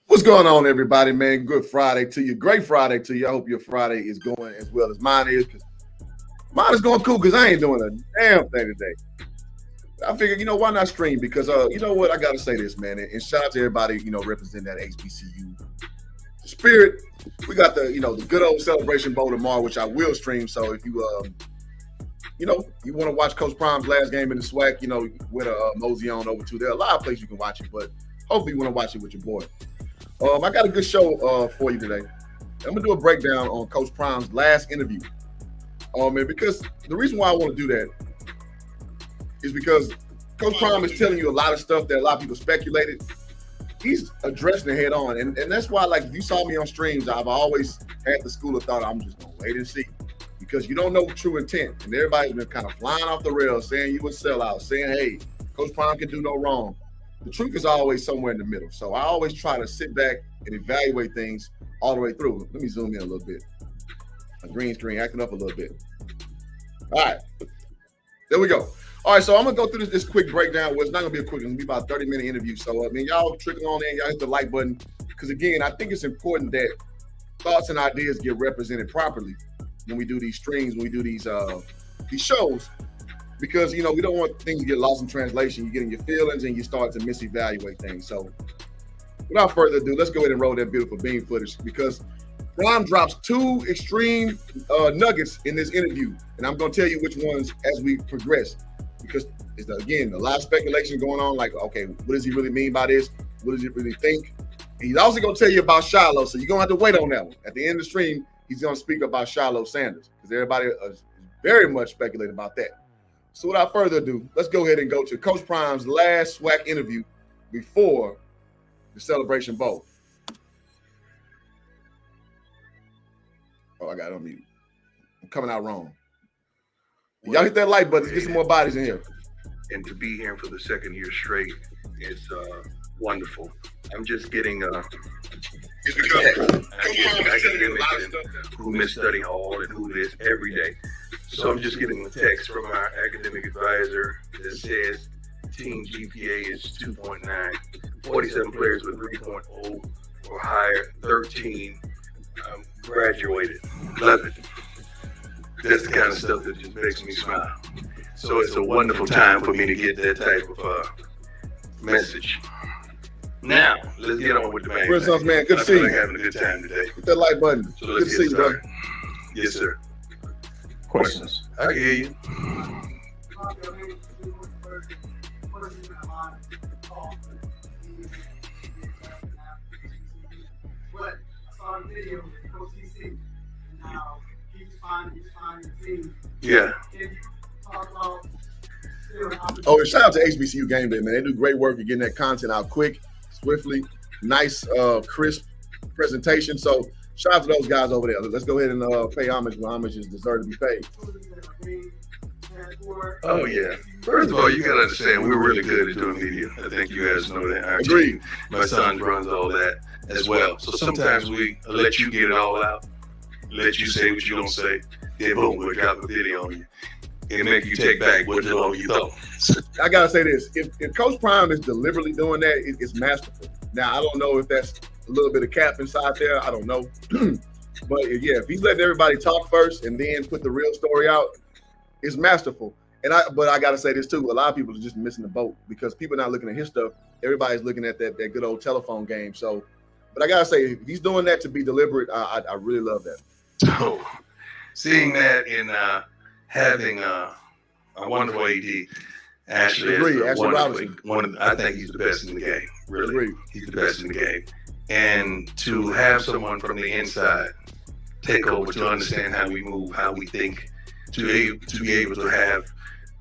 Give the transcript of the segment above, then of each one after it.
What's going on, everybody, man? Good Friday to you. Great Friday to you. I hope your Friday is going as well as mine is, because mine is going cool because I ain't doing a damn thing today. I figured, why not stream? Because, you know what? I got to say this, man. And shout out to everybody, representing that HBCU spirit. We got the, the good old Celebration Bowl tomorrow, which I will stream. So if you, you want to watch Coach Prime's last game in the SWAC, with a mosey on over to there. A lot of places you can watch it, but hopefully you want to watch it with your boy. I got a good show for you today. I'm going to do a breakdown on Coach Prime's last interview. And because the reason why I want to do that is because Coach Prime is telling you a lot of stuff that a lot of people speculated. He's addressing it head on. And that's why, like, if you saw me on streams, I've always had the school of thought, I'm just going to wait and see. Because you don't know true intent. And everybody's been kind of flying off the rails, saying you a sellout, saying, hey, Coach Prime can do no wrong. The truth is always somewhere in the middle. So I always try to sit back and evaluate things all the way through. Let me zoom in a little bit. My green screen acting up a little bit. All right. There we go. All right, so I'm going to go through this quick breakdown. Well, it's not going to be a quick, it's going to be about a 30-minute interview. So, y'all trickle on in, y'all hit the like button. Because, again, I think it's important that thoughts and ideas get represented properly when we do these streams, when we do these shows. Because, we don't want things to get lost in translation. You get in your feelings and you start to misevaluate things. So, without further ado, let's go ahead and roll that beautiful beam footage, because Prime drops two extreme nuggets in this interview. And I'm going to tell you which ones as we progress. Because, again, a lot of speculation going on. Like, okay, what does he really mean by this? What does he really think? And he's also going to tell you about Shiloh. So you're going to have to wait on that one. At the end of the stream, he's going to speak about Shiloh Sanders, because everybody is very much speculating about that. So without further ado, let's go ahead and go to Coach Prime's last SWAC interview before the Celebration Bowl. Oh, I got it on mute. I'm coming out wrong. Y'all hit that like button. Get some more bodies in here. And to be here for the second year straight is wonderful. I'm just getting who missed study hall and who is every day. So I'm just getting a text from our academic advisor that says team GPA is 2.9, 47 players with 3.0 or higher, 13 graduated. Love it. That's the kind of stuff that just makes me smile. So it's a wonderful time for me to get that type of message. Now, let's get on with the main thing. Man, good to see you. Having a good time today. Hit that like button. So let's get started. Yes, sir. Questions? I can hear you. But I saw a video with Coach TC and how he's finding the team. Yeah. Can you talk about Oh, and shout out to HBCU Game Day, man. They do great work at getting that content out quick, swiftly, nice, crisp presentation. So shout out to those guys over there. Let's go ahead and pay homage when homage is deserved to be paid. Oh, yeah. First of all, you got to understand, we're really good at doing media. I think you guys know that. Our Agreed. team, my son runs all that as well. So sometimes we let you get it all out, let you say what you're going to say, then boom, we'll drop a video on you. And make you take back what you thought. I got to say this. If Coach Prime is deliberately doing that, it's masterful. Now, I don't know if that's a little bit of cap inside there. I don't know. But, yeah, if he's letting everybody talk first and then put the real story out, it's masterful. But I got to say this, too. A lot of people are just missing the boat because people are not looking at his stuff. Everybody's looking at that good old telephone game. So, but I got to say, if he's doing that to be deliberate, I really love that. So, seeing that in having a wonderful AD, Ashley, I think he's the best in the game. Really, Agreed. He's the best in the game. And to have someone from the inside take over, to understand how we move, how we think, to be able to have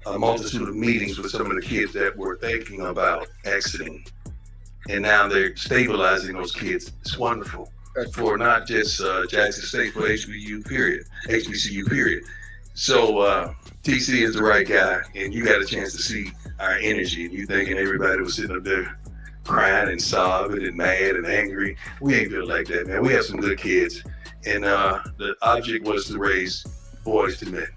a multitude of meetings with some of the kids that were thinking about exiting, and now they're stabilizing those kids. It's wonderful for not just Jackson State, for HBCU period. So TC is the right guy, and you got a chance to see our energy. And you thinking everybody was sitting up there crying and sobbing and mad and angry. We ain't feel like that, man. We have some good kids, and the object was to raise boys to men.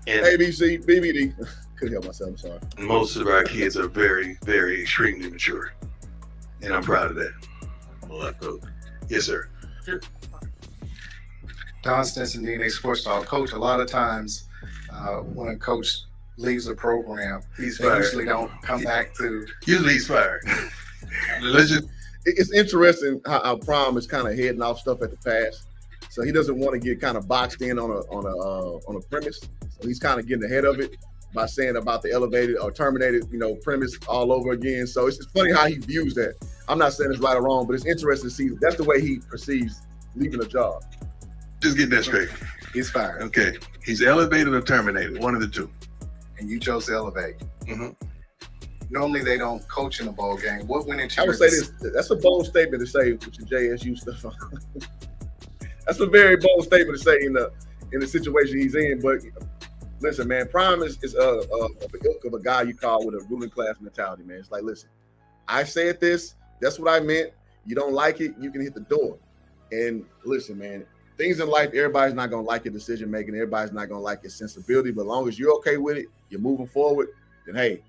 And ABC, BBD. Couldn't help myself. I'm sorry. most of our kids are very, very extremely mature, and I'm proud of that. on the left coach. Yes, sir. Don Stinson, DNA Sports Talk. Coach, a lot of times when a coach leaves a program, He's they fired. usually don't come back to. Usually he's fired. Let's just, It's interesting how Prime is kind of heading off stuff at the pass. So he doesn't want to get kind of boxed in on a premise. So he's kind of getting ahead of it by saying about the elevated or terminated, premise all over again. So it's funny how he views that. I'm not saying it's right or wrong, but it's interesting to see that's the way he perceives leaving a job. just get that straight. He's fired. Okay. He's elevated or terminated, one of the two. And you chose to elevate. Mhm. Normally they don't coach in a bowl game. What went into I your would say this. That's a bold statement to say with your JSU stuff on. That's a very bold statement to say in the situation he's in. But listen, man, Prime is of a guy you call with a ruling class mentality, man. It's like, listen, I said this. That's what I meant. You don't like it, you can hit the door. And listen, man, things in life, everybody's not going to like your decision making. Everybody's not going to like your sensibility. But as long as you're okay with it, you're moving forward, then hey,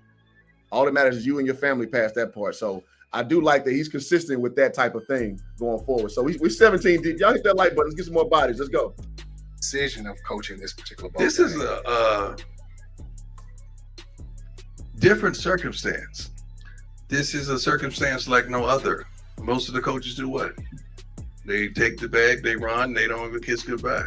all that matters is you and your family past that part. So I do like that he's consistent with that type of thing going forward. So we're 17 deep. Y'all hit that like button. Let's get some more bodies. Let's go. decision of coaching this particular bowl This game? is a different circumstance. This is a circumstance like no other. Most of the coaches do what? They take the bag, they run, they don't even kiss goodbye.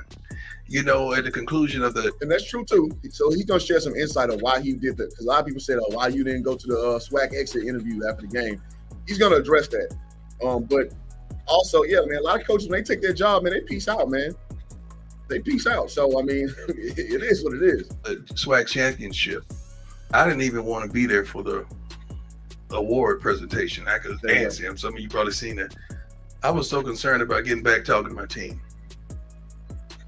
You know, at the conclusion of the... And that's true, too. So he's going to share some insight on why he did that. Because a lot of people said, oh, why you didn't go to the SWAC exit interview after the game. He's going to address that. But also, yeah, man, a lot of coaches, when they take their job, man, they peace out, man. They peace out. So, I mean, it is what it is. The SWAC championship, I didn't even want to be there for the award presentation. I could dance him. Some of you probably seen that. I was so concerned about getting back talking to my team.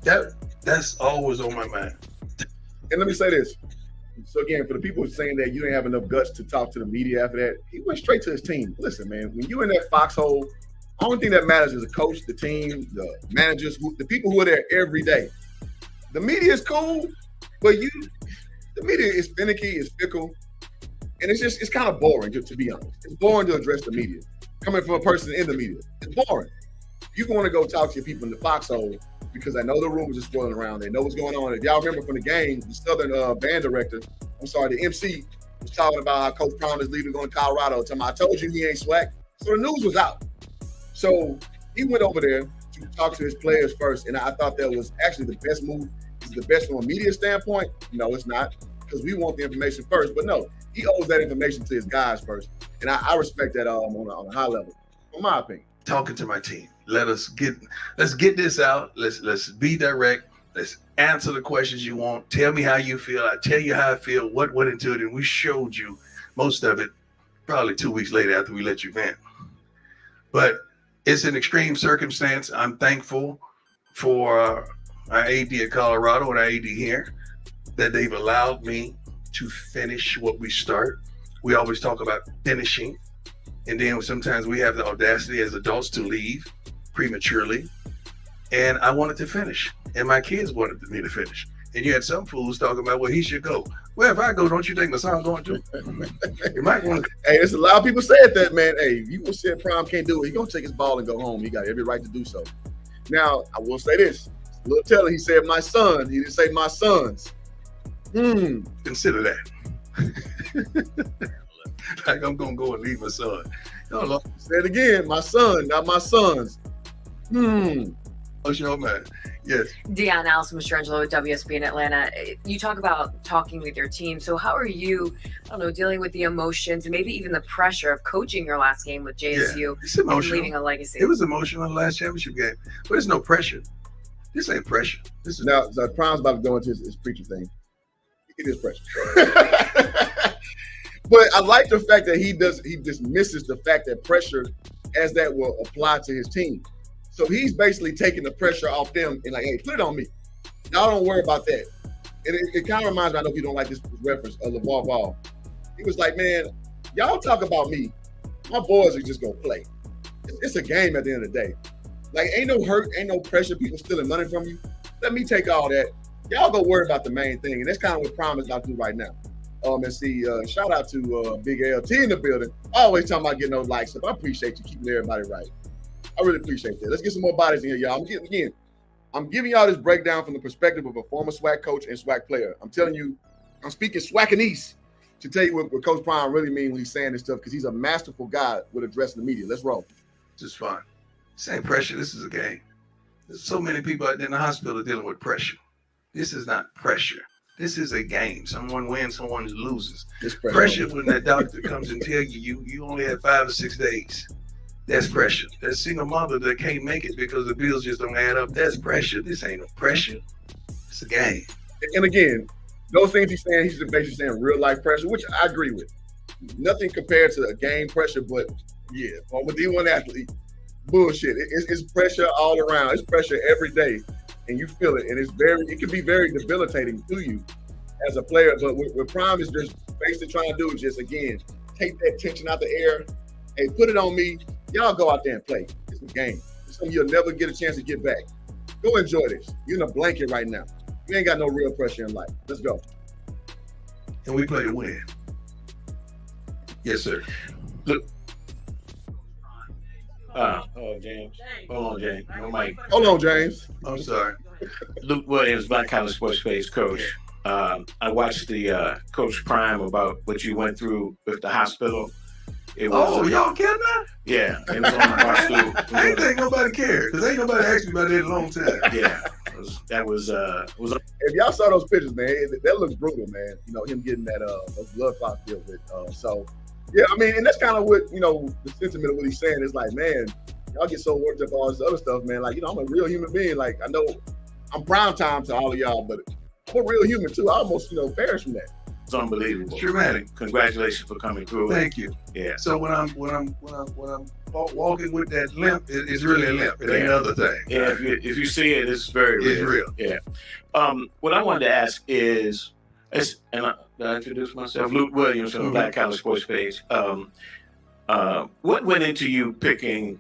That's always on my mind. And let me say this. So again, for the people saying that you didn't have enough guts to talk to the media after that, he went straight to his team. Listen, man, when you're in that foxhole, only thing that matters is the coach, the team, the managers, the people who are there every day. The media is cool, but the media is finicky, it's fickle, and it's kind of boring, to be honest. It's boring to address the media. Coming from a person in the media, it's boring. You want to go talk to your people in the foxhole because I know the rumors are swirling around. They know what's going on. If y'all remember from the game, the Southern band director, the MC, was talking about how Coach Prime is leaving, going to Colorado. Telling him, I told you he ain't SWAC. So the news was out. So he went over there to talk to his players first, and I thought that was actually the best move. Is the best from a media standpoint? No, it's not, because we want the information first. But no, he owes that information to his guys first, and I respect that on a high level, in my opinion. Talking to my team. Let's get this out. Let's be direct. Let's answer the questions you want. Tell me how you feel. I tell you how I feel. What went into it, and we showed you most of it probably 2 weeks later after we let you vent. But it's an extreme circumstance. I'm thankful for our AD at Colorado and our AD here that they've allowed me to finish what we start. We always talk about finishing, and then sometimes we have the audacity as adults to leave prematurely. And I wanted to finish, and my kids wanted me to finish. And you had some fools talking about, well, he should go. Well, if I go, don't you think my son's going to? You might want to. Hey, there's a lot of people said that, man. Hey, you will say Prime can't do it. He's going to take his ball and go home. He got every right to do so. Now, I will say this. A little teller, he said my son. He didn't say my sons. Consider that. Like I'm going to go and leave my son. No. Say it again. My son, not my sons. What's your man? Yes. Deanne, Allison Mastrangelo with WSB in Atlanta. You talk about talking with your team. So how are you, dealing with the emotions and maybe even the pressure of coaching your last game with JSU it's emotional. and leaving a legacy? It was emotional in the last championship game, but there's no pressure. This ain't pressure. This is Now, so Prime's about to go into his preacher thing. It is pressure. But I like the fact that he dismisses the fact that pressure as that will apply to his team. So he's basically taking the pressure off them and like, hey, put it on me. Y'all don't worry about that. And it kind of reminds me, I know if you don't like this reference, of LeVar Ball. He was like, man, y'all talk about me. My boys are just going to play. It's a game at the end of the day. Like, ain't no hurt, ain't no pressure, people stealing money from you. Let me take all that. Y'all go worry about the main thing. And that's kind of what Prime is about to do right now. And see, shout out to Big LT in the building. Always talking about getting those likes up. I appreciate you keeping everybody right. I really appreciate that. Let's get some more bodies in here, y'all. I'm giving y'all this breakdown from the perspective of a former SWAC coach and SWAC player. I'm telling you, I'm speaking SWACanese to tell you what Coach Prime really means when he's saying this stuff, because he's a masterful guy with addressing the media. Let's roll. This is fun. This ain't pressure. This is a game. There's so many people out there in the hospital dealing with pressure. This is not pressure. This is a game. Someone wins, someone loses. Pressure when that doctor comes and tell you only have 5 or 6 days. That's pressure. That single mother that can't make it because the bills just don't add up. That's pressure. This ain't no pressure. It's a game. And again, those things he's saying, he's basically saying real life pressure, which I agree with. Nothing compared to a game pressure, but yeah, with D1 athlete, bullshit. It's pressure all around. It's pressure every day, and you feel it, and it can be very debilitating to you as a player. But what Prime is just basically trying to do is just, again, take that tension out the air. Hey, put it on me. Y'all go out there and play. It's a game. It's something you'll never get a chance to get back. Go enjoy this. You're in a blanket right now. You ain't got no real pressure in life. Let's go. And we play to win. Yes, sir. Look. James. Hold on, James. No mic. Hold on, James. I'm sorry. Luke Williams, Black College Sports Page coach. I watched the Coach Prime about what you went through with the hospital. It was, y'all care now? Yeah, it was on the barstool. I ain't think nobody cared, because ain't nobody asked me about that in a long time. Yeah, that was. If y'all saw those pictures, man, that looks brutal, man. You know, him getting that those blood clots filled with. So, yeah, I mean, and that's kind of what, you know, the sentiment of what he's saying is like, man, y'all get so worked up on all this other stuff, man. Like, you know, I'm a real human being. Like, I know I'm prime time to all of y'all, but I'm a real human too. I almost, you know, perish from that. It's unbelievable. It's dramatic. Congratulations for coming through. Thank you. Yeah. So when I'm walking with that limp, it's really a limp. It ain't another thing. Yeah. If you see it, it's very real. It's real. Yeah. What I wanted to ask is, did I introduce myself? Luke Williams from the Black College Sports Page. What went into you picking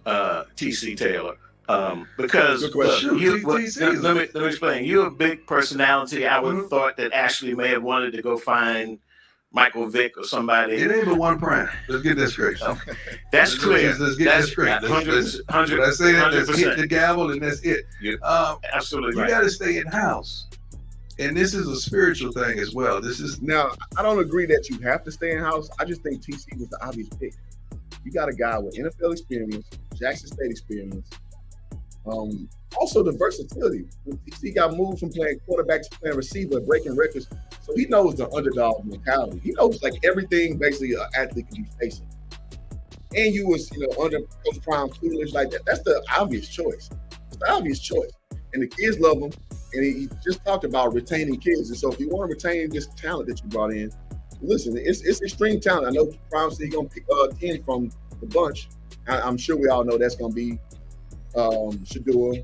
T.C. Taylor? Because let me explain. You're a big personality. I would have thought that Ashley may have wanted to go find Michael Vick or somebody. It ain't but one prime. Let's get that straight. That's clear. Let's get that straight. 100%. I say that, let's hit the gavel and that's it. Absolutely. You got to stay in house. And this is a spiritual thing as well. Now, I don't agree that you have to stay in house. I just think TC was the obvious pick. You got a guy with NFL experience, Jackson State experience. Also the versatility. He got moved from playing quarterback to playing receiver, breaking records. So he knows the underdog mentality. He knows like everything basically an athlete can be facing. And you was, you know, under Coach Prime tutelage like that. That's the obvious choice. It's the obvious choice. And the kids love him. And he just talked about retaining kids. And so if you want to retain this talent that you brought in, listen, it's extreme talent. I know Prime said he's gonna pick 10 from the bunch. I'm sure we all know that's gonna be Shadua,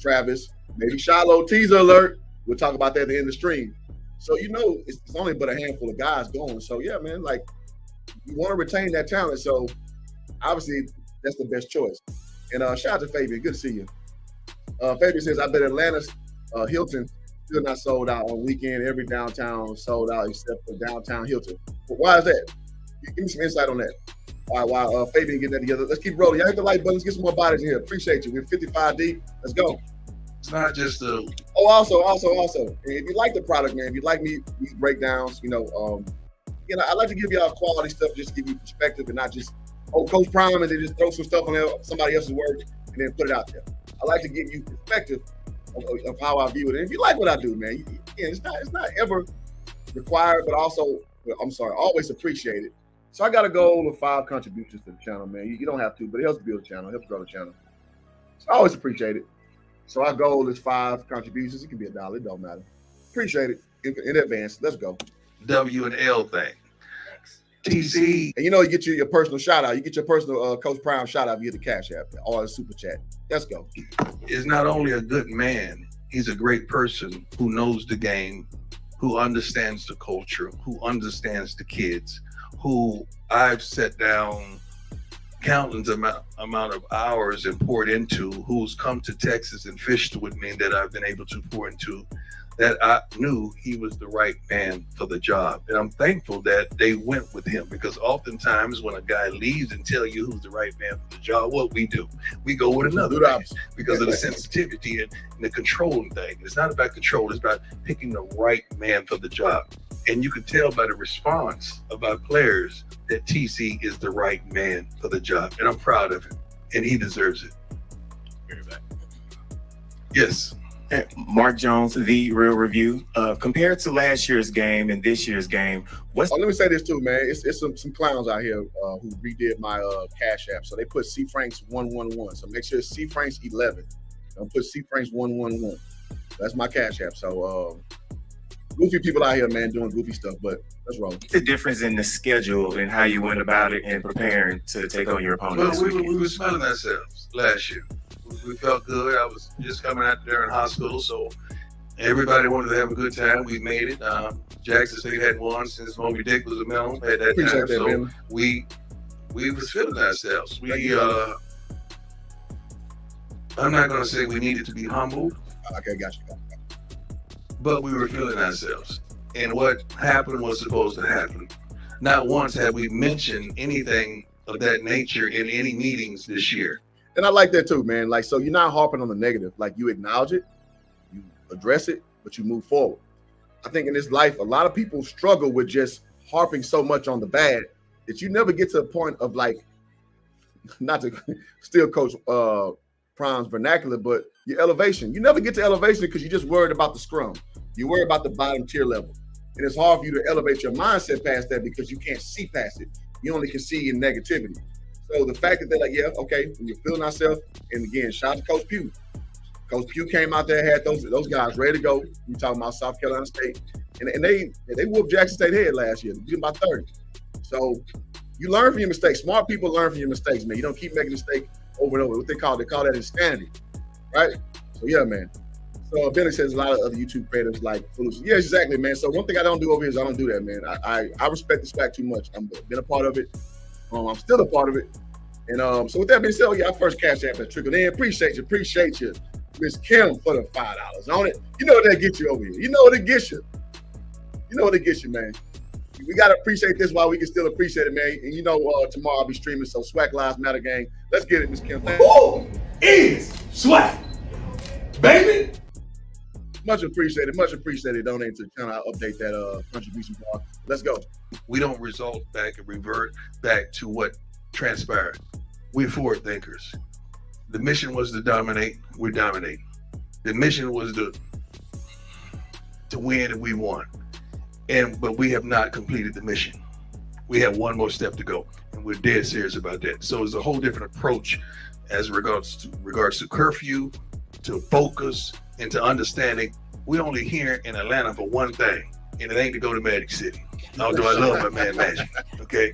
Travis, maybe Shiloh. Teaser alert. We'll talk about that at the end of the stream. So you know it's only but a handful of guys going. So yeah, man, like you want to retain that talent. So obviously that's the best choice. And shout out to Fabian. Good to see you. Fabian says, I bet Atlanta's Hilton still not sold out on weekend. Every downtown sold out except for downtown Hilton. But why is that? Give me some insight on that. All right, while Fabian getting that together, let's keep rolling. Y'all hit the like buttons, get some more bodies in here. Appreciate you. We're 55 deep. Let's go. It's not just a. Oh, also, if you like the product, man, if you like me breakdowns, you know, I like to give y'all quality stuff, just to give you perspective and not just Coach Prime and then just throw some stuff on somebody else's work and then put it out there. I like to give you perspective of how I view it. And if you like what I do, man, it's not ever required, but also, always appreciated. So I got a goal of 5 contributions to the channel, man. You don't have to, but it helps build the channel, helps grow the channel. So I always appreciate it. So our goal is 5 contributions. It can be $1, it don't matter. Appreciate it in advance. Let's go. W and L thing. TC. And you know, you get your personal shout out. You get your personal Coach Prime shout out via the Cash App or the Super Chat. Let's go. Is not only a good man, he's a great person who knows the game, who understands the culture, who understands the kids, who I've sat down countless amount of hours and poured into, who's come to Texas and fished with me that I've been able to pour into. that I knew he was the right man for the job. And I'm thankful that they went with him, because oftentimes when a guy leaves and tell you who's the right man for the job, what we do, we go with another man because of the sensitivity and the controlling thing. It's not about control, it's about picking the right man for the job. And you can tell by the response of our players that TC is the right man for the job. And I'm proud of him, and he deserves it. Yes. Mark Jones, The Real Review. Compared to last year's game and this year's game, let me say this too, man. It's some clowns out here who redid my Cash App. So they put C Franks 111. So make sure it's C Franks 11. Don't put C Franks 111. That's my Cash App. So goofy people out here, man, doing goofy stuff, but that's wrong. What's the difference in the schedule and how you went about it and preparing to take on your opponent this weekend? We were smelling ourselves last year. We felt good. I was just coming out there in hospital, so everybody wanted to have a good time. We made it. Jackson State hadn't won since Moby Dick was a melon at that time, so man. we was feeling ourselves. I'm not going to say we needed to be humbled. Okay, gotcha. But we were feeling ourselves. And what happened was supposed to happen. Not once have we mentioned anything of that nature in any meetings this year. And I like that too, man. Like, so you're not harping on the negative. Like, you acknowledge it, you address it, but you move forward. I think in this life, a lot of people struggle with just harping so much on the bad that you never get to the point of, like, not to steal Coach Prime's vernacular, but your elevation. You never get to elevation because you're just worried about the scrum. You're worried about the bottom tier level. And it's hard for you to elevate your mindset past that because you can't see past it. You only can see in negativity. So the fact that they're like, yeah, okay, we're feeling ourselves. And again, shout out to Coach Pugh. Coach Pugh came out there, had those guys ready to go. We talking about South Carolina State. And they whooped Jackson State head last year. They beat them by 30. So you learn from your mistakes. Smart people learn from your mistakes, man. You don't keep making mistakes over and over. What they call that insanity, right? So yeah, man. So Billy says a lot of other YouTube creators like foolish. Yeah, exactly, man. So one thing I don't do over here is I don't do that, man. I respect the SPAC too much. I've been a part of it. I'm still a part of it. And so with that being said, our first Cash App has trickled in. Appreciate you, Miss Kim, for the $5 on it. You know what that gets you over here. You know what it gets you. Man. We got to appreciate this while we can still appreciate it, man. And you know, tomorrow I'll be streaming, so Swag Lives Matter, gang. Let's get it, Miss Kim. Who is Swag, baby? Much appreciated. Donate to the channel. I'll update that contribution bar. Let's go. We don't result back and revert back to what transpired. We're forward thinkers. The mission was to dominate. We're dominating. The mission was to win, and we won. But we have not completed the mission. We have one more step to go, and we're dead serious about that. So it's a whole different approach as regards to curfew, to focus, and to understanding. We're only here in Atlanta for one thing, and it ain't to go to Magic City. Although I love my man Magic, okay?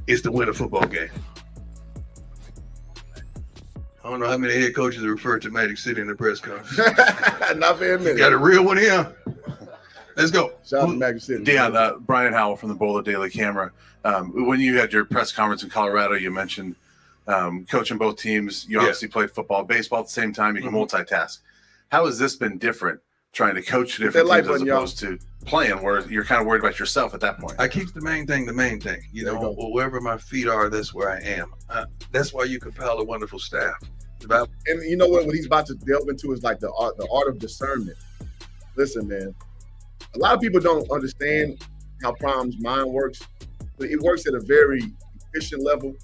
It's to win a football game. I don't know how many head coaches refer to Magic City in the press conference. Not very many. Got a real one here. Let's go. Shout out to Magic City. Deion, Brian Howell from the Boulder Daily Camera. When you had your press conference in Colorado, you mentioned coaching both teams. You obviously played football, baseball at the same time. You can multitask. How has this been different, trying to coach different teams as opposed to playing, where you're kind of worried about yourself at that point? I keep the main thing. You know, wherever my feet are, that's where I am. That's why you compile a wonderful staff. And you know what he's about to delve into is like the art of discernment. Listen, man, a lot of people don't understand how Prime's mind works, but it works at a very efficient level.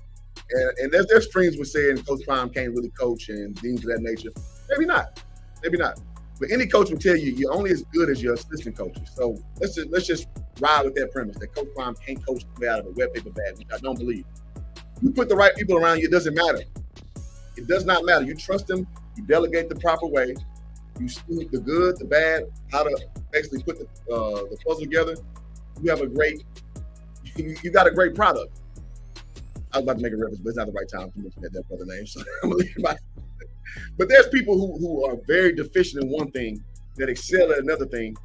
And there's streams with saying Coach Prime can't really coach and things of that nature. Maybe not. But any coach will tell you you're only as good as your assistant coaches. So let's just ride with that premise that Coach Prime can't coach the way out of a wet paper bag, which I don't believe. You put the right people around you, it doesn't matter. It does not matter. You trust them, you delegate the proper way, you speak the good, the bad, how to basically put the puzzle together. You have you got a great product. I was about to make a reference, but it's not the right time to mention that brother name, so I'm gonna leave it by. But there's people who are very deficient in one thing that excel at another thing.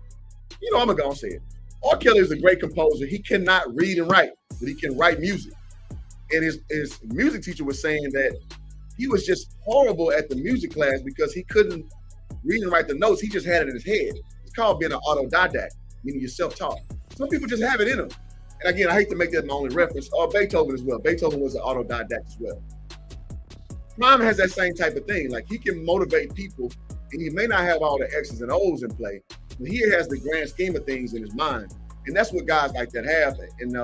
You know, I'm gonna say it. R. Kelly is a great composer. He cannot read and write, but he can write music. And his music teacher was saying that he was just horrible at the music class because he couldn't read and write the notes. He just had it in his head. It's called being an autodidact, meaning you're self-taught. Some people just have it in them. And again, I hate to make that my only reference. Beethoven as well. Beethoven was an autodidact as well. Prime has that same type of thing. Like, he can motivate people, and he may not have all the X's and O's in play, but he has the grand scheme of things in his mind. And that's what guys like that have. And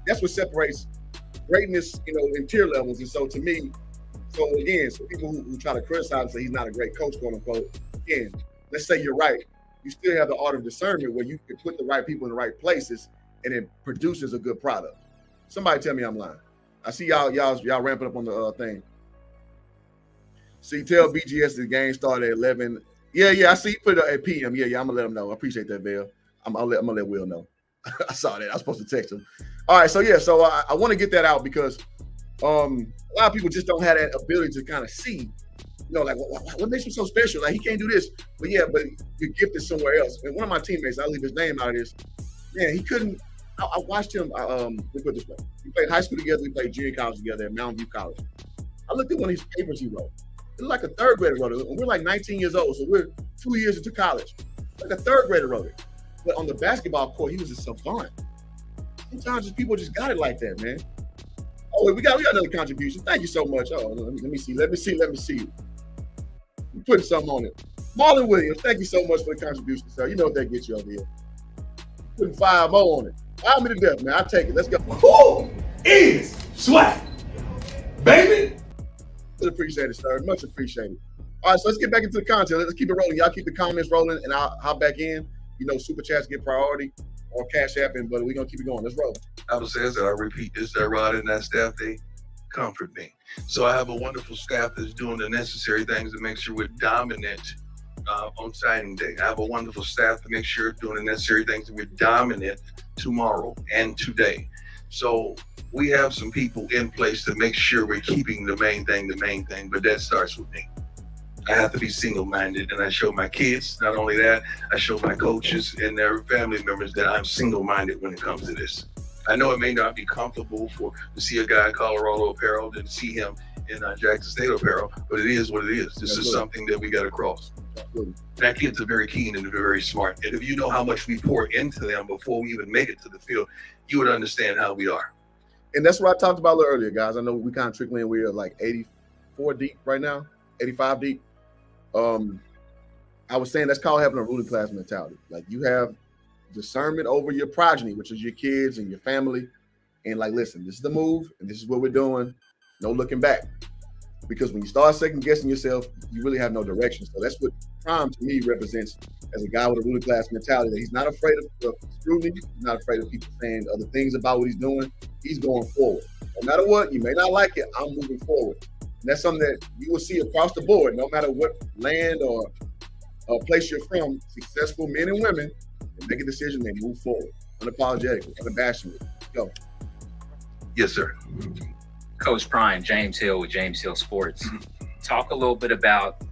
that's what separates greatness, in tier levels. And so to me, again, people who try to criticize and say he's not a great coach, quote unquote, again, let's say you're right. You still have the art of discernment where you can put the right people in the right places and it produces a good product. Somebody tell me I'm lying. I see y'all ramping up on the thing. See, tell BGS the game started at 11. Yeah, I see you put it at PM. Yeah, I'm gonna let him know. I appreciate that, Bill. I'm gonna let Will know. I saw that. I was supposed to text him. All right, so I want to get that out because a lot of people just don't have that ability to kind of see, like what makes him so special? Like, he can't do this, but you're gifted somewhere else. And one of my teammates, I'll leave his name out of this. Man, he couldn't. I watched him. Let me put it this way: we played high school together. We played junior college together at Mountain View College. I looked at one of his papers he wrote. It was like a third grader wrote it. We're like 19 years old, so we're 2 years into college. Like a third grader wrote it. But on the basketball court, he was a savant. Sometimes people just got it like that, man. Oh, we got another contribution. Thank you so much. Oh, let me see. We're putting something on it. Marlon Williams, thank you so much for the contribution, sir. You know what that gets you over here. Putting 5 more on it. I'm me to death, man. I take it. Let's go. Who is swag? Baby? Much appreciated, sir. Much appreciated. All right, so let's get back into the content. Let's keep it rolling. Y'all keep the comments rolling, and I'll hop back in. Super chats get priority or Cash App, but we're going to keep it going. Let's roll. I would say, as I repeat this, that Rod and that staff, they comfort me. So I have a wonderful staff that's doing the necessary things to make sure we're dominant on signing day. I have a wonderful staff to make sure doing the necessary things that we're dominant tomorrow and today. So we have some people in place to make sure we're keeping the main thing, but that starts with me. I have to be single-minded, and I show my kids, not only that, I show my coaches and their family members that I'm single-minded when it comes to this. I know it may not be comfortable to see a guy in Colorado apparel than to see him in Jackson State apparel, but it is what it is. This is something that we got to cross. That kids are very keen and they're very smart. And if you know how much we pour into them before we even make it to the field, you would understand how we are. And that's what I talked about a little earlier, guys. I know we kind of trickling in. We're like 84 deep right now, 85 deep. I was saying that's called having a ruling class mentality. Like, you have discernment over your progeny, which is your kids and your family. And like, listen, this is the move and this is what we're doing. No looking back. Because when you start second guessing yourself, you really have no direction. So that's what Prime to me represents as a guy with a ruling class mentality, that he's not afraid of scrutiny. He's not afraid of people saying other things about what he's doing. He's going forward. No matter what, you may not like it, I'm moving forward. And that's something that you will see across the board, no matter what land or place you're from. Successful men and women, they make a decision, they move forward. Unapologetically, unabashedly. Go. Yes, sir. Coach Prime, James Hill with James Hill Sports. Talk a little bit about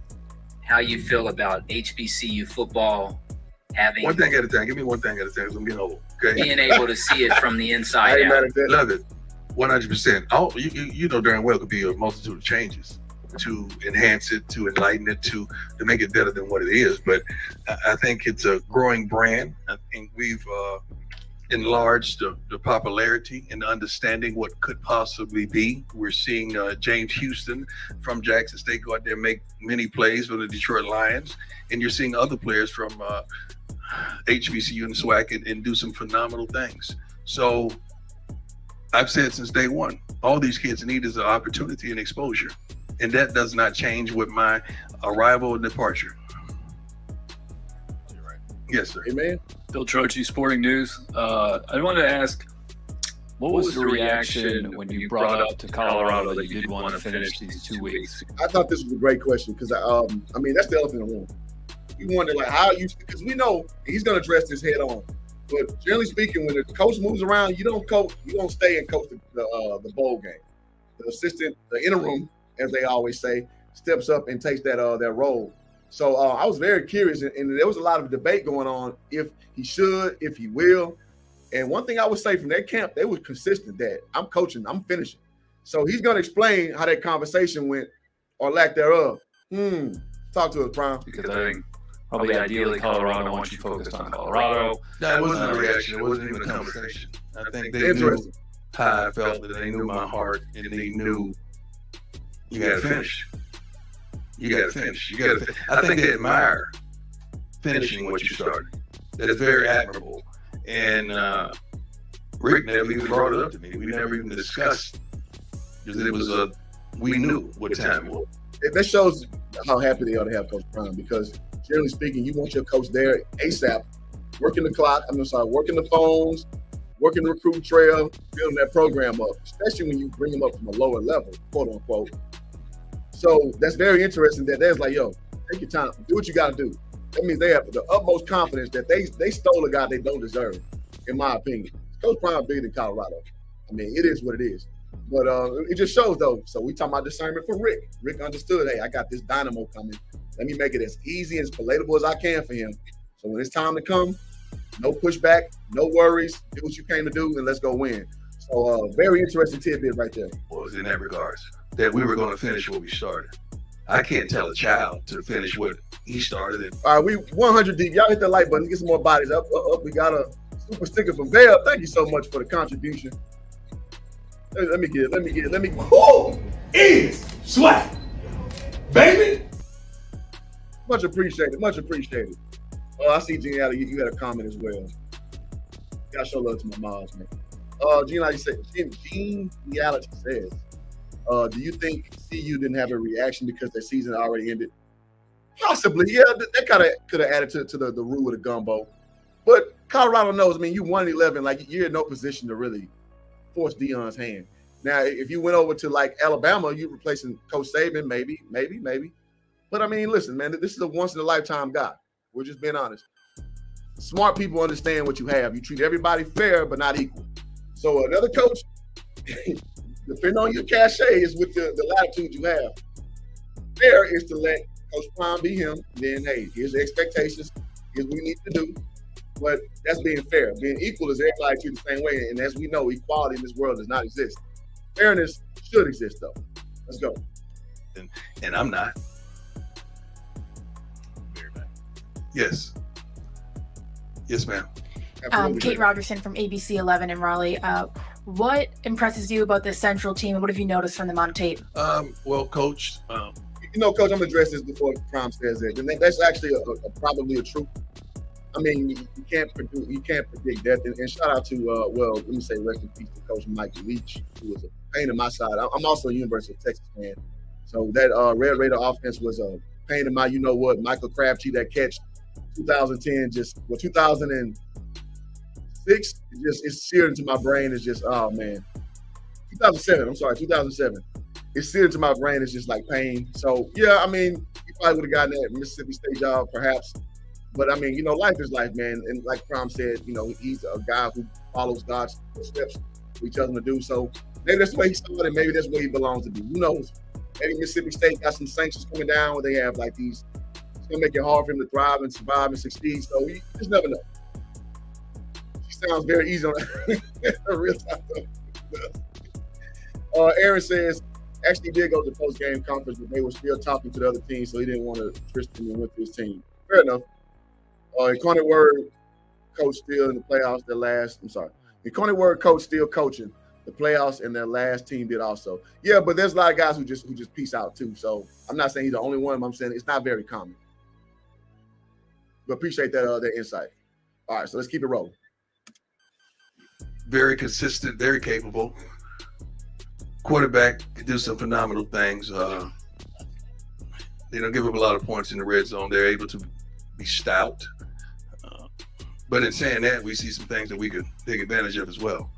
how you feel about HBCU football having... One thing at a time. Give me one thing at a time, because I'm getting old. Okay? Being able to see it from the inside out. Love it. 100%. You know darn well it could be a multitude of changes to enhance it, to enlighten it, to make it better than what it is. But I think it's a growing brand. I think we've enlarged the popularity and understanding what could possibly be. We're seeing James Houston from Jackson State go out there and make many plays for the Detroit Lions. And you're seeing other players from HBCU and SWAC and do some phenomenal things. So I've said since day one, all these kids need is an opportunity and exposure. And that does not change with my arrival and departure. You're right. Yes, sir. Amen. Bill Troche, Sporting News. I wanted to ask, what was the reaction when you brought up to Colorado that you did want to finish these 2 weeks? I thought this was a great question because, that's the elephant in the room. We wonder, like, because we know he's going to address this head on. But generally speaking, when the coach moves around, you don't stay and coach the bowl game. The assistant, the interim, as they always say, steps up and takes that role. So I was very curious, and there was a lot of debate going on if he should, if he will. And one thing I would say from that camp, they were consistent that I'm coaching, I'm finishing. So he's going to explain how that conversation went or lack thereof. Talk to us, Prime. Because I think probably ideally Colorado wants you focused on Colorado. That wasn't a reaction. It wasn't even a conversation. I think they knew how I felt, that they knew my heart, and they knew you got to finish. You got to finish. I think they admire finishing what you started. That's very admirable. And Rick never even brought it up to me. We never even discussed, because it was we knew what time it was. That shows how happy they are to have Coach Prime, because generally speaking, you want your coach there ASAP, working the clock, working the phones, working the recruit trail, building that program up, especially when you bring them up from a lower level, quote unquote. So that's very interesting that there's like, yo, take your time, do what you got to do. That means they have the utmost confidence that they stole a guy they don't deserve, in my opinion. Coach Prime bigger than Colorado. I mean, it is what it is. But it just shows, though. So we talking about discernment for Rick. Rick understood, hey, I got this dynamo coming. Let me make it as easy and as palatable as I can for him. So when it's time to come, no pushback, no worries. Do what you came to do, and let's go win. So very interesting tidbit right there. Was in that regards, that we were going to finish what we started. I can't tell a child to finish what he started. All right, we 100 deep. Y'all hit the like button. Get some more bodies up. We got a super sticker from Vail. Thank you so much for the contribution. Let me get. Who is swag? Baby? Much appreciated. I see Gene Alley, you had a comment as well. Gotta show love to my moms, man. Gene Reality says, do you think CU didn't have a reaction because their season already ended? Possibly, yeah. That kind of could have added to the roux of the gumbo. But Colorado knows, I mean, you 1-11, like you're in no position to really force Deion's hand. Now, if you went over to like Alabama, you replacing Coach Saban, maybe. But I mean, listen, man, this is a once in a lifetime guy. We're just being honest. Smart people understand what you have. You treat everybody fair, but not equal. So another coach, depending on your cachet, is with the latitude you have. Fair is to let Coach Prime be him. Then, hey, here's the expectations. Here's what we need to do. But that's being fair. Being equal is everybody treated the same way. And as we know, equality in this world does not exist. Fairness should exist, though. Let's go. And I'm not. Yes. Yes, ma'am. Kate Rogerson from ABC 11 in Raleigh. What impresses you about this Central team, and what have you noticed from them on tape? Well, Coach. Coach, I'm going to address this before Prime says it. And that's actually probably a truth. I mean, you can't predict that. And shout out to, let me say rest in peace to Coach Mike Leach, who was a pain in my side. I'm also a University of Texas fan. So that Red Raider offense was a pain in my, you know what, Michael Crabtree, that catch 2010, 2006, it's seared into my brain. It's just, oh, man. 2007. It's seared into my brain. It's just like pain. So, yeah, I mean, he probably would have gotten that Mississippi State job, perhaps. But, I mean, life is life, man. And like Prom said, he's a guy who follows God's steps, what he tells him to do. So maybe that's the way he started. Maybe that's where he belongs to be. Who knows? Maybe Mississippi State got some sanctions coming down where they have like these. It's going to make it hard for him to thrive and survive and succeed. So you just never know. She sounds very easy on real time. Aaron says, actually did go to the post-game conference, but they were still talking to the other team, so he didn't want to twist him and went to his team. Fair enough. Incarnate Word coach still in the playoffs. Incarnate Word coach still coaching the playoffs, and their last team did also. Yeah, but there's a lot of guys who just peace out too. So I'm not saying he's the only one. I'm saying it's not very common. But appreciate that insight. All right, so let's keep it rolling. Very consistent, very capable. Quarterback can do some phenomenal things. They don't give up a lot of points in the red zone. They're able to be stout. But in saying that, we see some things that we could take advantage of as well.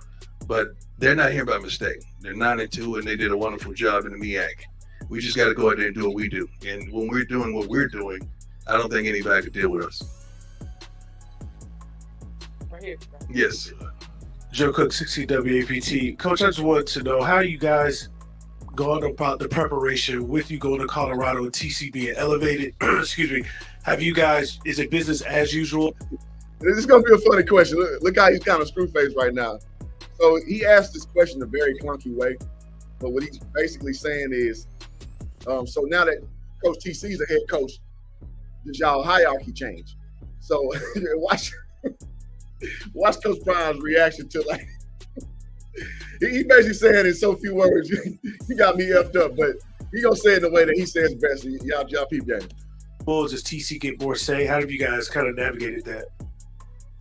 But they're not here by mistake. They're 9-2, and they did a wonderful job in the Meac. We just got to go out there and do what we do. And when we're doing what we're doing, I don't think anybody could deal with us. Right here. Yes. Joe Cook, 60 WAPT. Coach, I just wanted to know, how you guys going about the preparation with you going to Colorado, TC being elevated? Excuse me. Have you guys, is it business as usual? This is going to be a funny question. Look how he's kind of screw-faced right now. So he asked this question in a very clunky way. But what he's basically saying is, so now that Coach TC is a head coach, does y'all hierarchy change? So watch Coach Prime's reaction to like he basically saying in so few words, you got me effed up, but he gonna say it in the way that he says best. Y'all peep game. Well, does TC get more say? How have you guys kind of navigated that?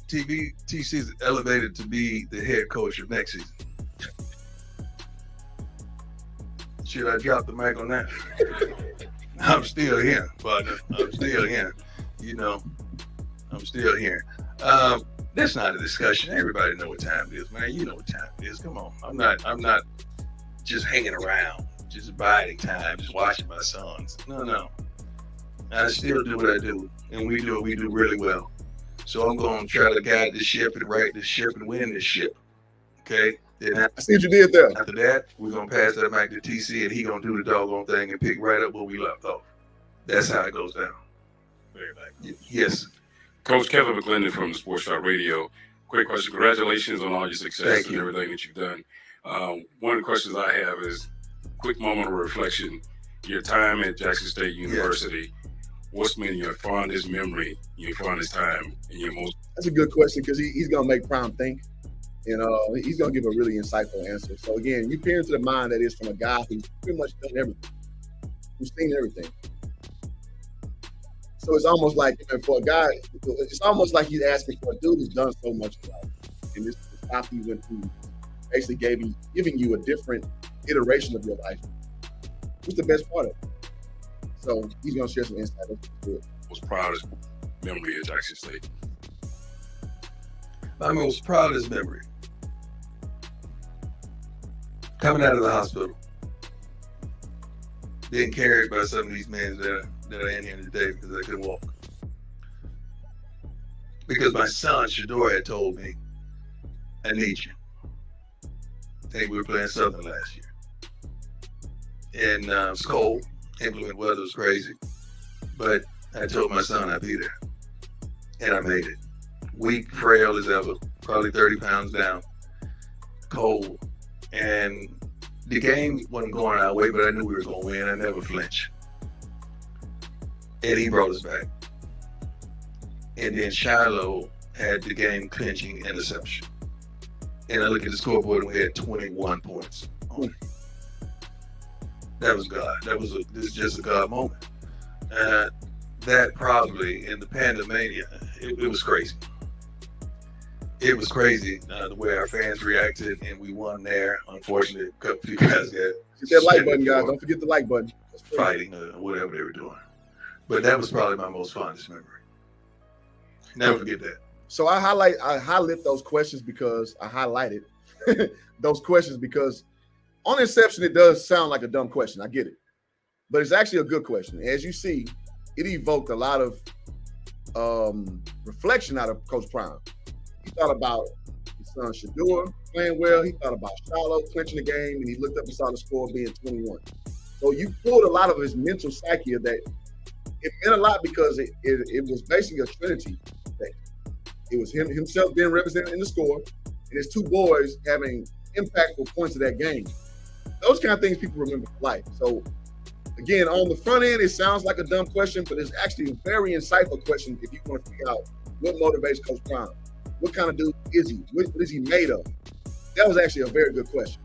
TC is elevated to be the head coach of next season. Should I drop the mic on that? I'm still here, partner. I'm still here. You know, I'm still here. That's not a discussion. Everybody know what time it is, man. You know what time it is. Come on. I'm not just hanging around, just biding time, just watching my sons. No. I still do what I do, and we do what we do really well. So I'm going to try to guide this ship and right this ship and win this ship. Okay? Then I see what you did there. After that, we're going to pass that mic to TC, and he going to do the doggone thing and pick right up where we left off. That's how it goes down. Very nice. Yes. Coach Kevin McClendon from the Sports Talk Radio. Quick question. Congratulations on all your success and everything that you've done. One of the questions I have is quick moment of reflection. Your time at Jackson State University. What's been your fondest memory, your fondest time, and your most? That's a good question because he's gonna make Prime think, and he's gonna give a really insightful answer. So again, you peer into the mind that is from a guy who's pretty much done everything, who's seen everything. So it's almost like for a guy, it's almost like he's asking for a dude who's done so much in life, and this path he went through, basically giving you a different iteration of your life. What's the best part of it? So he's going to share some insight. Most proudest memory of Jackson State? My most proudest memory. Coming out of the hospital. Being carried by some of these men that are in here today because I couldn't walk. Because my son, Shador, had told me, I need you. I think we were playing Southern last year. And it was cold. Inclement weather was crazy, but I told my son I'd be there, and I made it. Weak, frail as ever, probably 30 pounds down, cold, and the game wasn't going our way, but I knew we were going to win. I never flinched, and he brought us back. And then Shiloh had the game clinching interception, and I look at the scoreboard and we had 21 points. That was God. This is just a God moment. That probably in the pandemania, it was crazy. It was crazy the way our fans reacted, and we won there. Unfortunately, a couple of you guys got hit that like button, guys. Don't forget the like button. Fighting, whatever they were doing. But that was probably my most fondest memory. Never forget that. So I highlight those questions because I highlighted those questions because on inception, it does sound like a dumb question. I get it. But it's actually a good question. As you see, it evoked a lot of reflection out of Coach Prime. He thought about his son Shador playing well. He thought about Shiloh clinching the game, and he looked up and saw the score being 21. So you pulled a lot of his mental psyche of that. It meant a lot because it was basically a trinity thing. It was himself being represented in the score, and his two boys having impactful points of that game. Those kind of things people remember for life. So, again, on the front end, it sounds like a dumb question, but it's actually a very insightful question if you want to figure out what motivates Coach Prime. What kind of dude is he? What is he made of? That was actually a very good question.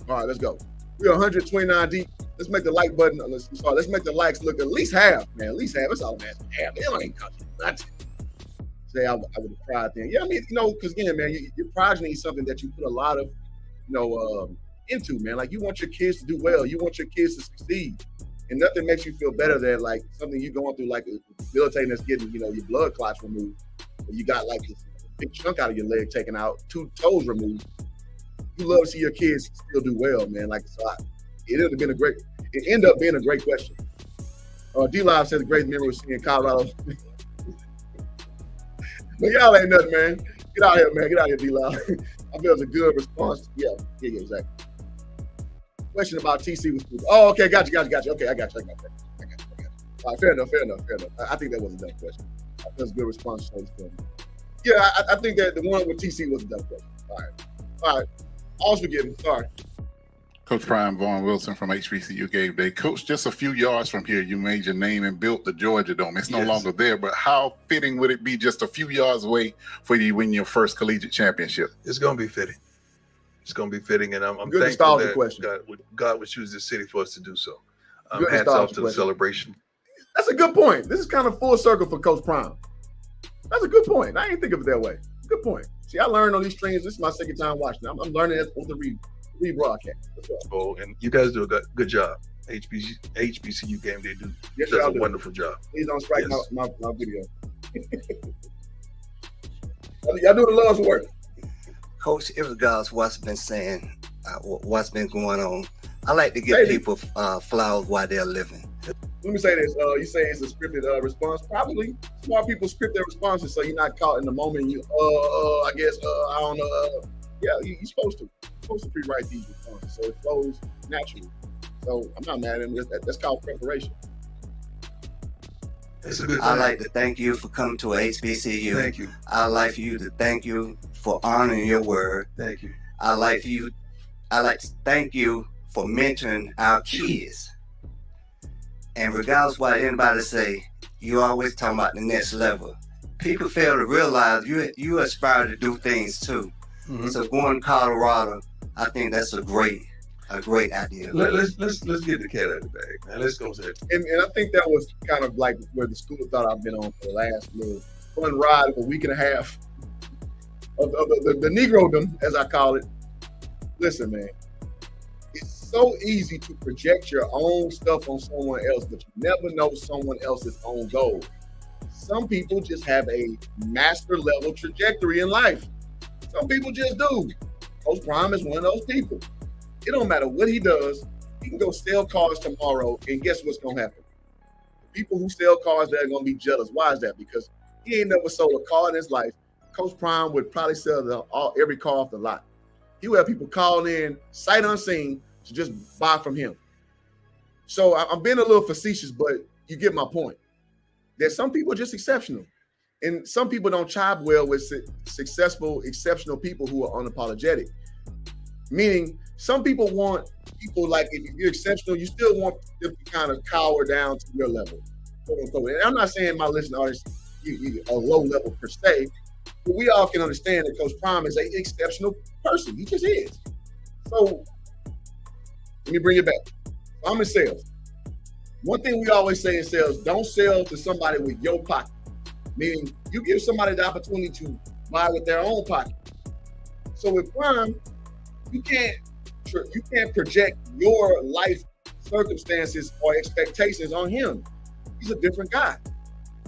All right, let's go. We're 129 deep. Let's make the like button. Let's make the likes look at least half, man. At least half. That's all I'm asking. Half. It ain't nothing. Say I would have pride then. Yeah, I mean, because again, man, your progeny is something that you put a lot of, into, man. Like you want your kids to do well. You want your kids to succeed. And nothing makes you feel better than like something you're going through, like debilitating that's getting, your blood clots removed. Or you got like this big chunk out of your leg taken out, 2 toes removed. You love to see your kids still do well, man. Like it ended up being a great question. D-Live says a great memory was seeing Colorado. But y'all ain't nothing, man. Get out here, man. Get out here, D-Live. I feel it's a good response. Yeah, exactly. Question about TC was cool. Oh, okay, got you. Okay, I got you. All right, fair enough. I think that was a dumb question. I feel it's a good response. Yeah, I think that the one with TC was a dumb question. All right. I was forgetting. Sorry. Coach Prime, Vaughn Wilson from HBCU Game Day. Coach, just a few yards from here, you made your name and built the Georgia Dome. It's no longer there, but how fitting would it be just a few yards away for you to win your first collegiate championship? It's going to be fitting. It's going to be fitting, and I'm Good thankful that question. God would choose this city for us to do so. Good Hats off to the question. celebration. That's a good point. This is kind of full circle for Coach Prime. That's a good point. I didn't think of it that way. Good point. See, I learned on these streams. This is my second time watching. I'm learning it on the rebroadcast. Oh, and you guys do a good job. HBCU Game Day does a wonderful job. Please don't strike my video. Y'all do the Lord's work. Coach, in regards to what's been saying, what's been going on, I like to give people flowers while they're living. Let me say this. You say it's a scripted response. Probably smart people script their responses so you're not caught in the moment. And I guess, I don't know. Yeah, you're supposed to. You're supposed to pre-write these responses so it flows naturally. So I'm not mad at him. That's called preparation. That's a good thing. I'd like to thank you for coming to HBCU. Thank you. I'd like for you to thank you for honoring your word. Thank you. I'd like to thank you for mentoring our kids. And regardless of what anybody say, you always talking about the next level. People fail to realize you aspire to do things too. Mm-hmm. So going to Colorado, I think that's a great idea. Let's get the cat out of the bag. Now let's go to it. And I think that was kind of like where the school of thought I've been on for the last little fun ride of a week and a half of the Negro-dom, as I call it. Listen, man, it's so easy to project your own stuff on someone else, but you never know someone else's own goal. Some people just have a master level trajectory in life. Some people just do. Coach Prime is one of those people. It don't matter what he does. He can go sell cars tomorrow, and guess what's going to happen? People who sell cars, they're going to be jealous. Why is that? Because he ain't never sold a car in his life. Coach Prime would probably sell every car off the lot. He would have people call in, sight unseen, to just buy from him. So I'm being a little facetious, but you get my point. There's some people just exceptional. And some people don't chive well with successful, exceptional people who are unapologetic. Meaning, some people want people like, if you're exceptional, you still want them to kind of cower down to your level, quote unquote. And I'm not saying my listening audience a low level per se, but we all can understand that Coach Prime is an exceptional person. He just is. So let me bring it back. I'm in sales. One thing we always say in sales, don't sell to somebody with your pocket. Meaning you give somebody the opportunity to buy with their own pocket. So with Prime, you can't project your life circumstances or expectations on him. He's a different guy.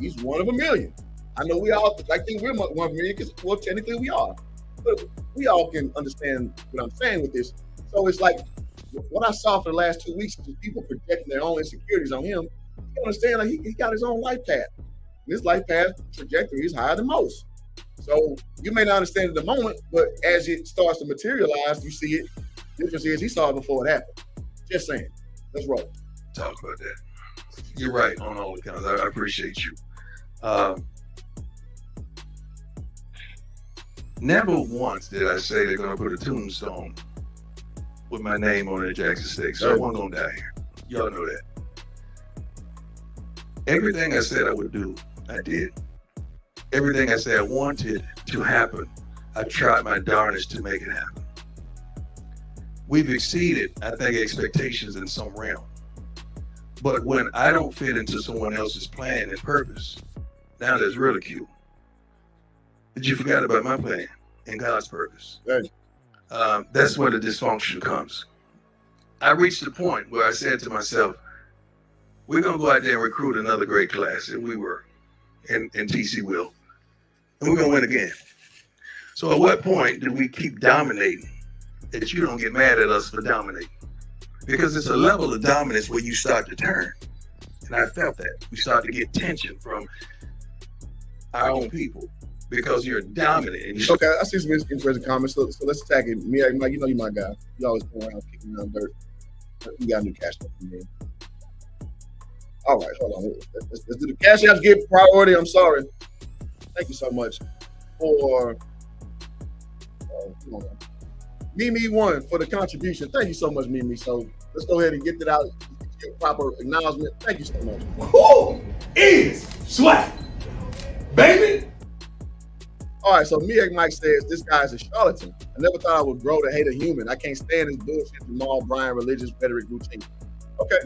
He's one of a million. I know I think we're one of a million because, well, technically we are. But we all can understand what I'm saying with this. So it's like, what I saw for the last 2 weeks is people projecting their own insecurities on him. You understand, like he got his own life path. And his life path trajectory is higher than most. So you may not understand at the moment, but as it starts to materialize, you see it. The difference is he saw it before it happened. Just saying. Let's roll. Talk about that. You're right on all accounts. I appreciate you. Never once did I say they're going to put a tombstone with my name on it at Jackson State. So I wasn't going to die here. Y'all know that. Everything I said I would do, I did. Everything I said I wanted to happen, I tried my darnest to make it happen. We've exceeded, I think, expectations in some realm. But when I don't fit into someone else's plan and purpose, now there's ridicule. But you forgot about my plan and God's purpose. That's where the dysfunction comes. I reached the point where I said to myself, we're going to go out there and recruit another great class, and we were, and TC will. And we're going to win again. So at what point do we keep dominating that you don't get mad at us for dominating? Because it's a level of dominance where you start to turn. And I felt that. We start to get tension from our own people because you're dominant. Okay, I see some interesting comments. So let's attack it. Meac, Mike, you know you're my guy. You always go around kicking around dirt. You got a new cash app from me. All right, hold on. Let's do the cash apps get priority. I'm sorry. Thank you so much for Mimi won for the contribution. Thank you so much, Mimi. So let's go ahead and get that out. Get proper acknowledgement. Thank you so much. Who is Swag? Baby? All right, so Meac Mike says, this guy is a charlatan. I never thought I would grow to hate a human. I can't stand this bullshit Jamal Bryant religious rhetoric routine. Okay,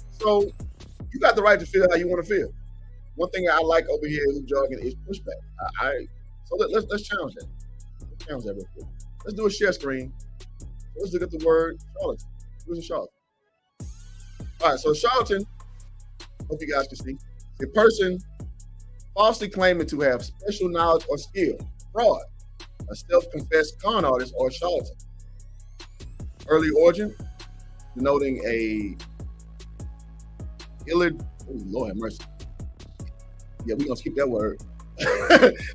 so you got the right to feel how you want to feel. One thing I like over here in jargon is pushback. So let's challenge that. Let's challenge that real quick. Let's do a share screen. Let's look at the word charlatan. Who's a charlatan? All right, so charlatan, hope you guys can see, a person falsely claiming to have special knowledge or skill, fraud, a self-confessed con artist or charlatan. Early origin, denoting a Lord have mercy. Yeah, we're gonna skip that word.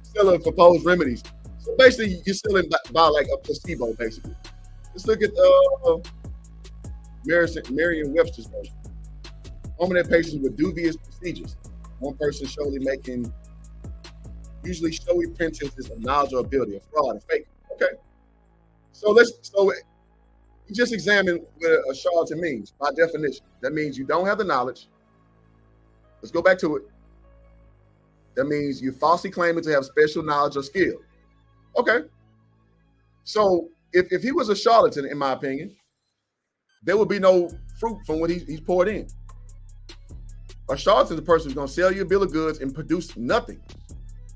Selling proposed remedies. So basically, you're selling by like a placebo, basically. Let's look at Merriam-Webster's version. Permanent patients with dubious procedures. One person usually showy pretenses of knowledge or ability, a fraud, a fake. Okay. So you just examine what a charlatan means by definition. That means you don't have the knowledge. Let's go back to it. That means you're falsely claiming to have special knowledge or skill. Okay. So if he was a charlatan, in my opinion, there would be no fruit from what he's poured in. A charlatan is a person who's going to sell you a bill of goods and produce nothing.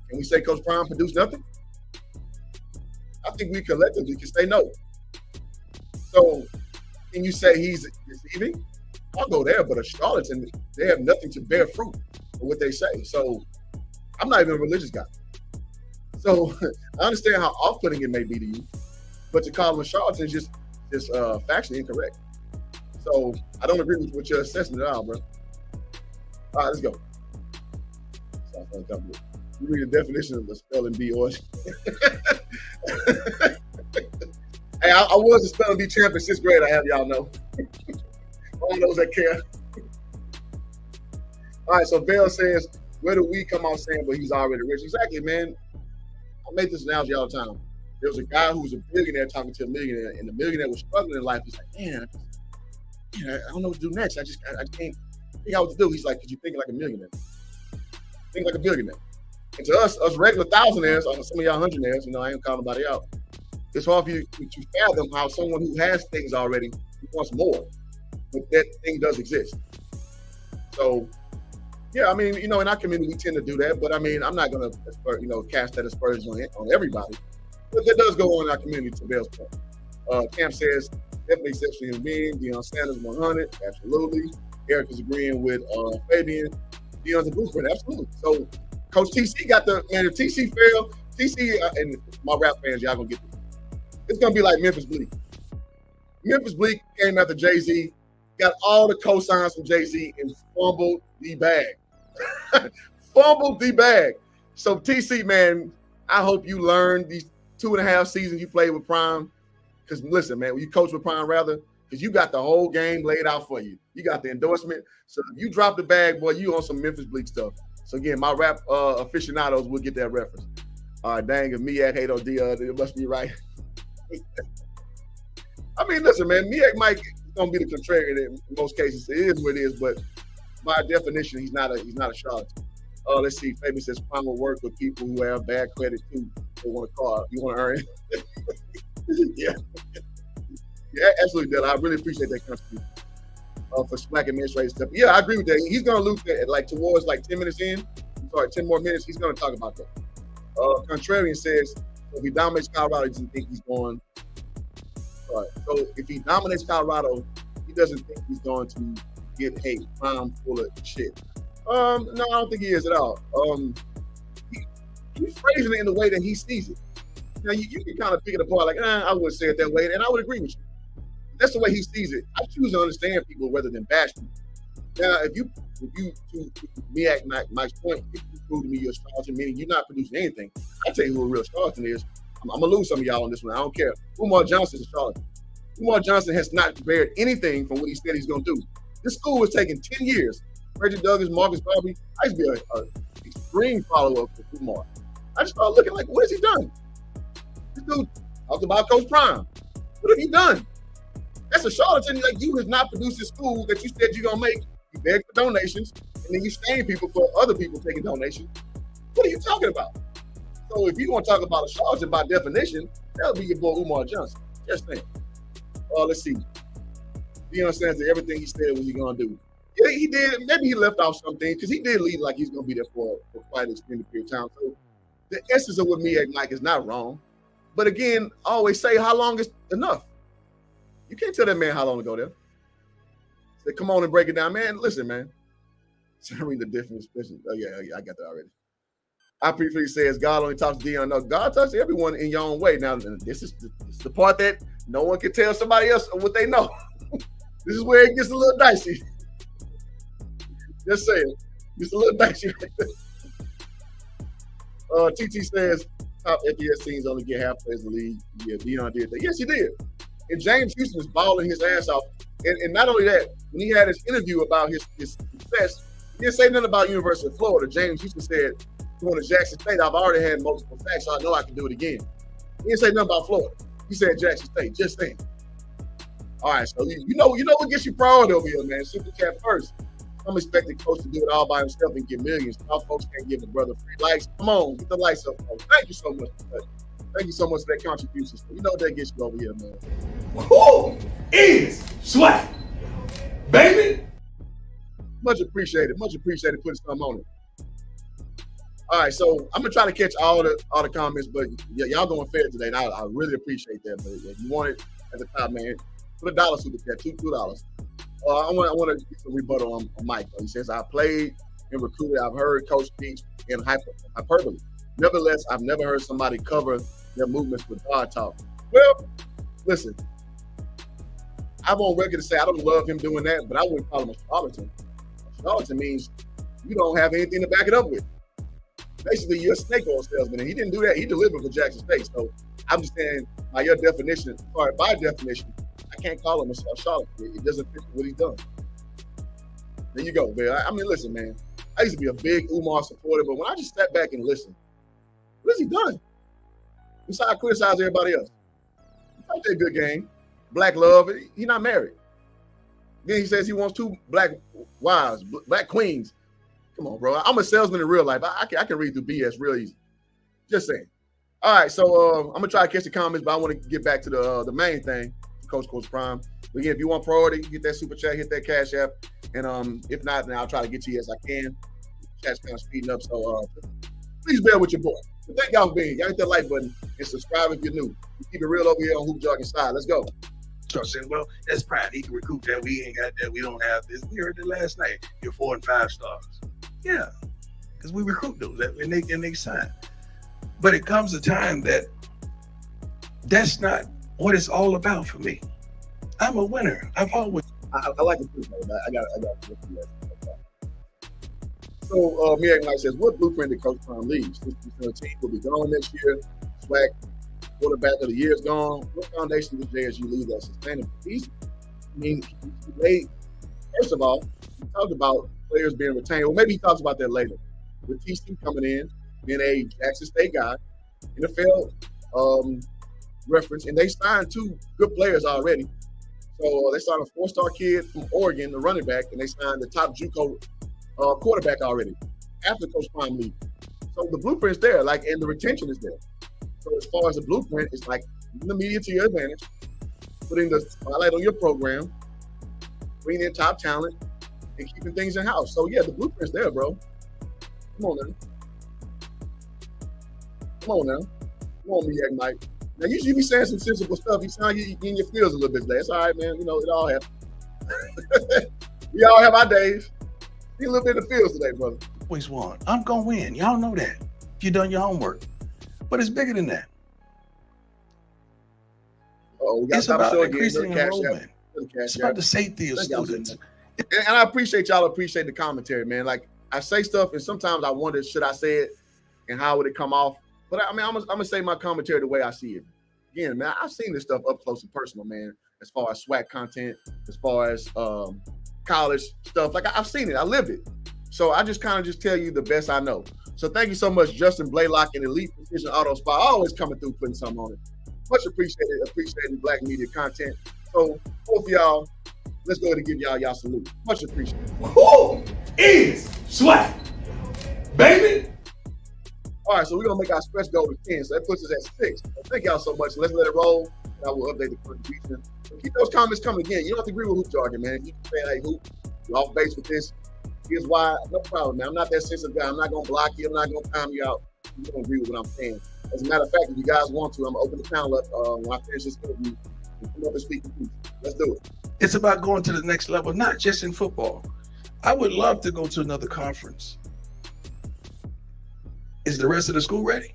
Can we say Coach Prime produced nothing? I think we collectively can say no. So can you say he's deceiving? I'll go there, but a charlatan, they have nothing to bear fruit for what they say. So I'm not even a religious guy. So I understand how off-putting it may be to you, but to call him a charlatan is just factually incorrect. So I don't agree with your assessment at all, bro. All right, let's go. You read the definition of the spelling bee or Hey, I was a spelling bee champ in 6th grade, I have y'all know. All those that care. All right, so Bell says, where do we come out saying, but he's already rich? Exactly, man. I make this analogy all the time. There was a guy who was a billionaire talking to a millionaire, and the millionaire was struggling in life. He's like, man, I don't know what to do next. I can't figure out what to do. He's like, because you're thinking like a millionaire. Think like a billionaire. And to us regular thousandaires, or some of y'all hundredaires, I ain't calling nobody out. It's hard for you to fathom how someone who has things already wants more, but that thing does exist. So, yeah, I mean, in our community, we tend to do that, but I mean, I'm not going to, cast that aspersion on everybody. But that does go on in our community, to Bell's point. Cam says, definitely exceptional human being. Deion Sanders, 100, absolutely. Eric is agreeing with Fabian. Deion's a blueprint, absolutely. So, Coach TC got if TC failed, and my rap fans, y'all gonna get this. It's gonna be like Memphis Bleak. Memphis Bleak came after Jay-Z, got all the cosigns from Jay-Z, and fumbled the bag. Fumbled the bag. So TC, man, I hope you learned these 2.5 seasons you played with Prime. Because listen, man, when you coach with Prime, because you got the whole game laid out for you. You got the endorsement. So if you drop the bag, boy, you on some Memphis Bleak stuff. So again, my rap aficionados will get that reference. All right, dang, if Meac hate on D, it must be right. I mean, listen, man, Meac Mike is gonna be the contrarian in most cases. It is what it is, but by definition, he's not a charlatan. Let's see. Fabian says Prime will work with people who have bad credit too. They want a car. You want to earn it? Yeah, absolutely, Della. I really appreciate that contribution for Smack administrative stuff. Yeah, I agree with that. He's gonna lose that towards 10 minutes in. 10 more minutes. He's gonna talk about that. Contrarian says if he dominates Colorado, he doesn't think he's going. All right. So if he dominates Colorado, he doesn't think he's going to get Prime full of shit. No, I don't think he is at all. He's phrasing it in the way that he sees it. Now you can kind of pick it apart like, I wouldn't say it that way, and I would agree with you. That's the way he sees it. I choose to understand people rather than bash people. Now, if you to Meac Mike's point, if you prove to me you're a charlatan, meaning you're not producing anything, I'll tell you who a real charlatan is. I'm gonna lose some of y'all on this one. I don't care. Umar Johnson is a charlatan. Umar Johnson has not bared anything from what he said he's gonna do. This school was taking 10 years. Reggie Douglas, Marcus Garvey. I used to be an extreme follower of Umar. I just started looking like, what has he done? This dude talked about Coach Prime. What have you done? That's a charlatan. Like, you have not produced a school that you said you're gonna make. You beg for donations, and then you stain people for other people taking donations. What are you talking about? So if you want to talk about a charlatan by definition, that would be your boy Umar Johnson. Just think. Let's see. Deion Sanders did everything he said what he's gonna do. Yeah, he did. Maybe he left off something because he did leave like he's gonna be there for quite an extended period of time. So the essence of what Meac Mike is not wrong. But again, I always say how long is enough. You can't tell that man how long to go there. Say, come on and break it down, man. Listen, man. Read the difference. Oh yeah, I got that already. I briefly says God only talks to Deion. No, God talks to everyone in your own way. Now, this is the part that no one can tell somebody else what they know. This is where it gets a little dicey. Just saying, it's a little dicey. TT says top FBS teams only get half players in the league. Yeah, Deion did that. Yes, he did. And James Houston is balling his ass off. And not only that, when he had his interview about his success, he didn't say nothing about University of Florida. James Houston said, going to Jackson State, I've already had multiple sacks, so I know I can do it again. He didn't say nothing about Florida. He said Jackson State. Just saying. All right, so you know what gets you proud over here, man. Super chat first. I'm expecting coach to do it all by himself and get millions. Our folks can't give a brother free likes. Come on, get the lights up, folks. Thank you so much. Thank you so much for that contribution. You know what that gets you over here, man. Who is swag? Baby? Much appreciated. Much appreciated putting something on it. All right, so I'm gonna try to catch all the comments, but y'all going fair today, and I really appreciate that. But if you want it at the top, man, put $1 super chat, $2. I want to get some rebuttal on Mike. He says, I played and recruited. I've heard coach speak in hyperbole. Nevertheless, I've never heard somebody cover their movements with God talk. Well, listen, I'm on record to say I don't love him doing that, but I wouldn't call him a charlatan. A charlatan means you don't have anything to back it up with. Basically, you're a snake oil salesman, and he didn't do that. He delivered for Jackson State. So I'm just saying, by definition, I can't call him a charlatan. It doesn't fit what he's done. There you go, man. I mean, listen, man. I used to be a big Umar supporter, but when I just step back and listen, what has he done? Besides criticize everybody else. He played a good game. Black love. He's not married. Then he says he wants 2 black wives, black queens. Come on, bro. I'm a salesman in real life. I can read through BS real easy. Just saying. All right, so I'm gonna try to catch the comments, but I want to get back to the main thing, Coach Prime. But again, if you want priority, hit that super chat, hit that Cash App, and if not, then I'll try to get to you as I can. Chat's kind of speeding up, so please bear with your boy. So thank y'all for being here. Y'all hit that like button and subscribe if you're new. We keep it real over here on Hoop Jargon Side. Let's go. Start saying, well, that's pride. He can recruit that. We ain't got that. We don't have this. We heard it last night. You're 4 and 5 stars. Yeah, because we recruit those and they sign. But it comes a time that's not what it's all about for me. I'm a winner. I've always. I like it too, man. I got it. So Meac Mike says, what blueprint did Coach Prime leave? 60% of the team will be gone next year. Swag quarterback of the year is gone. What foundation does JSU leave that sustainable? First of all, he talked about players being retained. Well, maybe he talks about that later. With TC coming in, being a Jackson State guy, NFL reference, and they signed 2 good players already. So they signed a 4-star kid from Oregon, the running back, and they signed the top JUCO quarterback already after Coach Prime leaves. So the blueprint's there, and the retention is there. So as far as the blueprint, it's like using the media to your advantage, putting the spotlight on your program, bringing in top talent, and keeping things in house. So yeah, the blueprint's there, bro. Come on now. Come on, Meac Mike. Now you be saying some sensible stuff. You sound you in your feels a little bit today. It's all right, man. You know, it all happens. We all have our days. Be a little bit in the feels today, brother. Always won. I'm gonna win. Y'all know that. If you done your homework. But it's bigger than that. It's about increasing enrollment. It's about the safety of students. And I appreciate y'all appreciate the commentary, man. Like, I say stuff, and sometimes I wonder, should I say it, and how would it come off? But I mean, I'm gonna say my commentary the way I see it. Again, man, I've seen this stuff up close and personal, man. As far as swag content, as far as college stuff, like I've seen it, I lived it. So I just kind of tell you the best I know. So thank you so much, Justin Blaylock and Elite Precision Auto Spa, always coming through putting something on it. Much appreciated Black media content. So both of y'all, let's go ahead and give y'all salute. Much appreciated. Who is swag? Baby. All right, so we're gonna make our stretch goal to 10. So that puts us at 6. So thank y'all so much. Let's let it roll. And I will update the contribution. So keep those comments coming again. You don't have to agree with Hoop Jargon, man. If you say, hey, Hoop, you're off base with this. Here's why. No problem, man. I'm not that sensitive guy. I'm not gonna block you. I'm not gonna time you out. You don't agree with what I'm saying. As a matter of fact, if you guys want to, I'm gonna open the panel up when I finish this interview. Come up and speak. Let's do it. It's about going to the next level, not just in football. I would love to go to another conference. Is the rest of the school ready?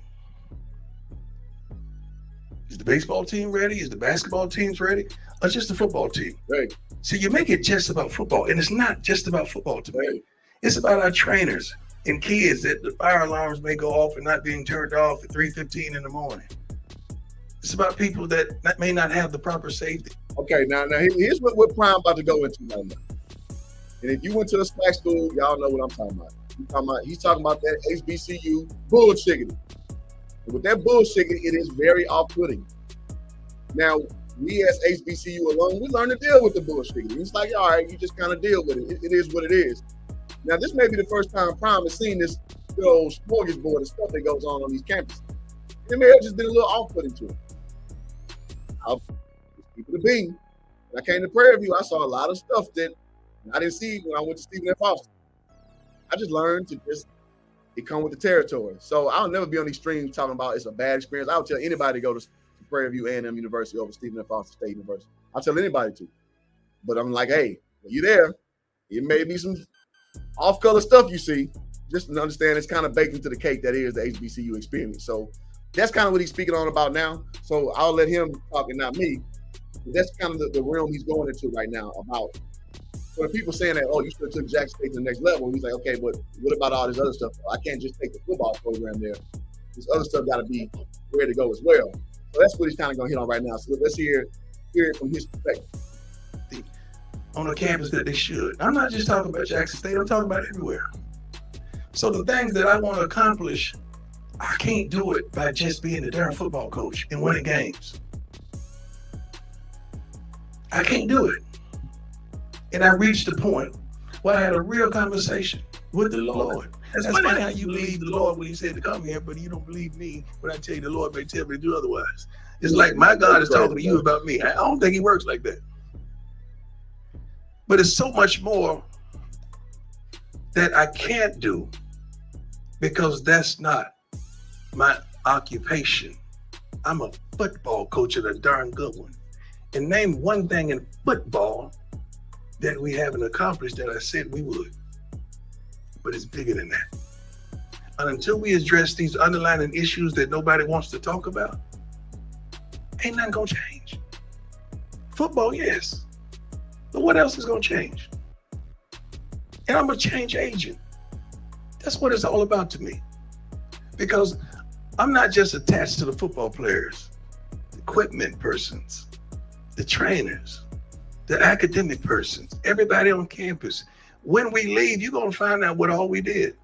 Is the baseball team ready? Is the basketball teams ready? Or just the football team? Right. So you make it just about football, and it's not just about football to me. It's about our trainers and kids that the fire alarms may go off and not being turned off at 3:15 in the morning. It's about people that may not have the proper safety. Okay, now here's what Prime about to go into right now. And if you went to a SPAC school, y'all know what I'm talking about. He's talking about that HBCU bullshitting. And with that bullshitting, it is very off-putting. Now, we as HBCU alone, we learn to deal with the bullshitting. It's like, all right, you just kind of deal with it. It is what it is. Now, this may be the first time Prime has seen this good old smorgasbord of stuff that goes on these campuses. It may have just been a little off-putting to him. I'll just keep it a beam. When I came to Prairie View, I saw a lot of stuff that I didn't see when I went to Stephen F. Austin. I just learned to it come with the territory. So I'll never be on these streams talking about it's a bad experience. I'll tell anybody to go to Prairie View A&M University over Stephen F. Austin State University. I'll tell anybody to. But I'm like, hey, when you there, it may be some off-color stuff you see. Just to understand it's kind of baked into the cake that is the HBCU experience. So that's kind of what he's speaking on about now. So I'll let him talk and not me. But that's kind of the realm he's going into right now about. For the people saying that, oh, you should have took Jackson State to the next level, he's like, okay, but what about all this other stuff? I can't just take the football program there. This other stuff got to be where to go as well. So that's what he's kind of going to hit on right now. So let's hear it from his perspective. On a campus that they should. I'm not just talking about Jackson State, I'm talking about everywhere. So the things that I want to accomplish, I can't do it by just being a darn football coach and winning games. I can't do it. And I reached the point where I had a real conversation with the Lord. That's funny how you believe the Lord when he said to come here, but you don't believe me when I tell you the Lord may tell me to do otherwise. It's like my God is talking to you about me. I don't think he works like that. But it's so much more that I can't do because that's not my occupation. I'm a football coach and a darn good one. And name one thing in football that we haven't accomplished that I said we would. But it's bigger than that. And until we address these underlying issues that nobody wants to talk about, ain't nothing gonna change. Football, yes. But what else is gonna change? And I'm a change agent. That's what it's all about to me. Because I'm not just attached to the football players, the equipment persons, the trainers, the academic persons, everybody on campus. When we leave, you're gonna find out what all we did.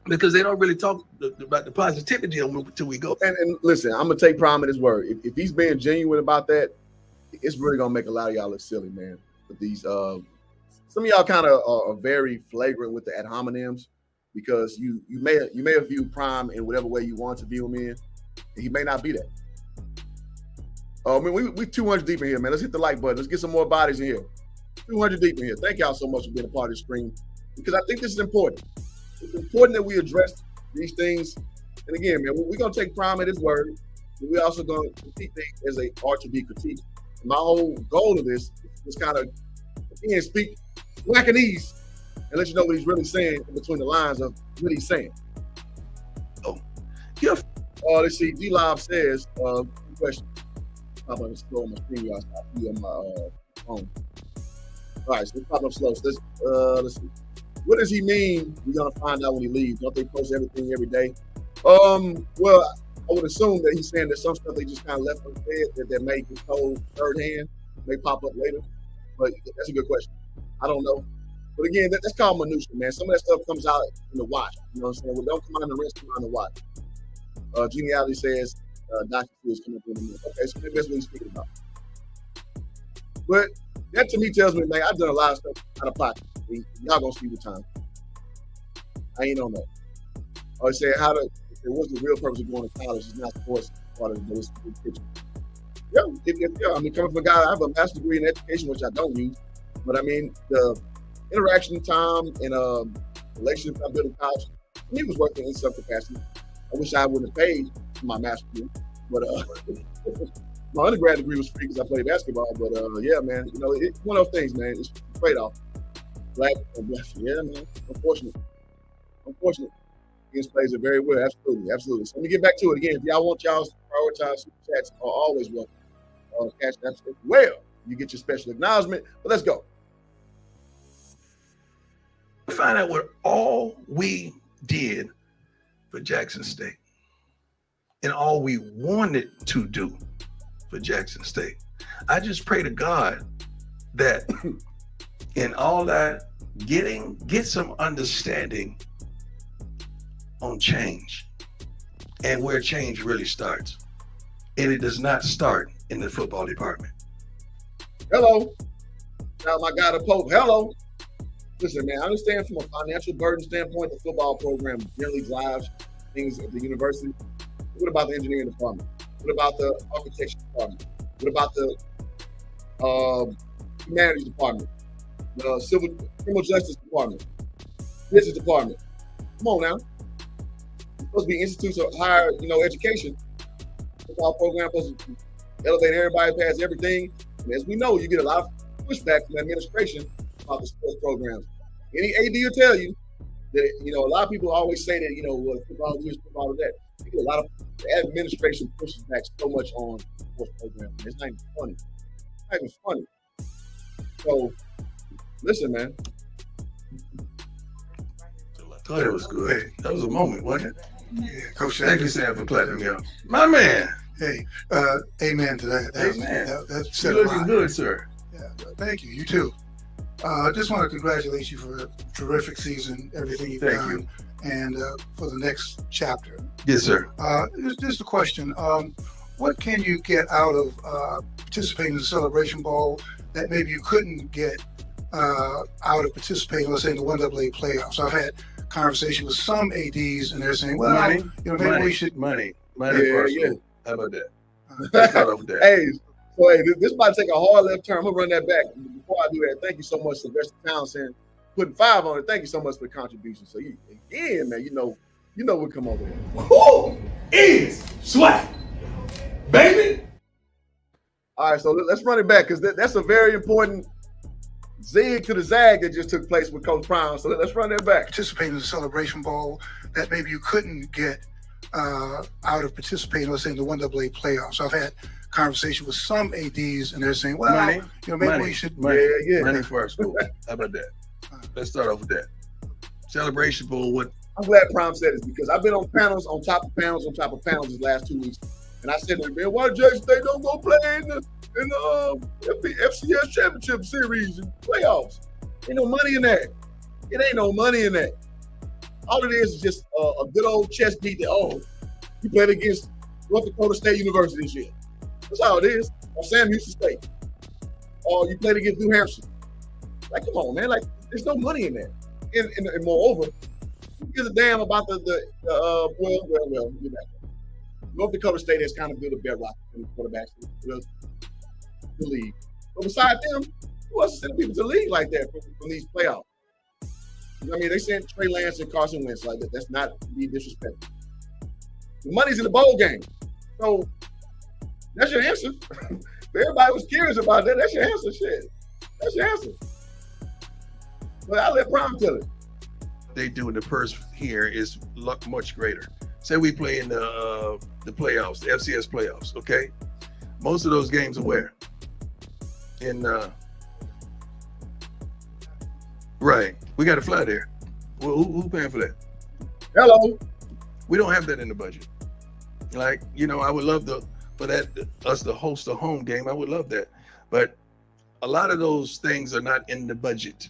Because they don't really talk about the positivity until we go. And listen, I'm gonna take Prime at his word. If he's being genuine about that, it's really gonna make a lot of y'all look silly, man. With these, some of y'all kind of are very flagrant with the ad hominems because you may have viewed Prime in whatever way you want to view him in. He may not be that. I mean, we 200 deep in here, man. Let's hit the like button. Let's get some more bodies in here. 200 deep in here. Thank y'all so much for being a part of the stream because I think this is important. It's important that we address these things. And again, man, we're going to take Prime at his word. But we're also going to critique things as they are to be critiqued. And my whole goal of this is kind of, again, speak Wackanese and let you know what he's really saying in between the lines of what he's saying. Oh, yeah. Let's see. D-Lob says, question. I'm going to scroll my screen. Y'all stop me on my phone. All right, so it's popping up slow. So let's see. What does he mean? We're gonna find out when he leaves. Don't they post everything every day? Well, I would assume that he's saying that some stuff they just kind of left unsaid that may be told third hand, may pop up later. But that's a good question. I don't know. But again, that's called minutia, man. Some of that stuff comes out in the watch. You know what I'm saying? Well, don't come out in the rinse, come out in the watch. Geniality says, Dr. Phil is coming up in a minute. Okay, so maybe that's what he's speaking about. But that to me tells me, man, I've done a lot of stuff out of pocket. Y'all gonna see the time. I ain't on that. I was saying what's the real purpose of going to college? It's not sports part of the picture. Yeah, I mean, coming from a guy, I have a master's degree in education, which I don't use, but I mean, the interaction time and relationship I built in college, he was working in some capacity. I wish I wouldn't have paid for my master's degree, but my undergrad degree was free because I played basketball. But yeah, man, you know, it's one of those things, man. It's a trade-off. Black and black, yeah, man. Unfortunate. Against plays it very well. Absolutely. So let me get back to it again. If y'all want y'all to prioritize, super chats are always welcome. Cash apps as well. You get your special acknowledgement. But let's go. Find out what all we did for Jackson State and all we wanted to do for Jackson State. I just pray to God that in all that get some understanding on change and where change really starts. And it does not start in the football department. Hello. Now my guy, the Pope. Hello. Listen, man, I understand from a financial burden standpoint, the football program generally drives things at the university. What about the engineering department? What about the architecture department? What about the humanities department? The criminal justice department? Business department? Come on now. It's supposed to be institutes of higher, education. Football program supposed to elevate everybody past everything. And as we know, you get a lot of pushback from the administration about the sports programs. Any AD will tell you that, a lot of people always say that, football is football is that. You get a lot of the administration pushes back so much on sports programs. It's not even funny. It's not even funny. So, listen, man. I thought it was good. That was a moment, wasn't it? Yeah, Coach. Thank you, Sam, for clapping me up. My man. Hey, amen to that. Amen. That's You're looking good, sir. Yeah, thank you. You too. I just want to congratulate you for a terrific season, everything you've done, and for the next chapter. Yes, sir. Just a question. What can you get out of participating in the Celebration Bowl that maybe you couldn't get out of participating, let's say, in the 1AA playoffs? I've had conversation with some ADs, and they're saying, well, maybe we should. Money for school. How about that? Let's start off with that. Hey, this might take a hard left turn. I'm going to run that back. Before I do that, thank you so much, Sylvester Townsend, putting 5 on it. Thank you so much for the contribution. So, again, man, you know we'll come over here. Who is swag? Baby? All right, so let's run it back because that's a very important zig to the zag that just took place with Coach Prime. So let's run that back. Participating in the Celebration Bowl that maybe you couldn't get out of participating, let's say, in the 1AA playoffs. I've had conversation with some ADs, and they're saying, well, maybe we should. Money for our school. How about that? Let's start off with that. Celebration Bowl. I'm glad Prime said this because I've been on panels, on top of panels, on top of panels these last 2 weeks. And I said, man, why Jackson State don't go play in the FCS Championship Series and playoffs? Ain't no money in that. It ain't no money in that. All it is just a good old chest beat that, you played against North Dakota State University this year. That's all it is. Or Sam Houston State. Or you played against New Hampshire. Like, come on, man. Like, there's no money in that. And moreover, who gives a damn about well, get back. North Dakota State has kind of built a bedrock for the quarterbacks in the league. But besides them, who else is sending people to the league like that from these playoffs? I mean, they sent Trey Lance and Carson Wentz like that. That's not to be disrespectful. The money's in the bowl game. So that's your answer. If everybody was curious about that, that's your answer. Shit. That's your answer. But I'll let Prime tell it. They do in the purse here is much greater. Say we play in the playoffs, the FCS playoffs, okay? Most of those games are where? Right. We got to fly there. Well, who paying for that? Hello. We don't have that in the budget. Like, I would love for us to host a home game. I would love that. But a lot of those things are not in the budget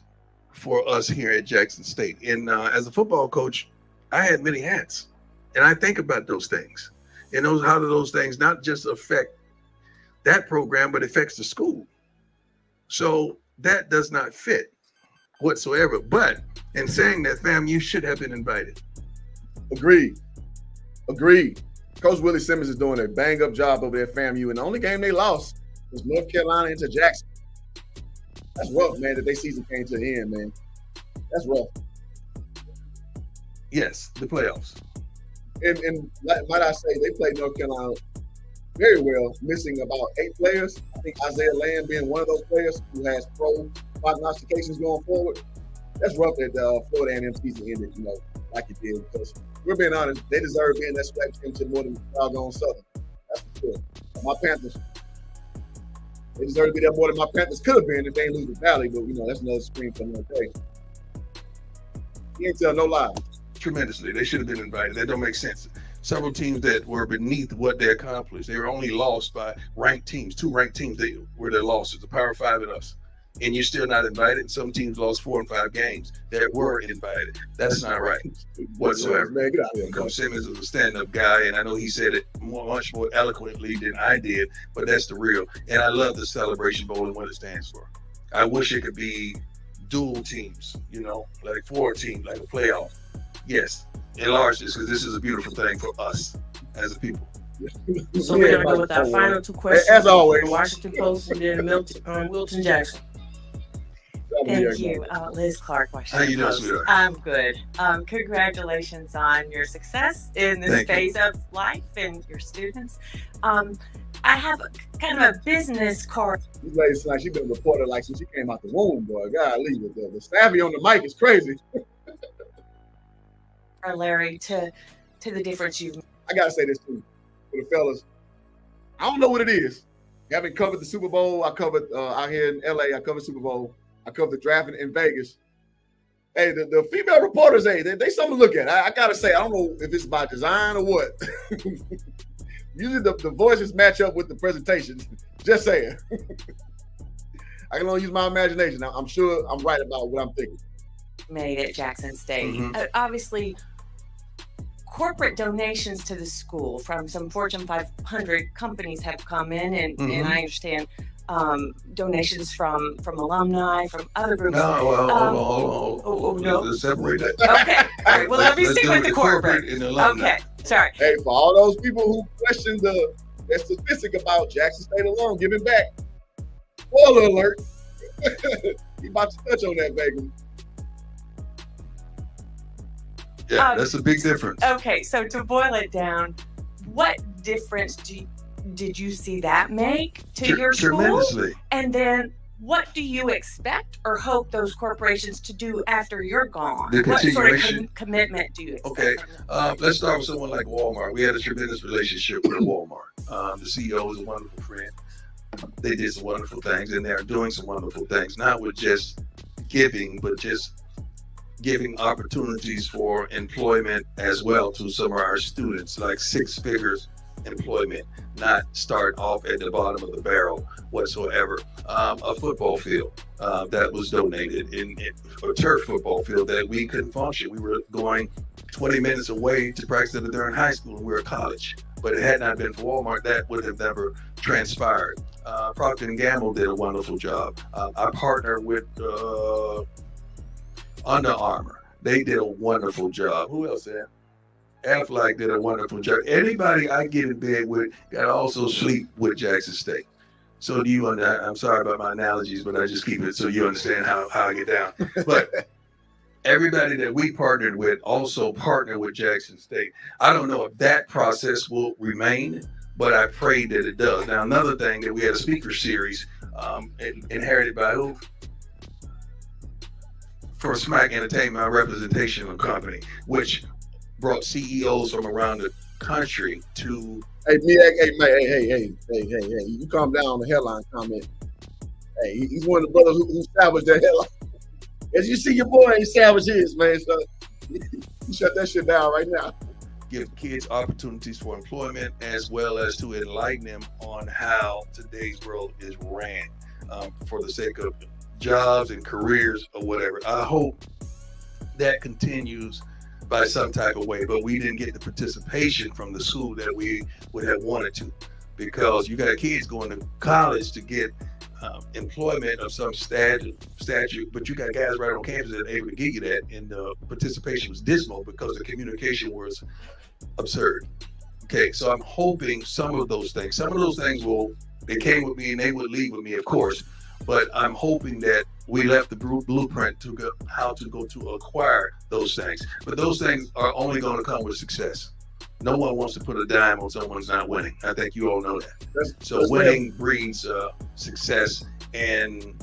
for us here at Jackson State. And as a football coach, I had many hats. And I think about those things. And how do those things not just affect that program, but affects the school? So that does not fit whatsoever. But in saying that, fam, you should have been invited. Agreed. Coach Willie Simmons is doing a bang-up job over there at FAMU, and the only game they lost was North Carolina into Jackson. That's rough, man, that their season came to the end, man. That's rough. Yes, the playoffs. And might I say, they played North Carolina very well, missing about 8 players. I think Isaiah Land being one of those players who has pro prognostications going forward. That's rough that Florida A&M season ended, like it did. Because we're being honest, they deserve being that SWAC championship more than doggone Southern. That's for sure. My Panthers, they deserve to be there more than my Panthers could have been if they didn't lose the Valley. But that's another screen for another day. You ain't tell no lies. Tremendously. They should have been invited. That don't make sense. Several teams that were beneath what they accomplished. They were only lost by ranked teams. 2 ranked teams were their losses, the Power 5 and us. And you're still not invited. Some teams lost 4 and 5 games that were invited. That's not right whatsoever. Man, get out here, Coach Simmons is a stand-up guy, and I know he said it much more eloquently than I did, but that's the real. And I love the Celebration Bowl and what it stands for. I wish it could be dual teams, like 4 teams, like a playoff. Yes, enlarge this, because this is a beautiful thing for us as a people. So we're gonna go with our final 2 questions. As always, the Washington Post and then Wilton Jackson. Thank you, Liz Clark. How you doing, sweetheart? I'm good. Congratulations on your success in this phase of life and your students. I have kind of a business card. This lady's like she's been a reporter like since she came out the womb, boy. Golly, the savvy on the mic is crazy. Larry, to the difference you've made. I gotta say this too, for the fellas. I don't know what it is. Having covered the Super Bowl, I covered out here in LA, I covered Super Bowl, I covered the draft in Vegas. Hey, the female reporters, they something to look at. I gotta say, I don't know if it's by design or what. Usually the voices match up with the presentations. Just saying. I can only use my imagination. I'm sure I'm right about what I'm thinking. Made at Jackson State. Mm-hmm. Obviously, corporate donations to the school from some Fortune 500 companies have come in, and I understand donations from alumni, from other groups. No, no. Separate that. Okay, all right. Well, let me stick with the corporate. And the alumni. Okay, sorry. Hey, for all those people who question the statistic about Jackson State alone giving back, spoiler alert, he about to touch on that, baby. Yeah, that's a big difference. Okay, so to boil it down, what difference did you see that make to your school? Tremendously. And then what do you expect or hope those corporations to do after you're gone? The What sort of continuation. commitment do you expect? Okay, let's start with someone like Walmart. We had a tremendous relationship with Walmart. The CEO is a wonderful friend. They did some wonderful things, and they're doing some wonderful things, not with just giving, but just giving opportunities for employment as well to some of our students, like 6 figures employment, not start off at the bottom of the barrel whatsoever. A football field that was donated, in a turf football field that we couldn't function. We were going 20 minutes away to practice during high school when we were at college. But it had not been for Walmart, that would have never transpired. Procter & Gamble did a wonderful job. I partnered with Under Armour. They did a wonderful job. Who else did? Aflac did a wonderful job. Anybody I get in bed with got to also sleep with Jackson State. So do you I'm sorry about my analogies, but I just keep it so you understand how I get down. But everybody that we partnered with also partnered with Jackson State. I don't know if that process will remain, but I pray that it does. Now, another thing that we had a speaker series inherited by who? For Smack Entertainment, representational company, which brought CEOs from around the country to. Hey, Meac, hey, you calm down on the headline comment. Hey, he's one of the brothers who salvaged that headline. As you see, your boy ain't salvaged his, man. So you shut that shit down right now. Give kids opportunities for employment as well as to enlighten them on how today's world is ran for the sake of jobs and careers or whatever. I hope that continues by some type of way, but we didn't get the participation from the school that we would have wanted to, because you got kids going to college to get employment of some statute, but you got guys right on campus that are able to give you that, and the participation was dismal because the communication was absurd. Okay, so I'm hoping some of those things they came with me and they would leave with me, of course, but I'm hoping that we left the blueprint to go, how to go to acquire those things. But those things are only going to come with success. No one wants to put a dime on someone's not winning. I think you all know that. So winning breeds success and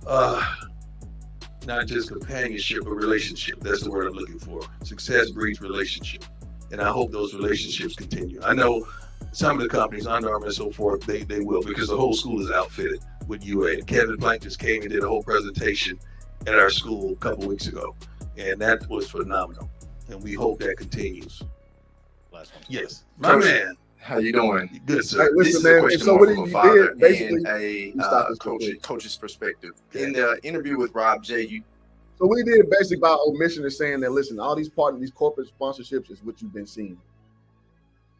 not just companionship, but relationship. That's the word I'm looking for. Success breeds relationship. And I hope those relationships continue. I know some of the companies, Under Armour and so forth, they will, because the whole school is outfitted with UA. Kevin Blank just came and did a whole presentation at our school a couple weeks ago, and that was phenomenal. And we hope that continues. Last one. Yes, my man. How you doing? Good, sir. Hey, This listen, is a man. question So more what from a you father did, basically, and you stop a this real quick. coach's perspective. In the interview with Rob J, So what he did basically by omission is saying that, listen, all these these corporate sponsorships is what you've been seeing.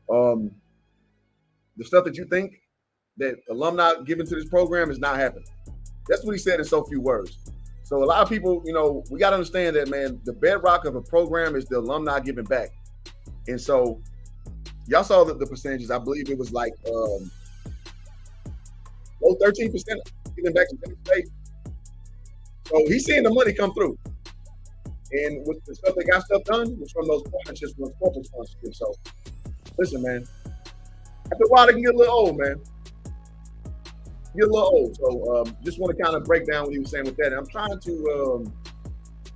The stuff that you think that alumni given to this program is not happening. That's what he said in so few words. So a lot of people, we got to understand that, man, the bedrock of a program is the alumni giving back. And so y'all saw the percentages. I believe it was like low 13% giving back to Penn State. So he's seeing the money come through. And with the stuff that got stuff done was from those partnerships, from those corporate sponsorships. So listen, man, after a while, they can get a little old, man. Get a little old. So just want to kind of break down what he was saying with that. And I'm trying to,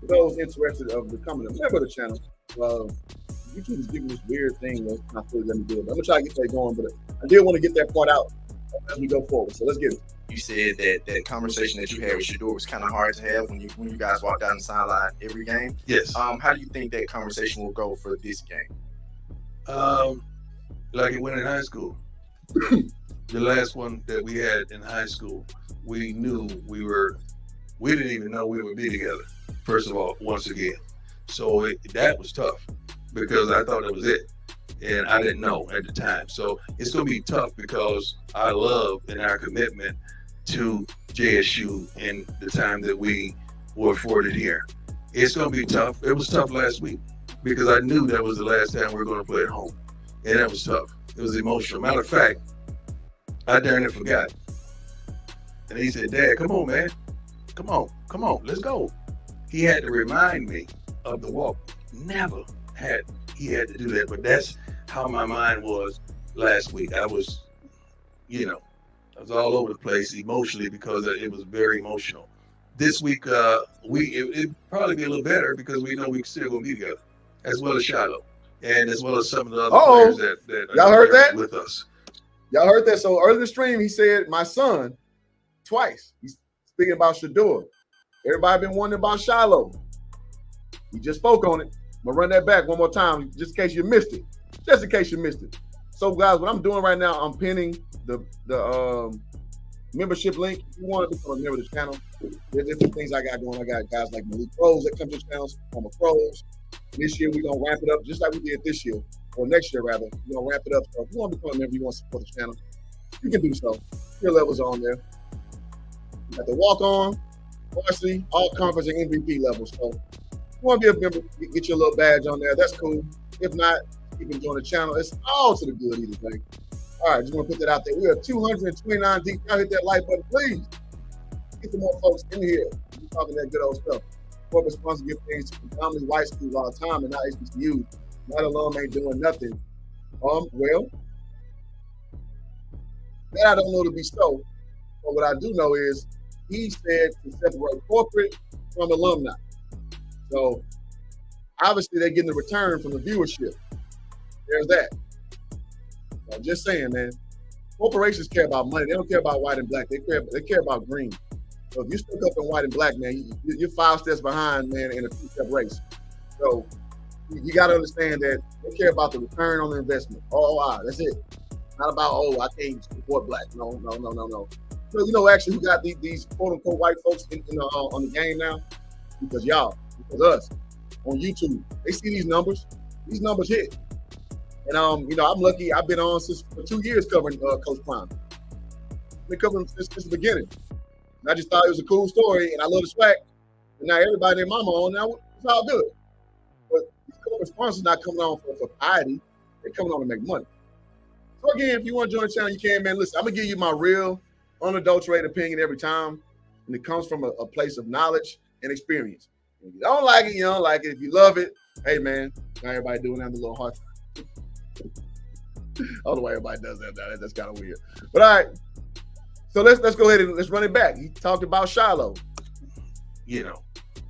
for those interested of becoming a member of the channel, YouTube is giving this weird thing that's not fully letting me do it. I'm going to try to get that going, but I did want to get that part out as we go forward. So let's get it. you said that conversation that you had with Shador was kind of hard to have when you guys walked down the sideline every game. Yes. How do you think that conversation will go for this game? Like it went in high school. The last one that we had in high school, we knew we didn't even know we would be together, first of all, once again. So that was tough because I thought it was it. And I didn't know at the time. So it's going to be tough because our love and our commitment to JSU and the time that we were afforded here. It's going to be tough. It was tough last week because I knew that was the last time we were going to play at home. And that was tough. It was emotional. Matter of fact, I darn near forgot. And he said, Dad, come on, man. Come on, let's go. He had to remind me of the walk. Never had he had to do that, but that's how my mind was last week. I was, I was all over the place emotionally because it was very emotional. This week, it probably be a little better because we know we're still gonna be together, as well as Shiloh, and as well as some of the other players that y'all heard that with us. Y'all heard that? So early in the stream, he said, "My son," twice. He's speaking about Shador. Everybody been wondering about Shiloh. He just spoke on it. I'm gonna run that back one more time, just in case you missed it. Just in case you missed it. So, guys, what I'm doing right now, I'm pinning the membership link. If you want to become a member of the channel, there's different things I got going. I got guys like Malik Pros that come to the channel, former pros. This year, we're gonna ramp it up just like we did this year, or next year rather. We're gonna ramp it up. So if you want to become a member, you want to support the channel, you can do so. Your levels are on there. You got the walk-on, varsity, all conference and MVP levels. So if you want to be a member, get your little badge on there. That's cool. If not, keep enjoying the channel. It's all to the good either way. All right, just want to put that out there. We are 229 deep. Y'all hit that like button, please. Get some more folks in here. We're talking that good old stuff. Corporate sponsors give things to predominantly white schools all the time and not HBCUs. That alum ain't doing nothing. Well, that I don't know to be so. But what I do know is he said to separate corporate from alumni. So obviously they're getting the return from the viewership. There's that. I'm just saying, man. Corporations care about money. They don't care about white and black. They care about green. So if you stick up in white and black, man, you're 5 steps behind, man, in a 2-step race. So you got to understand that they care about the return on the investment. ROI, that's it. Not about, I can't support black. No. So actually who got these quote unquote white folks on the game now? Because y'all, because us. on YouTube. They see these numbers. These numbers hit. And, you know, I'm lucky. I've been on for 2 years covering Coach Prime. Been covering him since the beginning. And I just thought it was a cool story, and I love the swag. And now everybody and their mama on now, it's all good. But these corporate sponsors not coming on for piety. They're coming on to make money. So again, if you want to join the channel, you can, man. Listen, I'm going to give you my real, unadulterated opinion every time. And it comes from a place of knowledge and experience. If you don't like it, you don't like it. If you love it, hey, man, now everybody doing that in the little heart. I don't know why everybody does that now. That's kind of weird. But all right. So let's go ahead and let's run it back. He talked about Shiloh. You know,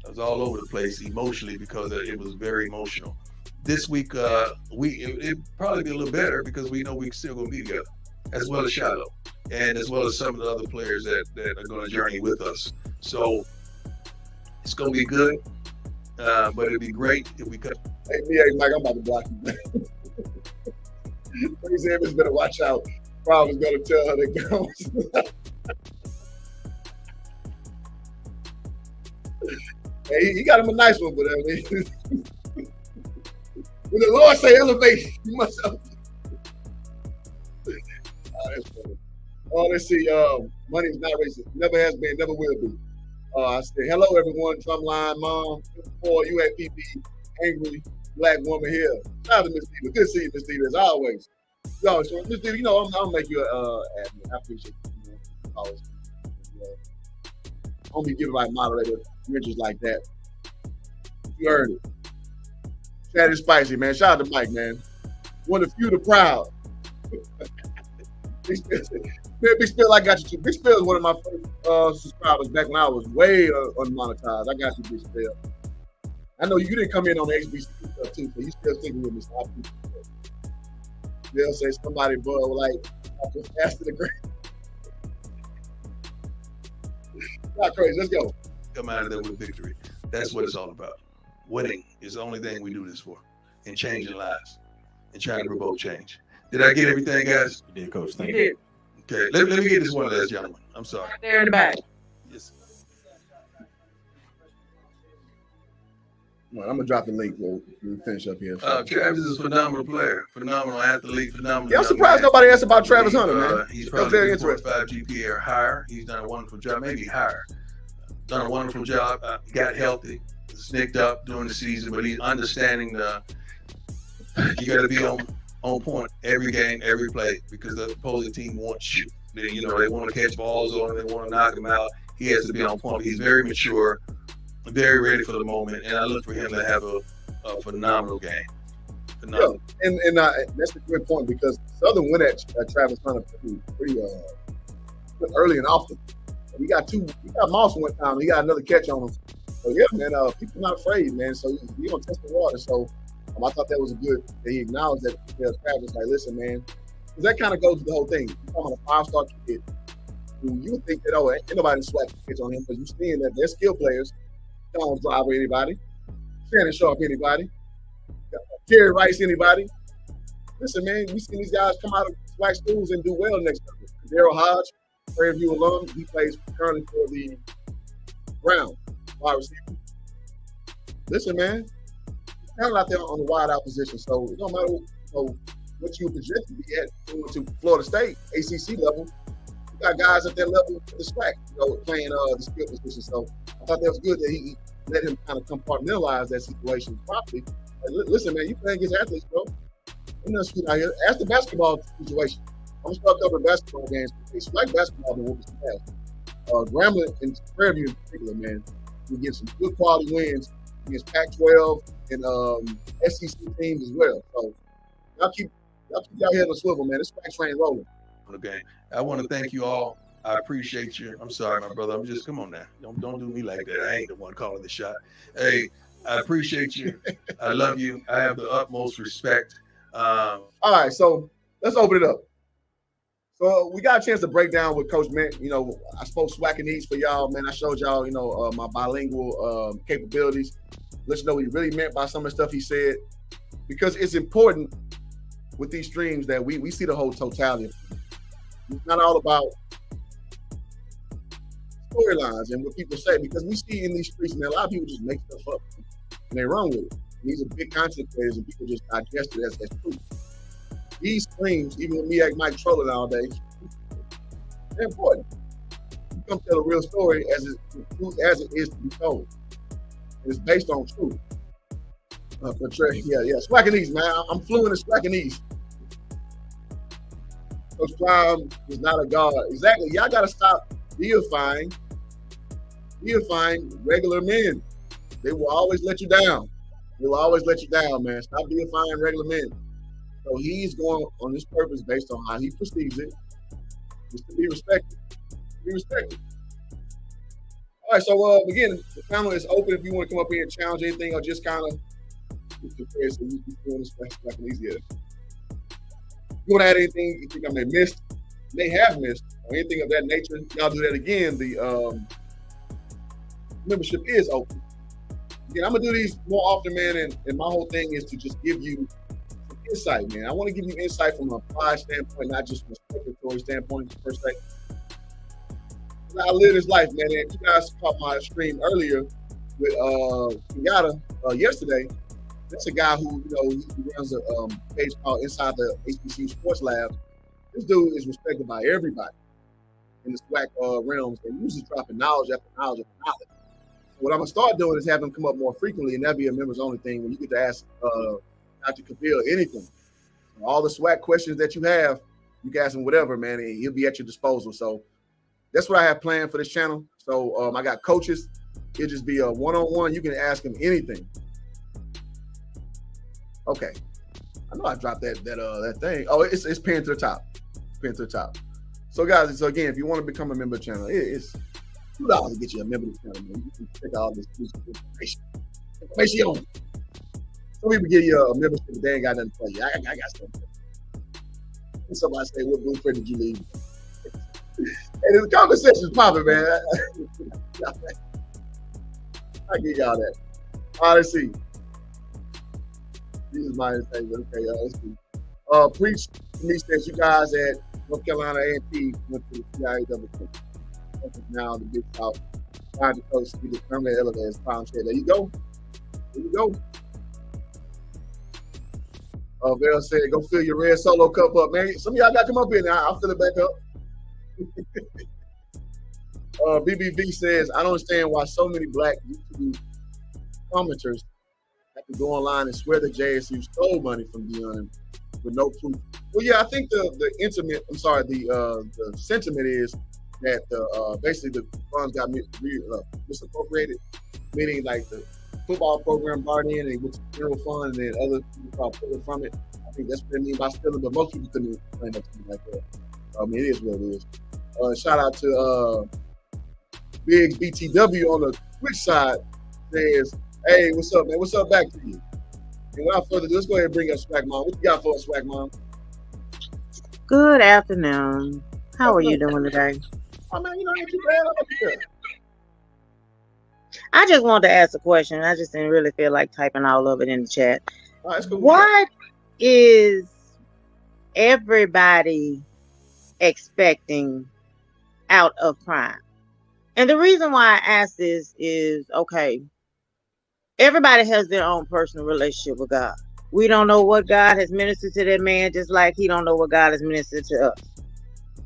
I was all over the place emotionally because it was very emotional. This week, it probably be a little better because we know we're still going to be together, as well as Shiloh, and as well as some of the other players that are going to journey with us. So it's going to be good, but it'd be great if we could. Hey, Mike, I'm about to block you. Please, Evans better watch out. Probably going to tell her that goes. Hey, he got him a nice one, but I mean, when the Lord say elevate, you must elevate. Oh, that's funny. Oh, let's see. Money is not racist. Never has been, never will be. I said, hello, everyone. Drumline Mom. For you at PP, angry black woman here. Shout out to Miss Diva. Good to see you, Miss Diva, as always. Yo, so Miss Diva, you know, I'm gonna make you admin. I appreciate you. Always. I don't be giving like moderator riches like that. You heard it. Chat is spicy, man. Shout out to Mike, man. One of the few, the proud. Big Spill, I got you too. Big Spill is one of my first subscribers back when I was way unmonetized. I got you, Big Spill. I know you didn't come in on the HBCU stuff too, so you still sticking with me. So I appreciate it. They'll say somebody, bro, like, faster than great. Not crazy. Let's go. Come out of there with victory. That's what it's all about. Winning is the only thing we do this for, and changing lives, and trying to provoke change. Did I get everything, guys? You did, Coach. Thank You did. Okay, let me get this one last gentleman. I'm sorry. Right there in the back. Yes. Well, I'm gonna drop the link. We'll finish up here. Travis is a phenomenal player, phenomenal athlete, phenomenal. Yeah, I'm surprised nobody asked about Travis Hunter, man. He's That's probably very 4.5 interesting. GPA or higher. He's done a wonderful job, maybe higher. Done a wonderful job. Got healthy, snicked up during the season, but he's understanding you got to be on point every game, every play, because the opposing team wants you. They want to catch balls on him, they want to knock him out. He has to be on point. He's very mature, very ready for the moment, and I look for him to have a phenomenal game. Phenomenal. Yeah, and that's a good point because Southern went at Travis Hunter pretty early and often. He got Moss one time. He got another catch on him. So yeah, man, people not afraid, man. So he gonna test the water. So I thought that was good that he acknowledged that. Travis, like, listen, man, because that kind of goes with the whole thing. You're talking about a 5-star kid. You would think that ain't nobody swag kids on him because you're seeing that they're skill players. Don't drive anybody. Shannon Sharp anybody. Jerry Rice anybody. Listen, man, we seen these guys come out of black schools and do well next year. Daryl Hodge, Prairie View alum, he plays currently for the Browns, wide receiver. Listen, man, he's kind of out there on the wide out position, so it don't matter what you project to be at going to Florida State, ACC level. You got guys at that level with the swag, playing the skill position. So I thought that was good that he let him kind of compartmentalize that situation properly. Like, listen, man, you playing against athletes, bro. Ain't nothing sweet out here. Ask the basketball situation. I'm gonna start covering basketball games. It's like basketball than what was past. Grambling and Prairie View in particular, man, we get some good quality wins against Pac-12 and SEC teams as well. So y'all keep y'all here on the swivel, man. This back train rolling. Okay, I want to thank you all. I appreciate you. I'm sorry, my brother. Come on now. Don't do me like that. I ain't the one calling the shot. Hey, I appreciate you. I love you. I have the utmost respect. All right, so let's open it up. So we got a chance to break down with Coach Meac. I spoke swacking needs for y'all, man. I showed y'all, my bilingual capabilities. Let you know what he really meant by some of the stuff he said, because it's important with these streams that we see the whole totality. It's not all about storylines and what people say, because we see in these streets, man, a lot of people just make stuff up. and they run with it. These are big content creators, and people just digest it as truth. These claims, even with Meac Mike trolling all day, they're important. You come tell a real story as it is to be told. And it's based on truth. Swackinese, man. I'm fluent in Swackinese. Coach Prime is not a god. Exactly. Y'all got to stop deifying regular men. They will always let you down. They will always let you down, man. Stop deifying regular men. So he's going on this purpose based on how he perceives it, just to be respected. Be respected. All right, so again, the panel is open if you want to come up here and challenge anything or just kind of so you doing this like an easier. You want to add anything you think I may have missed, or anything of that nature, y'all do that again. The membership is open. Again, I'm gonna do these more often, man, and my whole thing is to just give you some insight, man. I want to give you insight from an applied standpoint, not just from a speculative standpoint per se. I live this life, man. And you guys caught my stream earlier with Kenyatta yesterday. That's a guy who, he runs a page called Inside the HBCU Sports Lab. This dude is respected by everybody in the SWAC realms. They're usually dropping knowledge after knowledge after knowledge. So what I'm gonna start doing is have him come up more frequently, and that'll be a members only thing when you get to ask Dr. Kabir anything. All the SWAC questions that you have, you can ask him whatever, man, and he'll be at your disposal. So that's what I have planned for this channel. So I got coaches. It'll just be a one-on-one. You can ask him anything. Okay, I know I dropped that thing. Oh, it's pinned to the top. It's pinned to the top. So guys, again, if you want to become a member of the channel, it's $2 to get you a member of the channel, man. You can check out all this information. Some people give you a membership, but they ain't got nothing for you. I got something. And somebody say, "What blueprint did you leave?" And the conversation's popping, man. I give y'all that. All right, let's see. This is my thing. Okay, let's see. Preach to me says you guys at North Carolina A&P went to the CIA now the Big South. Trying to coach to be the terminated elevator, as Tom said. There you go. There you go. Vera said, go fill your red solo cup up, man. Some of y'all got to come up here now. I'll fill it back up. BBV says, I don't understand why so many black YouTube commenters have to go online and swear that JSU stole money from Dion with no proof. Well, yeah, I think the sentiment is that basically the funds got misappropriated, meaning like the football program brought in and went to the general fund, and then other people pulling from it. I think that's what they mean by stealing, but most people couldn't explain that to me like that. I mean, it is what it is. Shout out to Biggs BTW on the Twitch side says, hey, what's up, man? What's up back to you? And without further ado, let's go ahead and bring up Swag Mom. What you got for us, Swag Mom? Good afternoon. How are you doing today? Oh, man, ain't too bad. I'm up here. I just wanted to ask a question. I just didn't really feel like typing all of it in the chat. Oh, that's cool. What is everybody expecting out of Prime? And the reason why I ask this is, okay, everybody has their own personal relationship with God. We don't know what God has ministered to that man, just like he don't know what God has ministered to us.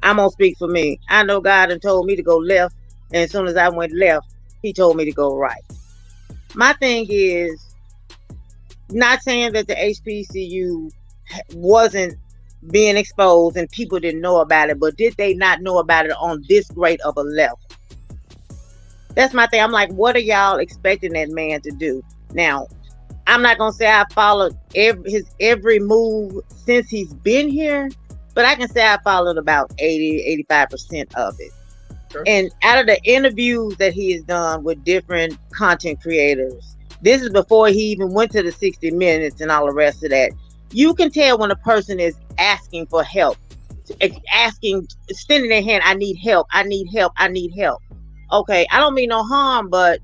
I'm going to speak for me. I know God had told me to go left, and as soon as I went left, he told me to go right. My thing is, not saying that the HBCU wasn't being exposed and people didn't know about it, but did they not know about it on this great of a level? That's my thing. I'm like, what are y'all expecting that man to do? Now, I'm not going to say I followed his every move since he's been here, but I can say I followed about 80, 85% of it. Sure. And out of the interviews that he has done with different content creators, this is before he even went to the 60 Minutes and all the rest of that. You can tell when a person is asking for help, extending their hand, I need help, I need help, I need help. Okay, I don't mean no harm, but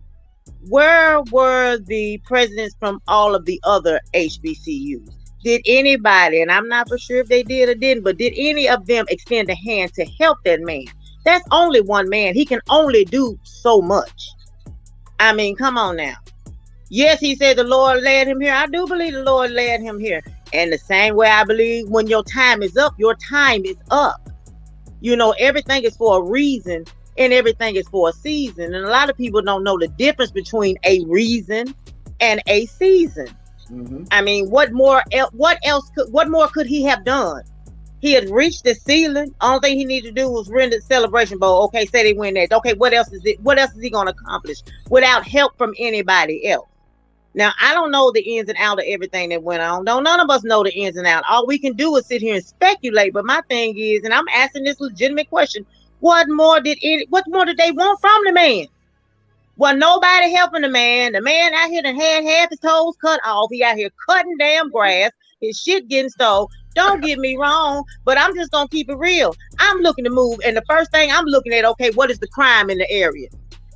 where were the presidents from all of the other HBCUs? Did anybody, and I'm not for sure if they did or didn't, but did any of them extend a hand to help that man? That's only one man. He can only do so much. I mean, come on now. Yes, he said the Lord led him here. I do believe the Lord led him here. And the same way I believe when your time is up, your time is up. You know, everything is for a reason and everything is for a season. And a lot of people don't know the difference between a reason and a season. I mean, what more could he have done? He had reached the ceiling. Only thing he needed to do was render the Celebration Bowl. Okay, say they win that. Okay, what else is he going to accomplish without help from anybody else? Now, I don't know the ins and outs of everything that went on. None of us know the ins and outs. All we can do is sit here and speculate. But my thing is, and I'm asking this legitimate question, what more did they want from the man? Well, nobody helping the man. The man out here done had half his toes cut off. He out here cutting damn grass. His shit getting stole. Don't get me wrong, but I'm just gonna keep it real. I'm looking to move, and the first thing I'm looking at, okay, what is the crime in the area?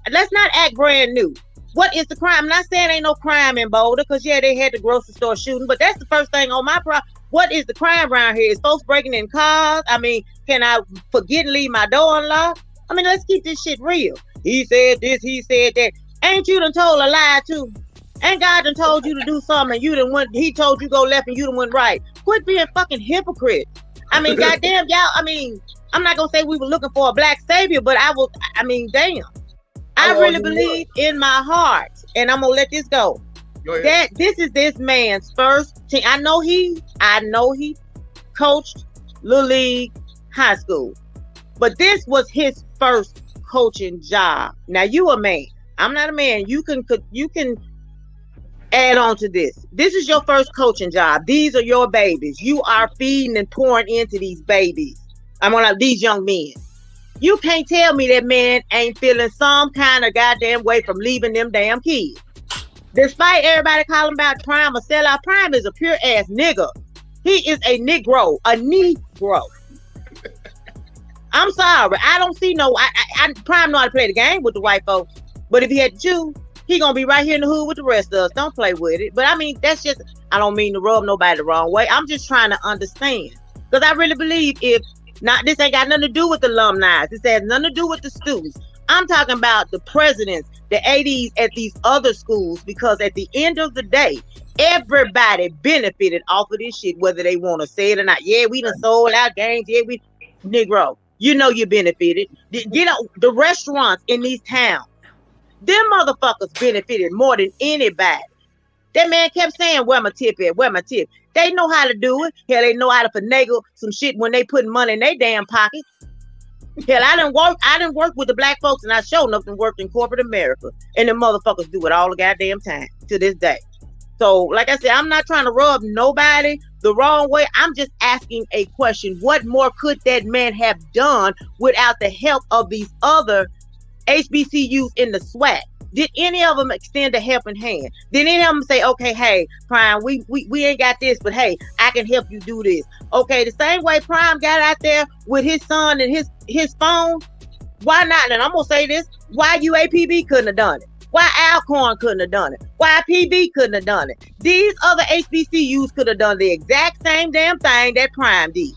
And let's not act brand new. What is the crime? I'm not saying ain't no crime in Boulder, because yeah, they had the grocery store shooting, but that's the first thing on my problem. What is the crime around here? Is folks breaking in cars? I mean, can I forget and leave my door unlocked? I mean, let's keep this shit real. He said this, he said that. Ain't you done told a lie too? Ain't God done told you to do something and you done went, he told you go left and you done went right? Quit being fucking hypocrite. I mean, goddamn, y'all, I mean, I'm not gonna say we were looking for a black savior, but damn. I really believe in my heart, and I'm gonna let this go. That this is this man's first team. I know he coached Little League, high school, but this was his first coaching job. Now you a man. I'm not a man. You can add on to this. This is your first coaching job. These are your babies. You are feeding and pouring into these babies. These young men. You can't tell me that man ain't feeling some kind of goddamn way from leaving them damn kids. Despite everybody calling about Prime a sellout, Prime is a pure ass nigga. He is a Negro. I'm sorry. I don't see no. Prime know how to play the game with the white folks, but if he had to choose, he gonna be right here in the hood with the rest of us. Don't play with it. But I mean, that's just. I don't mean to rub nobody the wrong way. I'm just trying to understand, because I really believe this ain't got nothing to do with the alumni. This has nothing to do with the students. I'm talking about the presidents, the ADs at these other schools, because at the end of the day, everybody benefited off of this shit, whether they want to say it or not. Yeah, we done sold out games. Yeah, Negro, you know you benefited. The restaurants in these towns, them motherfuckers benefited more than anybody. That man kept saying, where my tip at? Where my tip? They know how to do it. Hell, they know how to finagle some shit when they putting money in their damn pockets. Hell, I didn't work with the black folks, and I sure enough worked in corporate America. And the motherfuckers do it all the goddamn time to this day. So, like I said, I'm not trying to rub nobody the wrong way. I'm just asking a question. What more could that man have done without the help of these other HBCUs in the SWAC? Did any of them extend a helping hand? Did any of them say, okay, hey, Prime, we ain't got this, but hey, I can help you do this? Okay, the same way Prime got out there with his son and his phone, why not? And I'm going to say this, why UAPB couldn't have done it? Why Alcorn couldn't have done it? Why PB couldn't have done it? These other HBCUs could have done the exact same damn thing that Prime did.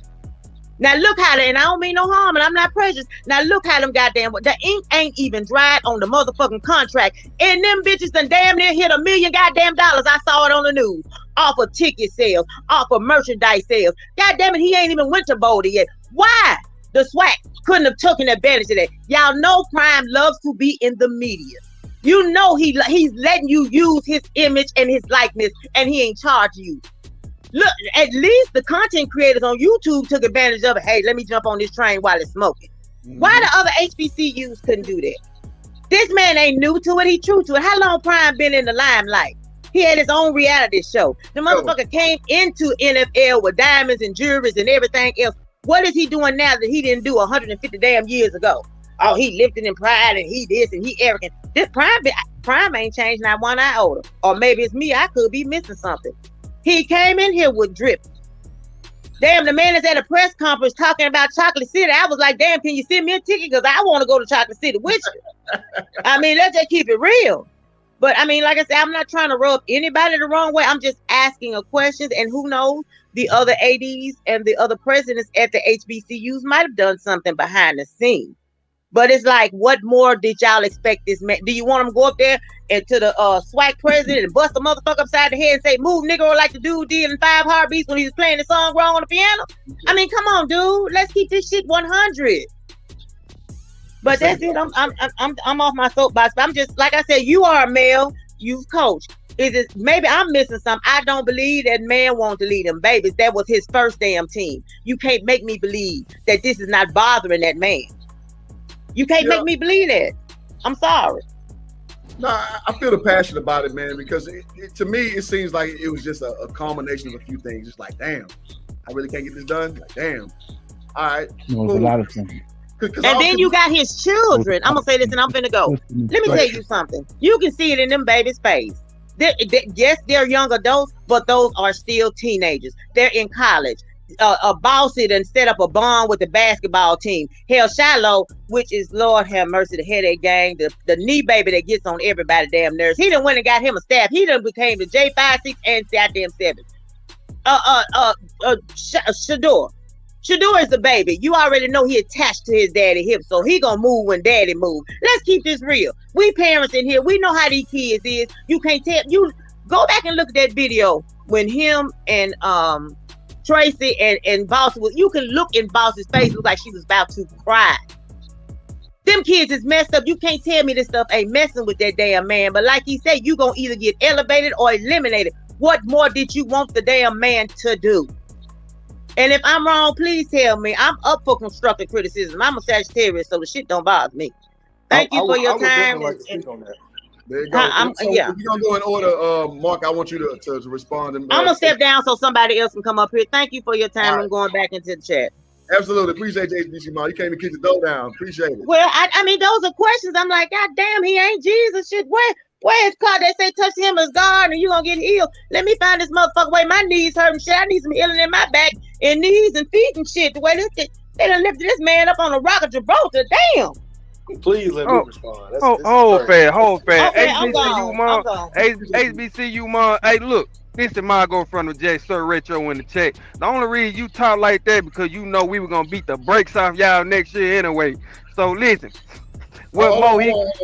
Now look how and I don't mean no harm, and I'm not prejudiced. Now look how them goddamn, the ink ain't even dried on the motherfucking contract, and them bitches done damn near hit $1 million goddamn dollars. I saw it on the news, off of ticket sales, off of merchandise sales. Goddamn it, he ain't even went to Boulder yet. Why? The SWAC couldn't have taken advantage of that. Y'all know Prime loves to be in the media. You know he's letting you use his image and his likeness, and he ain't charging you. Look, at least the content creators on YouTube took advantage of it. Hey, let me jump on this train while it's smoking. Why the other HBCUs couldn't do that? This man ain't new to it. He true to it. How long Prime been in the limelight? He had his own reality show. The motherfucker came into NFL with diamonds and jewelries and everything else. What is he doing now that he didn't do 150 damn years ago? Oh, he lifted in pride and he this and he arrogant. This Prime ain't changed not one iota. Or maybe it's me. I could be missing something. He came in here with drip. Damn, the man is at a press conference talking about Chocolate City. I was like, damn, can you send me a ticket? Because I want to go to Chocolate City with you. I mean, let's just keep it real. But I mean, like I said, I'm not trying to rub anybody the wrong way. I'm just asking a question. And who knows, the other ADs and the other presidents at the HBCUs might have done something behind the scenes. But it's like, what more did y'all expect this man? Do you want him to go up there and to the SWAC president and bust a motherfucker upside the head and say, move nigga, or like the dude did in 5 Heartbeats when he was playing the song wrong on the piano? I mean, come on, dude. Let's keep this shit 100. But that's it. I'm off my soapbox. But I'm just, like I said, you are a male. You've coached. Is it maybe I'm missing something? I don't believe that man wanted to lead them babies. That was his first damn team. You can't make me believe that this is not bothering that man. You can't make me believe that. I'm sorry. No, I feel the passion about it, man, because to me, it seems like it was just a culmination of a few things. Just like, damn, I really can't get this done? Like, damn. All right. No, cool. A lot of things. And then you got his children. I'm going to say this and I'm finna go. Let me tell you something. You can see it in them babies' face. Yes, they're young adults, but those are still teenagers. They're in college. Bossy and set up a bond with the basketball team. Hell, Shiloh, which is, Lord have mercy, the headache gang, the knee baby that gets on everybody damn nerves. He done went and got him a staff. He done became the J5, 6, and goddamn 7. Shador is the baby. You already know he attached to his daddy hip, so he gonna move when daddy move. Let's keep this real. We parents in here, we know how these kids is. You can't tell. You go back and look at that video when him and Tracy and Bossy was. You can look in Bossy's face, look like she was about to cry. Them kids is messed up. You can't tell me this stuff ain't messing with that damn man. But like he said, you gonna either get elevated or eliminated. What more did you want the damn man to do? And if I'm wrong, please tell me. I'm up for constructive criticism. I'm a Sagittarius, so the shit don't bother me. Thank you for your time. Like to speak on that. There you go. So yeah. If you're going to go in order, Mark, I want you to respond. I'm going to step down so somebody else can come up here. Thank you for your time. I'm going back into the chat. Absolutely. Appreciate you, HBC, Mom. You came to kick the door down. Appreciate it. Well, I mean, those are questions. I'm like, God damn, he ain't Jesus. Shit, where is God? They say touch him as God and you gonna get healed. Let me find this motherfucker. Wait, my knees hurting shit. I need some healing in my back and knees and feet and shit. The way they done lifted this man up on the rock of Gibraltar. Damn. Please let me respond. Hold fast. Okay, HBCU mom. Hey, look. This is my go from the J Sir Retro in the check. The only reason you talk like that because you know we were gonna beat the brakes off y'all next year anyway. So listen. Hold on,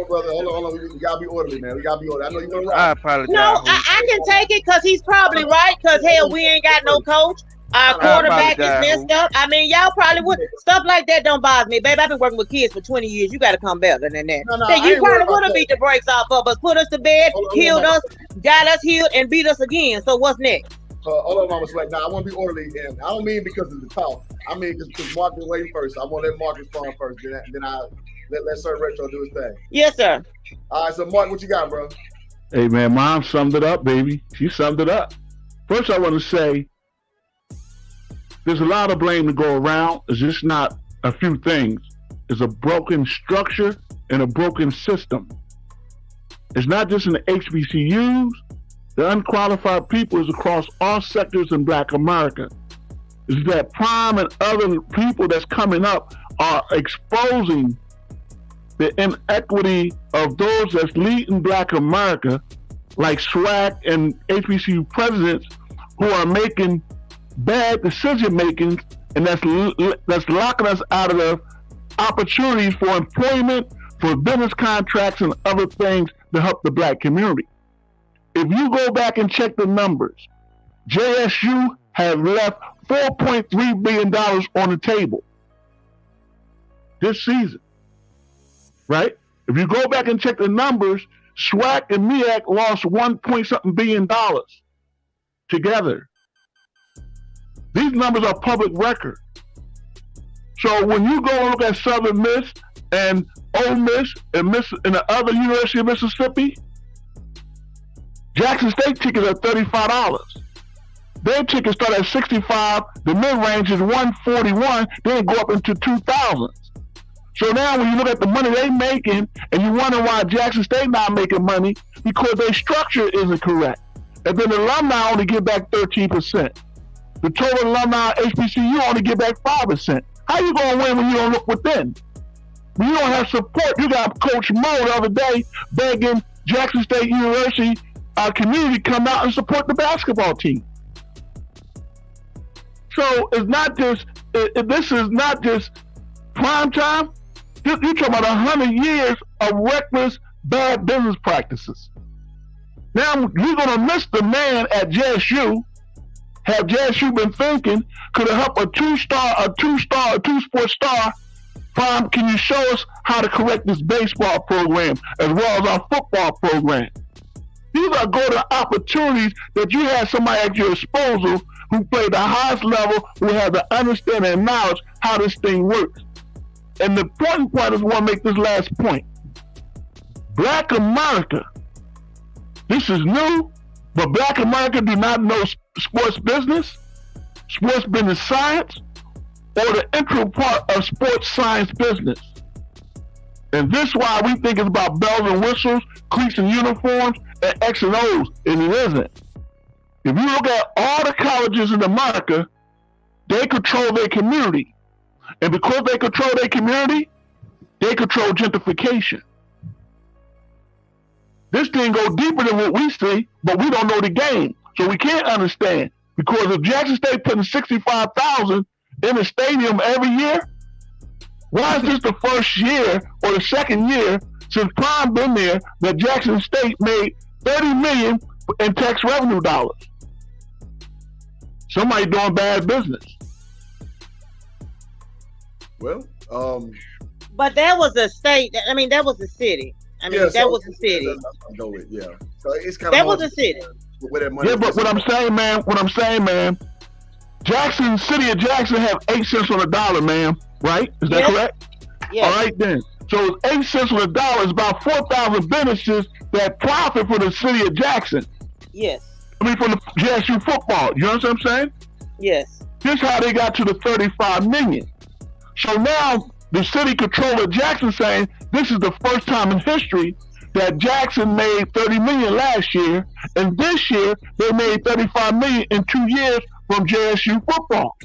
brother. Hold on. We gotta be orderly, man. We gotta be orderly. I know you're gonna ride. I apologize. No, I can take it because he's probably right. Because hell, we ain't got no coach. Our quarterback is messed up. I mean, y'all probably would. Stuff like that don't bother me, babe. I've been working with kids for 20 years. You got to come better than that. So you probably would have beat the brakes off of us, put us to bed, healed us, got us healed, and beat us again. So what's next? Hold on, Mama Swag. Now I want to be orderly, and I don't mean because of the talk. I mean because Mark is waiting first. I want to let Mark respond first. Then I let Sir Retro do his thing. Yes, sir. All right, so Mark, what you got, bro? Hey, man, Mom summed it up, baby. She summed it up. First, I want to say there's a lot of blame to go around. It's just not a few things. It's a broken structure and a broken system. It's not just in the HBCUs. The unqualified people is across all sectors in Black America. It's that Prime and other people that's coming up are exposing the inequity of those that's leading Black America, like SWAC and HBCU presidents who are making bad decision making, and that's locking us out of the opportunities for employment, for business contracts, and other things to help the Black community. If you go back and check the numbers, JSU has left $4.3 billion on the table this season, right? If you go back and check the numbers, SWAC and Meac lost $1.something billion together. These numbers are public record. So when you go and look at Southern Miss and Ole Miss and the other University of Mississippi, Jackson State tickets are $35. Their tickets start at $65. The mid-range is $141. Then go up into $2,000. So now when you look at the money they making and you wonder why Jackson State not making money, because their structure isn't correct. And then the alumni only give back 13%. The total alumni HBCU only give back 5%. How you gonna win when you don't look within? When you don't have support, you got Coach Mo the other day begging Jackson State University, our community, come out and support the basketball team. So it's not just, this is not just prime time. You're talking about 100 years of reckless, bad business practices. Now you're gonna miss the man at JSU. Have JSU been thinking, could it help a two-sport star? Prime, can you show us how to correct this baseball program as well as our football program? These are golden opportunities that you have somebody at your disposal who played the highest level, who has the understanding and knowledge how this thing works. And the important point is, I want to make this last point. Black America, this is new, but Black America do not know sports business science, or the integral part of sports science business. And this is why we think it's about bells and whistles, cleats and uniforms, and X and O's, and it isn't. If you look at all the colleges in America, they control their community. And because they control their community, they control gentrification. This thing goes deeper than what we see, but we don't know the game. So we can't understand. Because if Jackson State putting 65,000 in the stadium every year, why is this the first year or the second year since Prime been there that Jackson State made $30 million in tax revenue dollars? Somebody doing bad business. Well, but that was a state. I mean, that was a city. I mean, that was a city. Go with, yeah. So it's kind of that was a city. Yeah, but what I'm saying, man, Jackson, city of Jackson have 8 cents on the dollar, man. Right? Is that correct? Yeah. All right then. So 8 cents on the dollar is about 4,000 businesses that profit for the city of Jackson. Yes. I mean, from the JSU football. You know what I'm saying? Yes. This is how they got to the 35 million. So now the city controller Jackson saying this is the first time in history that Jackson made 30 million last year, and this year they made 35 million in 2 years from JSU football.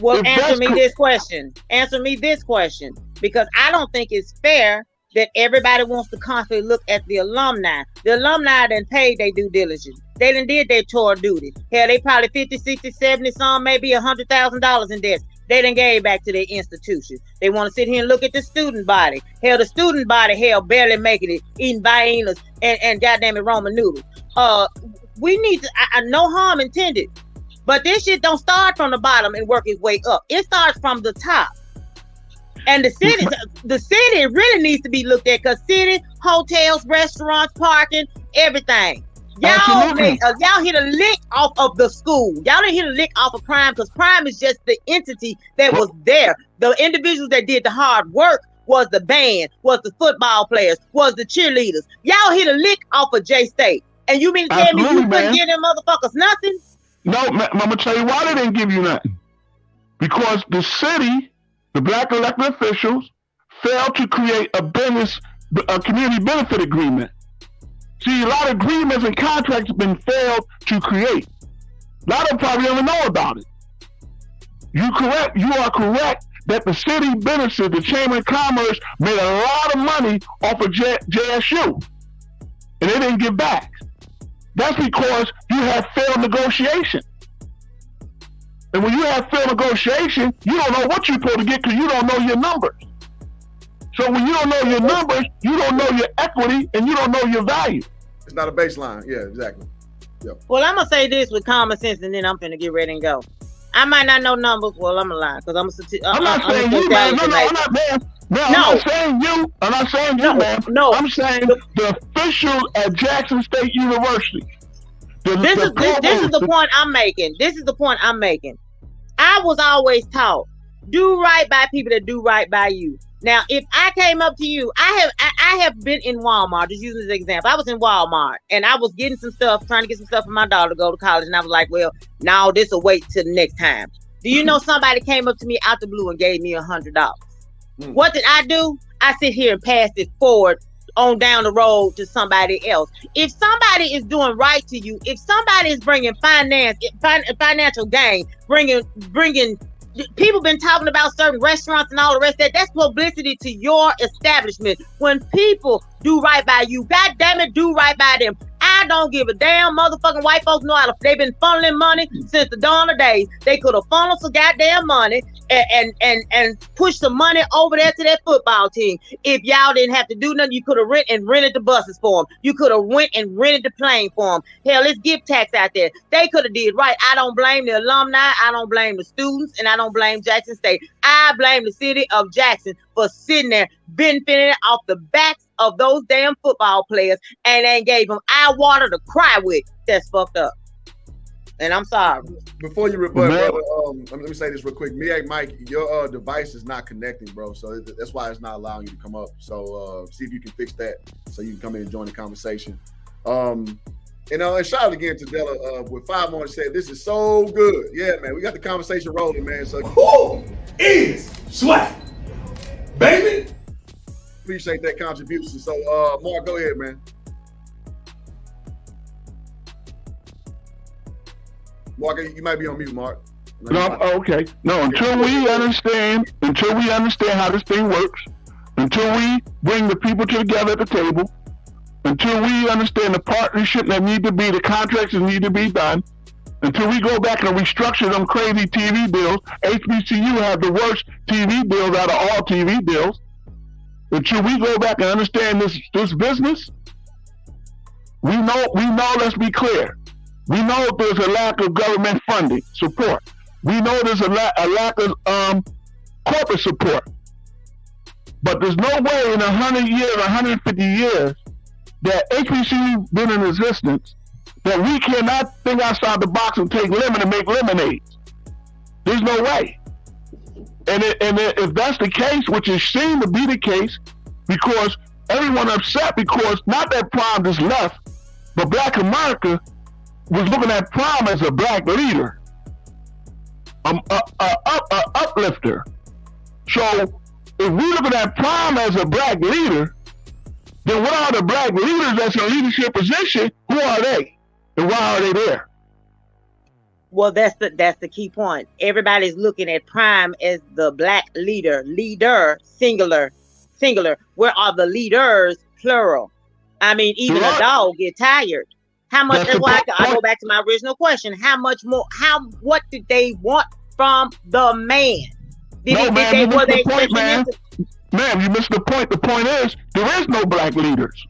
Well, answer me this question. Answer me this question, because I don't think it's fair that everybody wants to constantly look at the alumni. The alumni done paid their due diligence. They done did their tour duty. Hell, they probably 50, 60, 70, some maybe $100,000 in debt. They done gave back to their institution. They want to sit here and look at the student body. Hell, the student body, barely making it, eating Viennas and goddamn it, Roman noodles. We need to, no harm intended. But this shit don't start from the bottom and work its way up. It starts from the top. And the city really needs to be looked at, because city, hotels, restaurants, parking, everything. Y'all hit a lick off of the school. Y'all didn't hit a lick off of Prime, because Prime is just the entity that was there. The individuals that did the hard work was the band, was the football players, was the cheerleaders. Y'all hit a lick off of J-State. And you mean to tell me you couldn't give them motherfuckers nothing? No, I'm gonna tell you why they didn't give you nothing. Because the city, the black elected officials, failed to create a community benefit agreement. See, a lot of agreements and contracts have been failed to create. A lot of them probably don't know about it. You are correct that the city benefits, the Chamber of Commerce made a lot of money off of JSU, and they didn't give back. That's because you have failed negotiation. And when you have failed negotiation, you don't know what you're supposed to get because you don't know your numbers. So when you don't know your numbers, you don't know your equity, and you don't know your value. It's not a baseline. Yeah, exactly. Yep. Well, I'm going to say this with common sense, and then I'm finna get ready and go. I might not know numbers. Well, I'm going to lie, because I'm not saying you, man. No, I'm not, man. No, I'm not saying you. I'm not saying you, man. No. I'm saying the officials at Jackson State University. This is the point I'm making. This is the point I'm making. I was always taught, do right by people that do right by you. Now, if I came up to you, I have been in Walmart, just using this example. I was in Walmart, and I was getting some stuff, trying to get some stuff for my daughter to go to college, and I was like, well, no, this will wait till the next time. Do you know somebody came up to me out the blue and gave me $100? What did I do? I sit here and pass it forward on down the road to somebody else. If somebody is doing right to you, if somebody is bringing financial gain, bringing people been talking about certain restaurants and all the rest of that, that's publicity to your establishment. When people do right by you, God damn it, do right by them. I don't give a damn. Motherfucking white folks know how to. They've been funneling money since the dawn of days. They could have funneled some goddamn money and pushed some money over there to that football team. If y'all didn't have to do nothing, you could have rented the buses for them. You could have went and rented the plane for them. Hell, it's gift tax out there. They could have did right. I don't blame the alumni. I don't blame the students, and I don't blame Jackson State. I blame the city of Jackson for sitting there benefiting off the backs of those damn football players, and they gave them eye water to cry with. That's fucked up. And I'm sorry. Before you rebut, brother, let me say this real quick. Meac, Mike, your device is not connecting, bro. So that's why it's not allowing you to come up. So see if you can fix that so you can come in and join the conversation. And shout out again to Della with 5 more said, this is so good. Yeah, man, we got the conversation rolling, man. So who is swag, baby? Appreciate that contribution. So Mark, go ahead, man. Mark, you might be on mute, Mark. No, okay. No, until we understand how this thing works, until we bring the people together at the table, until we understand the partnership that need to be, the contracts that need to be done, until we go back and restructure them crazy TV deals. HBCU have the worst TV deals out of all TV deals. Until we go back and understand this business, we know, let's be clear. We know there's a lack of government funding support. We know there's a lack of corporate support. But there's no way in 100 years, 150 years, that HBCU been in existence, that we cannot think outside the box and take lemon and make lemonades. There's no way. And if that's the case, which is seen to be the case, because everyone upset because not that Prime just left, but Black America was looking at Prime as a black leader, uplifter. So if we're looking at Prime as a black leader, then what are the black leaders that's in a leadership position? Who are they? And why are they there? Well, that's the key point. Everybody's looking at Prime as the black leader, singular. Where are the leaders, plural? I mean, even a dog get tired. How much? That's why I go back to my original question. How much more? What did they want from the man? Ma'am, you missed the point. The point is there is no black leaders.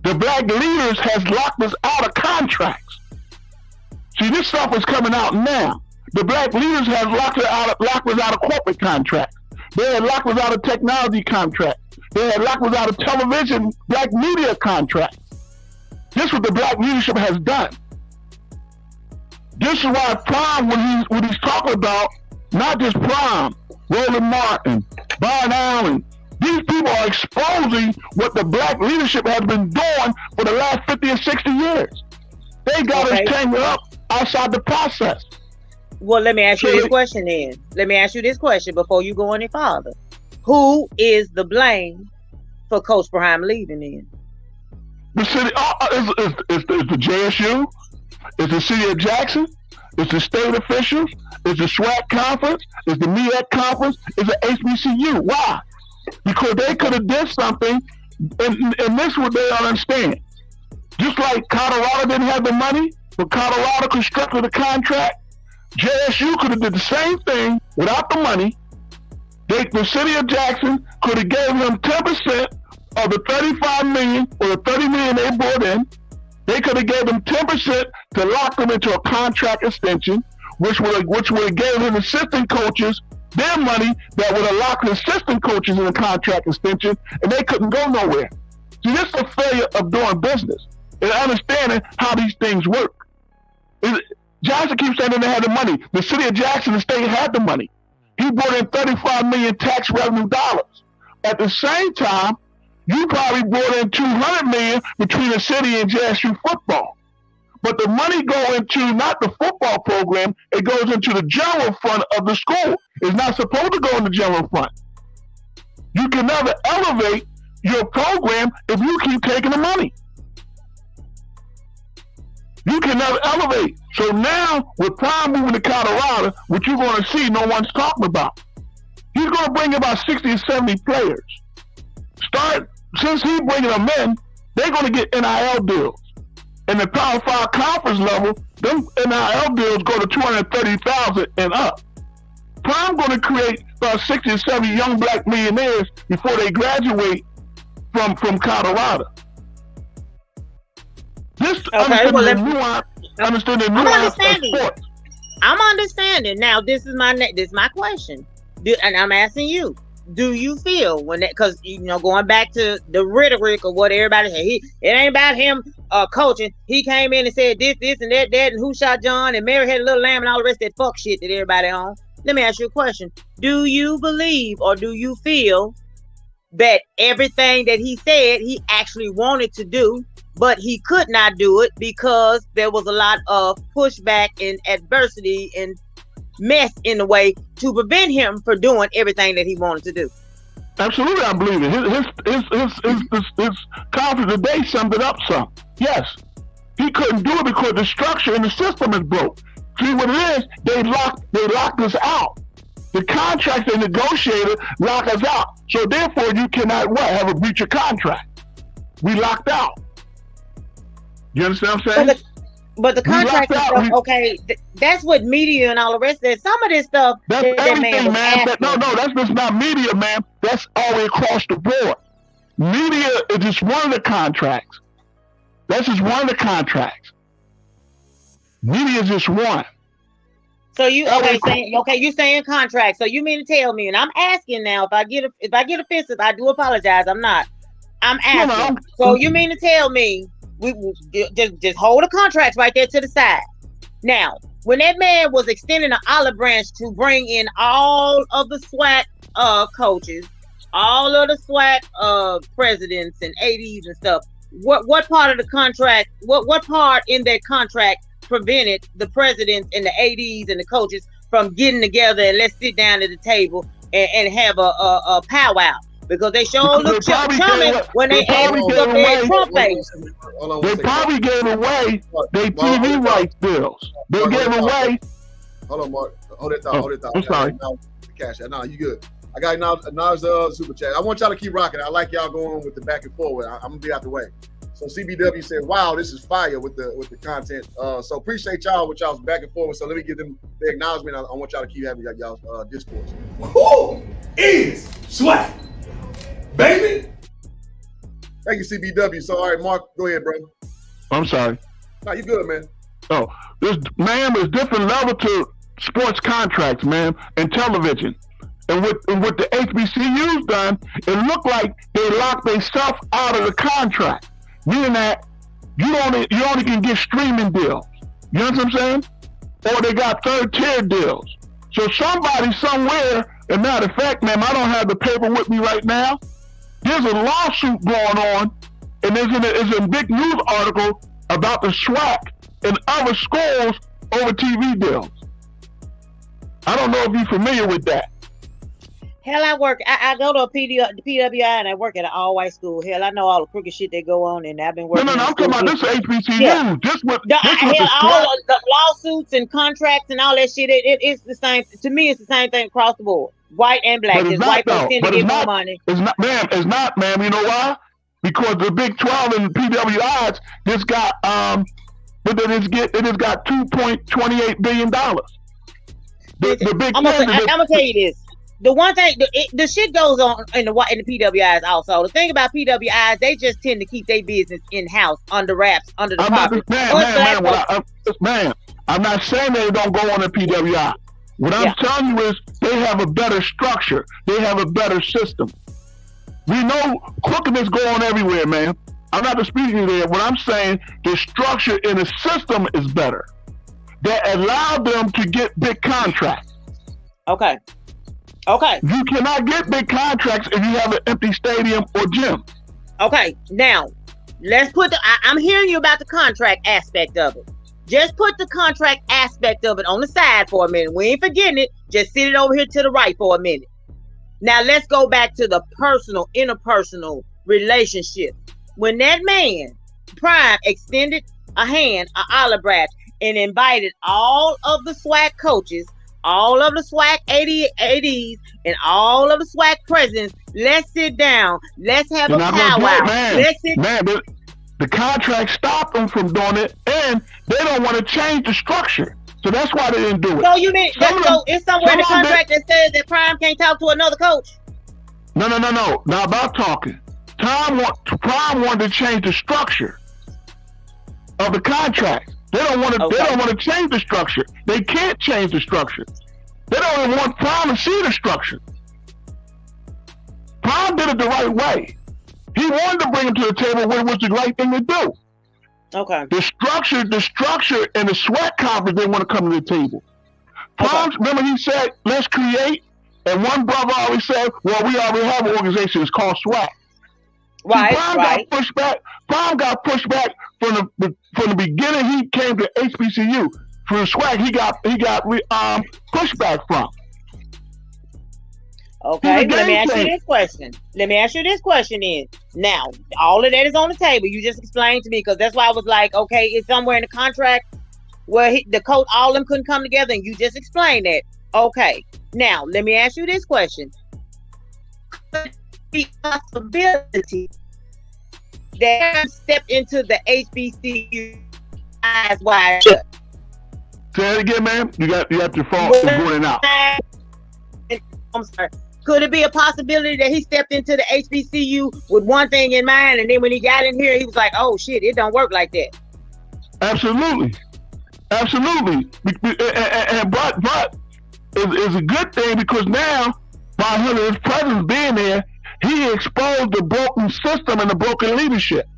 The black leaders has locked us out of contracts. See, this stuff is coming out now. The black leaders have locked us out of corporate contracts. They had locked us out of technology contracts. They had locked us out of television, black media contracts. This is what the black leadership has done. This is why Prime, when he's talking about, not just Prime, Roland Martin, Byron Allen, these people are exposing what the black leadership has been doing for the last 50 or 60 years. They got us tangled up outside the process. Well, let me ask you this question then. Let me ask you this question before you go any farther. Who is the blame for Coach Prime leaving then? The city, it's the JSU, it's the city of Jackson, it's the state officials, it's the SWAC conference, it's the Meac conference, it's the HBCU. Why? Because they could have did something, and this is what they don't understand. Just like Colorado didn't have the money, but Colorado constructed a contract, JSU could have did the same thing without the money. The city of Jackson could have gave them 10% of the $35 million or the $30 million they brought in. They could have gave them 10% to lock them into a contract extension, which would have gave them assistant coaches their money that would have locked the assistant coaches in a contract extension, and they couldn't go nowhere. See, this is a failure of doing business and understanding how these things work. Jackson keeps saying they had the money. The city of Jackson, the state had the money. He brought in 35 million tax revenue dollars. At the same time, you probably brought in 200 million between the city and JSU football. But the money go into not the football program, it goes into the general fund of the school. It's not supposed to go in the general fund. You can never elevate your program if you keep taking the money. You can never elevate. So now, with Prime moving to Colorado, what you're going to see, no one's talking about. He's going to bring about 60 or 70 players. Since he's bringing them in, they're going to get NIL deals. in the Power 5 conference level, them NIL deals go to $230,000 and up. Prime going to create about 60 or 70 young black millionaires before they graduate from Colorado. This understand the nuance of sports. I'm understanding. Now, this is my question, and I'm asking you: do you feel when that? Because going back to the rhetoric of what everybody said, it ain't about him coaching. He came in and said this, and that, and who shot John, and Mary had a little lamb, and all the rest of that fuck shit that everybody on. Let me ask you a question: do you believe or do you feel that everything that he said he actually wanted to do, but he could not do it because there was a lot of pushback and adversity and mess in the way to prevent him from doing everything that he wanted to do? Absolutely, I believe it. His conference today summed it up some. Yes, he couldn't do it because the structure and the system is broke. See what it is? They locked us out. The contract they negotiated lock us out. So therefore, you cannot have a breach of contract. We locked out. You understand what I'm saying? But the contract is stuff, okay, that's what media and all the rest of it. Some of this stuff that's everything, man. That's just not media, man. That's all the way across the board. Media is just one of the contracts. That's just one of the contracts. Media is just one. So you you saying contract. So you mean to tell me, and I'm asking now, if I get offensive, I do apologize. I'm not. I'm asking. So you mean to tell me we just hold the contracts right there to the side. Now, when that man was extending an olive branch to bring in all of the SWAC coaches, all of the SWAC presidents and ADs and stuff, what part of the contract, what part in that contract prevented the presidents and the ADs and the coaches from getting together and let's sit down at the table and have a powwow? Because they sure look charming when they asked up there in Trump face. They probably gave away their TV rights bills. They gave away. Hold on, Mark. Hold it thought. I'm sorry. Cash. No, you good. I got Now's super chat. I want y'all to keep rocking. I like y'all going with the back and forward. I'm gonna be out the way. So CBW said, "Wow, this is fire with the content." So appreciate y'all with y'all's back and forward. So let me give them the acknowledgement. I want y'all to keep having y'all's discourse. Who is SWAC, baby? Thank you, CBW. So all right, Mark, go ahead, bro. I'm sorry. No, you good, man. Oh, there's different level to sports contracts, man, and television. And what the HBCU's done, it looked like they locked themselves out of the contract. Meaning that you only can get streaming deals. You know what I'm saying? Or they got third tier deals. So somebody somewhere, and matter of fact, man, I don't have the paper with me right now. There's a lawsuit going on, and there's a big news article about the SWAC and other schools over TV deals. I don't know if you're familiar with that. Hell, I go to a PWI and I work at an all-white school. Hell, I know all the crooked shit that go on, and I've been working. No, I'm talking about this HBCU. Yeah. All the lawsuits and contracts and all that shit. It's the same. To me, it's the same thing across the board. White and black. Just white folks tend to get more money. It's not, ma'am. It's not, ma'am. You know why? Because the Big 12 and the PWIs just got it just got $2.28 billion. I'm gonna tell you this. The one thing, the shit goes on in the PWIs also. The thing about PWIs, they just tend to keep their business in-house, under wraps, under the carpet. Ma'am, I'm not saying they don't go on the PWI. What I'm telling you is they have a better structure. They have a better system. We know crookedness go on everywhere, man. I'm not disputing there. What I'm saying, the structure in the system is better. That allowed them to get big contracts. Okay. You cannot get big contracts if you have an empty stadium or gym. Okay, now let's put I'm hearing you about the contract aspect of it. Just put the contract aspect of it on the side for a minute. We ain't forgetting it. Just sit it over here to the right for a minute. Now let's go back to the interpersonal relationship. When that man, Prime, extended a hand, an olive branch, and invited all of the SWAC coaches, all of the SWAC ADs, and all of the SWAC presidents, let's sit down. Let's have a powwow. The contract stopped them from doing it, and they don't want to change the structure. So that's why they didn't do it. So you mean so it's somewhere in the contract that says that Prime can't talk to another coach? No. Not about talking. Prime wanted to change the structure of the contract. They don't want to. Okay. They don't want to change the structure. They can't change the structure. They don't even want Prime to see the structure. Prime did it the right way. He wanted to bring him to the table when it was the right thing to do. Okay. The structure and the sweat conference, they want to come to the table. Prime, remember he said, let's create, and one brother always said, well, we already have an organization, it's called SWAC. Right, Prime got pushed back from the beginning. He came to HBCU. From SWAC, he got pushback from. Okay, let me ask you this question. Is now all of that is on the table. You just explained to me, because that's why I was like, okay, it's somewhere in the contract where the coach, all of them couldn't come together, and you just explained that. Okay, now let me ask you this question: could the possibility that step into the HBCU eyes wide shut? Say it again, ma'am. You got your phone going out. I'm sorry. Could it be a possibility that he stepped into the HBCU with one thing in mind, and then when he got in here, he was like, "Oh shit, it don't work like that." Absolutely. But it's a good thing, because now by his presence being there, he exposed the broken system and the broken leadership.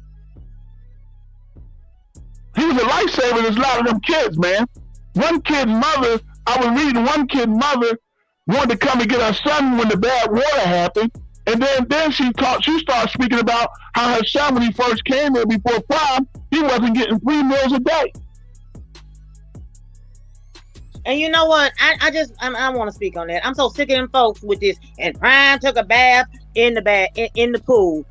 He was a lifesaver to a lot of them kids, man. One kid's mother, I was reading, one kid's mother wanted to come and get her son when the bad water happened, and then she started speaking about how her son, when he first came there before Prime, he wasn't getting 3 meals a day. And you know what? I want to speak on that. I'm so sick of them folks with this. And Prime took a bath in the pool.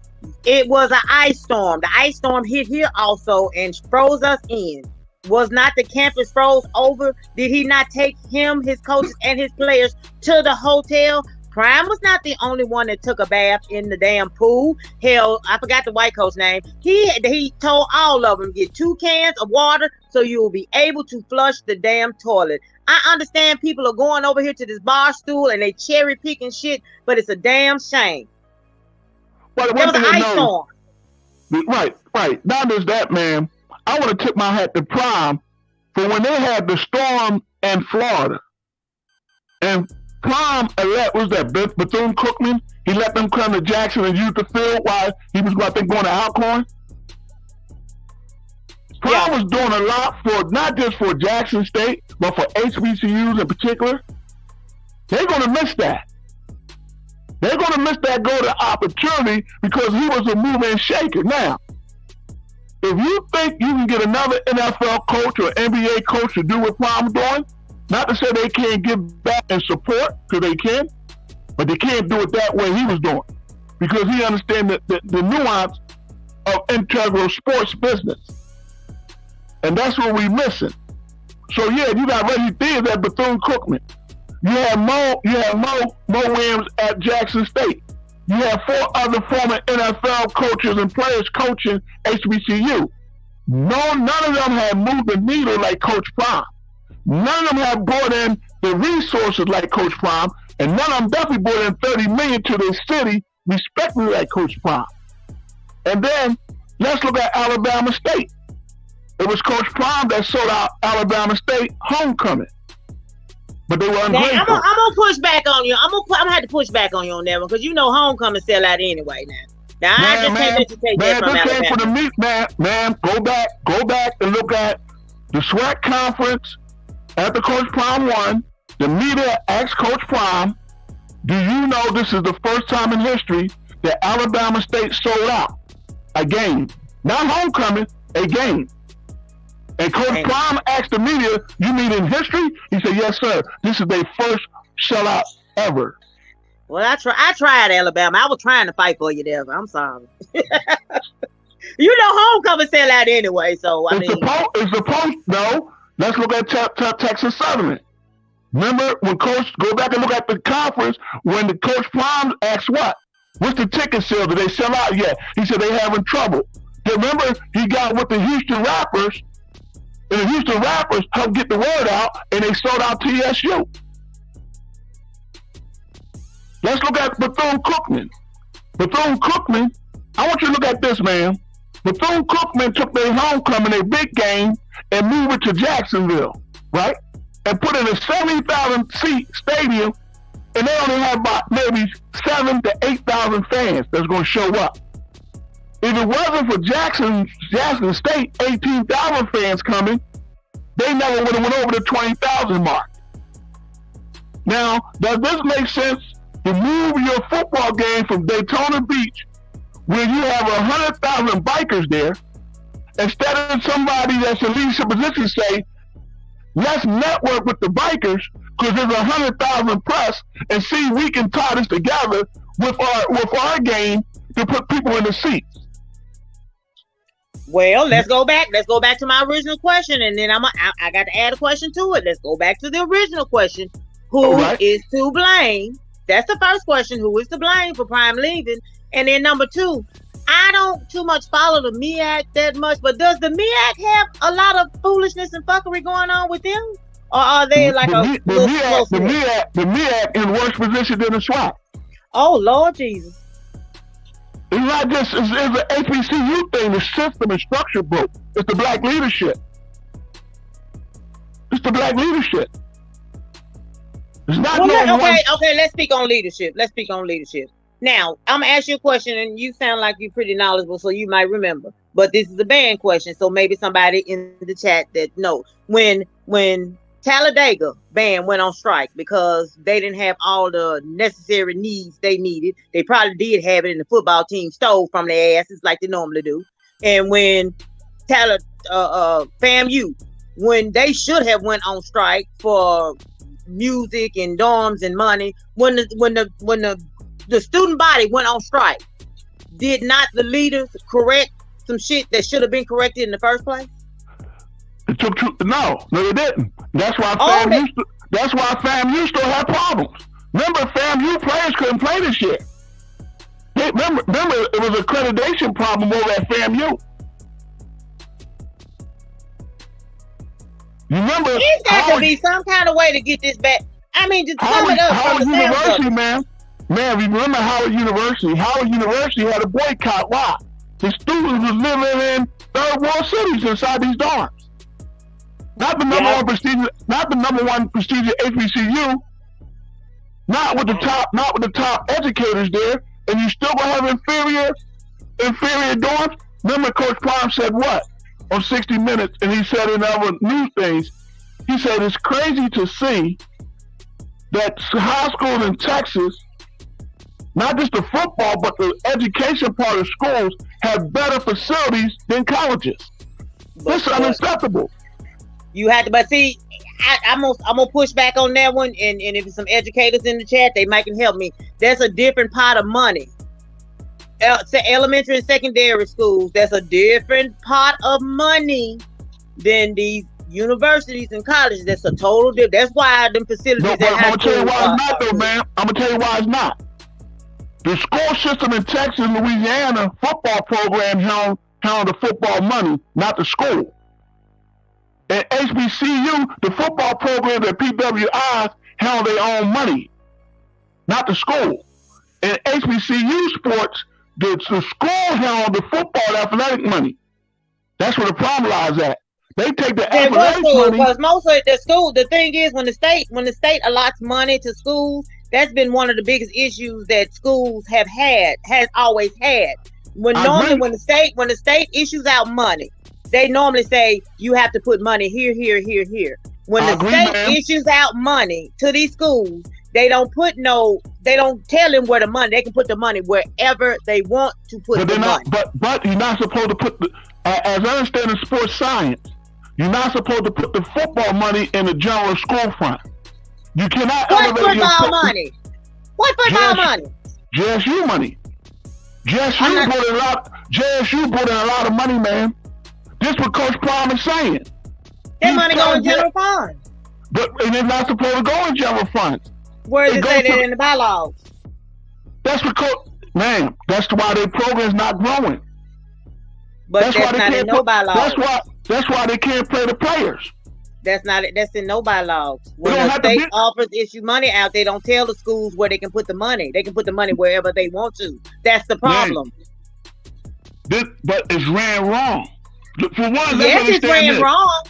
It was an ice storm. The ice storm hit here also and froze us in. Was not the campus froze over? Did he not take him, his coaches, and his players to the hotel? Prime was not the only one that took a bath in the damn pool. Hell, I forgot the white coach name. He told all of them, get 2 cans of water so you will be able to flush the damn toilet. I understand people are going over here to this bar stool and they cherry picking shit, but it's a damn shame. Well, there was an ice storm. Right. Not just that, man. I want to tip my hat to Prime for when they had the storm in Florida. And Prime was that Bethune-Cookman? He let them come to Jackson and use the field while he was, I think, going to Alcorn. Prime was doing a lot for, not just for Jackson State, but for HBCUs in particular. They're going to miss that. They're going to miss that golden opportunity because he was a mover and shaker. Now, if you think you can get another NFL coach or NBA coach to do what Prime's doing, not to say they can't give back and support, because they can, but they can't do it that way he was doing, because he understands the nuance of integral sports business. And that's what we're missing. So yeah, you got Reggie Theus at Bethune-Cookman. You have Mo Williams at Jackson State. You have 4 other former NFL coaches and players coaching HBCU. None of them have moved the needle like Coach Prime. None of them have brought in the resources like Coach Prime, and none of them definitely brought in $30 million to their city, respectively, like Coach Prime. And then let's look at Alabama State. It was Coach Prime that sold out Alabama State homecoming. But they were ungrateful. I'm gonna push back on you. I'm gonna have to push back on you on that one, because you know homecoming sell out anyway now. I just can't let you take that from Alabama. For the meat, man. Go back and look at the SWAC conference after Coach Prime won. The media asked Coach Prime, "Do you know this is the first time in history that Alabama State sold out a game, not homecoming, a game?" And Coach Prime asked the media, "You mean in history?" He said, "Yes, sir. This is their first sellout ever." Well, I tried Alabama. I was trying to fight for you there. I'm sorry. You know, homecoming sell out anyway. So I mean, it's supposed. No, let's look at Texas Southern. Remember when go back and look at the conference when the Coach Prime asked what's the ticket sale? Did they sell out yet? He said they having trouble. Remember, he got with the Houston Rappers, and the Houston Rappers helped get the word out, and they sold out TSU. Let's look at Bethune-Cookman. Bethune-Cookman, I want you to look at this, man. Bethune-Cookman took their homecoming, their big game, and moved it to Jacksonville, right? And put in a 70,000 seat stadium, and they only have about maybe 7,000 to 8,000 fans that's going to show up. If it wasn't for Jackson State, 18,000 fans coming, they never would have went over the 20,000 mark. Now, does this make sense to move your football game from Daytona Beach, where you have 100,000 bikers there, instead of somebody that's in leadership position say, let's network with the bikers because there's 100,000 plus, and see we can tie this together with our game to put people in the seats. Well, let's go back. Let's go back to my original question, and then I got to add a question to it. Let's go back to the original question: Who is to blame? That's the first question. Who is to blame for Prime leaving? And then number two, I don't too much follow the Meac that much, but does the Meac have a lot of foolishness and fuckery going on with them, or are they like the Meac in worse position than the SWAT? Oh Lord Jesus! It's not just, it's an HBCU thing. The system and structure broke. It's the black leadership. It's the black leadership. It's not okay, let's speak on leadership. Now, I'm going to ask you a question, and you sound like you're pretty knowledgeable, so you might remember. But this is a band question, so maybe somebody in the chat that knows. When Talladega band went on strike because they didn't have all the necessary needs they needed. They probably did have it, and the football team stole from their asses like they normally do. And when FAMU, when they should have went on strike for music and dorms and money, when the student body went on strike, did not the leaders correct some shit that should have been corrected in the first place? It took two. No, they didn't. That's why FAMU still had problems. Remember, FAMU players couldn't play this year. Remember, it was an accreditation problem over at FAMU. You remember? There's got to be some kind of way to get this back. I mean, just sum it up. Howard University, man, remember Howard University? Howard University had a boycott. Why? The students was living in third world cities inside these dorms. Not the number one prestigious HBCU. Not with the top educators there, and you still gonna have inferior dorms. Remember, Coach Prime said what on 60 Minutes, and he said in other news things. He said it's crazy to see that high schools in Texas, not just the football, but the education part of schools have better facilities than colleges. This is unacceptable. You had to, but see, I'm gonna push back on that one, and if there's some educators in the chat, they might can help me. There's a different pot of money. Elementary and secondary schools, that's a different pot of money than these universities and colleges. That's a total different. That's why them facilities. No, but I'm gonna tell you why it's not, though, man. I'm gonna tell you why it's not. The school system in Texas and Louisiana football program held the football money, not the school. At HBCU, the football program at PWI held their own money, not the school. In HBCU sports, the school held the football athletic money. That's where the problem lies at. They take the athletic money. Because most of the school, the thing is, when the state allots money to schools, that's been one of the biggest issues that schools has always had. When the state issues out money, they normally say you have to put money here, here, here, here. When the state issues out money to these schools, they don't tell them where the money. They can put the money wherever they want to put the money. But you're not supposed to put as I understand in sports science, you're not supposed to put the football money in the general school fund. You cannot. What football money? What football money? JSU money. JSU put in a lot of money, man. This is what Coach Prime is saying. That money go in general funds. But it's not supposed to go in general funds. Where does it say that in the bylaws? That's what that's why their program's not growing. But that's not in no bylaws. That's why they can't pay the players. That's in no bylaws. When the state offers issue money out, they don't tell the schools where they can put the money. They can put the money wherever they want to. That's the problem. But it's ran wrong. For one, yes, it's ran wrong.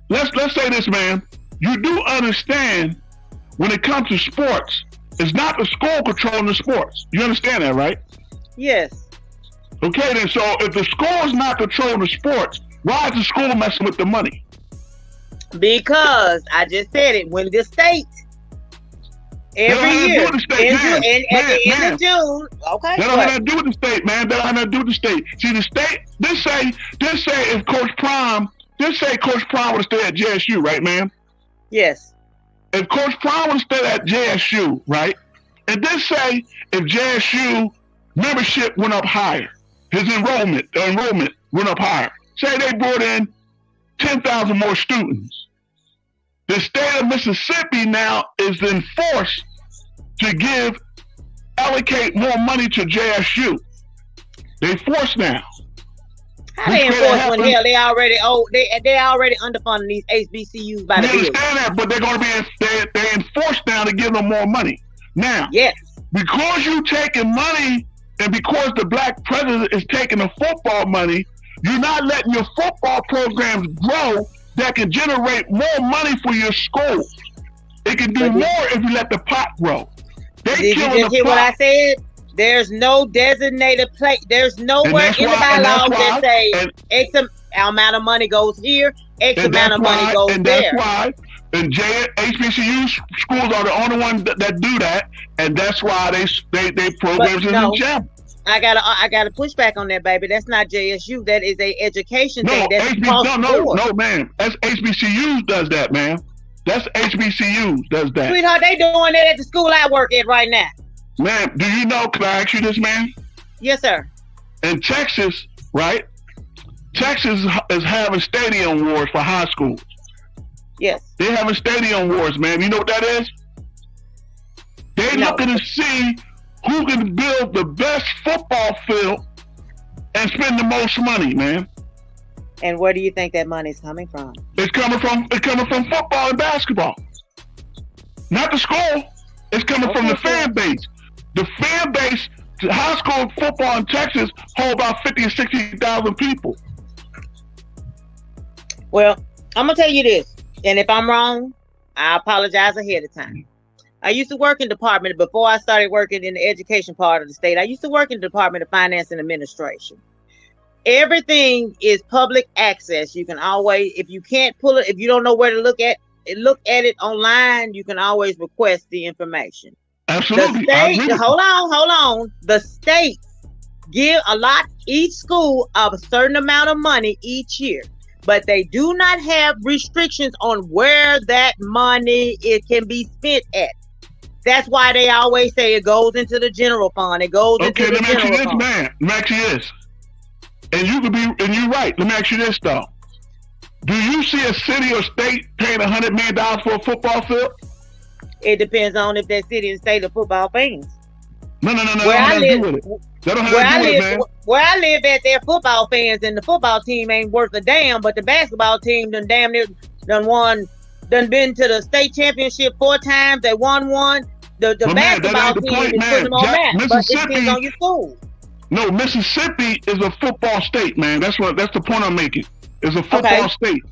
Let's say this, man. You do understand when it comes to sports, it's not the school controlling the sports. You understand that, right? Yes. Okay, then. So if the school is not controlling the sports, why is the school messing with the money? Because I just said it. When the state every year at the end of June, okay. That don't have nothing to do with the state, man. That don't have nothing to do with the state. See, the state. This say if Coach Prime. This say Coach Prime would have stayed at JSU, right, man? Yes. If Coach Prime would have stayed at JSU, right, and this say if JSU membership went up higher, his enrollment went up higher. Say they brought in 10,000 more students. The state of Mississippi now is enforced to allocate more money to JSU. They forced now. How they enforce when hell they already underfunding these HBCUs by the bill. I understand that, but they're going to be they enforced now to give them more money. Now, yes, because you taking money and because the black president is taking the football money, you're not letting your football programs grow that can generate more money for your schools. It can do more if you let the pot grow. Did you just hear what I said? There's no designated place. There's nowhere in the bylaws that say X amount of money goes here, X amount of money goes there. And that's why HBCU schools are the only ones that do that, and that's why they programs in the I gotta push back on that, baby. That's not JSU. That is a education thing. That's no, man. That's HBCUs does that, man. That's HBCUs does that. Sweetheart, they doing that at the school I work at right now. Man, do you know, can I ask you this, man? Yes, sir. In Texas, right? Texas is having stadium wars for high schools. Yes. They're having stadium wars, man. You know what that is? They're looking to see who can build the best football field and spend the most money, man. And where do you think that money is coming from? It's coming from football and basketball. Not the school. It's coming from the fan base. The fan base, high school football in Texas hold about 50 or 60,000 people. Well, I'm gonna tell you this, and if I'm wrong, I apologize ahead of time. I used to work in department before I started working in the education part of the state. I used to work in the Department of Finance and Administration. Everything is public access. You can always, if you can't pull it, if you don't know where to look at it online, you can always request the information. Absolutely. The state, hold on. The states give each school a certain amount of money each year, but they do not have restrictions on where that money can be spent at. That's why they always say it goes into the general fund. It goes into the general fund. Let me ask you this. And you're right. Let me ask you this though. Do you see a city or state paying $100 million for a football field? It depends on if that city and state are football fans. No. Where I live at, they're football fans, and the football team ain't worth a damn. But the basketball team done been to the state championship 4 times. They won one. The basketball team is putting them on map, but it depends on your school. No, Mississippi is a football state, man. That's the point I'm making. It's a football state,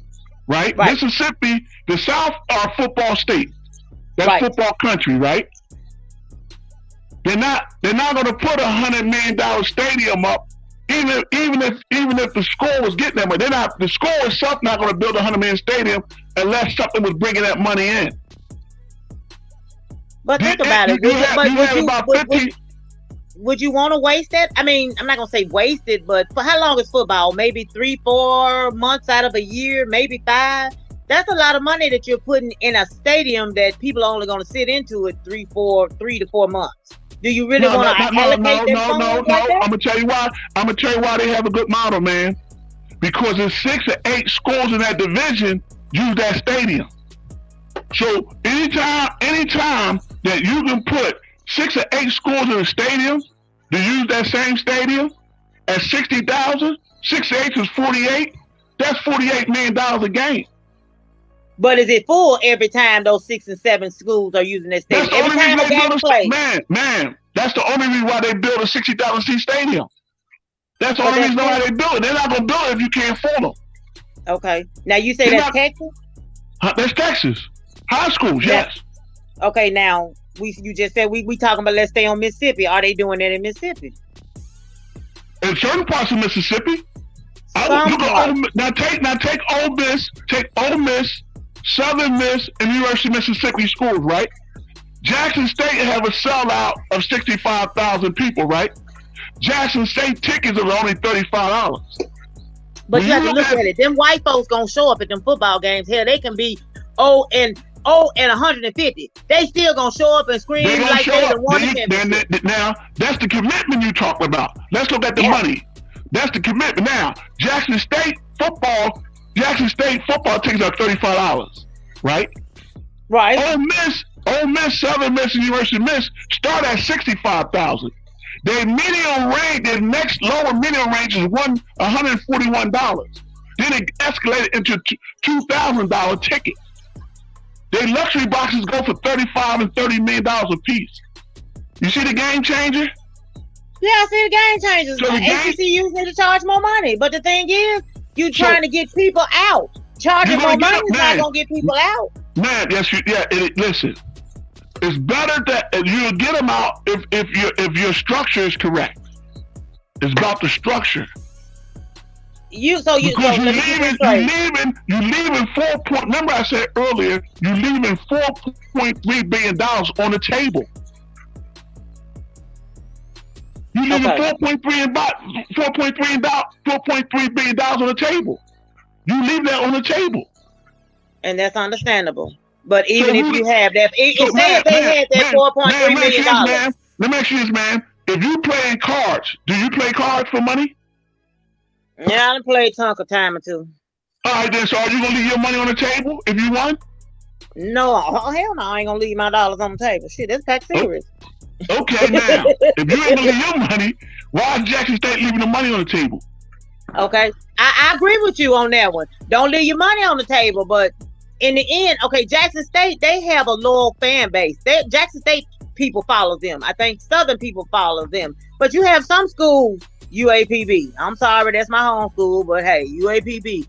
right? Mississippi, the South are a football state. That's football country, right? They're not going to put $100 million stadium up, even if the school was getting that money. The school itself not going to build a $100 million stadium unless something was bringing that money in. But think about it. Would you want to waste that? I mean, I'm not going to say waste it, but for how long is football? Maybe 3-4 months out of a year, maybe 5. That's a lot of money that you're putting in a stadium that people are only going to sit into it 3 to 4 months. Do you really want to allocate that? No. I'm gonna tell you why. I'm gonna tell you why they have a good model, man. Because there's 6 or 8 schools in that division use that stadium. So anytime that you can put 6 or 8 schools in a stadium to use that same stadium at $60,000, 6 is 48. That's $48 million a game. But is it full every time those 6 and 7 schools are using this stadium? Every time a game plays. Man, that's the only reason why they build a 60,000 seat stadium. That's the only reason why they build it. They're not gonna build it if you can't full them. Okay. Now you say that's Texas? That's Texas. High schools, yes. Okay, now you just said we talking about let's stay on Mississippi. Are they doing that in Mississippi? In certain parts of Mississippi. Now take Ole Miss, Southern Miss, and University of Mississippi schools, right? Jackson State have a sellout of 65,000 people, right? Jackson State tickets are only $35. But you have to look at it. Them white folks gonna show up at them football games. Hell, they can be 150. They still gonna show up and scream like they the one. Now that's the commitment you talk about. Let's look at the money. That's the commitment. Now Jackson State football tickets are $35, right? Right. Ole Miss, Southern Miss, and University of Miss start at 65,000. Their minimum range, their next lower minimum range is $141. Then it escalated into $2,000 tickets. Their luxury boxes go for $35 and $30 million a piece. You see the game changer? Yeah, I see the game changers. So HBCUs need to charge more money. But the thing is, you trying to get people out. Charging more money is not going to get people out. Man, listen. It's better that you'll get them out if your structure is correct. It's about the structure. You're leaving 4 point. Remember I said earlier, you're leaving $4.3 billion on the table. You leaving $4.3 billion on the table. You leave that on the table, and that's understandable. But even if you have that, if they had that $4.3 million, let me ask you this, man. If you playing cards, do you play cards for money? Yeah, I done played a time or two. All right, then. So are you gonna leave your money on the table if you won? No, hell no, I ain't gonna leave my dollars on the table. Shit, that's packed serious. Okay, now if you ain't gonna leave your money, why is Jackson State leaving the money on the table? Okay, I agree with you on that one. Don't leave your money on the table, but in the end, okay, Jackson State, they have a loyal fan base. Jackson State people follow them. I think Southern people follow them. But you have some schools, UAPB. I'm sorry, that's my home school, but hey, UAPB,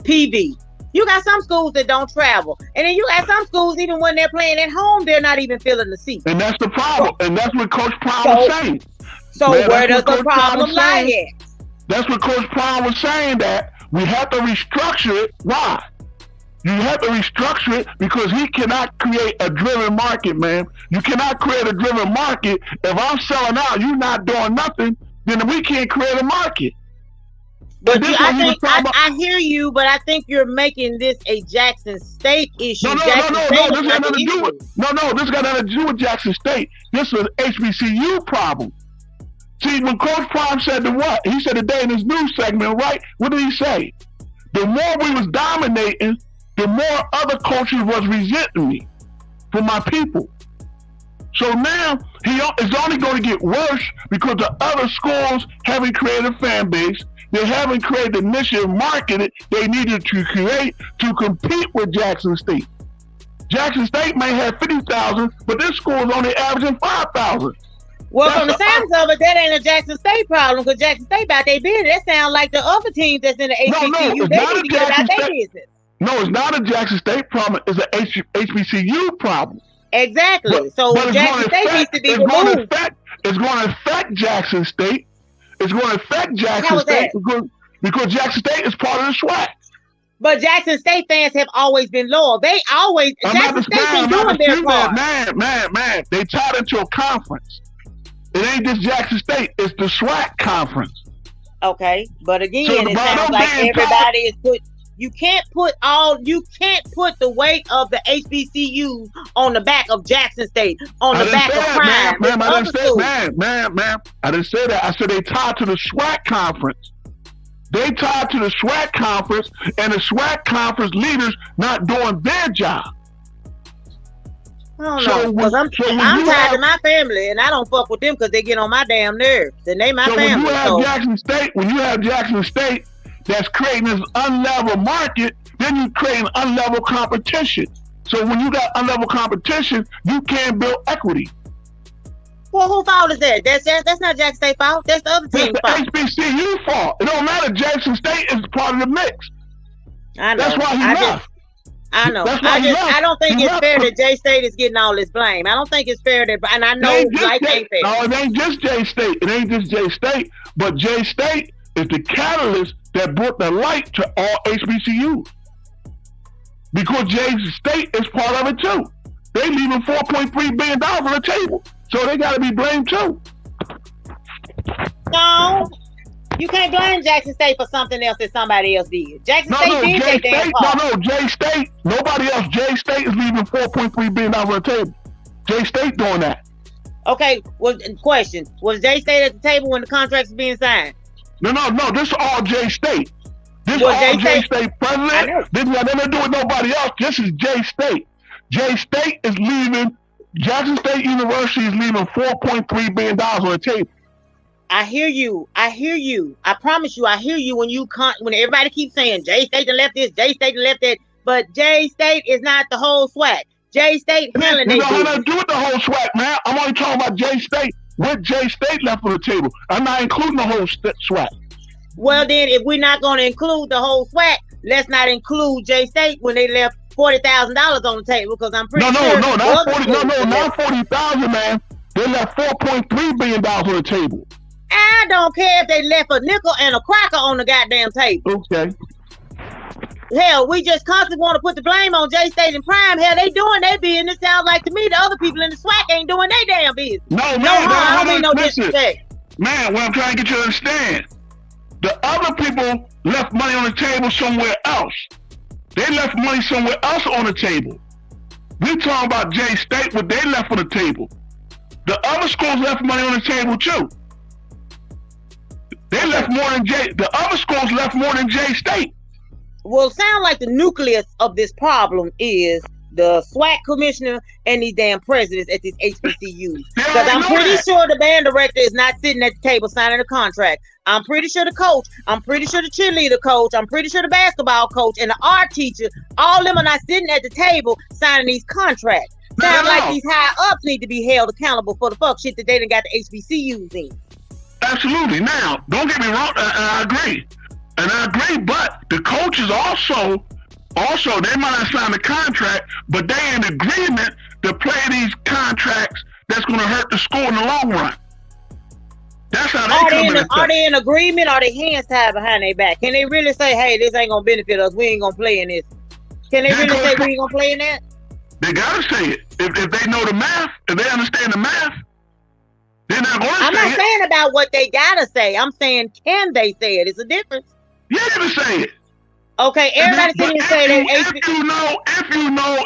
PV. You got some schools that don't travel. And then you got some schools, even when they're playing at home, they're not even filling the seats. And that's the problem. And that's what Coach Prime was saying. So where does the problem lie at? That's what Coach Prime was saying, that we have to restructure it. Why? You have to restructure it because he cannot create a driven market, man. You cannot create a driven market. If I'm selling out, you're not doing nothing, then we can't create a market. But I hear you, but I think you're making this a Jackson State issue. No, this got nothing to do with. This got nothing to do with Jackson State. This was HBCU problem. See, when Coach Prime said what? He said today in his news segment, right? What did he say? The more we was dominating, the more other coaches was resenting me for my people. So now it's only going to get worse because the other schools haven't created a fan base. They haven't created the initiative market they needed to create to compete with Jackson State. Jackson State may have 50,000, but this school is only averaging 5,000. Well, from the sounds of it, that ain't a Jackson State problem because Jackson State about their business. That sounds like the other teams that's in the HBCU. They need to get about their business. No, it's not a Jackson State problem. It's an HBCU problem. Exactly. So Jackson State needs to be removed. It's going to affect Jackson State. It's going to affect Jackson State because Jackson State is part of the SWAC. But Jackson State fans have always been loyal. Jackson State been doing their part. Man, they tied into a conference. It ain't just Jackson State. It's the SWAC conference. Okay, but again, it sounds like everybody is put. You can't put the weight of the HBCUs on the back of Jackson State, on the back of Prime. Ma'am, I didn't say that. I said they tied to the SWAC conference. They tied to the SWAC conference, and the SWAC conference leaders not doing their job. I don't know, because I'm tired of my family, and I don't fuck with them because they get on my damn nerves, and they my family. When you have Jackson State, that's creating this unlevel market, then you create an unlevel competition. So when you got unlevel competition, you can't build equity. Well, whose fault is that? That's not Jackson State fault. That's the other team's fault. It's the HBCU fault. It don't matter. Jackson State is part of the mix. I know. That's why he left. I know. I don't think it's fair that J State is getting all this blame. I don't think it's fair that, and I know life ain't fair. No, it ain't just J State. It ain't just J State, but J State is the catalyst that brought the light to all HBCUs. Because J State is part of it too. They leaving $4.3 billion on the table, so they got to be blamed too. No. You can't blame Jackson State for something else that somebody else did. Jackson State did their damn part. J State, nobody else. J State is leaving $4.3 billion on the table. J State doing that. Okay, well, question. Was J State at the table when the contracts were being signed? No, this is all J State. This is all J State president. This got nothing to do with nobody else. This is J State. J State is leaving, Jackson State University is leaving $4.3 billion on the table. I hear you. I promise you, I hear you when everybody keeps saying J State done left this, J State done left that, but J State is not the whole SWAC. J State handling it. You know how to do with the whole SWAC, man. I'm only talking about J State. What J State left on the table. I'm not including the whole SWAC. Well, then, if we're not going to include the whole SWAC, let's not include J State when they left $40,000 on the table, because I'm pretty sure. Not 40,000, man. They left $4.3 billion on the table. I don't care if they left a nickel and a cracker on the goddamn table. Okay. Hell, we just constantly want to put the blame on J State and Prime. Hell, they doing their business. Sounds like to me the other people in the SWAC ain't doing their damn business. I don't mean no disrespect. Man, what I'm trying to get you to understand, the other people left money on the table somewhere else. They left money somewhere else on the table. We talking about J State, what they left on the table. The other schools left money on the table too. They left more than the other schools left more than J State. Well, it sounds like the nucleus of this problem is the SWAC commissioner and these damn presidents at these HBCUs. Because I'm pretty sure the band director is not sitting at the table signing a contract. I'm pretty sure the coach, I'm pretty sure the cheerleader coach, I'm pretty sure the basketball coach and the art teacher, all of them are not sitting at the table signing these contracts. Sounds like these high ups need to be held accountable for the fuck shit that they done got the HBCUs in. Absolutely. Now, don't get me wrong, I agree. And I agree, but the coaches also, they might not sign the contract, but they in agreement to play these contracts that's going to hurt the school in the long run. That's how they come in. Are they in agreement? Or are they hands tied behind their back? Can they really say, hey, this ain't going to benefit us, we ain't going to play in this? Can they really say we ain't going to play in that? They got to say it. If they know the math, if they understand the math, they're not going to say it. I'm not saying about what they got to say. I'm saying, can they say it? It's a difference. Yeah, they say it. Okay, everybody sitting and say that.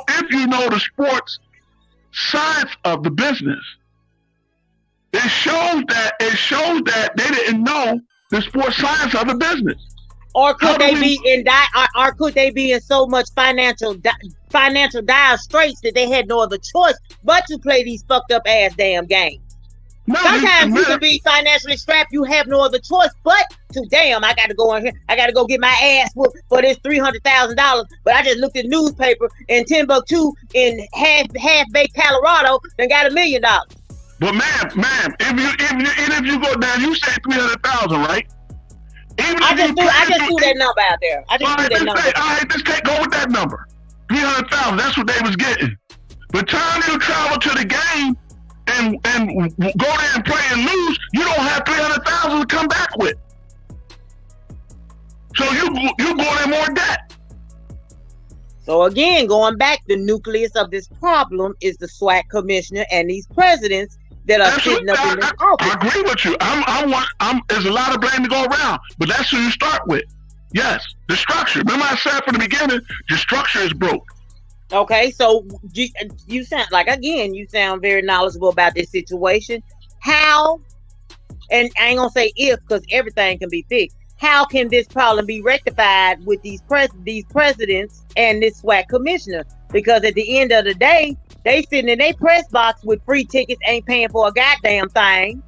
If you know the sports science of the business, it shows that they didn't know the sports science of the business. Or could they be in so much financial dire straits that they had no other choice but to play these fucked up ass damn games? No, sometimes you can be financially strapped. You have no other choice but to, damn, I got to go in here. I got to go get my ass whooped for this $300,000. But I just looked at the newspaper in Timbuktu in half-baked Colorado and got $1 million. But ma'am, if you go down, you say 300,000, right? I just threw that number out there. All right, just go with that number. 300,000. That's what they was getting. By the time you travel to the game and go there and play and lose, you don't have 300,000 to come back with. So you going in more debt. So again, going back, the nucleus of this problem is the SWAC commissioner and these presidents that are sitting up in this office. I agree with you. There's a lot of blame to go around, but that's who you start with. Yes, the structure. Remember I said from the beginning, the structure is broke. Okay, so you sound like, again, you sound very knowledgeable about this situation. How, and I ain't gonna say if, because everything can be fixed. How can this problem be rectified with these presidents and this SWAC commissioner? because at the end of the day, they sitting in their press box with free tickets, ain't paying for a goddamn thing,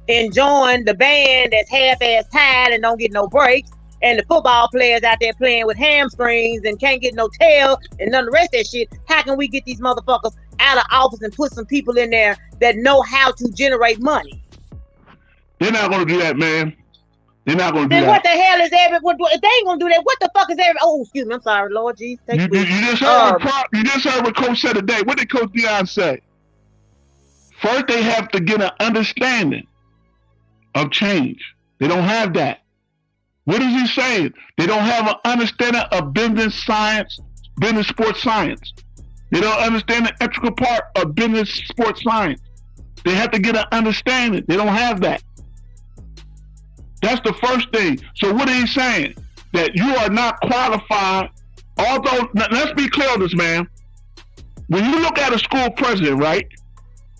enjoying the band that's half-ass tired and don't get no breaks, and the football players out there playing with hamstrings and can't get no tail and none of the rest of that shit. How can we get these motherfuckers out of office and put some people in there that know how to generate money? They're not going to do that, man. They're not going to do that. Then what the hell is if they ain't going to do that, what the fuck is oh, excuse me, I'm sorry, Lord Jesus. You just heard what Coach said today. What did Coach Deion say? First, they have to get an understanding of change. They don't have that. What is he saying? They don't have an understanding of business science, business sports science. They don't understand the integral part of business sports science. They have to get an understanding. They don't have that. That's the first thing. So what is he saying? That you are not qualified. Although, let's be clear on this, man. When you look at a school president, right?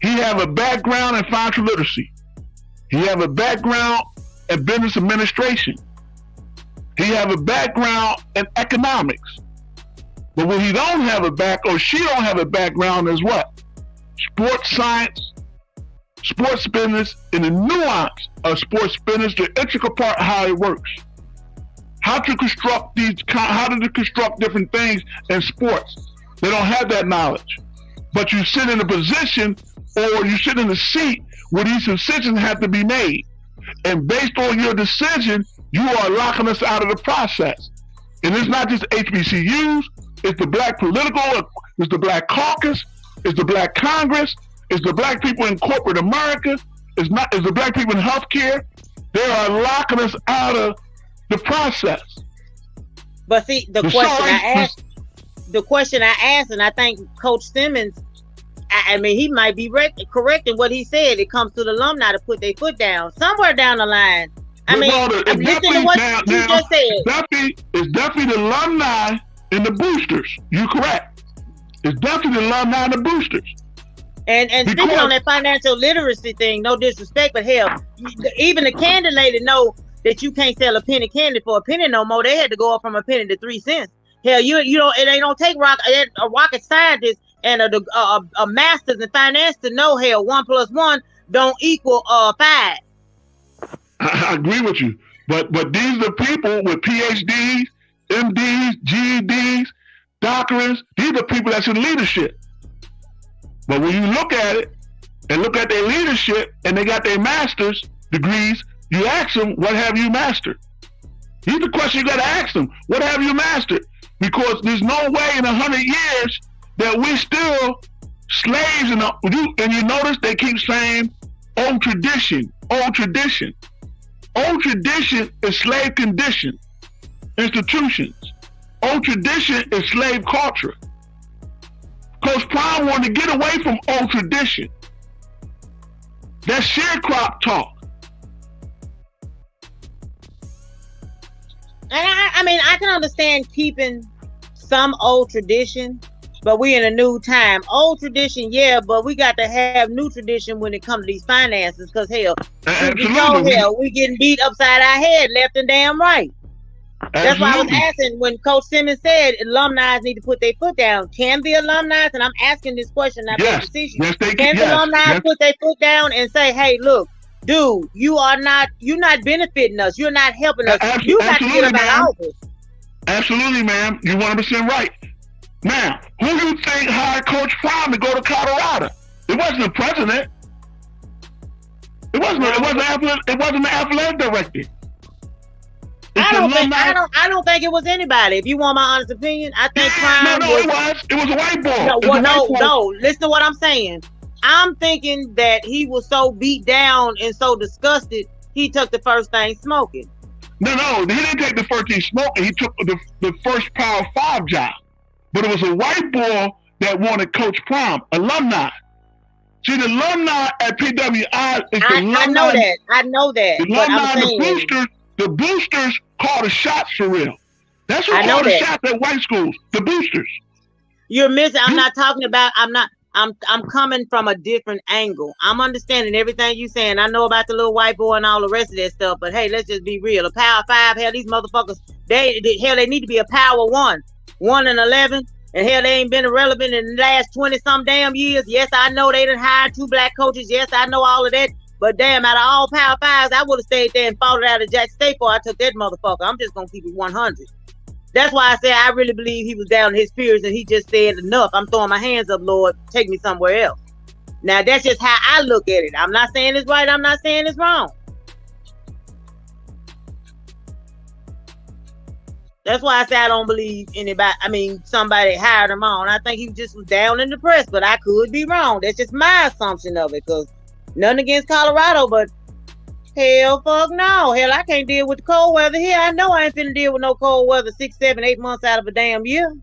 He have a background in financial literacy. He have a background in business administration. He have a background in economics. But when he don't have a or she don't have a background is what? Sports science, sports business, and the nuance of sports business, the integral part, how it works. How to construct different things in sports. They don't have that knowledge. But you sit in a position or you sit in a seat where these decisions have to be made. And based on your decision, you are locking us out of the process. And it's not just HBCUs, it's the Black political, it's the Black caucus, it's the Black Congress, it's the Black people in corporate America, it's the Black people in healthcare. They are locking us out of the process. But see, the question I asked, and I think Coach Simmons, I mean, he might be correct in what he said. It comes to the alumni to put their foot down somewhere down the line. I'm listening to what you just said. It's definitely the alumni and the boosters. You're correct. It's definitely the alumni and the boosters. And speaking on that financial literacy thing, no disrespect, but hell, even the candy lady know that you can't sell a penny candy for a penny no more. They had to go up from a penny to 3 cents. Hell, you don't. It ain't don't take a rocket scientist and a master's in finance to know, hell, 1 + 1 don't equal 5. I agree with you, but these are people with PhDs, MDs, GEDs, doctorates. These are people that's in leadership. But when you look at it and look at their leadership and they got their master's degrees, you ask them, what have you mastered? Here's the question you got to ask them. What have you mastered? Because there's no way in 100 years that we still slaves. And you notice they keep saying, old tradition, old tradition. Old tradition is slave condition institutions. Old tradition is slave culture. Coach Prime wanted to get away from old tradition. That's sharecrop talk. And I mean, I can understand keeping some old tradition, but we in a new time. Old tradition, yeah, but we got to have new tradition when it comes to these finances, because hell, we getting beat upside our head left and damn right. That's why I was asking when Coach Simmons said alumni need to put their foot down. Can the alumni, and I'm asking this question, not the decision, can the alumni put their foot down and say, hey, look, dude, you're not benefiting us. You're not helping us. You got to get up out of office. Absolutely, ma'am. You're 100% right. Now, who do you think hired Coach Prime to go to Colorado? It wasn't the president. It wasn't the athletic director. I don't think it was anybody. If you want my honest opinion, I think Prime it was a white boy. No. Listen to what I'm saying. I'm thinking that he was so beat down and so disgusted, he took the first thing smoking. No, he didn't take the first thing smoking. He took the first Power 5 job. But it was a white boy that wanted Coach Prime, alumni. See, the alumni at PWI is the alumni. I know that. The alumni, the boosters call the shots for real. That's who call the shots at white schools. The boosters. You're missing. I'm not talking about. I'm coming from a different angle. I'm understanding everything you're saying. I know about the little white boy and all the rest of that stuff. But hey, let's just be real. A Power 5, hell, these motherfuckers, they need to be a Power 1, 1 and 11, And hell, they ain't been irrelevant in the last 20-some damn years. Yes, I know they done hired 2 black coaches. Yes, I know all of that. But damn, out of all Power 5s, I would have stayed there and fought it out of Jackson State before I took that motherfucker. I'm just going to keep it 100. That's why I say I really believe he was down to his peers and he just said, enough. I'm throwing my hands up, Lord. Take me somewhere else. Now, that's just how I look at it. I'm not saying it's right. I'm not saying it's wrong. That's why I say I don't believe anybody. I mean, somebody hired him on. I think he just was down in the press, but I could be wrong. That's just my assumption of it, because nothing against Colorado, but hell, fuck no. Hell, I can't deal with the cold weather here. I know I ain't finna deal with no cold weather 6, 7, 8 months out of a damn year.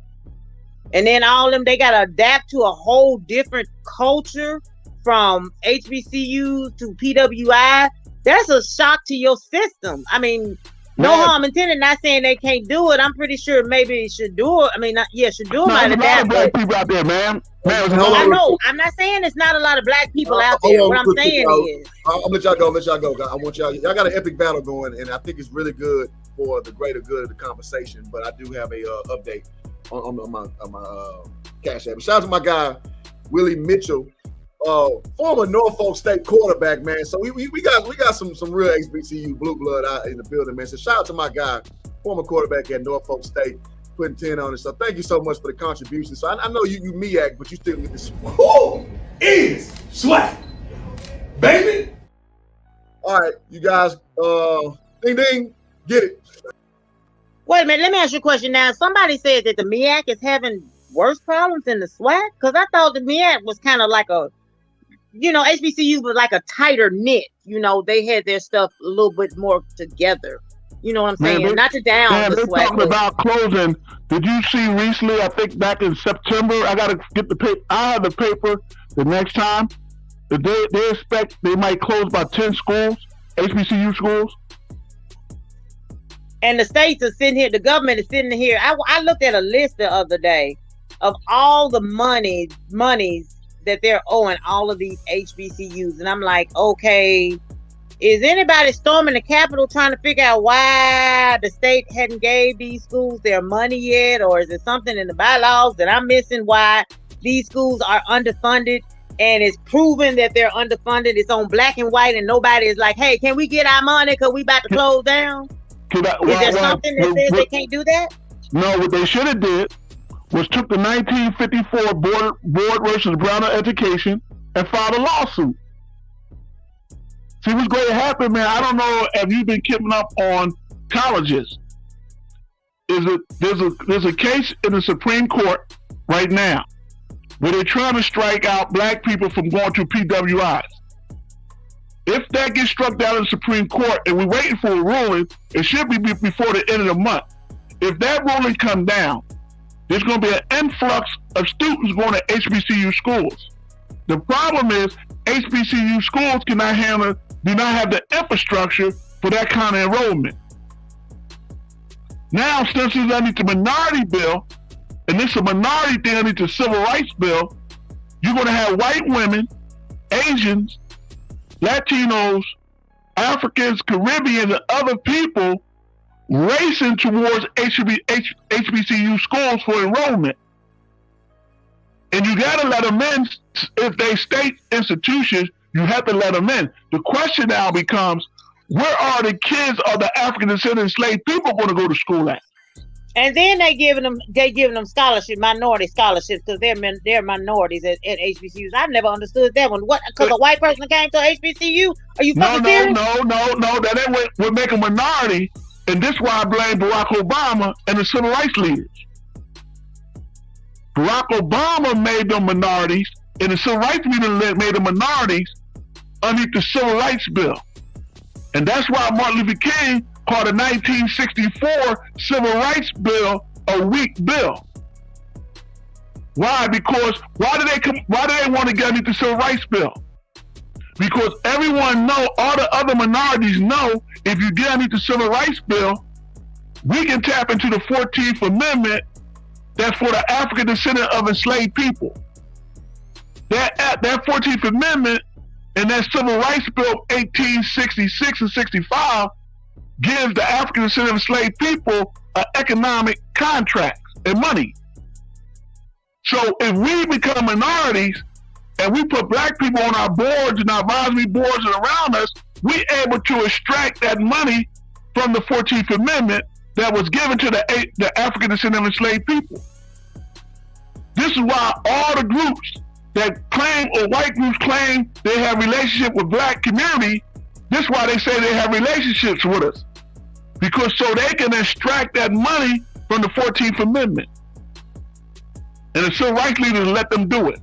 And then all of them, they got to adapt to a whole different culture from HBCUs to PWI. That's a shock to your system. I mean, no harm intended. Not saying they can't do it. I'm pretty sure maybe it should do it. I mean, should do it. There's a lot of black people out there, man. I know. I'm not saying it's not a lot of black people out there. What I'm saying is, I'll let y'all go. I want y'all got an epic battle going, and I think it's really good for the greater good of the conversation. But I do have a update on my Cash App. Shout out to my guy Willie Mitchell, former Norfolk State quarterback, man. So we got some real HBCU blue blood out in the building, man. So shout out to my guy, former quarterback at Norfolk State, putting 10 on it. So thank you so much for the contribution. So I know you Meac, but you still get this. Who is Swag, baby? All right, you guys, ding ding, get it. Wait a minute, let me ask you a question now. Somebody said that the Meac is having worse problems than the SWAC, because I thought the Meac was kind of like a, HBCU was like a tighter knit. They had their stuff a little bit more together. You know what I'm saying? Not to down the SWAC. Talking about closing. Did you see recently? I think back in September. I got to get the paper. I have the paper the next time. They expect they might close about 10 schools, HBCU schools. And the states are sitting here, the government is sitting here. I looked at a list the other day of all the monies that they're owing all of these HBCUs. And I'm like, okay, is anybody storming the Capitol trying to figure out why the state hadn't gave these schools their money yet? Or is it something in the bylaws that I'm missing why these schools are underfunded? And it's proven that they're underfunded. It's on black and white, and nobody is like, hey, can we get our money because we about to close down? Is there something that says they can't do that? No, what they should have did was took the 1954 board versus Brown Education and filed a lawsuit. See what's going to happen, man. I don't know if you've been keeping up on colleges. There's a case in the Supreme Court right now where they're trying to strike out black people from going to PWIs. If that gets struck down in the Supreme Court and we're waiting for a ruling, it should be before the end of the month. If that ruling comes down, there's going to be an influx of students going to HBCU schools. The problem is HBCU schools do not have the infrastructure for that kind of enrollment. Now, since it's underneath the minority bill, and this is a minority thing underneath the civil rights bill, you're going to have white women, Asians, Latinos, Africans, Caribbeans, and other people racing towards HBCU schools for enrollment. And you got to let them in. If they state institutions, you have to let them in. The question now becomes, where are the kids of the African descendant enslaved people going to go to school at? And then they giving them minority scholarships, because they're minorities at HBCUs. I've never understood that one. What? Because a white person came to HBCU? Are you fucking serious? No. That ain't what make a minority, and this is why I blame Barack Obama and the civil rights leaders. Barack Obama made them minorities, and the civil rights leaders made them minorities underneath the civil rights bill. And that's why Martin Luther King called the 1964 Civil Rights Bill a weak bill. Why? Because why do they want to get underneath the Civil Rights Bill? Because everyone know, all the other minorities know, if you get underneath the Civil Rights Bill, we can tap into the 14th Amendment that's for the African descendant of enslaved people. That 14th Amendment and that Civil Rights Bill 1866 and 65 gives the African descendant of enslaved people an economic contract and money. So if we become minorities and we put black people on our boards and our advisory boards and around us, we able to extract that money from the 14th Amendment that was given to the African descendant enslaved people. This is why all the groups that claim, or white groups claim, they have relationship with black community, this is why they say they have relationships with us. Because so they can extract that money from the 14th Amendment. And the civil rights leaders let them do it.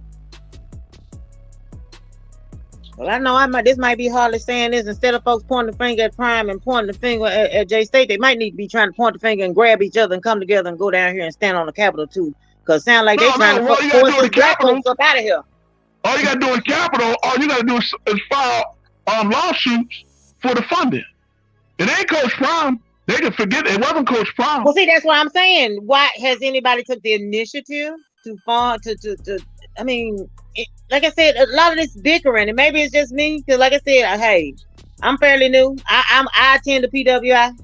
Well, I know this might be hardly saying this. Instead of folks pointing the finger at Prime and pointing the finger at J State, they might need to be trying to point the finger and grab each other and come together and go down here and stand on the Capitol too. Because it sounds like they're trying to force the black folks up out of here. All you got to do in Capitol, all you got to do is file lawsuits for the funding. It ain't Coach Prime. They can forget it wasn't Coach Prime. Well, see, that's what I'm saying. Why has anybody took the initiative to fund I mean, like I said, a lot of this bickering, and maybe it's just me, because like I said, hey, I'm fairly new. I attend the PWI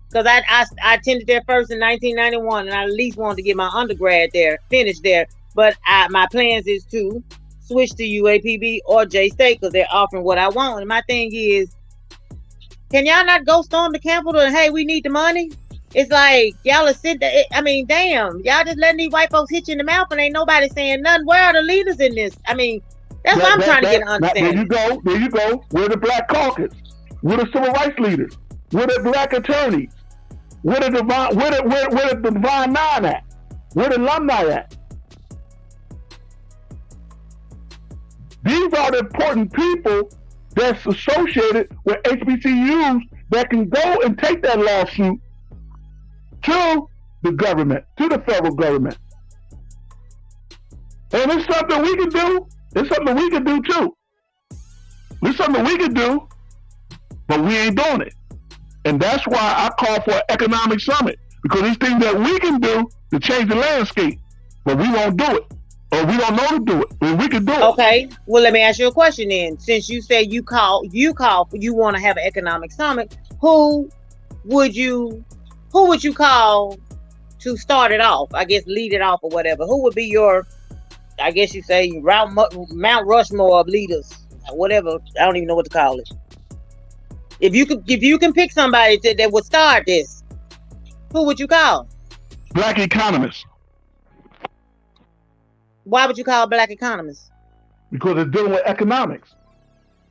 because I attended there first in 1991, and I at least wanted to get my undergrad there, finished there. But my plans is to switch to UAPB or J State because they're offering what I want. And my thing is, can y'all not go storm the Capitol and hey, we need the money? It's like y'all are sitting there. I mean, damn, y'all just letting these white folks hit you in the mouth and ain't nobody saying nothing. Where are the leaders in this? I mean, that's what I'm trying to get an understanding. There you go. We're the Black Caucus. We're the civil rights leaders. We're the black attorneys. We're the Divine Nine Act. We're the Alumni Act. These are the important people that's associated with HBCUs that can go and take that lawsuit to the government, to the federal government. And it's something we can do. It's something we can do too. It's something we can do, but we ain't doing it. And that's why I call for an economic summit, because these things that we can do to change the landscape, but we won't do it. Or we don't know to do it. But we can do it. Okay. Well, let me ask you a question then. Since you say you want to have an economic summit, who would you call to start it off? I guess lead it off or whatever. Who would be your, I guess you say, Mount Rushmore of leaders, whatever. I don't even know what to call it. If you can pick somebody that would start this, who would you call? Black economists. Why would you call black economists? Because they're dealing with economics.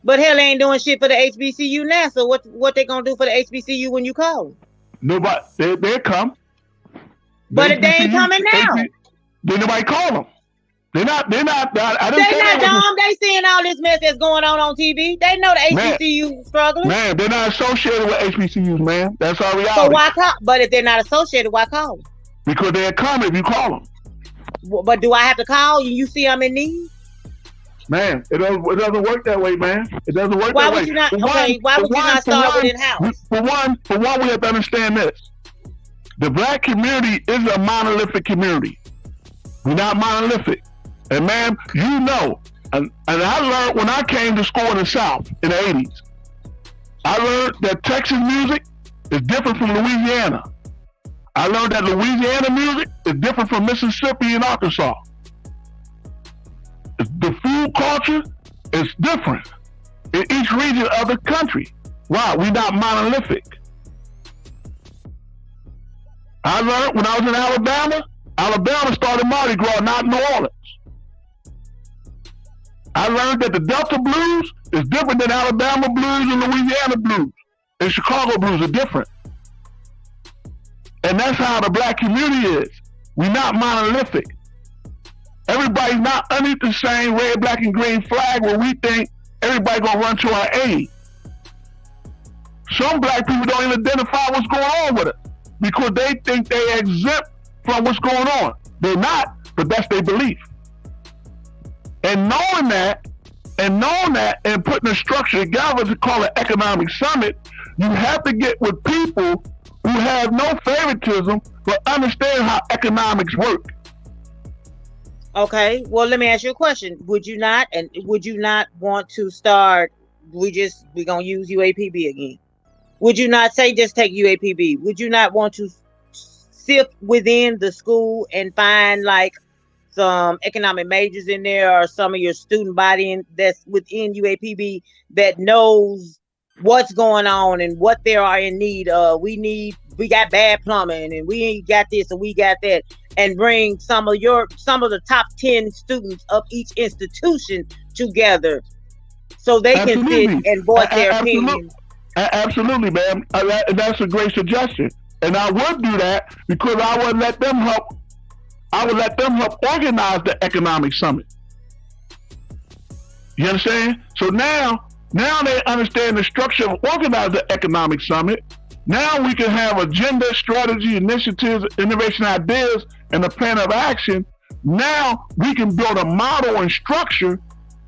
But hell, they ain't doing shit for the HBCU now. So what they gonna do for the HBCU when you call them? Nobody, they'll come. But if they ain't coming now, then nobody call them. They're not. They're not dumb. They seeing all this mess that's going on TV. They know the HBCU struggling. Man, they're not associated with HBCUs, man. That's our reality. So why call? But if they're not associated, why call them? Because they'll come if you call them. But do I have to call you? You see I'm in need? Man, it doesn't work that way, man. It doesn't work that way. Why would you not? Okay, why would you not start with in-house? For one, we have to understand this. The black community is a monolithic community. We're not monolithic. And man, you know, and I learned when I came to school in the South in the 80s, I learned that Texas music is different from Louisiana. I learned that Louisiana music is different from Mississippi and Arkansas. The food culture is different in each region of the country. Why? We're not monolithic. I learned when I was in Alabama started Mardi Gras, not New Orleans. I learned that the Delta blues is different than Alabama blues and Louisiana blues. And Chicago blues are different. And that's how the black community is. We're not monolithic. Everybody's not underneath the same red, black, and green flag where we think everybody gonna run to our aid. Some black people don't even identify what's going on with it because they think they exempt from what's going on. They're not, but that's their belief. And knowing that and putting a structure together to call an economic summit, you have to get with people who have no favoritism but understand how economics work. Okay, well, let me ask you a question. Would you not want to start, we're gonna use UAPB again. Would you not say just take UAPB? Would you not want to sift within the school and find like some economic majors in there, or some of your student body that's within UAPB that knows what's going on and what they are in need of. We got bad plumbing, and we ain't got this and we got that, and bring some of the top 10 students of each institution together so they can sit and voice their opinion. Absolutely, ma'am. That's a great suggestion. And I would do that because I would let them help organize the economic summit. You understand? So now they understand the structure of organizing the economic summit. Now we can have agenda, strategy, initiatives, innovation ideas, and a plan of action. Now we can build a model and structure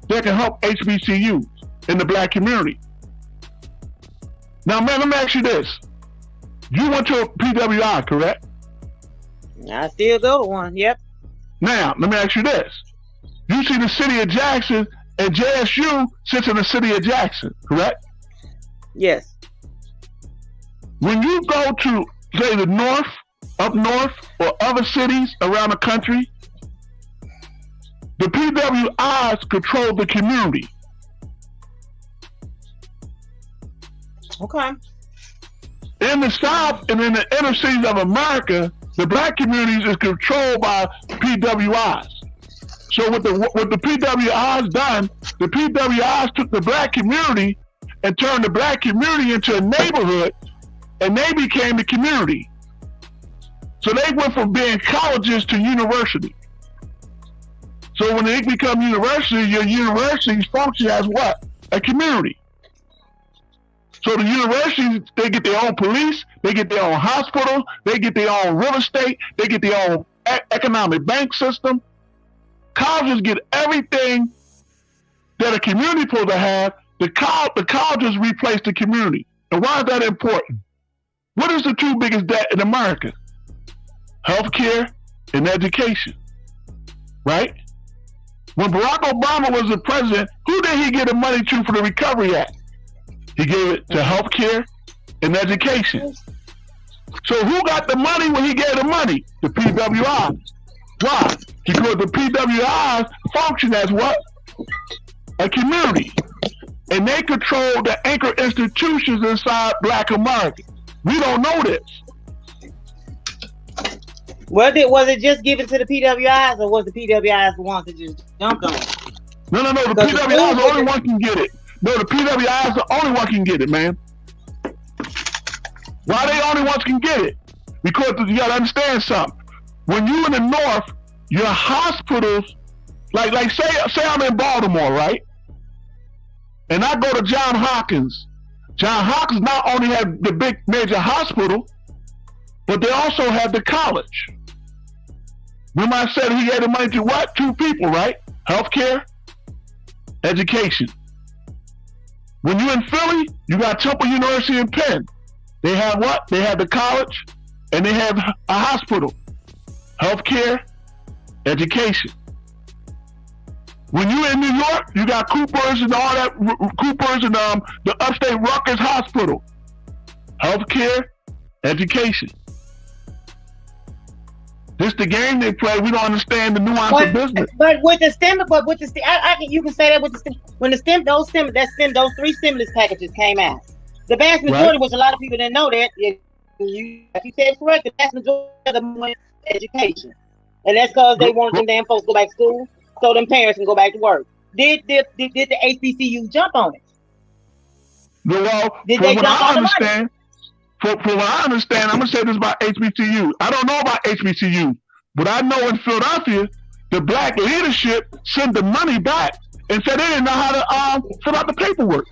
that can help HBCUs in the Black community. Now, man, let me ask you this. You went to a PWI, correct? I still go to one, yep. Now, let me ask you this. You see the city of Jackson, and JSU sits in the city of Jackson, correct? Yes. When you go to, say, the north, up north, or other cities around the country, the PWIs control the community. Okay. In the South and in the inner cities of America, the Black communities is controlled by PWIs. So what the PWIs done, the PWIs took the Black community and turned the Black community into a neighborhood, and they became the community. So they went from being colleges to university. So when they become university, your universities function as what? A community. So the universities, they get their own police, they get their own hospitals, they get their own real estate, they get their own economic bank system. Colleges get everything that a community is supposed to have. The colleges replace the community. And why is that important? What is the two biggest debt in America? Healthcare and education, right? When Barack Obama was the president, who did he give the money to for the Recovery Act? He gave it to healthcare and education. So who got the money when he gave the money? The PWIs. Why? Because the PWIs function as what? A community. And they control the anchor institutions inside Black America. We don't know this. Was it just given to the PWIs, or was the PWIs the ones that just jumped on it? No. The PWIs is the only one can get it. No, the PWIs is the only one can get it, man. Why they only ones can get it? Because you gotta understand something. When you in the north, your hospitals, like say I'm in Baltimore, right? And I go to Johns Hopkins. Johns Hopkins not only have the big major hospital, but they also have the college. Remember I said he had the money to what? Two people, right? Healthcare, education. When you're in Philly, you got Temple University and Penn. They have what? They have the college, and they have a hospital. Healthcare, education. When you're in New York, you got Cooper's and all that, Cooper's and the upstate Rutgers Hospital. Healthcare, education. This the game they play. We don't understand the nuance of business. But with the stem, you can say that with the stem. When those three stimulus packages came out, the vast majority, which a lot of people didn't know that, you said correct, the vast majority of them went to education, and that's because they want them damn folks to go back to school, so them parents can go back to work. Did the HBCU jump on it? Well, did they jump on the money? From what I understand, I'm going to say this about HBCU. I don't know about HBCU, but I know in Philadelphia, the Black leadership sent the money back and said they didn't know how to fill out the paperwork.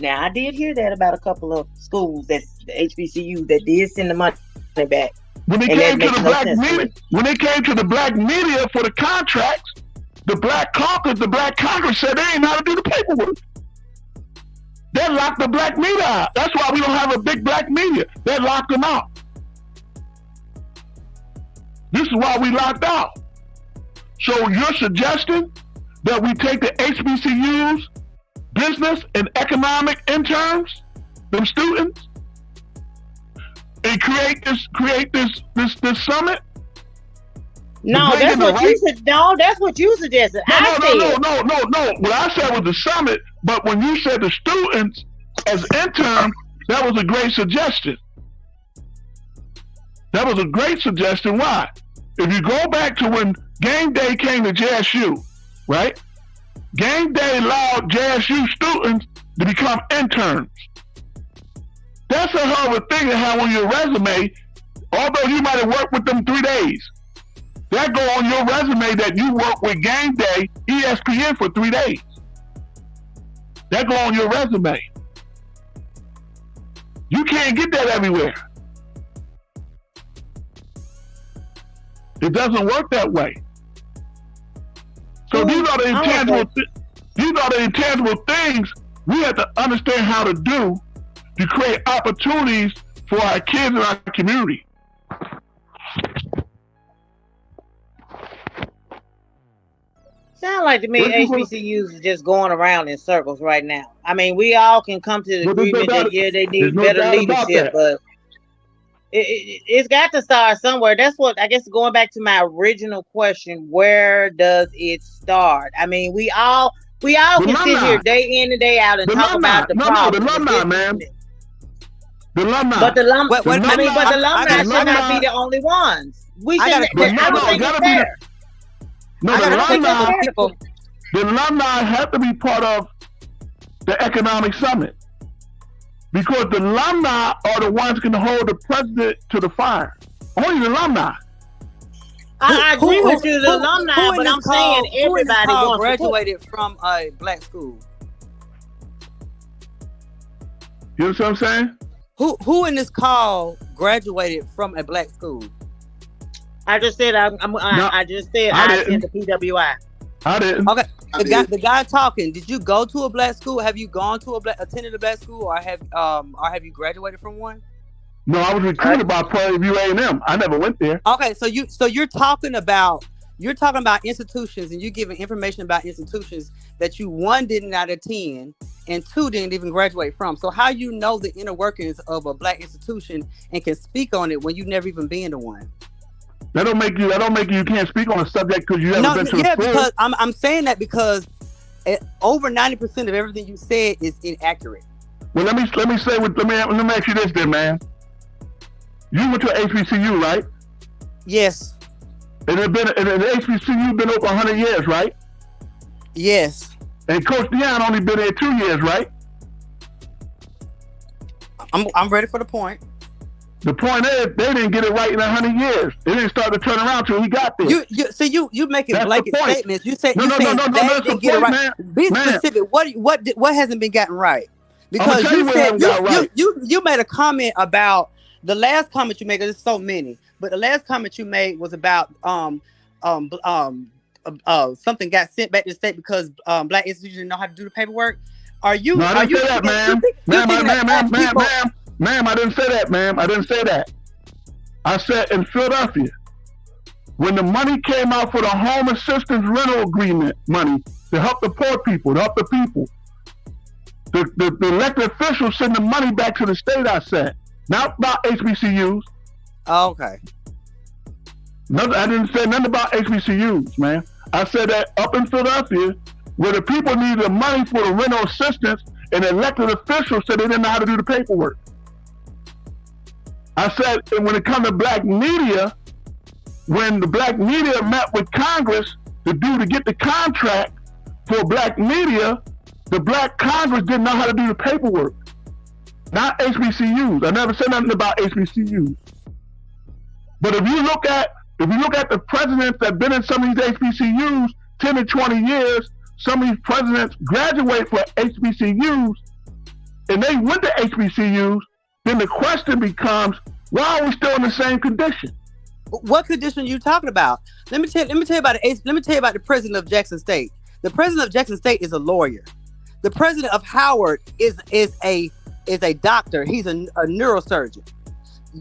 Now, I did hear that about a couple of schools, that's the HBCU, that did send the money back. When they came to the Black media, for the contracts, the Black Caucus, the Black Congress said they didn't know how to do the paperwork. They locked the Black media out. That's why we don't have a big Black media. They locked them out. This is why we locked out. So you're suggesting that we take the HBCUs, business and economic interns, them students, and create this summit No, that's what you said. No, that's what you suggested. No. What I said was the summit, but when you said the students as interns, that was a great suggestion. That was a great suggestion. Why? If you go back to when game day came to JSU, right? Game day allowed JSU students to become interns. That's a hell of a thing to have on your resume, although you might have worked with them 3 days. That go on your resume that you worked with Game Day, ESPN for 3 days. That go on your resume. You can't get that everywhere. It doesn't work that way. So these are the intangible things we have to understand how to do to create opportunities for our kids and our community. Sound like to me HBCUs is just going around in circles right now. I mean, we all can come to the agreement that they need better leadership, but it's got to start somewhere. That's what I guess. Going back to my original question, where does it start? I mean, we all can sit here day in and day out and talk about the problem. The alumni, man. The alumni. But the alumni should not be the only ones. We should. The alumni have to be part of the economic summit because the alumni are the ones going to hold the president to the fire. Only the alumni. I agree with you, the alumni, but I'm saying everybody graduated from a black school. You know what I'm saying? Who in this call graduated from a black school? I just said I attend the PWI. I didn't. Okay, the guy talking. Did you go to a black school? Have you gone to attended a black school, or have you graduated from one? No, I was recruited by Prairie View A&M. I never went there. Okay, so you're talking about institutions, and you're giving information about institutions that you, one, did not attend, and two, didn't even graduate from. So how you know the inner workings of a black institution and can speak on it when you've never even been to one? That don't make you can't speak on a subject because you haven't been to a school. Because I'm saying that because over 90% of everything you said is inaccurate. Well, let me ask you this then, man. You went to HBCU, right? Yes. And the HBCU been open 100 years, right? Yes. And Coach Dion only been there 2 years, right? I'm ready for the point. The point is, they didn't get it right in 100 years. They didn't start to turn around till he got there. You making blanket statements. You say they didn't get it right. Man. Be specific. What hasn't been gotten right? Because you made a comment about the last comment you made. There's so many, but the last comment you made was about something got sent back to the state because black institutions didn't know how to do the paperwork. I didn't say that, ma'am. Ma'am, I didn't say that, ma'am. I didn't say that. I said in Philadelphia, when the money came out for the home assistance rental agreement money to help the poor people, to help the people, the elected officials send the money back to the state, I said. Not about HBCUs. Oh, okay. I didn't say nothing about HBCUs, man. I said that up in Philadelphia, where the people needed the money for the rental assistance, and the elected officials said they didn't know how to do the paperwork. I said, and when it comes to black media, when the black media met with Congress to get the contract for black media, the black Congress didn't know how to do the paperwork. Not HBCUs. I never said nothing about HBCUs. But if you look at the presidents that have been in some of these HBCUs 10 to 20 years, some of these presidents graduate from HBCUs and they went to HBCUs, then the question becomes, why are we still in the same condition? What condition are you talking about? Let me tell you about the president of Jackson State. The president of Jackson State is a lawyer. The president of Howard is a doctor. He's a neurosurgeon.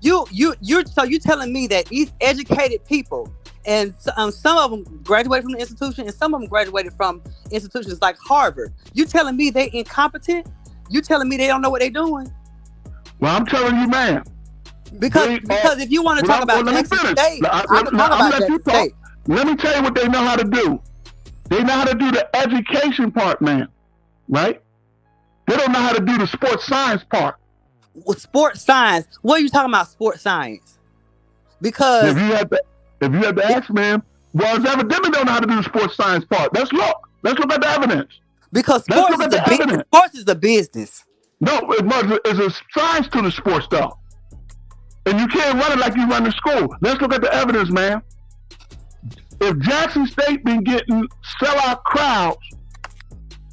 You're telling me that these educated people, and some of them graduated from the institution, and some of them graduated from institutions like Harvard. You telling me they incompetent? You telling me they don't know what they're doing? Well, I'm telling you, ma'am. Because if you want to talk about Jackson State, I can talk about Jackson State. Let me tell you what they know how to do. They know how to do the education part, man. Right? They don't know how to do the sports science part. With sports science, what are you talking about? Sports science? Because if you had to ask, man, well, it's evidently don't know how to do the sports science part. Let's look at the evidence. Because sports is the business. Sports is the business. No, it's a science to the sports stuff. And you can't run it like you run the school. Let's look at the evidence, man. If Jackson State been getting sellout crowds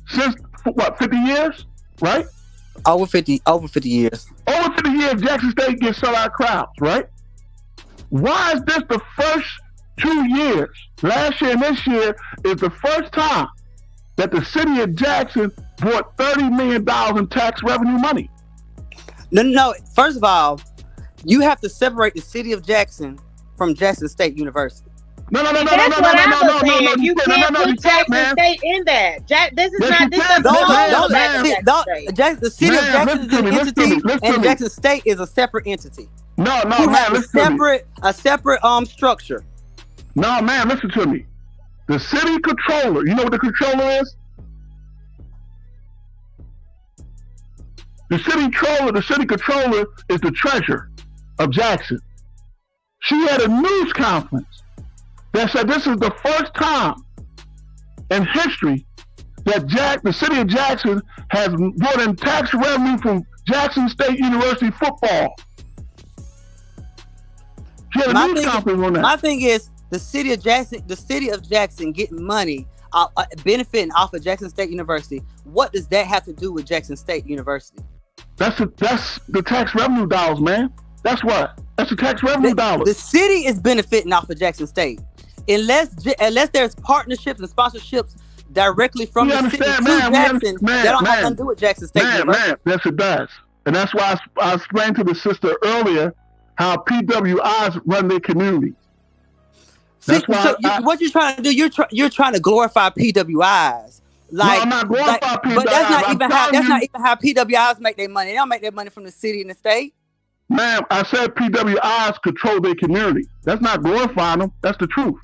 since what, 50 years, right? Over 50 years. Over 50 years, Jackson State gets sellout crowds, right? Why is this the first 2 years? Last year and this year is the first time that the city of Jackson brought $30 million in tax revenue money. No. First of all, you have to separate the city of Jackson from Jackson State University. No. That's what I was saying. You can't put Jackson State in that. The city of Jackson is an entity, and Jackson State is a separate entity. No, man, a separate structure. No, man, listen to me. The city controller, you know what the controller is? The city controller is the treasurer of Jackson. She had a news conference that said this is the first time in history that the city of Jackson has brought in tax revenue from Jackson State University football. She had a news conference on that. My thing is the city of Jackson getting money, benefiting off of Jackson State University. What does that have to do with Jackson State University? That's the tax revenue dollars, man. That's what. That's the tax revenue dollars. The city is benefiting off of Jackson State. Unless there's partnerships and sponsorships directly from the city to Jackson, that don't have nothing to do with Jackson State University. Man, yes it does. And that's why I explained to the sister earlier how PWIs run their communities. What you're trying to do, you're trying to glorify PWIs. Like, no, I'm not glorifying PWIs. But that's not even how PWIs make their money. They don't make their money from the city and the state. Ma'am, I said PWIs control their community. That's not glorifying them. That's the truth.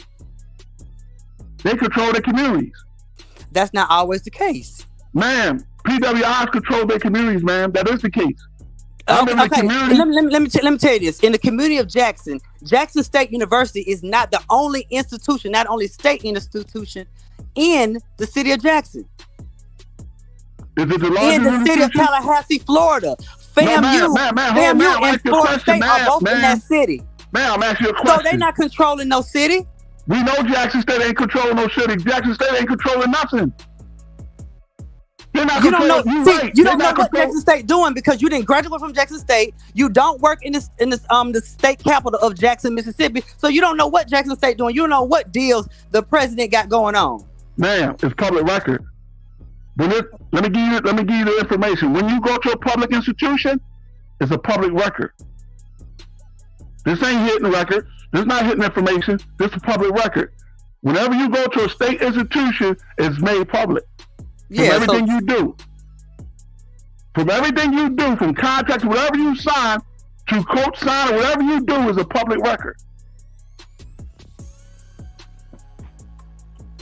They control their communities. That's not always the case. Ma'am, PWIs control their communities, ma'am. That is the case. Okay. Let me tell you this. In the community of Jackson, Jackson State University is not the only institution, not only state institution in the city of Jackson. Is it the largest in the city of Tallahassee, Florida? FAMU and Florida State are both in that city. Ma'am, I'm asking you a question. So they're not controlling no city? We know Jackson State ain't controlling no city. Jackson State ain't controlling nothing. They're not you don't know what Jackson State doing because you didn't graduate from Jackson State. You don't work in the state capital of Jackson, Mississippi. So you don't know what Jackson State doing. You don't know what deals the president got going on. Ma'am, it's public record. Let me give you the information. When you go to a public institution, it's a public record. This ain't hitting record. This is not hitting information. This is a public record. Whenever you go to a state institution, it's made public. From everything you do. From everything you do, from contracts, whatever you sign, to coach sign, whatever you do is a public record.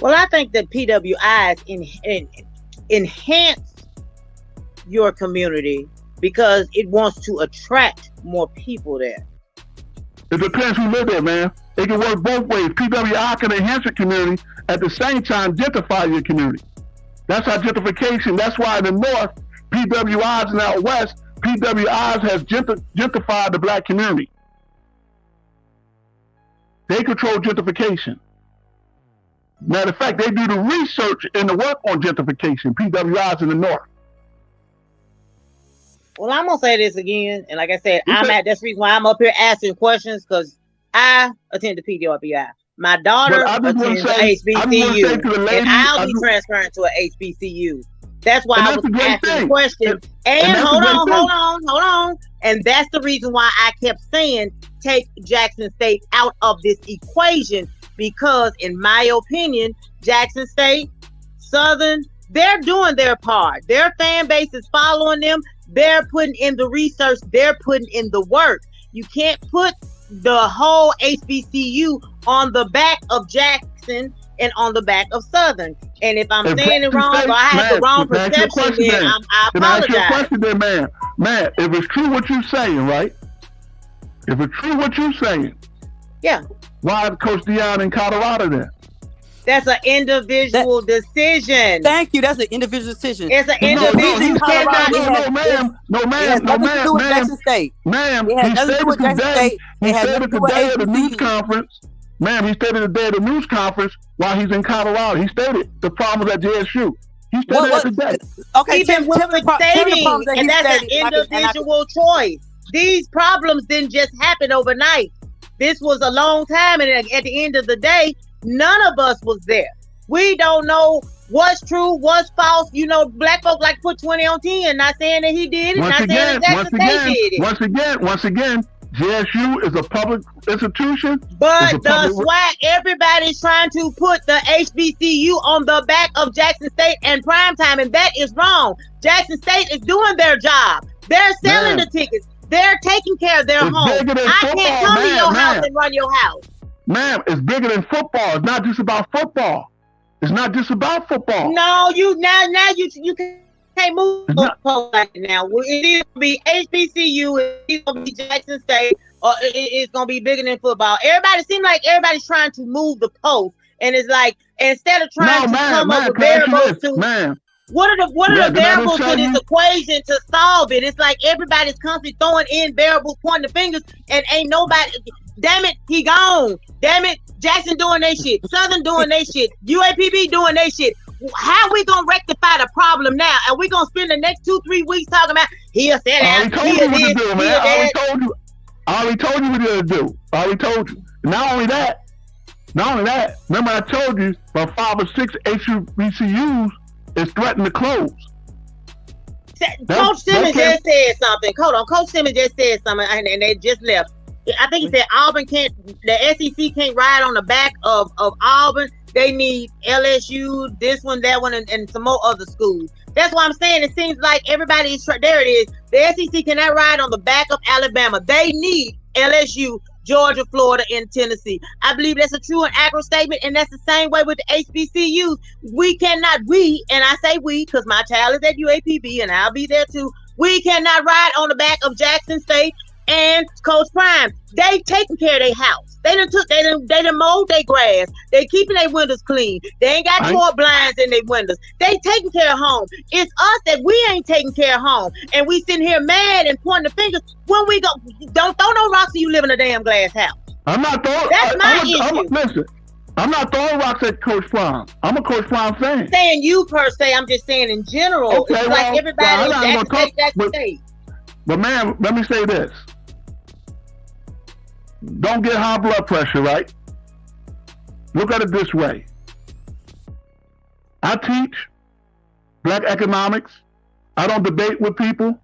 Well, I think that PWIs enhance your community because it wants to attract more people there. It depends who live there, man. It can work both ways. PWI can enhance your community, at the same time gentrify your community. That's our gentrification. That's why in the north, PWIs and out west, PWIs has gentrified the black community. They control gentrification. Matter of fact, they do the research and the work on gentrification, PWIs in the north. Well, I'm going to say this again. And like I said, that's the reason why I'm up here asking questions, because I attend the PWI. My daughter attends the HBCU, and I'll be transferring to a HBCU. That's why I was asking questions. And hold on. And that's the reason why I kept saying, take Jackson State out of this equation, because in my opinion, Jackson State, Southern, they're doing their part. Their fan base is following them. They're putting in the research. They're putting in the work. You can't put the whole HBCU on the back of Jackson and on the back of Southern. And if I'm saying it wrong or I have the wrong perception, then I apologize. Can I ask you a question then, man? Man, if it's true what you're saying, right? If it's true what you're saying, yeah. Why is Coach Deion in Colorado then? That's an individual decision. Thank you. That's an individual decision. It's an individual. No, ma'am. Jackson State. Ma'am, he stated today at the news conference. Ma'am, he stated today at the news conference while he's in Colorado. He stated the problems at JSU. He stated it today. Okay, even with stating, and that's an individual choice. These problems didn't just happen overnight. This was a long time, and at the end of the day, none of us was there. We don't know what's true, what's false. You know, black folk like to put 20 on 10. Not saying that he did it. Not saying that Jackson State did it. Once again, JSU is a public institution. But the SWAC, everybody's trying to put the HBCU on the back of Jackson State and primetime, and that is wrong. Jackson State is doing their job. They're selling the tickets. They're taking care of their home. I can't come to your house and run your house. Ma'am, it's bigger than football. It's not just about football. It's not just about football. No, you can't move like now. It is gonna be HBCU, it's gonna be Jackson State, or it's gonna be bigger than football. Everybody seems like everybody's trying to move the post, and it's like instead of trying to come up with variables to what are the variables to this equation to solve it? It's like everybody's constantly throwing in variables, pointing the fingers, and ain't nobody. Damn it, he gone. Damn it, Jackson doing their shit. Southern doing their shit. UAPB doing their shit. How we gonna rectify the problem now? And we gonna spend the next 2-3 weeks talking about he'll say that. I already told you what to do. I already told you. Not only that. Remember I told you about 5 or 6 HBCUs is threatening to close. Coach Simmons just said something. Hold on, Coach Simmons just said something, and they just left. I think he said the SEC can't ride on the back of Auburn. They need LSU, this one, that one, and some more other schools. That's why I'm saying it seems like everybody is there. It is. The SEC cannot ride on the back of Alabama. They need LSU, Georgia, Florida, and Tennessee. I believe that's a true and accurate statement, and that's the same way with the HBCUs. We cannot, and I say we because my child is at UAPB and I'll be there too. We cannot ride on the back of Jackson State and Coach Prime. They taking care of their house. They done mowed their grass. They keeping their windows clean. They ain't got more blinds in their windows. They taking care of home. It's us that we ain't taking care of home. And we sitting here mad and pointing the fingers when we go. Don't throw no rocks when you live in a damn glass house. I'm not throwing. That's my issue. Listen, I'm not throwing rocks at Coach Prime. I'm a Coach Prime fan. I'm saying you per se. I'm just saying in general. Okay, it's like everybody Jackson State. But man, let me say this. Don't get high blood pressure, right? Look at it this way. I teach black economics. I don't debate with people.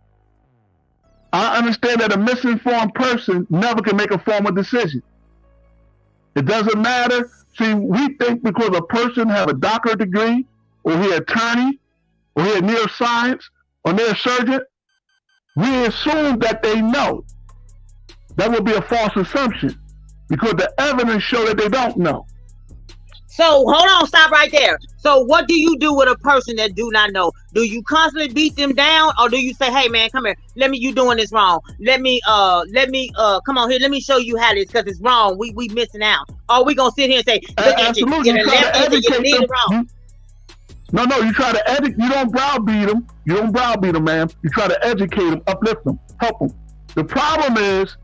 I understand that a misinformed person never can make a formal decision. It doesn't matter. See, we think because a person have a doctorate degree, or he an attorney, or he a neuroscience, or neurosurgeon, we assume that they know. That would be a false assumption because the evidence show that they don't know. So hold on, stop right there. So what do you do with a person that do not know? Do you constantly beat them down, or do you say, "Hey man, come here. You doing this wrong. Come on here. Let me show you how this because it's wrong. We missing out." Or we gonna sit here and say, "Look at you. You're it wrong." No, you try to educate. You don't browbeat them. You don't browbeat them, man. You try to educate them, uplift them, help them. The problem is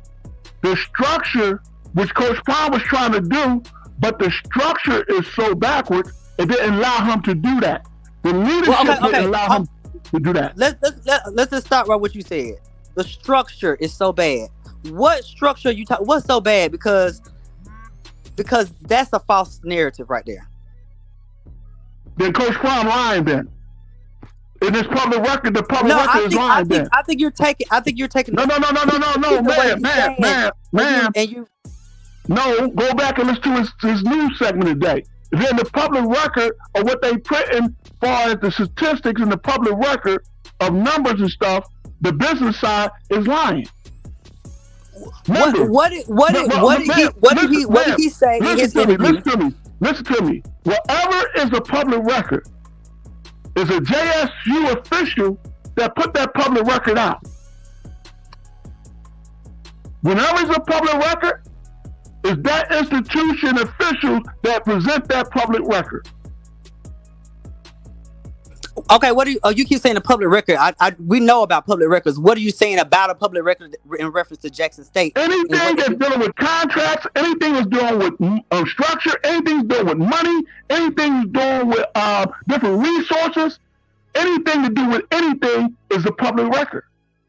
the structure, which Coach Prime was trying to do, but the structure is so backwards, it didn't allow him to do that. The leadership didn't allow him to do that. Let's just start with what you said. The structure is so bad. What structure you talk? What's so bad? Because that's a false narrative right there. Then Coach Prime lying then. In this public record, the public record is lying then. I think you're taking. No, man. No, go back and listen to his news segment today. Then the public record of what they put in far as the statistics in the public record of numbers and stuff, the business side is lying. What did he say in his interview? Listen to me. Whatever is a public record is a JSU official that put that public record out. Whenever it's a public record, is that institution official that present that public record. Okay, what do you keep saying a public record? We know about public records. What are you saying about a public record in reference to Jackson State? Anything that's dealing with contracts, anything that's dealing with structure, anything that's dealing with money, anything that's dealing with different resources, anything to do with anything is a public record.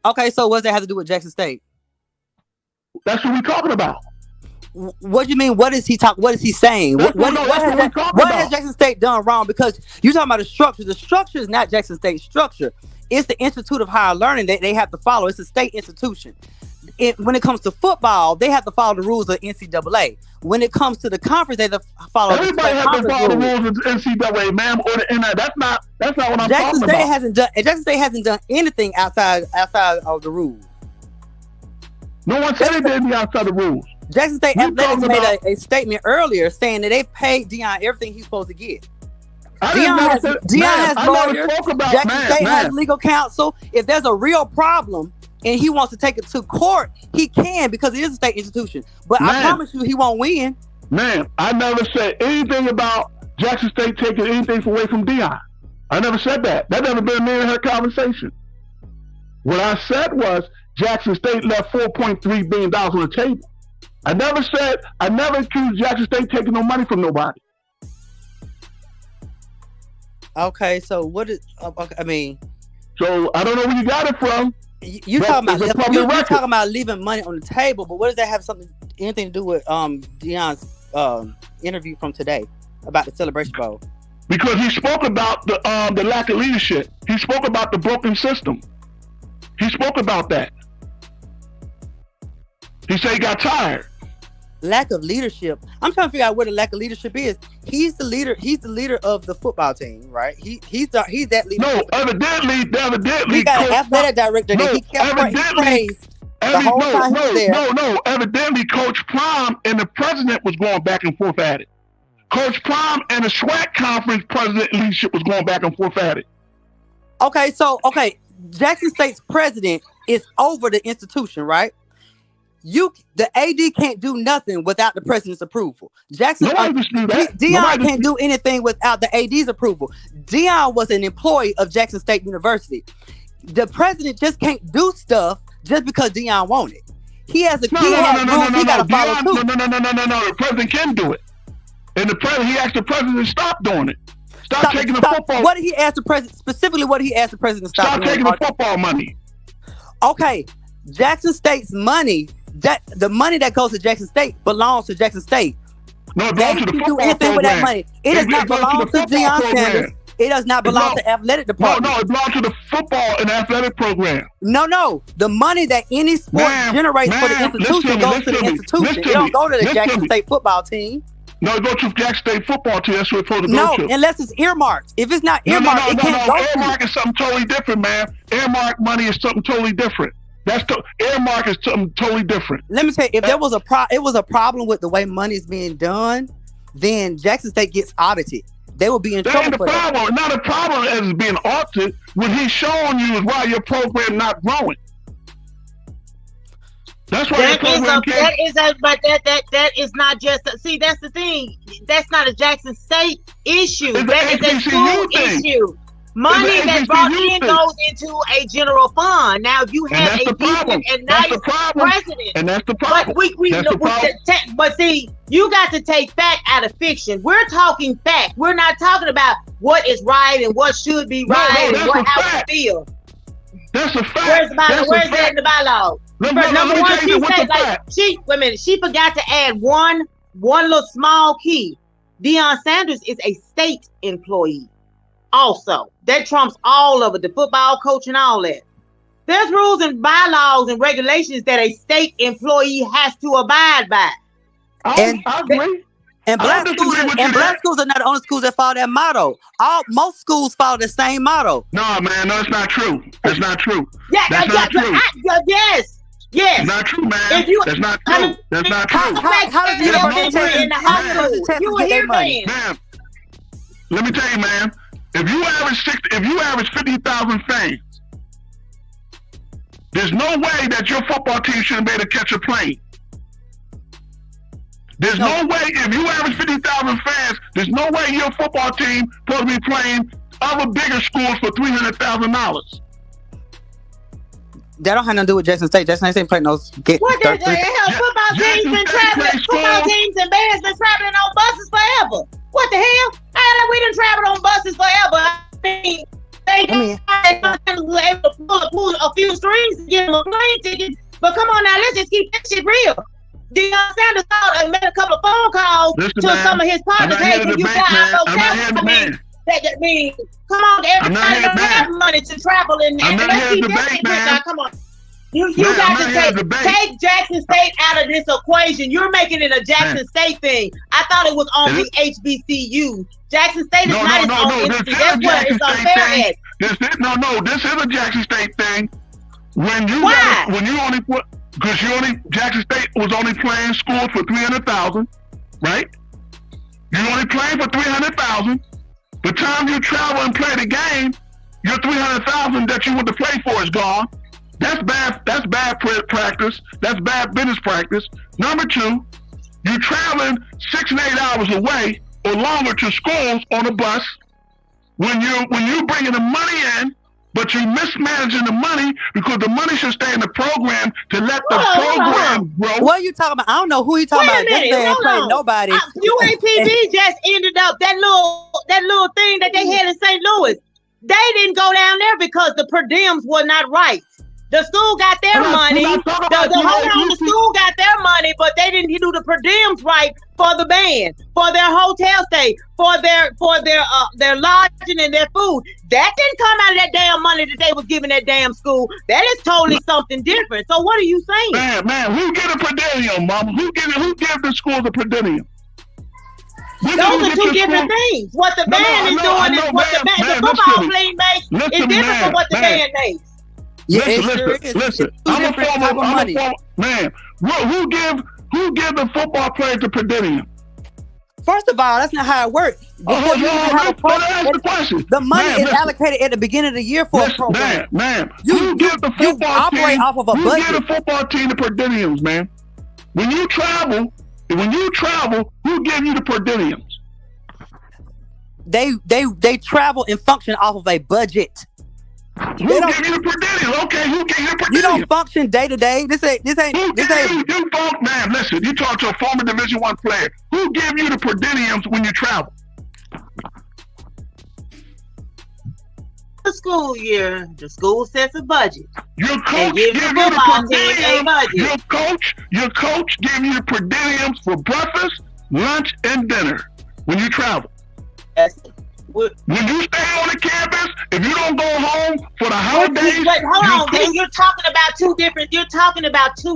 Okay, so what does that have to do with Jackson State? That's what we're talking about. What do you mean? What is he talking? What is he saying? What has Jackson State done wrong? Because you're talking about the structure. The structure is not Jackson State's structure. It's the Institute of Higher Learning that they have to follow. It's a state institution. When it comes to football, they have to follow the rules of NCAA. When it comes to the conference, they have to follow. Everybody has to follow the rules of NCAA, ma'am. That's not what I'm talking about. Jackson State hasn't done anything outside of the rules. No one said anything outside the rules. Jackson State Athletics made a statement earlier saying that they paid Deion everything he's supposed to get. Deion has lawyers. Jackson State has legal counsel. If there's a real problem and he wants to take it to court, he can, because it is a state institution. But I promise you, he won't win. Man, I never said anything about Jackson State taking anything away from Deion. I never said that. That never been me and her conversation. What I said was Jackson State left $4.3 billion on the table. I never accused Jackson State taking no money from nobody. Okay, so what is? Okay, I mean, so I don't know where you got it from. You're talking about leaving money on the table, but what does that have anything to do with Deion's interview from today about the Celebration Bowl? Because he spoke about the lack of leadership. He spoke about the broken system. He spoke about that. He said he got tired. Lack of leadership. I'm trying to figure out where the lack of leadership is. He's the leader. He's the leader of the football team, right? He's that leader. No, evidently. We got an athletic director that he kept praised the whole time he was there. No. Evidently, Coach Prime and the president was going back and forth at it. Coach Prime and the SWAC conference president leadership was going back and forth at it. Okay, Jackson State's president is over the institution, right? The AD can't do nothing without the president's approval. Deion can't do anything without the AD's approval. Deion was an employee of Jackson State University. The president just can't do stuff just because Deion wanted. He has rules he got to follow too. No. The president can do it, and he asked the president to stop doing it. Stop taking the football. What did he ask the president specifically? What did he ask the president to stop doing? Taking the football money. Okay, Jackson State's money. The money that goes to Jackson State belongs to Jackson State. No, it belongs to the football program. With that money. It does not belong to Deion Sanders. It does not belong to athletic department. No, it belongs to the football and athletic program. No. The money that any sport generates for the institution goes to the institution. It don't go to the Jackson State football team. No, it goes to the Jackson State football team. That's what it's supposed to go to. No, unless it's earmarked. If it's not earmarked, it can't go to. Earmark is something totally different, man. Earmark money is something totally different. Earmark is something totally different. Let me tell you, if there was a problem with the way money is being done, then Jackson State gets audited. They will be in trouble for that. Not a problem as being audited. What he's showing you is why your program not growing. That's why that is not just. See, that's the thing. That's not a Jackson State issue. That is a school issue. Money that's brought in goes into a general fund. Now you have a decent and nice president, and that's the problem. But see, you got to take fact out of fiction. We're talking fact. We're not talking about what is right and what should be right and how we feel. That's a fact. Where's that in the bylaws? Number one, she forgot to add one little small key. Deion Sanders is a state employee. Also, that trumps all of it, the football coach and all that. There's rules and bylaws and regulations that a state employee has to abide by. I agree. And black schools are not the only schools that follow that motto. Most schools follow the same motto. No, man, no, it's not true. It's not true. That's not true. Yes. Yes. That's not true, man. If you, That's not true. That's not true. How does the university in the high school? You will hear me. Ma'am, let me tell you, man. If you average 50,000 fans, there's no way that your football team shouldn't be able to catch a plane. There's no way, if you average 50,000 fans, there's no way your football team supposed to be playing other bigger schools for $300,000. That don't have nothing to do with Jackson State. Jackson State playing those. What the hell? Football teams been traveling. Football teams and bands been traveling on buses forever. What the hell? We done traveled on buses forever. I mean, they were able to pull a few strings to get them a plane ticket. But come on now, let's just keep that shit real. Deion Sanders called and made a couple of phone calls to some of his partners. Hey, can you fly out those taxes? That means, come on, everybody don't have money to travel and let's keep that shit now. Come on. You got to take Jackson State out of this equation. You're making it a Jackson State thing. I thought it was only HBCU. Jackson State is not its own entity. That's where it's unfair at. This is a Jackson State thing. Jackson State was only playing schools for 300,000, right? You're only playing for 300,000. The time you travel and play the game, your 300,000 that you went to play for is gone. That's bad practice. That's bad business practice. Number two, you're traveling 6 and 8 hours away or longer to schools on a bus. When you're bringing the money in, but you're mismanaging the money because the money should stay in the program to let the program grow. What are you talking about? I don't know who you talking about. Wait a minute, hold on. Nobody. UAPB just ended up that little thing that they had in St. Louis. They didn't go down there because the per diems were not right. The school got their money. The school got their money, but they didn't do the per diems right for the band, for their hotel stay, for their lodging and their food. That didn't come out of that damn money that they was giving that damn school. That is totally something different. So what are you saying? Man, who get a per diem, mama? Who give the schools a per diem? Those are two different things. What the band is doing is what the football team makes is different from what the band makes. Yeah, listen. I'm a former man. Who give the football players the per diem? First of all, that's not how it works. The money is allocated at the beginning of the year for a program. Who give the football team? Operate off of a budget. Who give the football team the per diems, man? When you travel, who give you the per diems? They travel and function off of a budget. Who give you the per diem? Okay, who give you the per diem? You don't function day to day. This ain't. Man, listen. You talk to a former Division I player. Who give you the per diems when you travel? The school year, the school sets a budget. Your coach gives you the per diems. Your coach gives you the per diems for breakfast, lunch, and dinner when you travel. When you stay on the campus, if you don't go home for the holidays, hold on, you're talking about two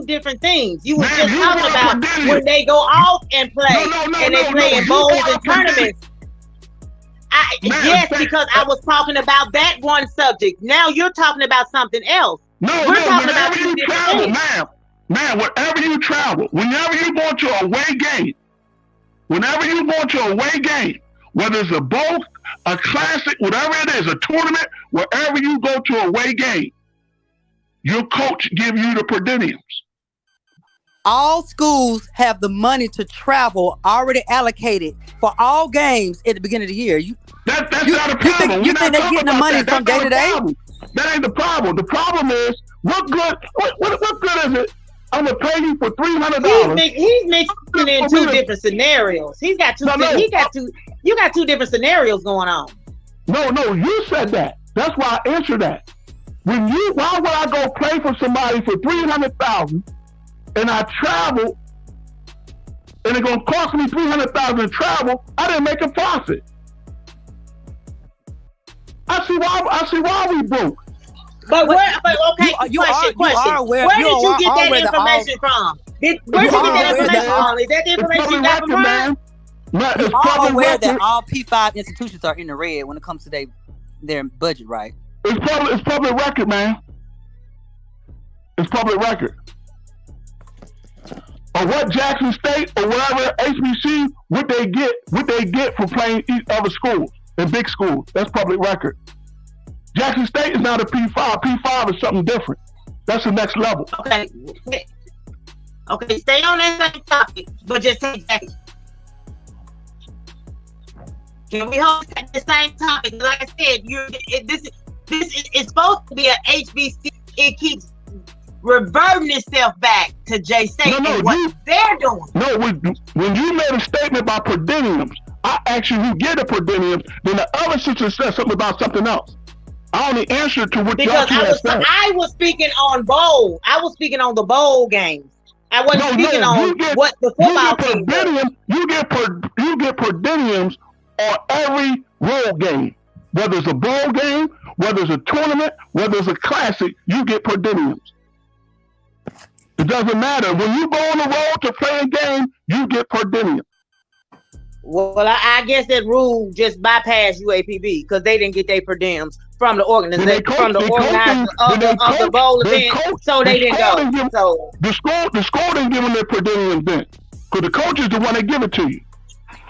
different things. You were just talking about when they go off and play and they play in bowls and tournaments. Yes, because I was talking about that one subject. Now you're talking about something else. We're talking about two different things. Man, wherever you travel, whenever you go to a away game, whether it's a bowl, a classic, whatever it is, a tournament, wherever you go to a away game, your coach give you the per diems. All schools have the money to travel already allocated for all games at the beginning of the year. That's not a problem. You think they're getting the money from day to day? That ain't the problem. The problem is, what good is it? I'm gonna pay you for $300. He's mixing in two different scenarios. You got two different scenarios going on. No, you said that. That's why I answered that. Why would I go play for somebody for $300,000 and I travel and it's gonna cost me $300,000 to travel? I didn't make a profit. I see why we broke. But question. Where did you get that information from? Where did you get that information from? Is that the information you got from Brian? You're all aware that all P5 institutions are in the red when it comes to their budget, right? It's public record, man. It's public record. or what Jackson State or whatever HBC what they get for playing each other schools and big schools. That's public record. Jackson State is not a P5. P5 is something different. That's the next level. Okay. Okay, stay on that same topic, but just take Jackson. Can we hold the same topic? Like I said, this is supposed to be an HBC. It keeps reverting itself back to J State and what they're doing. No, when you made a statement about per diems, I asked you who get the per diems, then the other sister said something about something else. I only answered to what y'all said. I was speaking on bowl. I was speaking on the bowl games. I wasn't speaking on what the football team does. You get per diems on every road game. Whether it's a bowl game, whether it's a tournament, whether it's a classic, you get per diems. It doesn't matter. When you go on the road to play a game, you get per diem. Well, I guess that rule just bypassed UAPB because they didn't get their per diems from the organization, from the organizer of the bowl event, so they didn't go. So the school didn't give them their per diem then, because the coach is the one that give it to you.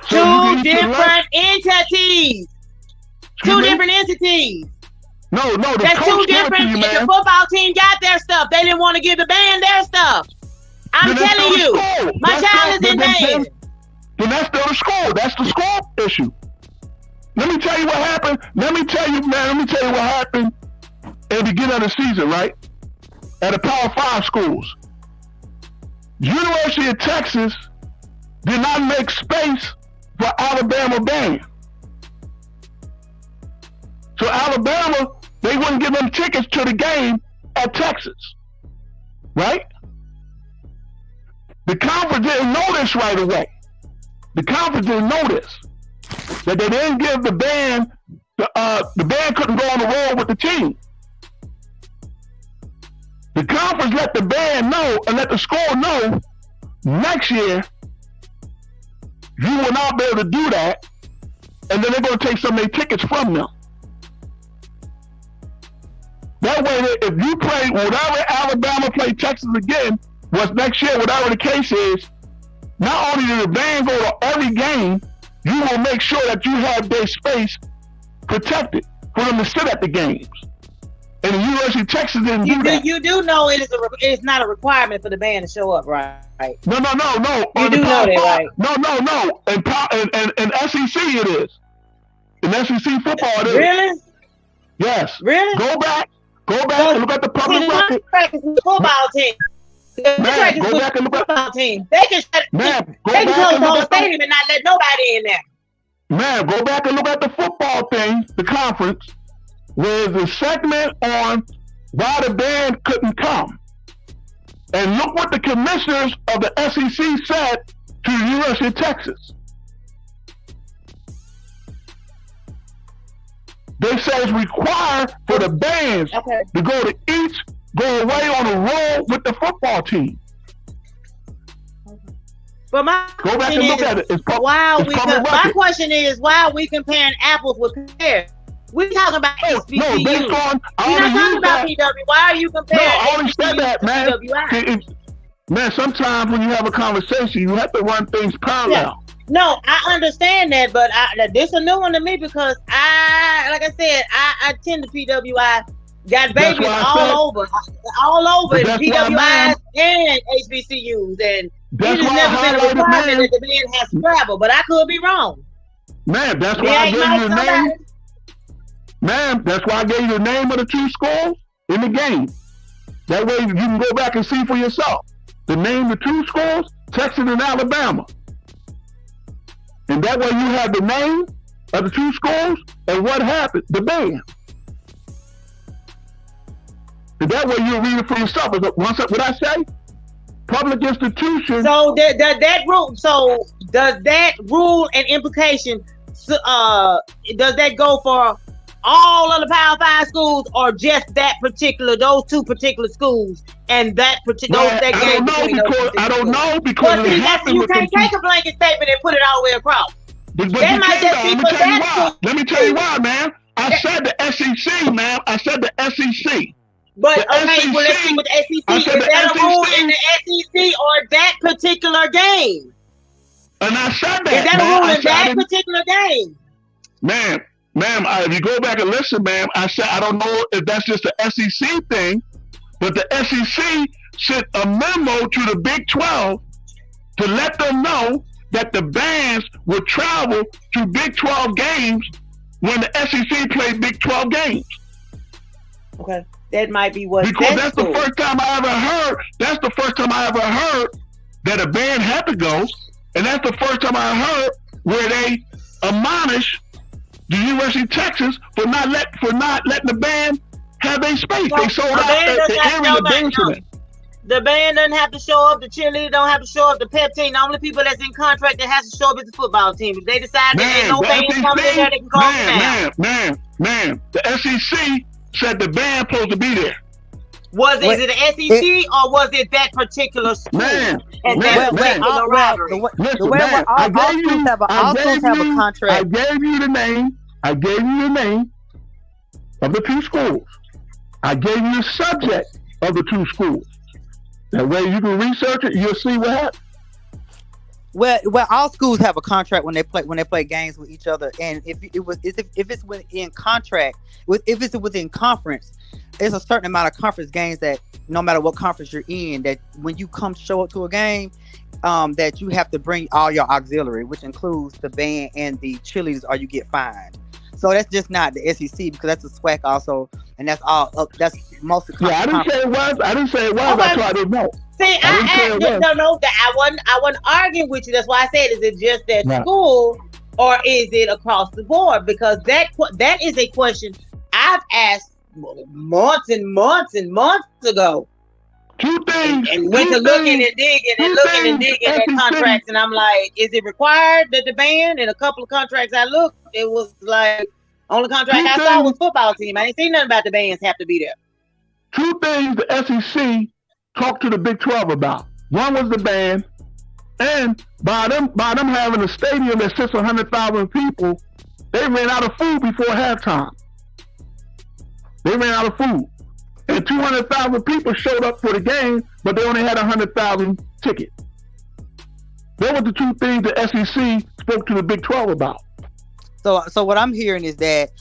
So two different entities. Two different entities. No, that's two different. The football team got their stuff. They didn't want to give the band their stuff. I'm telling you, my child is in band. Then that's still the school. That's the school issue. Let me tell you what happened. Let me tell you what happened at the beginning of the season, right? At the Power 5 schools. University of Texas did not make space for Alabama band. So Alabama, they wouldn't give them tickets to the game at Texas, right? The conference didn't know this right away. The conference didn't know this. That they didn't give the band, the band couldn't go on the road with the team. The conference let the band know and let the school know next year you will not be able to do that, and then they're going to take some of their tickets from them. That way, if you play whatever Alabama play Texas again, what's next year, whatever the case is, not only do the band go to every game, you will make sure that you have their space protected for them to sit at the games. And the University of Texas didn't do that. You do know it's not a requirement for the band to show up, right? No. You do know that, right? No. In SEC it is. In SEC football it is. Really? Yes. Really? Go back and look at the public record. Practice with the football team. Man, go back and look at the football team. They can close the whole stadium and not let nobody in there. Man, go back and look at the football thing, the conference, where the segment on why the band couldn't come. And look what the commissioners of the SEC said to the University of Texas. They say it's required for the bands to go away on the road with the football team. But my question is, my question is, why are we comparing apples with pears? We're talking about HBCU. No, We're not talking about PW. Why are you comparing? No, I already said that, man. PWI? Man, sometimes when you have a conversation, you have to run things parallel. Yeah. No, I understand that, but this is a new one to me because like I said, I attend the PWI, got babies all over in PWIs and HBCUs, and it has never been a requirement that the band has to travel, but I could be wrong. Man, that's why I gave you the name. Man, that's why I gave you the name of the two schools in the game. That way you can go back and see for yourself. The name of the two schools, Texas and Alabama. And that way you have the name of the two schools and what happened, the band. And that way you'll read it for yourself. What I say? Public institution. So that rule. So does that rule and implication? Does that go for all of the Power 5 schools, or just those two particular schools and that particular? I don't know because you can't take a blanket statement and put it all the way across. That might just be for that. Let me tell you why, man. I said the SEC, man. I said the SEC. But The okay, well, let's see with the SEC. I Is said the that a rule SEC in the SEC or that particular game? And I said that. Is that a man. rule I in said I that didn't- particular game? Ma'am, if you go back and listen, ma'am, I said I don't know if that's just the SEC thing, but the SEC sent a memo to the Big 12 to let them know that the bands would travel to Big 12 games when the SEC played Big 12 games. Okay, that might be what. Because that's the first time I ever heard. That's the first time I ever heard that a band had to go, and that's the first time I heard where they admonish the University of Texas for not letting the band have their space. They sold out the area of the band for them. The band doesn't have to show up. The cheerleader don't have to show up. The pep team, the only people that's in contract that has to show up is the football team. If they decide that ain't no band coming in there, they can call them Ma'am, the SEC said the band supposed to be there. Was it the SEC or was it that particular school? Man, and that particular rivalry? Listen, man, I gave you the name. I gave you the name of the two schools. I gave you the subject of the two schools. That way you can research it. You'll see what happens. Well, all schools have a contract when they play games with each other, and if it's within contract, if it's within conference, there's a certain amount of conference games that no matter what conference you're in, that when you come show up to a game, that you have to bring all your auxiliary, which includes the band and the cheerleaders, or you get fined. So that's just not the SEC, because that's a SWAC also, and that's all up. That's most of the I didn't say it was. I didn't say it was. That's why I didn't know. See, I wasn't arguing with you. That's why I said, is it just that school or is it across the board? Because that is a question I've asked months and months and months ago. Two things. And went to looking and digging at contracts, and I'm like, is it required that the band? And a couple of contracts I looked, it was like only contract I saw was football team. I didn't see nothing about the bands have to be there. Two things the SEC talked to the Big 12 about. One was the band, and by them having a stadium that sits 100,000 people, they ran out of food before halftime. They ran out of food. And 200,000 people showed up for the game, but they only had 100,000 tickets. Those were the two things the SEC spoke to the Big 12 about. So what I'm hearing is that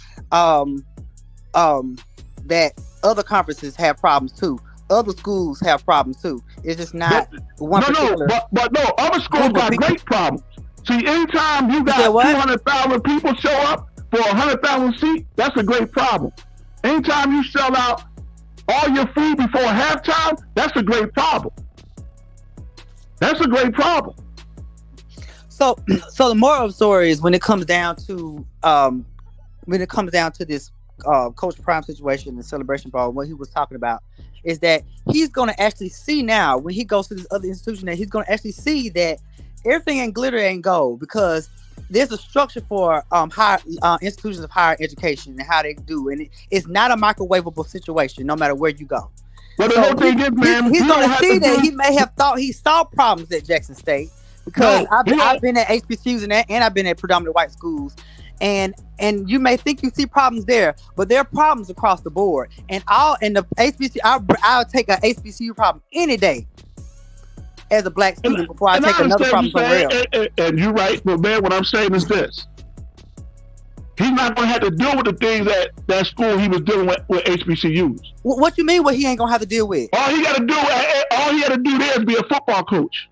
that other conferences have problems too. Other schools have problems too. It's just not one particular. But no, other schools got great problems. See, anytime you got 200,000 people show up for 100,000 seats, that's a great problem. Anytime you sell out all your food before halftime, that's a great problem. That's a great problem. So the moral of the story is when it comes down to this Coach Prime situation, the Celebration Ball, what he was talking about is that he's going to actually see now when he goes to this other institution that he's going to actually see that everything ain't glitter and gold, because there's a structure for higher institutions of higher education and how they do, and it's not a microwavable situation no matter where you go. But so he's going to see that he may have thought he saw problems at Jackson State, because I've been at HBCUs and I've been at predominantly white schools, and you may think you see problems there, but there are problems across the board. And I'll take an HBCU problem any day as a black student before I take another problem somewhere else. And you're right, but man, what I'm saying is this: he's not going to have to deal with the things that school he was dealing with HBCUs. What you mean? What he ain't going to have to deal with? All he got to do there is be a football coach.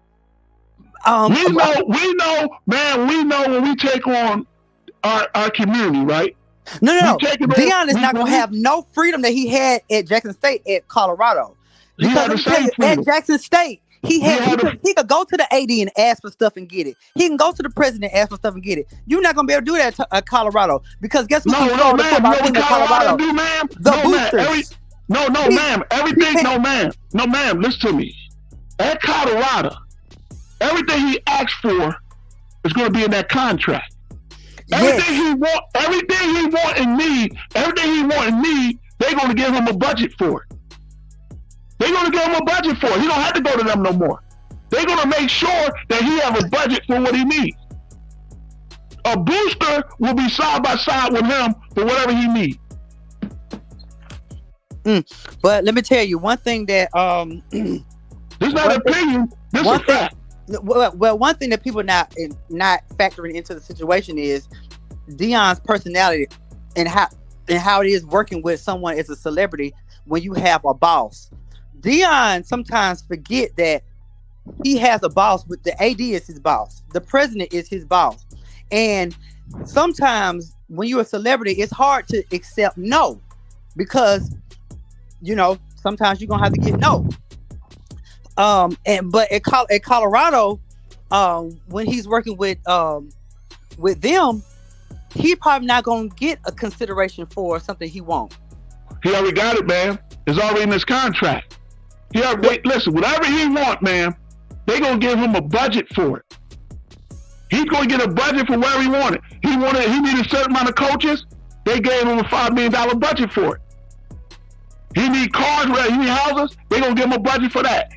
We know when we take on our community, right? No. Deion is not going to have no freedom that he had at Jackson State at Colorado. Because at Jackson State, he could go to the AD and ask for stuff and get it. He can go to the president and ask for stuff and get it. You're not going to be able to do that at Colorado, because guess what? No, ma'am. Colorado do, ma'am? Boosters. No, ma'am. Listen to me. At Colorado, everything he asked for is going to be in that contract. Everything he want and need, they're going to give him a budget for it. They're going to give him a budget for it. He don't have to go to them no more. They're going to make sure that he have a budget for what he needs. A booster will be side by side with him for whatever he needs. But let me tell you one thing that This not an opinion. This is a fact. Well, one thing that people not factoring into the situation is Deion's personality and how it is working with someone as a celebrity when you have a boss. Deion sometimes forget that he has a boss. With the AD is his boss, the president is his boss, and sometimes when you're a celebrity, it's hard to accept no, because sometimes you're gonna have to get no. But at Colorado, when he's working with them, he probably not gonna get a consideration for something he wants. He already got it, man. It's already in his contract. Listen, whatever he want, man, they gonna give him a budget for it. He's gonna get a budget for where he wanted. He needed a certain amount of coaches. They gave him a $5 million budget for it. He need cars, he need houses. They gonna give him a budget for that.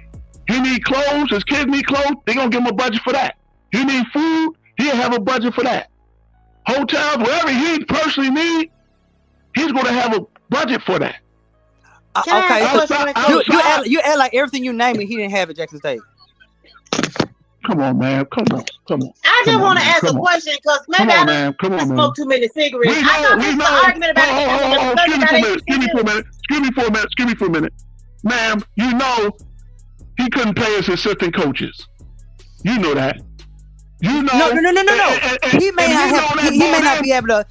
He need clothes. His kids need clothes. They gonna give him a budget for that. He need food. He'll have a budget for that. Hotels, whatever he personally need, he's gonna have a budget for that. Okay, you act like everything you name it, he didn't have at Jackson State. Come on, man. Come on. I just want to ask a question because maybe I smoke too many cigarettes. I know this is an argument about Excuse me for a minute. Ma'am, you know he couldn't pay his assistant coaches. You know that. You know. No. He may not be able to.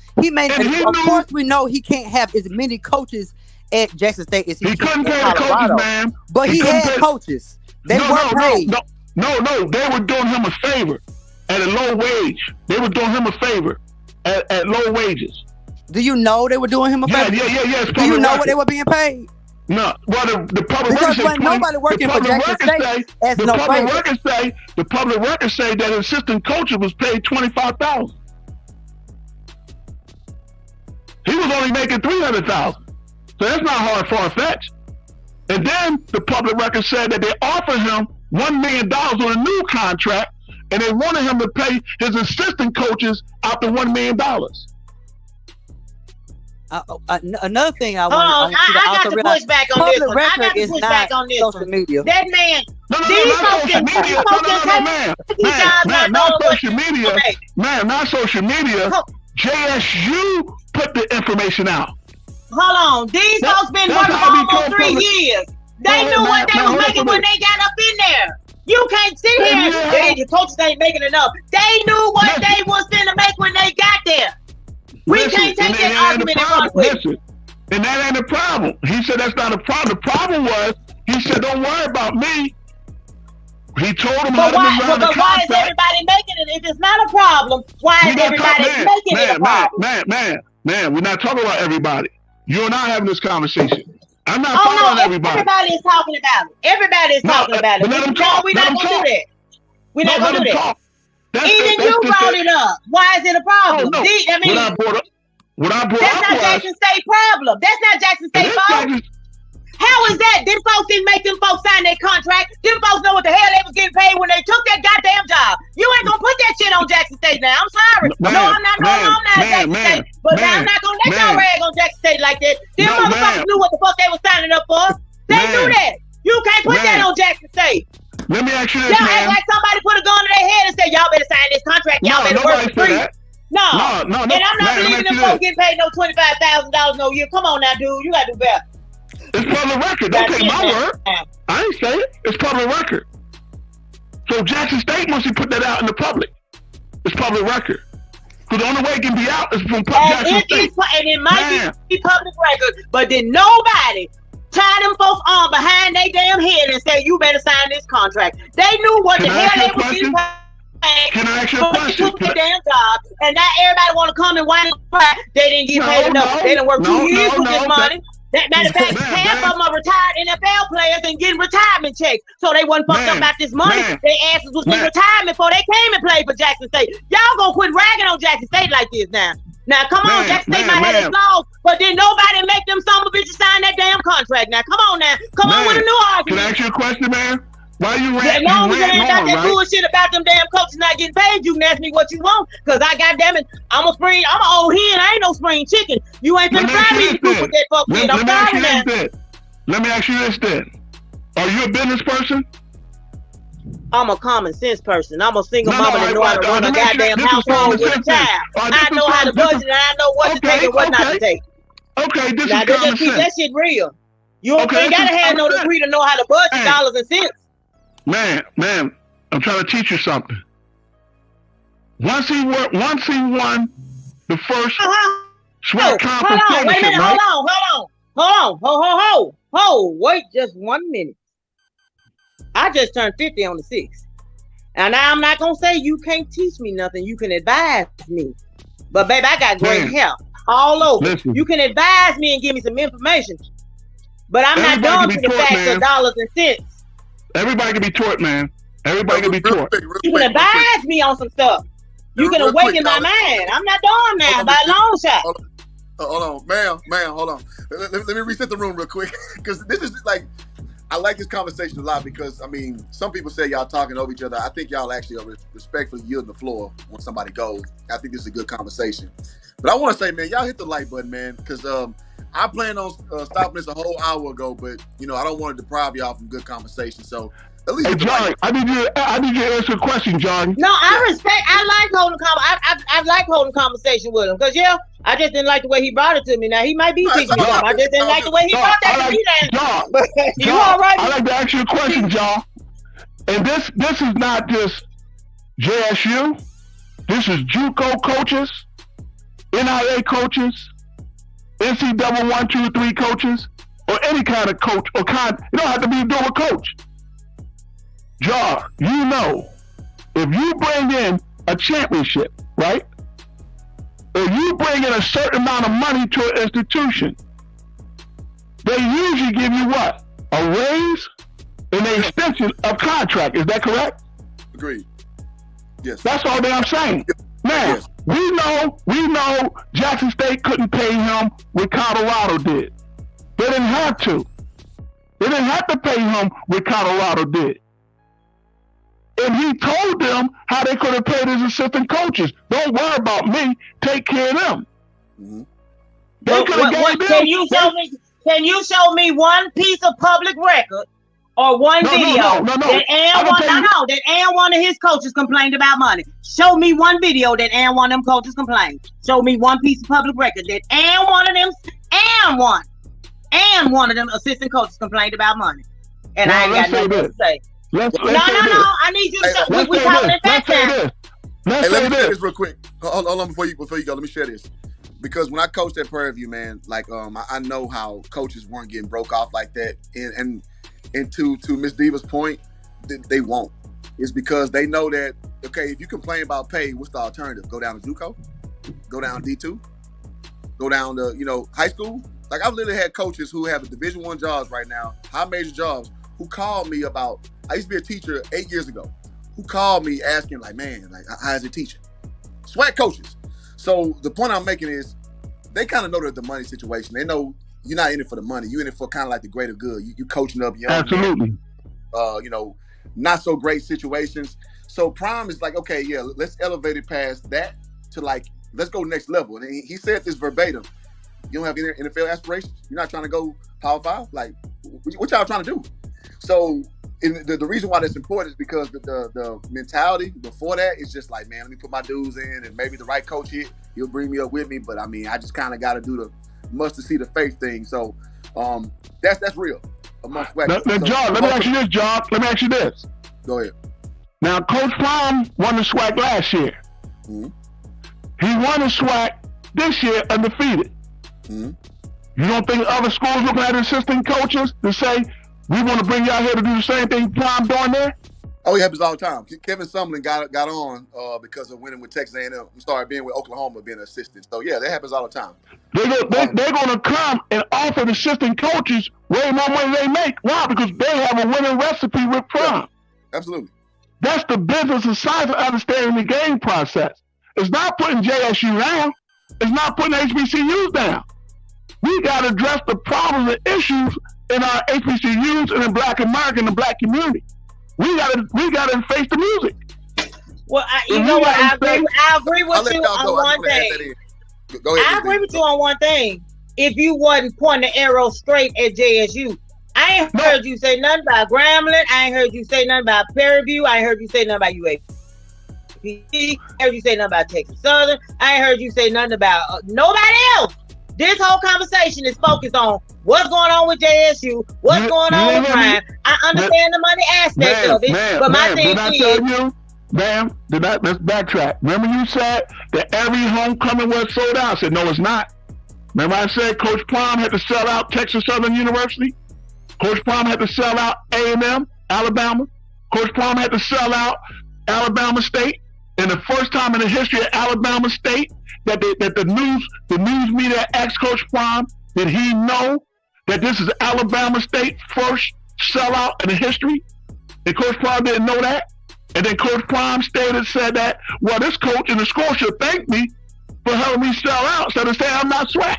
Of course, we know he can't have as many coaches at Jackson State as he couldn't pay Colorado, the coaches, man. But he had coaches. They weren't paid. No, they were doing him a favor at a low wage. They were doing him a favor at low wages. Do you know they were doing him a favor? Yeah. Do you know what they were being paid? No. Well, the public records say nobody working for Jackson State as no favor. The public records say that assistant coach was paid $25,000. He was only making $300,000. So that's not far-fetched. And then the public record said that they offered him $1 million on a new contract, and they wanted him to pay his assistant coaches out the $1 million. Another thing I got to push back on this one. I got to push back on this social media. That man, not social media. Man, not social media. JSU put the information out. Hold on. These folks been working for almost 3 years. They knew what they was making when they got up in there. You can't sit here and say your coaches ain't making enough. They knew what they was finna make when they got there. We can't take that argument and run with it. And that ain't a problem. He said that's not a problem. The problem was, he said, don't worry about me. He told him how to run the contract. Why is everybody making it? If it's not a problem, why is everybody making it a problem? Man, we're not talking about everybody. You and I having this conversation. I'm not following everybody. Everybody is talking about it. Everybody is talking about it. Let them talk. We're not going to do that. We're not going to do that. Even you that's brought it up. Why is it a problem? Oh, no. What I brought that's up not Jackson State problem. That's not Jackson State fault. How is that? Them folks didn't make them folks sign their contract. Them folks know what the hell they was getting paid when they took that goddamn job. You ain't gonna put that shit on Jackson State now. I'm sorry. I'm not Jackson State. But now I'm not gonna let y'all rag on Jackson State like that. Them motherfuckers knew what the fuck they was signing up for. They knew that. You can't put that on Jackson State. Let me ask you this, y'all act like somebody put a gun to their head and said, y'all better sign this contract. Y'all better work for free. No. And I'm not believing them folks getting paid no $25,000 no year. Come on now, dude. You gotta do better. It's public record. Don't take my word. I ain't say it. It's public record. So Jackson State must have put that out in the public. It's public record. So the only way it can be out is from Jackson State. And it might be public record, but then nobody tie them folks on behind their damn head and say, you better sign this contract. They knew what the hell they was getting paid. Can I ask you a question? Took their damn job, and now everybody want to come and whine and cry. They didn't get paid enough. They didn't work 2 years with this money. Matter of fact, half of them are retired NFL players and getting retirement checks. So they wasn't fucked up about this money. Their asses was in retirement before they came and played for Jackson State. Y'all gonna quit ragging on Jackson State like this now. Now, come on, Jackson State might have its flaws, but then nobody make them son of a bitches sign that damn contract. Now, come on now. Come on with a new argument. Can I ask you a question, man? Why you ranting? As long as you ain't got that bullshit about them damn coaches not getting paid, you can ask me what you want. Cause I goddamn it, I'm an old hen. I ain't no spring chicken. You ain't finna fry me to put that fuck in. I'm sorry, man. Let me ask you this then. Are you a business person? I'm a common sense person. I'm a single mama that know how to run a goddamn household with a child. I know how to budget and I know what to take and what not to take. Okay, this now, is common sense. That shit real. You ain't gotta have no degree to know how to budget dollars and cents. Man, I'm trying to teach you something. Once he won the first SWAT conference. Hold on, wait a minute, hold on. Wait just 1 minute. I just turned 50 on the 6th. And now I'm not gonna say you can't teach me nothing. You can advise me. But baby, I got great help all over. Listen. You can advise me and give me some information. But I'm not dumb to the facts of dollars and cents. Everybody can be taught, man. Everybody can be taught. You can advise me on some stuff. You can awaken my mind. I'm not dumb now by a long shot. Hold on, ma'am, hold on. Let me reset the room real quick because this is like, I like this conversation a lot because I mean, some people say y'all talking over each other. I think y'all actually are respectfully yielding the floor when somebody goes. I think this is a good conversation. But I want to say, man, y'all hit the like button, man, because I planned on stopping this a whole hour ago, but you know I don't want to deprive y'all from good conversation. So at least, hey, John, I need you to answer a question, John. No, I like holding I like holding conversation with him because I just didn't like the way he brought it to me. Now he might be teaching me something. I just didn't like the way he brought that to me. John, but you all right? I like to ask you a question, John. And this is not just JSU. This is JUCO coaches, NIA coaches, NCAA 1, 2, 3 coaches, or any kind of coach or kind. You don't have to be a dual coach. Jar, you know, if you bring in a championship, right? Or you bring in a certain amount of money to an institution, they usually give you what? A raise and an extension of contract. Is that correct? Agreed. Yes. That's all that I'm saying. Man, yes. we know Jackson State couldn't pay him what Colorado did. They didn't have to. They didn't have to pay him what Colorado did. And he told them how they could have paid his assistant coaches. Don't worry about me. Take care of them. Mm-hmm. Can you show me one piece of public record or one video that one of his coaches complained about money? Show me one video that one of them coaches complained. Show me one piece of public record that one of them assistant coaches complained about money. And I ain't got nothing to say. No. I need you to show. We talking in fact now. Let me share this real quick. Hold on before you go. Let me share this because when I coached at Prairie View, man, like I know how coaches weren't getting broke off like that. And to Miss Diva's point, they won't. It's because they know that okay, if you complain about pay, what's the alternative? Go down to JUCO, go down D2, go down to high school. Like I've literally had coaches who have Division I jobs right now, high major jobs, who called me about. I used to be a teacher 8 years ago, who called me asking like, man, like how's it teaching? SWAT coaches. So the point I'm making is they kind of know that the money situation. They know you're not in it for the money. You're in it for kind of like the greater good. You coaching up young. Absolutely. Not so great situations. So Prime is like, okay, yeah, let's elevate it past that to like, let's go next level. And he said this verbatim. You don't have any NFL aspirations? You're not trying to go Power 5? Like, what y'all trying to do? So the reason why that's important is because the mentality before that is just like, man, let me put my dues in and maybe the right coach here, he'll bring me up with me. But I mean, I just kind of got to do the mustard seed of faith thing. So that's real. John, let me ask you this, John. Let me ask you this. Go ahead. Now, Coach Prime won the SWAC last year. Mm-hmm. He won the SWAC this year undefeated. Mm-hmm. You don't think other schools looking at assistant coaches to say, we want to bring y'all here to do the same thing Prime doing there? Oh, it happens all the time. Kevin Sumlin got on because of winning with Texas A&M. Started being with Oklahoma, being an assistant. So, yeah, that happens all the time. They're going to come and offer the assistant coaches way more money they make. Why? Because they have a winning recipe with Prime. Yeah, absolutely. That's the business and science of understanding the game process. It's not putting JSU down. It's not putting HBCUs down. We got to address the problems and issues in our HBCUs and in Black America and the Black community. We got to face the music. Well, I agree with you on one thing. Go ahead. I agree with you on one thing. If you wasn't pointing the arrow straight at JSU, I ain't heard you say nothing about Grambling. I ain't heard you say nothing about Perryview. I ain't heard you say nothing about UAPT. I heard you say nothing about Texas Southern. I ain't heard you say nothing about nobody else. This whole conversation is focused on what's going on with JSU, what's going on with crime. I understand the money aspect of it, but my thing is, let's backtrack. Remember you said that every homecoming was sold out? I said, no, it's not. Remember I said Coach Plum had to sell out Texas Southern University? Coach Plum had to sell out A&M, Alabama. Coach Plum had to sell out Alabama State. And the first time in the history of Alabama State that the news media asked Coach Plum, did he know that this is Alabama State's first sellout in the history? And Coach Plum didn't know that. And then Coach Plum said that, well, this coach in the school should thank me for helping me sell out, so to say I'm not swag.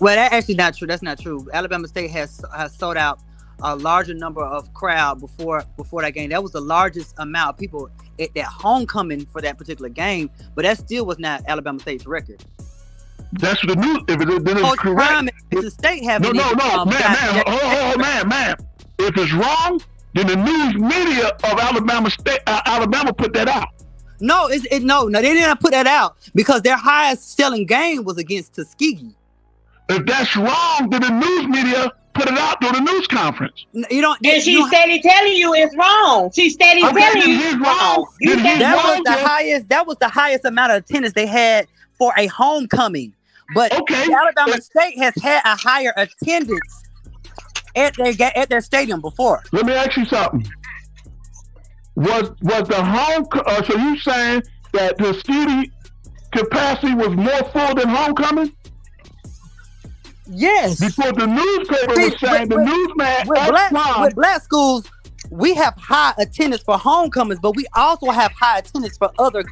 Well, that's actually not true. That's not true. Alabama State has sold out a larger number of crowd before that game. That was the largest amount of people at that homecoming for that particular game, but that still was not Alabama State's record. That's the news. If it is Coach correct, Prime and the state have man. If it's wrong, then the news media of Alabama State, Alabama put that out. No, no, they didn't put that out because their highest selling game was against Tuskegee. If that's wrong, then the news media put it out during the news conference. You don't. And she's steady telling you it's wrong. She's steady telling you it's wrong. That was the highest amount of attendance they had for a homecoming. But Alabama State has had a higher attendance at their stadium before. Let me ask you something. Was the home? So you saying that the Tuskegee capacity was more full than homecoming? Yes. Because the newspaper was saying the newsman with black schools, we have high attendance for homecomings, but we also have high attendance for other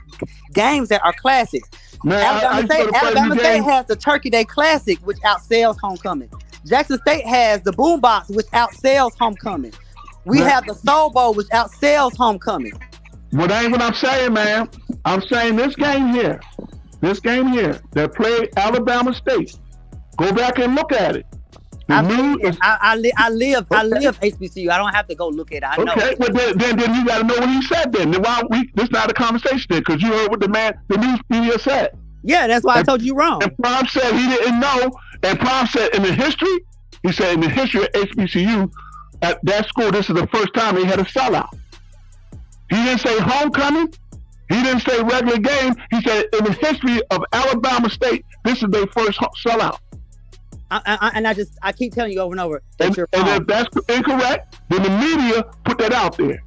games that are classics. Alabama State has the Turkey Day Classic, which outsells homecoming. Jackson State has the Boombox, which outsells homecoming. We have the Soul Bowl, which outsells homecoming. Well, that ain't what I'm saying, man. I'm saying this game here that played Alabama State. Go back and look at it. I live HBCU. I don't have to go look at it. I know. Okay, well then you got to know what he said. Then why this not a conversation then? Because you heard what the news media said. Yeah, that's why I told you wrong. And Prom said he didn't know. And Prom said in the history of HBCU, at that school, this is the first time he had a sellout. He didn't say homecoming. He didn't say regular game. He said in the history of Alabama State, this is their first sellout. I keep telling you over and over that you're wrong. And if that's incorrect, then the media put that out there.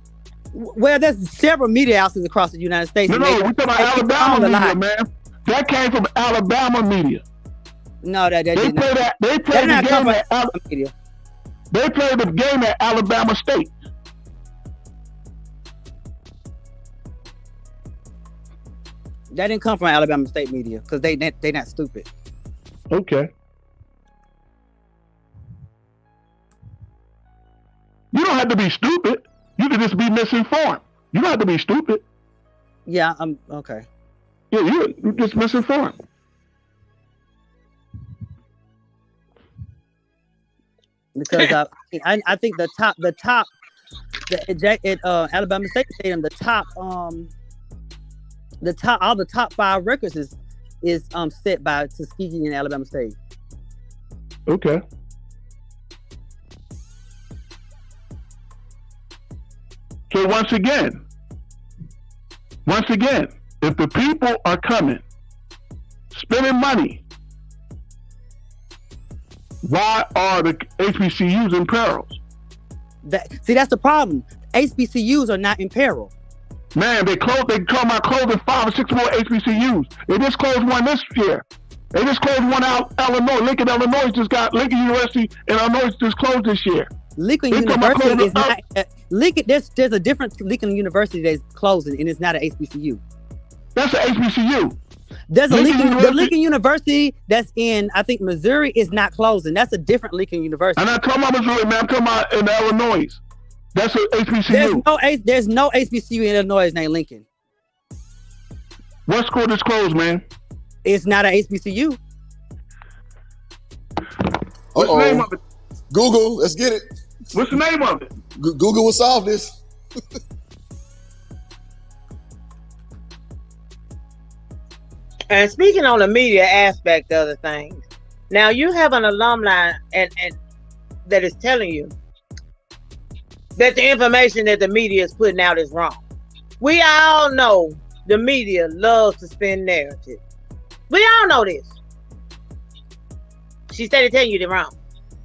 Well, there's several media outlets across the United States. No, we're talking about Alabama media, man. That came from Alabama media. No, They played the game at Alabama media. They played the game at Alabama State. That didn't come from Alabama State media because they not stupid. Okay. You don't have to be stupid. You can just be misinformed. You don't have to be stupid. Yeah, I'm okay. Yeah, you're just misinformed. Because I think Alabama State Stadium, all the top 5 records is set by Tuskegee and Alabama State. Okay. So once again, if the people are coming, spending money, why are the HBCUs in perils? That's the problem. HBCUs are not in peril. Man, they talking about closing 5 or 6 more HBCUs. They just closed one this year. They just closed one out Illinois. Lincoln University in Illinois just closed this year. Lincoln University is not Lincoln. There's a different Lincoln University that's closing, and it's not an HBCU. That's an HBCU. There's a Lincoln University that's in, I think, Missouri is not closing. That's a different Lincoln University. I'm not talking about Missouri, man. I'm talking about in Illinois. That's an HBCU. There's no HBCU in Illinois named Lincoln. What school just closed, man? It's not an HBCU. What's the name of it? Google, let's get it. What's the name of it? Google will solve this. And speaking on the media aspect of the things, now you have an alumni and that is telling you that the information that the media is putting out is wrong. We all know the media loves to spin narrative. We all know this. She started telling you they're wrong.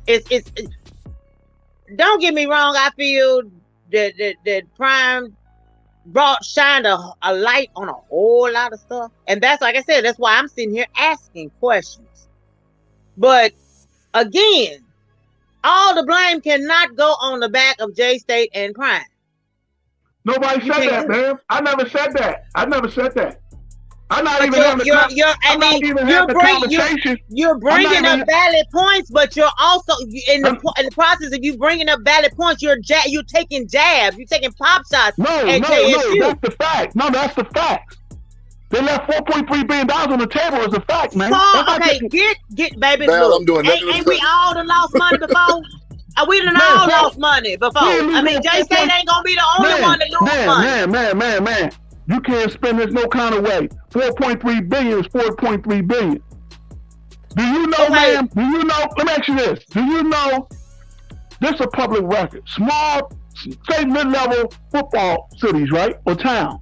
It's don't get me wrong. I feel that Prime shined a light on a whole lot of stuff, and that's like I said. That's why I'm sitting here asking questions. But again, all the blame cannot go on the back of J State and Prime. Nobody said that, man. I never said that. I'm not But even having conversation. You're bringing up valid points, but you're also in the process of you bringing up valid points. You're taking jabs. You're taking pop shots. No, that's the fact. No, that's the fact. They left $4.3 billion on the table as a fact, man. So, okay, get baby. Val, Look, I'm doing nothing ain't we all done lost money before? We done all lost money before. I mean, J State ain't gonna be the only one that lose money. Man. You can't spend this no kind of way. 4.3 billion is 4.3 billion. Do you know, ma'am? Do you know? Let me ask you this. Do you know this is a public record? Small, say mid-level football cities, right? Or town.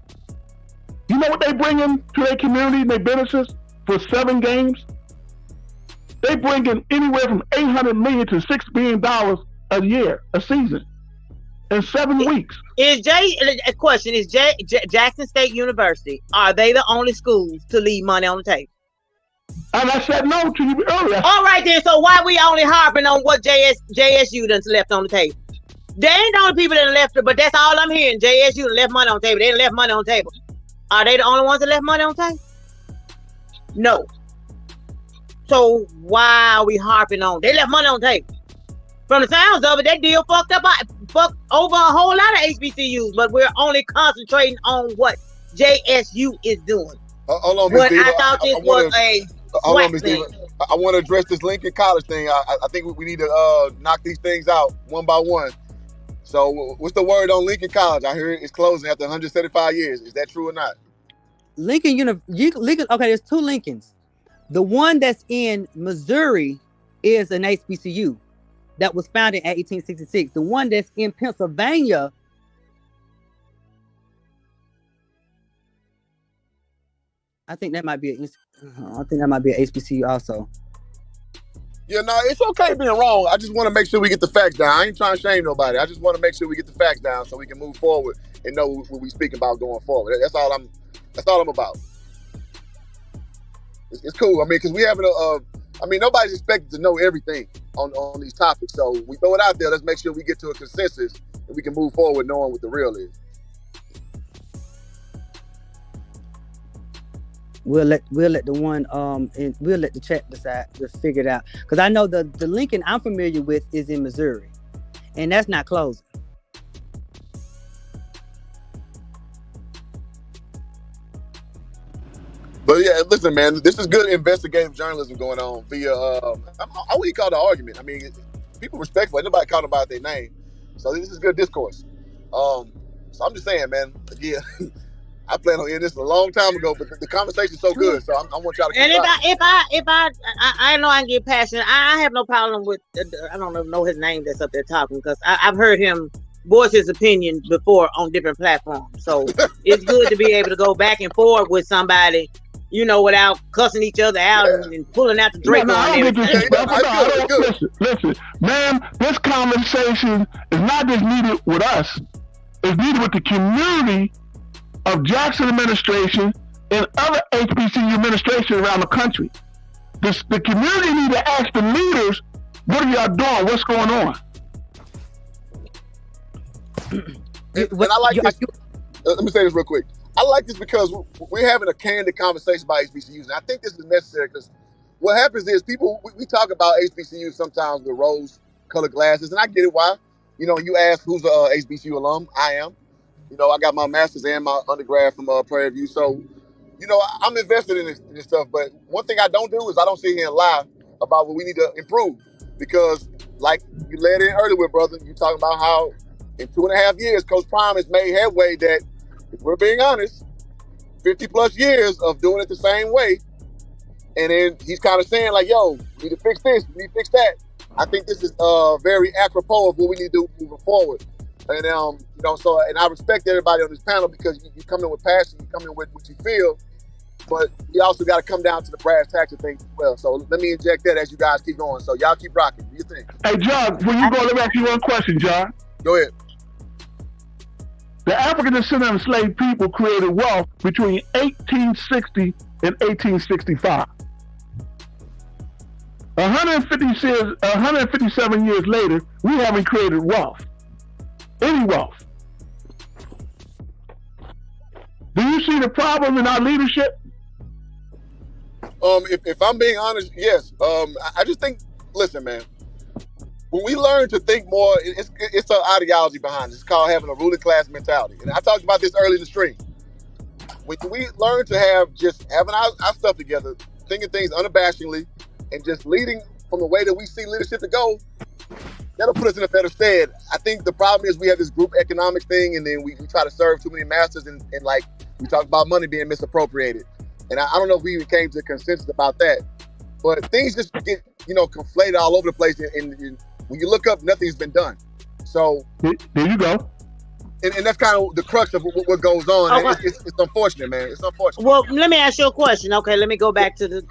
You know what they bring in to their community and their businesses for 7 games? They bring in anywhere from $800 million to $6 billion a year, a season, in 7 weeks. A question is Jackson State University, are they the only schools to leave money on the table? And I said no to you earlier. All right then, so why we only harping on what JSU done left on the table? They ain't the only people that left it, but that's all I'm hearing. JSU left money on the table. They left money on the table. Are they the only ones that left money on the table? No. So why are we harping on? They left money on the table. From the sounds of it, that deal fucked over a whole lot of HBCUs, but we're only concentrating on what JSU is doing. Hold on, Ms. Diva. I thought this was a hold on, Ms. Diva. I want to address this Lincoln College thing. I think we need to knock these things out one by one. So what's the word on Lincoln College? I hear it's closing after 175 years. Is that true or not? Lincoln, okay, there's 2 Lincolns. The one that's in Missouri is an HBCU that was founded in 1866. The one that's in Pennsylvania, I think that might be an HBCU also. Yeah, no, it's okay being wrong. I just want to make sure we get the facts down. I ain't trying to shame nobody. I just want to make sure we get the facts down so we can move forward and know what we speak about going forward. That's all I'm about. It's cool. I mean, because we having nobody's expected to know everything on these topics. So we throw it out there. Let's make sure we get to a consensus and we can move forward knowing what the real is. We'll let the one and we'll let the chat decide to figure it out. Because I know the Lincoln I'm familiar with is in Missouri, and that's not closing. But yeah, listen, man, this is good investigative journalism going on via, I wouldn't call it an argument. I mean, people respectful. Ain't nobody calling about their name. So this is good discourse. So I'm just saying, man, yeah, I planned on ending this a long time ago, but the conversation's so good. So I want y'all to keep and I know I can get passionate. I have no problem with, I don't know his name that's up there talking, because I've heard him voice his opinion before on different platforms. So it's good to be able to go back and forth with somebody, you know, without cussing each other out and pulling out the Draco and everything. Listen, ma'am, this conversation is not just needed with us. It's needed with the community of Jackson administration and other HBCU administration around the country. The community need to ask the leaders, what are y'all doing? What's going on? And I like this. Let me say this real quick. I like this because we're having a candid conversation about HBCUs, and I think this is necessary because what happens is people, we talk about HBCUs sometimes with rose-colored glasses, and I get it why. You know, you ask who's a HBCU alum, I am. You know, I got my master's and my undergrad from Prairie View, so, you know, I'm invested in this stuff, but one thing I don't do is I don't sit here and lie about what we need to improve. because like you led in earlier with, brother, you talking about how in 2.5 years, Coach Prime has made headway that, if we're being honest, 50 plus years of doing it the same way. And then he's kind of saying like, yo, we need to fix this, we need to fix that. I think this is very apropos of what we need to do moving forward. And so I respect everybody on this panel because you come in with passion, you come in with what you feel, but you also got to come down to the brass tacks of things as well. So let me inject that as you guys keep going. So y'all keep rocking. What do you think? Hey, John, before you go, let me ask you one question, John. Go ahead. The African descendant enslaved people created wealth between 1860 and 1865. 157 years later, we haven't created wealth. Any wealth. Do you see the problem in our leadership? If I'm being honest, yes. I just think, listen, man, when we learn to think more, it's an ideology behind it. It's called having a ruling class mentality. And I talked about this early in the stream. When we learn to having our stuff together, thinking things unabashedly, and just leading from the way that we see leadership to go, that'll put us in a better stead. I think the problem is we have this group economics thing, and then we try to serve too many masters, and like we talk about money being misappropriated. And I don't know if we even came to a consensus about that. But things just get, conflated all over the place, and when you look up, nothing's been done. So there you go. And that's kind of the crux of what goes on. Okay. It's unfortunate, man. It's unfortunate. Well, let me ask you a question. Okay, let me go back to the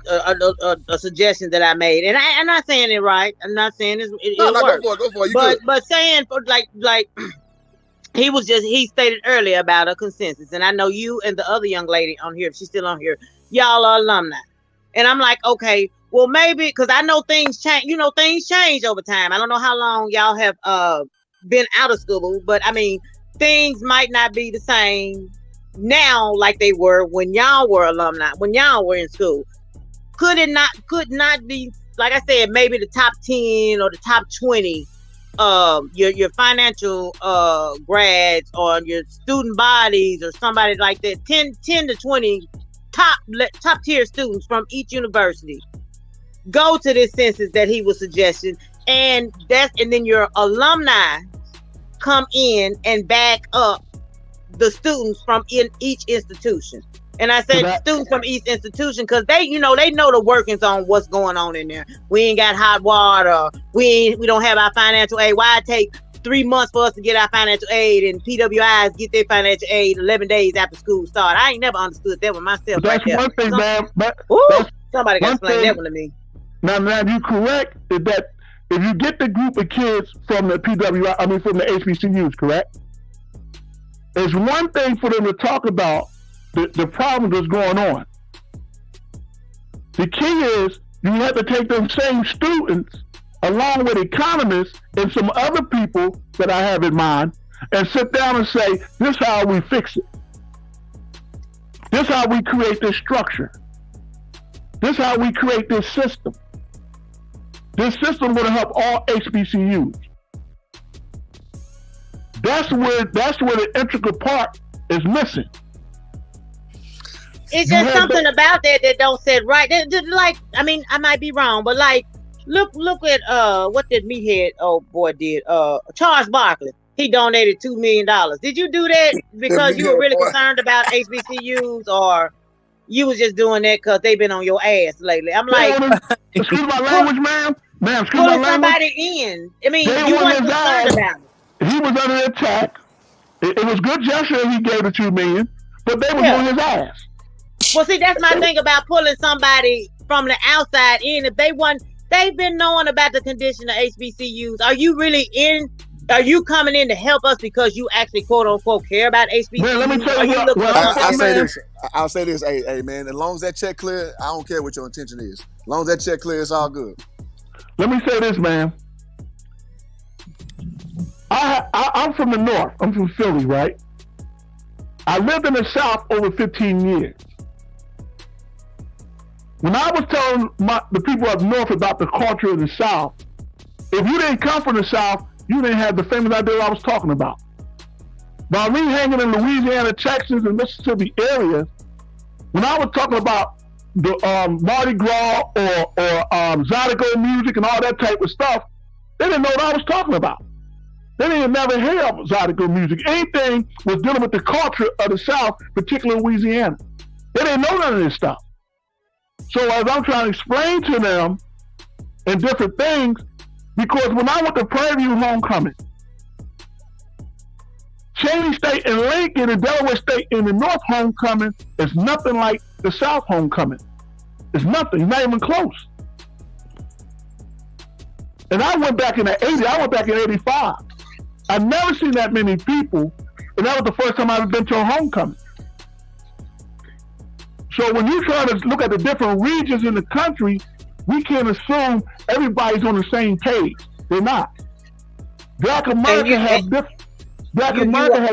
a suggestion that I made, and I'm not saying it right. I'm not saying it works. Go for it. But saying like he stated earlier about a consensus, and I know you and the other young lady on here, if she's still on here, y'all are alumni, and I'm like, okay, well maybe because I know things change. Things change over time. I don't know how long y'all have been out of school, but I mean, things might not be the same now like they were when y'all were alumni, when y'all were in school. Could not be, like I said, maybe the top 10 or the top 20 your financial grads or your student bodies or somebody like that, 10 to 20 top tier students from each university go to this census that he was suggesting, and then your alumni come in and back up the students from each institution. And I said students from each institution because they know the workings on what's going on in there. We ain't got hot water. We don't have our financial aid. Why it take 3 months for us to get our financial aid, and PWIs get their financial aid 11 days after school start? I ain't never understood that one myself. That's right one thing, man. Somebody got to explain that one to me. Now you correct that. If you get the group of kids from the PWI, from the HBCUs, correct? It's one thing for them to talk about the problem that's going on. The key is you have to take them same students along with economists and some other people that I have in mind and sit down and say, this is how we fix it. This is how we create this structure. This is how we create this system. This system will help all HBCUs. That's where the integral part is missing. It's just something about that don't sit right. Like, I might be wrong, but like, look at what did Meathead did? Charles Barkley. He donated $2 million. Did you do that because you were really concerned about HBCUs, or you was just doing that because they've been on your ass lately? I'm like, excuse my language, ma'am. Ma'am, excuse pulling my language. somebody in. You weren't concerned about it. He was under attack. It was good gesture he gave the $2 million, but they were on his ass. Well, see, that's my thing about pulling somebody from the outside in. If they've been knowing about the condition of HBCUs. Are you coming in to help us because you actually quote unquote care about HBCUs? Man, let me tell you I'll say this, hey man, as long as that check clear, I don't care what your intention is. As long as that check clear, it's all good. Let me say this, man. I'm from the North. I'm from Philly, right? I lived in the South over 15 years. When I was telling the people up north about the culture of the South, if you didn't come from the South, you didn't have the famous idea I was talking about. By me hanging in Louisiana, Texas, and Mississippi areas, when I was talking about Mardi Gras or Zydeco music and all that type of stuff, they didn't know what I was talking about. They didn't never hear of Zydeco music. Anything was dealing with the culture of the South, particularly Louisiana. They didn't know none of this stuff. So as I'm trying to explain to them and different things, because when I went to Prairie View homecoming, Cheney State and Lincoln and Delaware State in the North homecoming is nothing like the South homecoming. It's nothing, not even close. And I went back in the 80s, I went back in 85. I've never seen that many people, and that was the first time I've been to a homecoming. So when you try to look at the different regions in the country, we can't assume everybody's on the same page. They're not. Black America had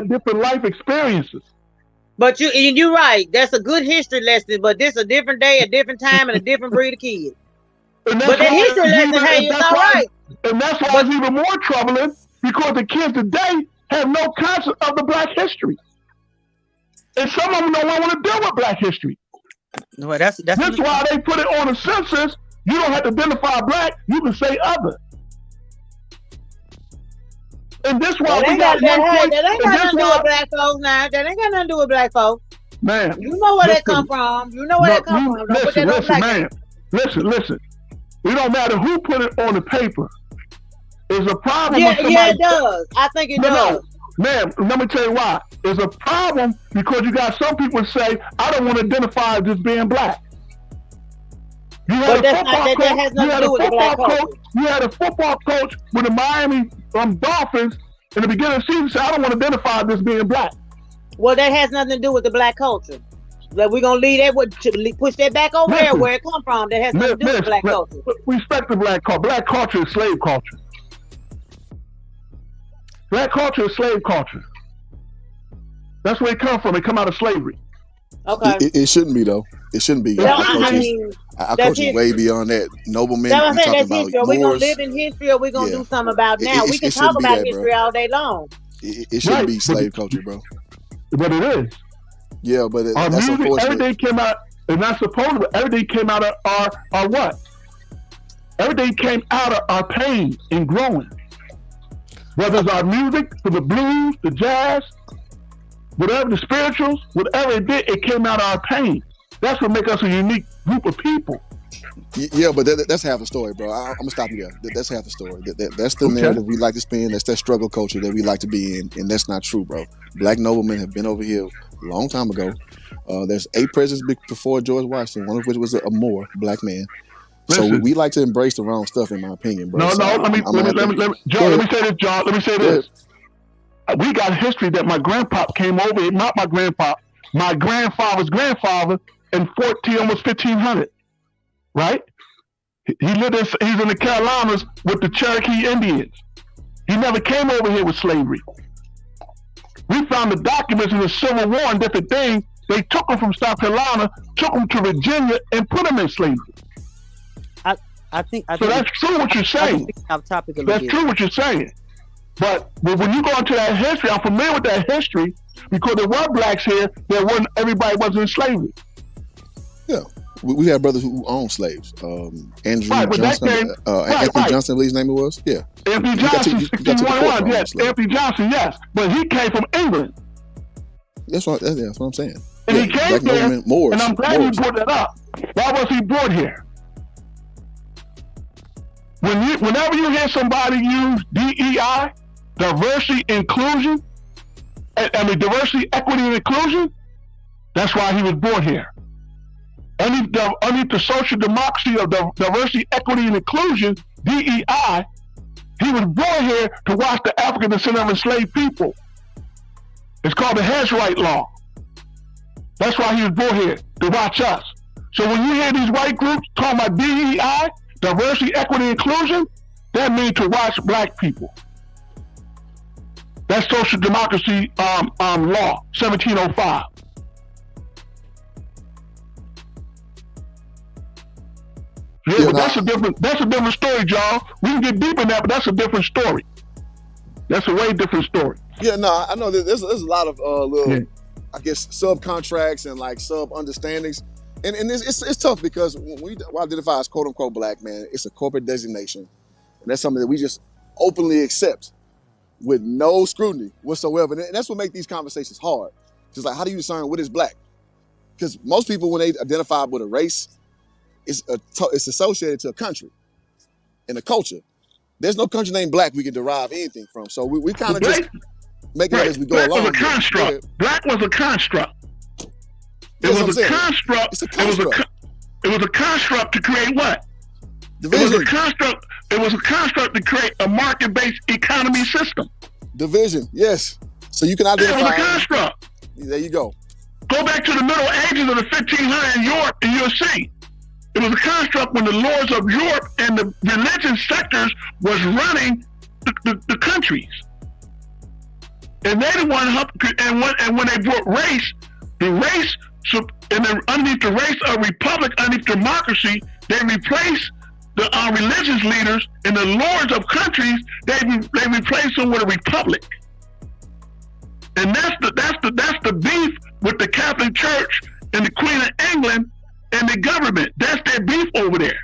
different life experiences. But you're right. That's a good history lesson. But this a different day, a different time, and a different breed of kids. But that history lesson, hey, it's all right. And that's why it's even more troubling, because the kids today have no concept of the Black history, and some of them don't want to deal with Black history. No, that's why they put it on the census. You don't have to identify Black. You can say other. And this why that ain't got nothing to do with Black folks now. That ain't got nothing to do with Black folks. Man, you know where that come from. You know where that come from. Don't put that on Black man. Listen. It don't matter who put it on the paper. It's a problem. Yeah, it does. I think it does. Ma'am, let me tell you why. It's a problem because you got some people say, I don't want to identify as just being Black. You had a football coach with the Miami Dolphins in the beginning of the season say, I don't want to identify as being Black. Well, that has nothing to do with the Black culture. Like, we're going to leave that, push that back over there where it come from. That has nothing to do with Black culture. Respect the Black culture. Black culture is slave culture. Black culture is slave culture. That's where it come from. It come out of slavery. Okay. It shouldn't be, though. It shouldn't be. Our coach is way beyond that. Noblemen, we're talking about history. Are we going to live in history, or we going to do something about now? We can talk about history all day long. It shouldn't be slave culture, bro. But it is. Yeah, but our that's music, unfortunate. Everything came out, and not supposed to, everything came out of our what? Everything came out of our pain and growing. Whether it's our music, for the blues, the jazz, whatever, the spirituals, whatever it did, it came out of our pain. That's what makes us a unique group of people. Yeah, but that's half the story, bro. I'm gonna stop you there. That's half the story. That's the narrative we like to spin. That's that struggle culture that we like to be in, and that's not true, bro. Black noblemen have been over here a long time ago. There's 8 presidents before George Washington, one of which was a Moor black man. Listen. So we like to embrace the wrong stuff, in my opinion, bro. Let me say this, John. Let me say this. We got a history that my grandpop came over. Not my grandpop, my grandfather's grandfather in almost 1500. Right? He's in the Carolinas with the Cherokee Indians. He never came over here with slavery. We found the documents in the Civil War and different things. They took them from South Carolina, took them to Virginia, and put them in slavery. I think that's true what you're saying. That's true what you're saying. But when you go into that history, I'm familiar with that history because there were blacks here. Everybody wasn't in slavery. Yeah. We had brothers who owned slaves. Andrew Johnson, Anthony Johnson, I believe his name was. Yeah. Anthony Johnson, 1611. Yes, Anthony Johnson. Yes, but he came from England. That's what I'm saying. And he came there, and I'm glad you brought that up. Why was he brought here? Whenever you hear somebody use DEI, diversity, inclusion, diversity, equity, and inclusion, that's why he was brought here. Underneath the social democracy of diversity, equity, and inclusion, DEI, he was brought here to watch the African descendant of enslaved people. It's called the Heads Right Law. That's why he was brought here, to watch us. So when you hear these white groups talking about DEI, diversity, equity, inclusion, that means to watch black people. That's social democracy law, 1705. Yeah, but that's a different story, John. We can get deep in that, but that's a different story. That's a way different story. Yeah, no, I know there's a lot of little, I guess, subcontracts and like sub understandings. And it's tough because when we identify as quote unquote black, man, it's a corporate designation, and that's something that we just openly accept with no scrutiny whatsoever. And that's what makes these conversations hard. Just like, how do you discern what is black? Because most people, when they identify with a race, it's associated to a country and a culture. There's no country named black we can derive anything from. So we kind of just make it up as we go along. Black was a construct. Black was a construct. It was a construct. It's a construct. It was a construct to create what? Division. It was a construct. It was a construct to create a market-based economy system. Division, yes. So you can identify. It was a construct. There you go. Go back to the Middle Ages of the 1500s in Europe, and you'll see. It was a construct when the lords of Europe and the religious sectors was running the countries. And they the one, and when they brought race, the race, underneath the race of republic, underneath democracy, they replaced the religious leaders and the lords of countries. They replaced them with a republic. And that's the beef with the Catholic Church and the Queen of England and the government. That's their beef over there.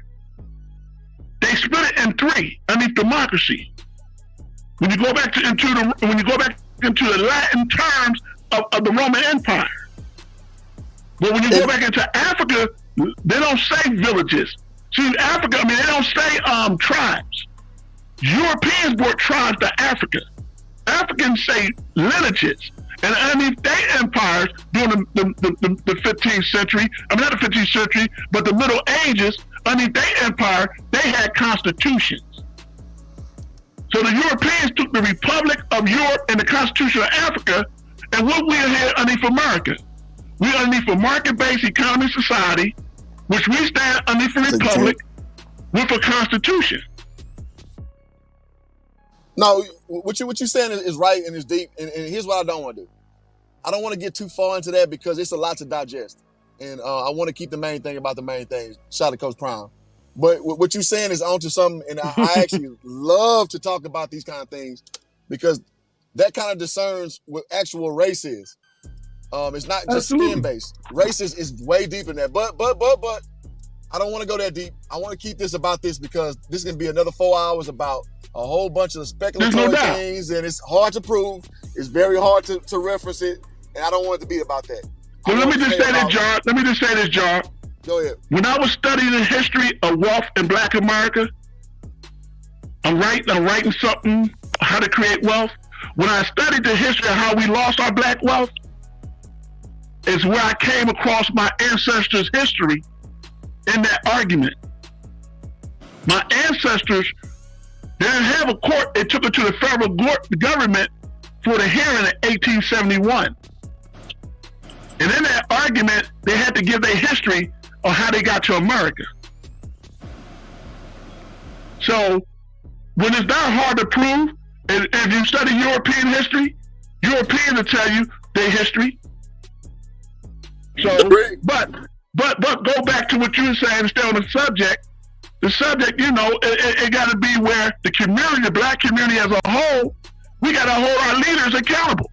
They split it in three underneath democracy. When you go back into the Latin terms of the Roman Empire. But when you go back into Africa, they don't say villages. See, Africa, they don't say tribes. Europeans brought tribes to Africa. Africans say lineages. And underneath their empires during the 15th century, not the 15th century, but the Middle Ages, underneath their empire, they had constitutions. So the Europeans took the Republic of Europe and the Constitution of Africa, and what we are here underneath America. We're underneath a market-based economy society, which we stand underneath a republic with a constitution. No, what you're saying is right and is deep. And here's what I don't want to do. I don't want to get too far into that because it's a lot to digest. And I want to keep the main thing about the main thing. Shout out to Coach Prime. But what you're saying is onto something, and I actually love to talk about these kind of things because that kind of discerns what actual race is. It's not just skin-based. Race is way deeper than that. But I don't want to go that deep. I want to keep this about this because this is going to be another 4 hours about a whole bunch of speculatory things, and it's hard to prove. It's very hard to reference it, and I don't want it to be about that. Well, let me just say this, Jar. Go ahead. When I was studying the history of wealth in Black America, I'm writing something, how to create wealth. When I studied the history of how we lost our Black wealth, is where I came across my ancestors' history in that argument. My ancestors didn't have a court. They took it to the federal government for the hearing in 1871. And in that argument, they had to give their history on how they got to America. So when it's not hard to prove, and if you study European history, Europeans will tell you their history. So, but go back to what you were saying, stay on the subject. The subject, it got to be where the community, the Black community as a whole, we got to hold our leaders accountable.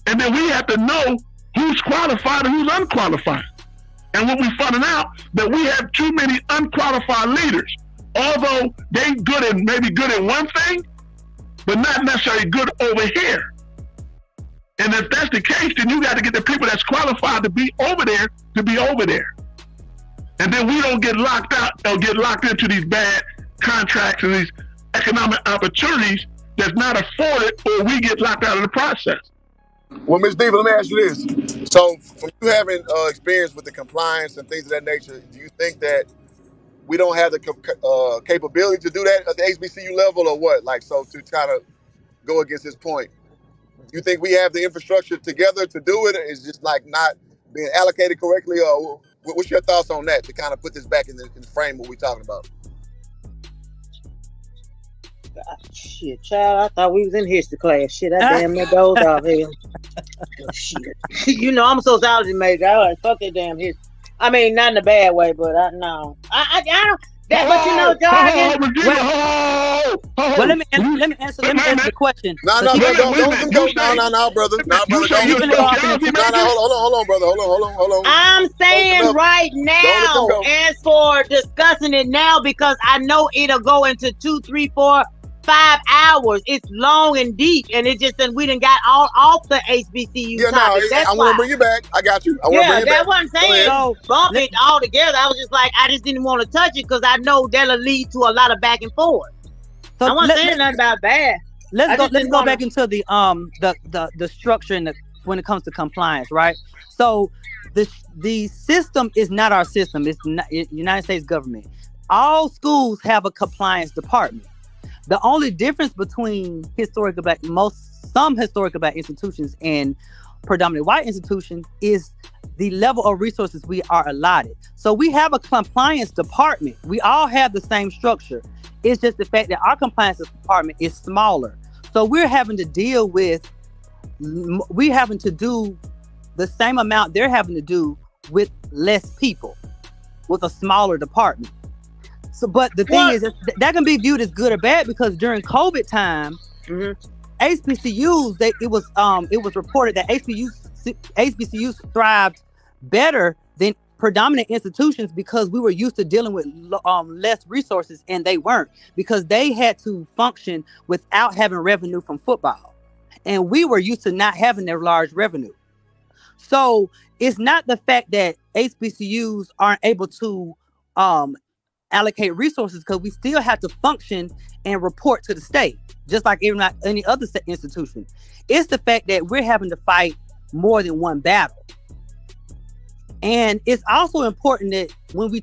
And then we have to know who's qualified and who's unqualified. And what we're finding out, that we have too many unqualified leaders. Although they maybe good in one thing, but not necessarily good over here. And if that's the case, then you got to get the people that's qualified to be over there, And then we don't get locked out or get locked into these bad contracts and these economic opportunities that's not afforded, or we get locked out of the process. Well, Ms. Diva, let me ask you this. So from you having experience with the compliance and things of that nature, do you think that we don't have the capability to do that at the HBCU level, or what? Like, so to kind of go against this point, do you think we have the infrastructure together to do it? Or is just like not being allocated correctly? Or what's your thoughts on that to kind of put this back in the frame what we're talking about? Shit, child, I thought we was in history class. Shit, I damn near dozed off here. Shit. I'm a sociology major. I like, fuck that damn history. I mean, not in a bad way, but I don't. But Well, let me answer the question. No, So brother, keep- don't go. No, brother. No, brother. you Don't finna go off in a- hold on, brother. Hold on. I'm saying right now, go. as for discussing it now, because I know it'll go into 2, 3, 4, 5 hours. It's long and deep, and it just we done got all off the HBCU topic. That's I want to bring you back. I got you. I want to bring you back. That's what I'm saying. So bump it all together. I was just like, I just didn't want to touch it because I know that'll lead to a lot of back and forth. So I wasn't saying nothing about bad. Let's go back into the structure and when it comes to compliance, right? So the system is not our system. It's not United States government. All schools have a compliance department. The only difference between some historical black institutions and predominantly white institutions is the level of resources we are allotted. So we have a compliance department. We all have the same structure. It's just the fact that our compliance department is smaller. So we're having to do the same amount they're having to do with less people, with a smaller department. So, but the thing is that can be viewed as good or bad because during COVID time, HBCUs, it was reported that HBCUs thrived better than predominant institutions because we were used to dealing with less resources, and they weren't, because they had to function without having revenue from football, and we were used to not having their large revenue. So it's not the fact that HBCUs aren't able to allocate resources, because we still have to function and report to the state, just like any other institution. It's the fact that we're having to fight more than one battle. And it's also important that when we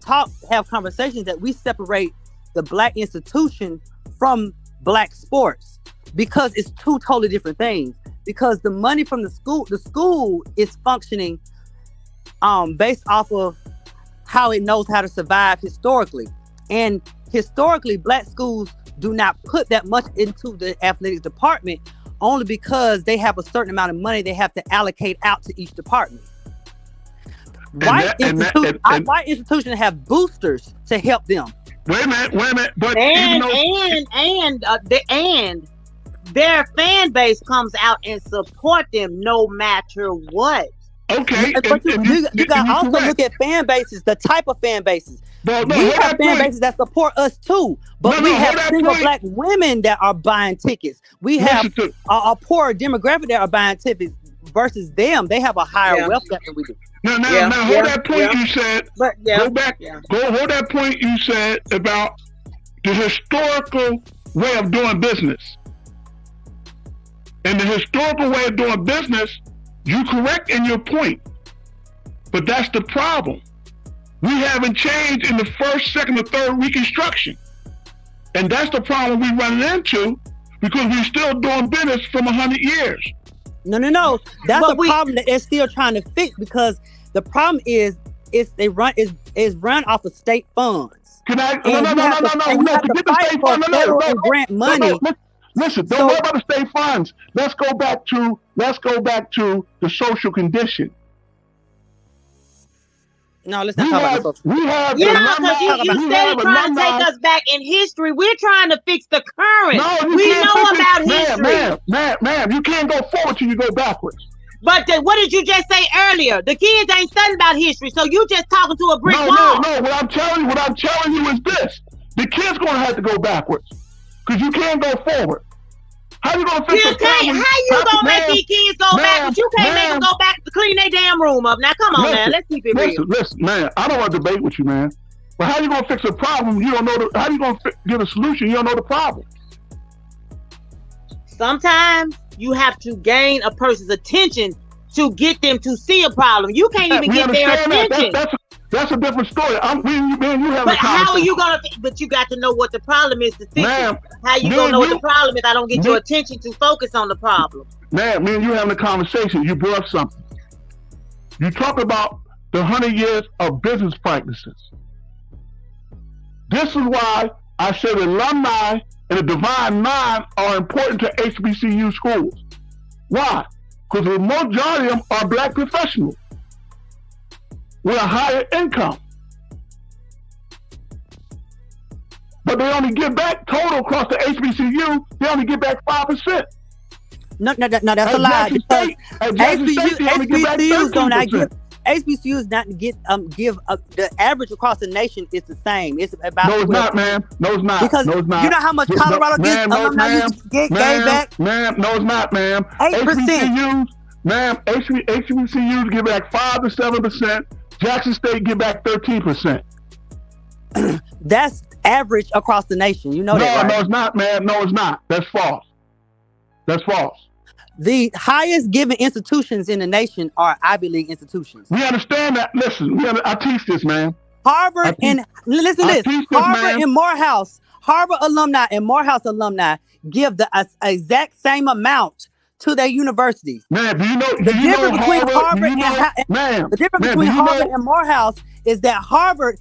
have conversations, that we separate the black institution from black sports, because it's two totally different things. Because the money from the school is functioning based off of how it knows how to survive historically. And historically, black schools do not put that much into the athletics department, only because they have a certain amount of money they have to allocate out to each department. White institutions have boosters to help them. Wait a minute. But and their fan base comes out and support them no matter what. Okay, but you got to also look at fan bases, the type of fan bases. We have fan bases that support us too, but we have single black women that are buying tickets. We have a poor demographic that are buying tickets versus them. They have a higher wealth gap than we do. Now, hold that point you said. Go back. Hold that point you said about the historical way of doing business. And the historical way of doing business, you're correct in your point, but that's the problem. We haven't changed in the first, second, or third Reconstruction. And that's the problem we're running into, because we're still doing business from 100 years. No. That's a problem that they're still trying to fix, because the problem is run off of state funds. Can I? No. Forget the state funds. No. Grant money. Listen, don't worry about the state funds. Let's go back to the social condition. No, let's not talk about the social. Because you said trying to take us back in history. We're trying to fix the current. No, we know about history. Ma'am, you can't go forward till you go backwards. But what did you just say earlier? The kids ain't studying about history, so you just talking to a brick wall. No. What I'm telling you is this: the kids gonna have to go backwards, because you can't go forward. How you gonna fix the problem? How you gonna make these kids go backwards? You can't make them go back to clean their damn room up. Now come on, now let's keep it real. Listen, man. I don't want to debate with you, man. But how you gonna fix a problem? You don't know. How you gonna get a solution? You don't know the problem. Sometimes you have to gain a person's attention to get them to see a problem. You can't even get their attention. That's a different story. But how are you gonna? But you got to know what the problem is to fix it. How you gonna know what the problem is? I don't get your attention to focus on the problem. Man, me and you having a conversation. You brought up something. You talk about the 100 years of business practices. This is why I say the alumni and the divine mind are important to HBCU schools. Why? Because the majority of them are black professionals with a higher income. but they only give back total across the HBCU. They only give back 5%. No, that's a lie. Because HBCUs don't not give. HBCUs not give the average across the nation is the same. It's about no, it's not, ma'am. No, it's not. Because no, it's not. You know how much Colorado gets alumni gave back? Ma'am, no, it's not, ma'am. 8%. Ma'am, HBCUs give back 5 to 7%. Jackson State give back 13%. That's average across the nation. You know that, right? No, it's not, ma'am. No, it's not. That's false. That's false. The highest given institutions in the nation are Ivy League institutions. We understand that. Listen, I teach this, man. Harvard and listen to this. Harvard and Morehouse, Harvard alumni and Morehouse alumni give the exact same amount to their universities. Man, do you know the difference between Harvard and Morehouse is that Harvard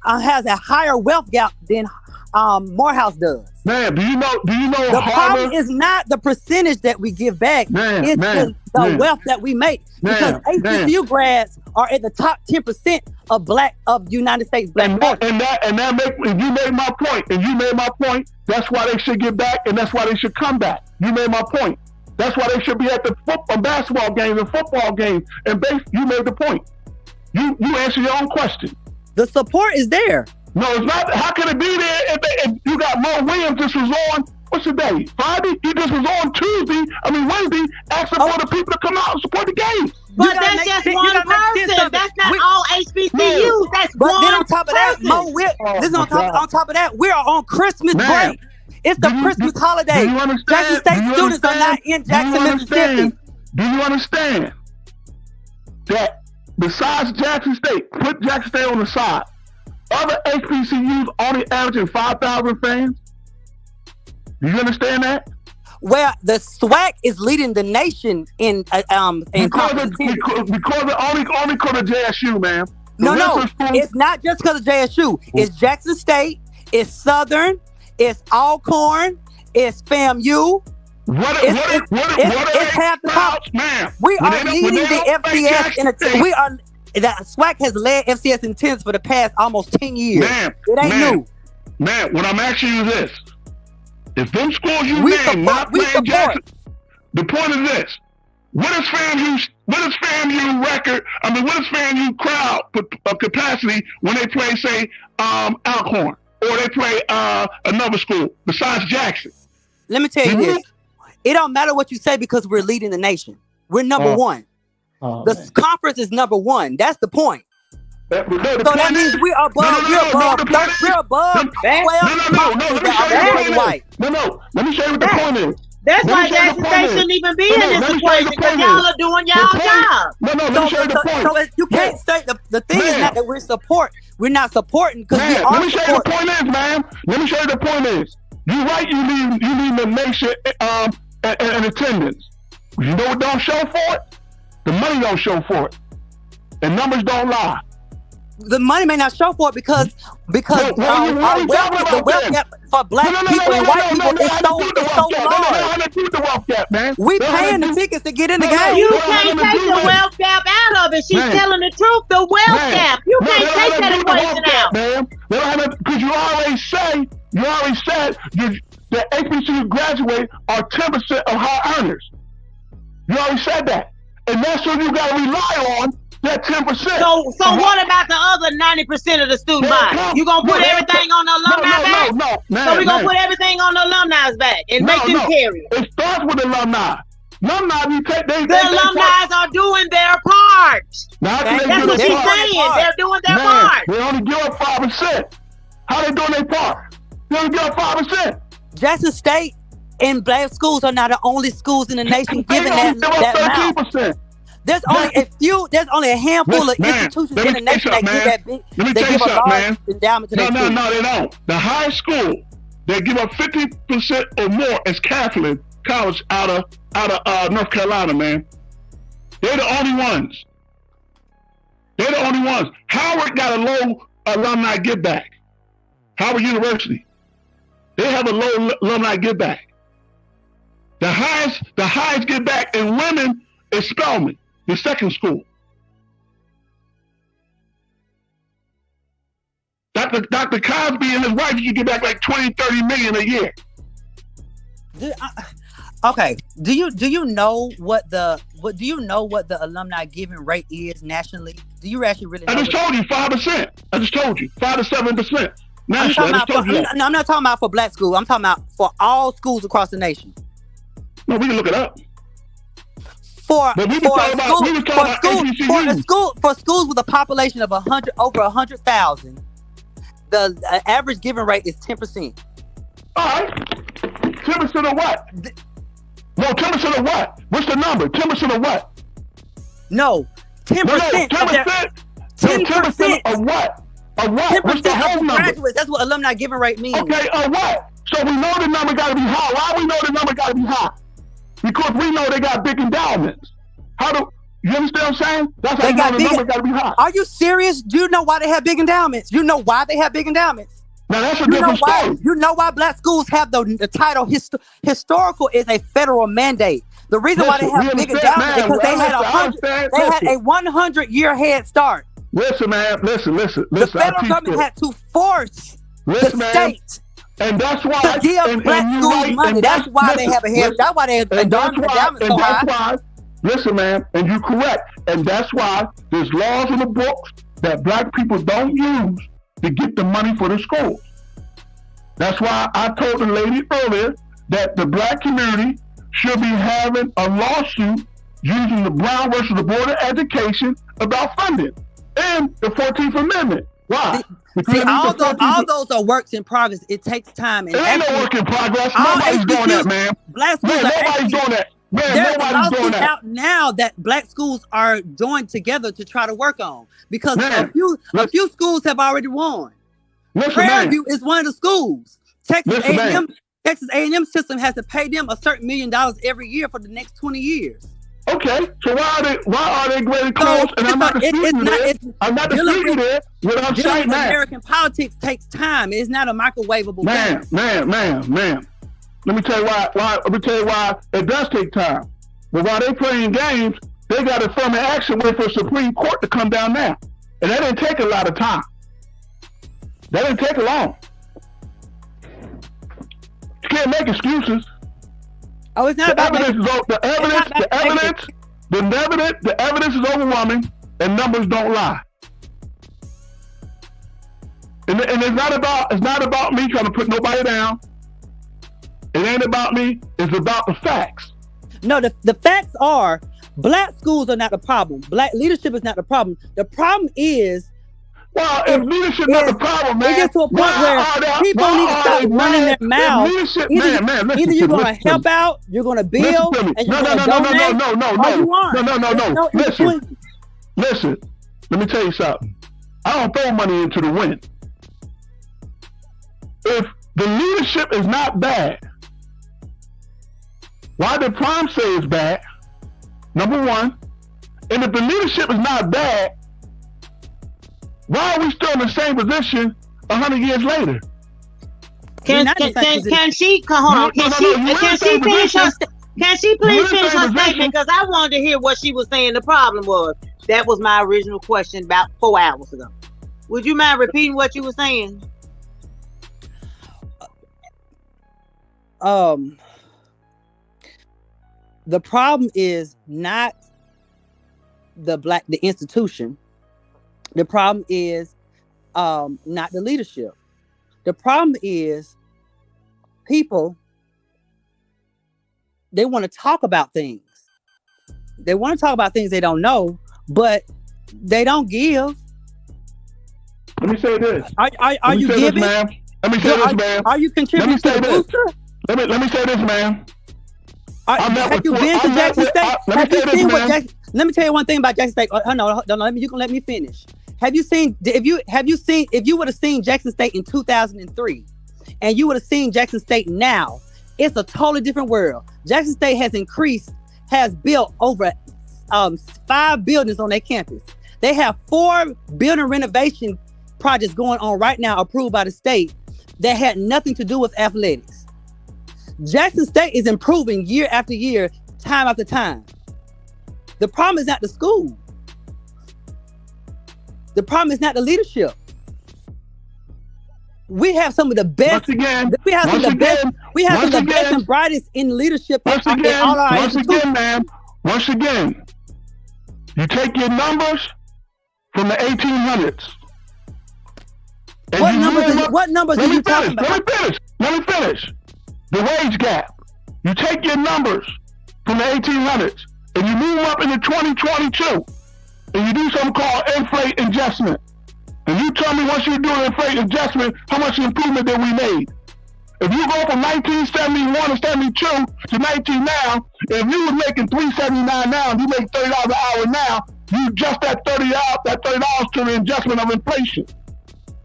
has a higher wealth gap than Morehouse does. Man, do you know the problem is not the percentage that we give back, it's the wealth that we make. Because HBCU grads are at the top 10% of United States black folk. And you made my point, that's why they should give back, and that's why they should come back. You made my point. That's why they should be at the basketball games and football games. And you made the point. You answer your own question. The support is there. No, it's not. How can it be there if you got Mo Williams just was on, what's the day? Friday? He just was on Wednesday, asking for the people to come out and support the game. But that's just one person. That's not all HBCUs. That's but one then on top of that, on top of that, we are on Christmas break. It's the Christmas holiday. Jackson State students are not in Jackson, Mississippi. Do you understand that besides Jackson State, put Jackson State on the side, other HBCUs only averaging 5,000 fans? Do you understand that? Well, the SWAC is leading the nation in because only because of JSU, ma'am. No, it's not just because of JSU. It's Jackson State, it's Southern, it's Alcorn, it's FAMU. It's half the top. We are leading the FCS in attendance. That SWAC has led FCS in attendance for the past almost 10 years. It ain't new. Man, what I'm asking you is this. If them schools you name not playing Jackson, the point is this. What is FAMU record? What is FAMU crowd capacity when they play, say, Alcorn, or they play another school besides Jackson? Let me tell you this. It don't matter what you say because we're leading the nation. We're number one. The conference is number one. That's the point. So that means we are above. We're above 12 conferences that are red and white. No. Let me show you what the point is. That's why Jackson State shouldn't even be in this equation because y'all are doing y'all job. No, let me show you the point. So you can't say the thing is not that we're not supporting because we are. Let me show you the point is, ma'am. Let me show you the point is. You're right. You need the nation in attendance. You know what don't show for it? The money don't show for it. And numbers don't lie. The money may not show for it because the wealth gap for black people and white people is so large. We paying the tickets to get in the game. You can't take the wealth gap out of it. She's telling the truth. The wealth gap. You can't take that equation out. Because you already said that HBCU graduate are 10% of high earners. You already said that. And that's what you got to rely on, that 10%. So what about the other 90% of the student body? You going to put everything on the alumni back? No. So we're going to put everything on the alumni's back and make them carry it. It starts with alumni. Alumni, the alumni are doing their part. That's what she's saying. They're doing their part. They only give up 5%. How they doing their part? They only give up 5%. Jackson State and black schools are not the only schools in the nation giving that amount. There's only a handful of institutions in the nation that give that big. They give a large endowment to their schools. No, they don't. The highest school, they give up 50% or more as Catholic college out of North Carolina, man. They're the only ones. Howard got a low alumni give back. Howard University. They have a low alumni give back. The highest give back in women is Spelman, the second school. Dr. Cosby and his wife, you get back like 20, 30 million a year. Okay. Do you know what the alumni giving rate is nationally? Do you actually really know? I just told you 5%. I just told you 5 to 7%. I'm not talking about for black schools. I'm talking about for all schools across the nation. No, we can look it up. For schools with a population of over 100,000, the average giving rate is 10%. All right, 10% of what? No, 10% of what? What's the number? 10% of what? No, 10%. 10% of what? Of what? What's the whole number? Graduates. That's what alumni giving rate means. Okay, what? So we know the number got to be high. Why we know the number got to be high? Because we know they got big endowments. You understand what I'm saying? That's how you know the number got to be high. Are you serious? Do you know why they have big endowments? You know why they have big endowments? Now that's a different story. You know why black schools have the title historical is a federal mandate. The reason why they have big endowments is because they had a 100-year head start. Listen, man. Listen. The federal government had to force the state. And that's why to give black schools money. That's why they have a head. That's why they endowments so high. Listen, man, and you're correct. And that's why there's laws in the books that black people don't use to get the money for the schools. That's why I told the lady earlier that the black community should be having a lawsuit using the Brown versus the Board of Education about funding and the 14th Amendment. Why? See, all those are works in progress. It takes time. And it ain't no work in progress. Nobody's doing that, man. Black schools nobody's doing that. Man, there's nobody's doing that. Out now that black schools are joined together to try to work on because a few schools have already won. Prairie View is one of the schools. Texas A&M system has to pay them a certain $1 million every year for the next 20 years. Okay, so why are they graded close? And I'm not disputing it. I'm not disputing it. What I'm saying, man. American politics takes time. It's not a microwavable thing. Man. Let me tell you why it does take time. But while they playing games, they got affirmative action wait for the Supreme Court to come down now. And that didn't take a lot of time. That didn't take long. You can't make excuses. Oh, it's not the evidence is overwhelming and numbers don't lie. And it's not about me trying to put nobody down. It ain't about me. It's about the facts. No, the facts are black schools are not the problem. Black leadership is not the problem. The problem is if leadership not the problem, man. It gets to a point where people need to stop running their mouths. Either you're going to help out, you're going to build, and you're going to donate, or you aren't. Listen. Let me tell you something. I don't throw money into the wind. If the leadership is not bad, why did Prime say it's bad? Number one. And if the leadership is not bad, why are we still in the same position 100 years later? Can she please finish her statement? Because I wanted to hear what she was saying the problem was. That was my original question about 4 hours ago. Would you mind repeating what you were saying? The problem is not the institution. The problem is not the leadership. The problem is people, they want to talk about things. They want to talk about things they don't know, but they don't give. Let me say this. Are you giving? Let me say this, man. Are you contributing to the booster? Let me say this, man. Have you been to Jackson State? Let me tell you one thing about Jackson State. You can let me finish. Have you seen if you would have seen Jackson State in 2003 and you would have seen Jackson State now, it's a totally different world. Jackson State has built over 5 buildings on their campus. They have 4 building renovation projects going on right now approved by the state that had nothing to do with athletics. Jackson State is improving year after year, time after time. The problem is not the school. The problem is not the leadership. We have some of the best. We have some of the best. We have some of the best and brightest in leadership in all our institutions. Once again, you take your numbers from the 1800s. What numbers are you talking about? Let me finish. The wage gap. You take your numbers from the 1800s and you move up into 2022 and you do something called inflate adjustment. And you tell me once you do an inflate adjustment, how much improvement that we made. If you go from 1971 to 72 to 19 now, if you was making $3.79 now and you make $30 an hour now, you adjust that $30 to the adjustment of inflation.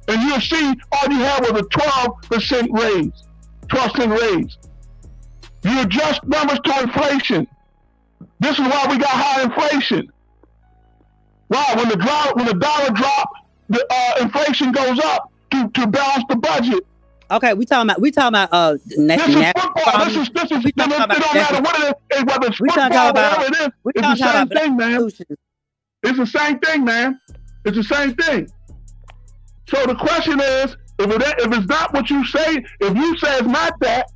And you'll see all you had was a 12% raise, 12% raise. You adjust numbers to inflation. This is why we got high inflation. Why? When the dollar drops, the inflation goes up to balance the budget. Okay, we talking about this is football. This is it don't matter what it is, whether it's football or whatever it is. It's the same thing, man. It's the same thing, man. It's the same thing. So the question is, if it's not what you say, if you say it's not that,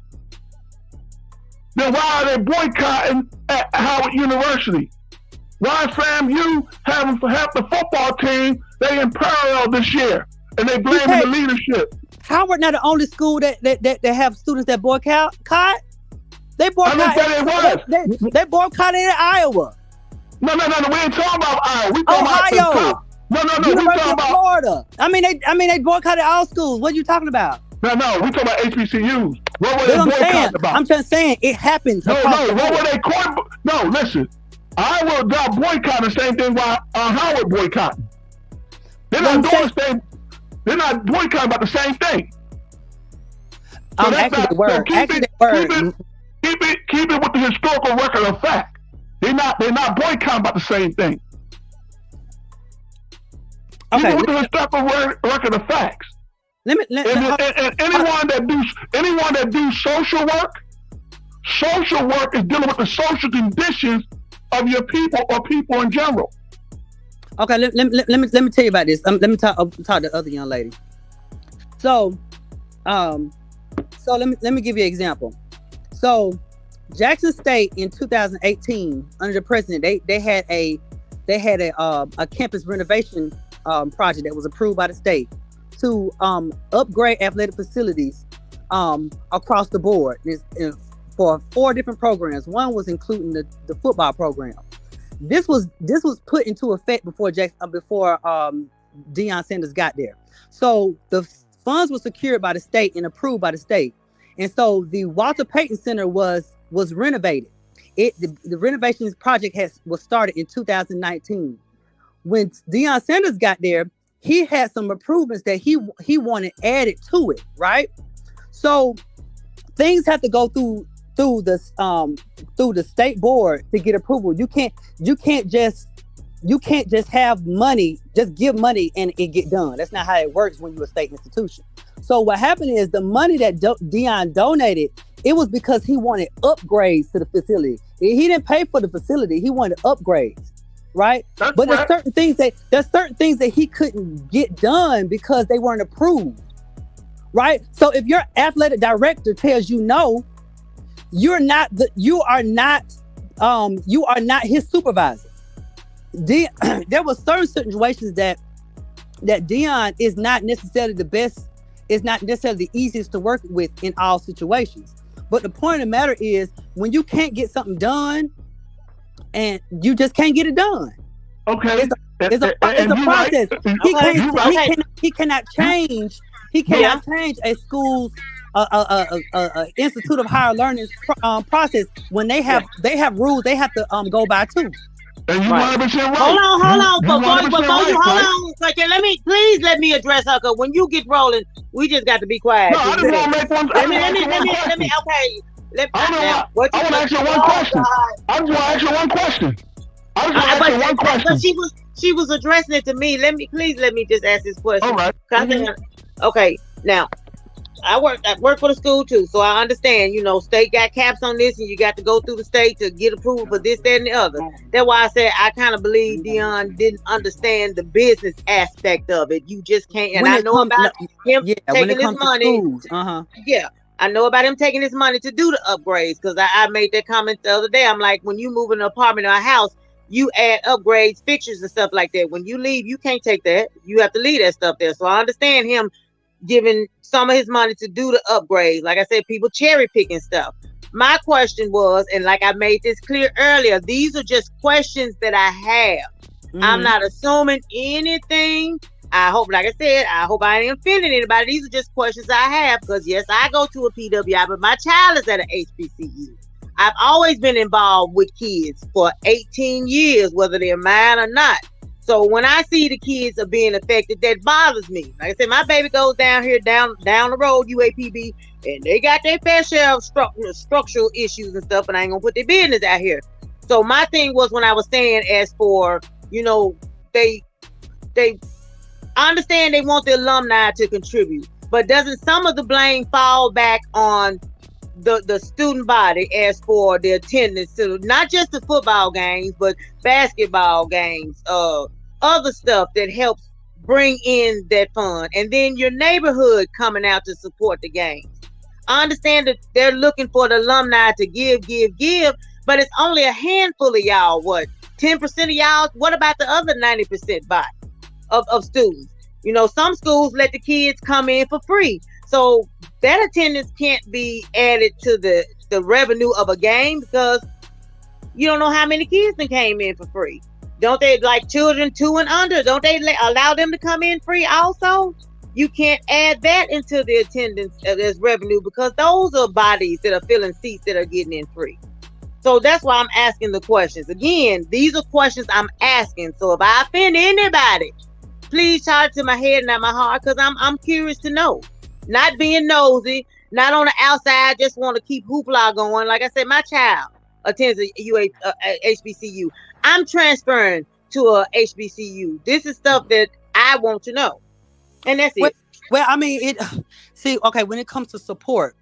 then why are they boycotting at Howard University? Why is FAMU having for half the football team, they in parallel this year, and they blaming the leadership? Howard not the only school that have students that boycott. They boycotted. They boycotted in Iowa. No, we ain't talking about Iowa. We talking Ohio. About the top. No, University of Florida. I mean, they boycotted all schools. What are you talking about? No, we talking about HBCUs. What were they boycotting about? I'm just saying it happens. No, what were they? No, listen. Iowa got boycotting the same thing while Howard boycotting. They're not doing the same. They're not boycotting about the same thing. So keep it with the historical record of fact. They're not boycotting about the same thing. Okay. With the historical record of facts. Anyone that do social work is dealing with the social conditions of your people or people in general. Okay, let me tell you about this. Let me talk to the other young lady. So let me give you an example. So Jackson State in 2018 under the president, they had a campus renovation project that was approved by the state to upgrade athletic facilities across the board for 4 different programs. One was including the football program. This was put into effect before Deion Sanders got there. So the funds were secured by the state and approved by the state. And so the Walter Payton Center was renovated. The renovation project was started in 2019. When Deion Sanders got there, he had some improvements that he wanted added to it, right? So things have to go through the state board to get approval. You can't just have money, just give money and it get done. That's not how it works when you're a state institution. So what happened is the money that Deion donated, it was because he wanted upgrades to the facility. He didn't pay for the facility. He wanted upgrades, right? But there's certain things that he couldn't get done because they weren't approved, right? So if your athletic director tells you no, you are not his supervisor. There were certain situations that Deion is not necessarily the best, is not necessarily the easiest to work with in all situations. But the point of the matter is, when you can't get something done, and you just can't get it done. Okay, it's a process. He cannot change. He cannot change a school's Institute of Higher Learning process when they have rules they have to go by too. And you 100% right. Hold on. Before you hold on, let me address her. Cause when you get rolling, we just got to be quiet. No, I just want to make one. Let me. Okay. I want to ask you one question. I just want to ask you one question. But she was addressing it to me. Let me just ask this question. All right. Okay. Now, I work for the school too, so I understand. You know, state got caps on this, and you got to go through the state to get approval for this, that, and the other. That's why I said I kind of believe Dion didn't understand the business aspect of it. You just can't. And I know about him taking his money. Yeah, I know about him taking his money to do the upgrades, because I made that comment the other day. I'm like, when you move in an apartment or a house, you add upgrades, fixtures, and stuff like that. When you leave, you can't take that. You have to leave that stuff there. So I understand him giving some of his money to do the upgrades. Like I said, people cherry picking stuff. My question was, and like I made this clear earlier, these are just questions that I have. I'm not assuming anything. I hope, like I said, I hope I ain't offending anybody. These are just questions I have, because yes, I go to a PWI, but my child is at an HBCU. I've always been involved with kids for 18 years, whether they're mine or not. So when I see the kids are being affected, that bothers me. Like I said, my baby goes down here, down the road, UAPB, and they got their fair share of structural issues and stuff, and I ain't gonna put their business out here. So my thing was, when I was saying, as for, you know, I understand they want the alumni to contribute, but doesn't some of the blame fall back on the student body as for the attendance to not just the football games, but basketball games, other stuff that helps bring in that fund, and then your neighborhood coming out to support the games? I understand that they're looking for the alumni to give, but it's only a handful of y'all. What, 10% of y'all? What about the other 90% body of students? You know, some schools let the kids come in for free. So that attendance can't be added to the revenue of a game, because you don't know how many kids that came in for free. Don't they, like children 2 and under, don't they allow them to come in free also? You can't add that into the attendance as revenue, because those are bodies that are filling seats that are getting in free. So that's why I'm asking the questions. Again, these are questions I'm asking. So if I offend anybody, please charge it to my head, not my heart, because I'm curious to know. Not being nosy, not on the outside, just want to keep hoopla going. Like I said, my child attends a HBCU. I'm transferring to a HBCU. This is stuff that I want to know. And that's it. Well, I mean, when it comes to support,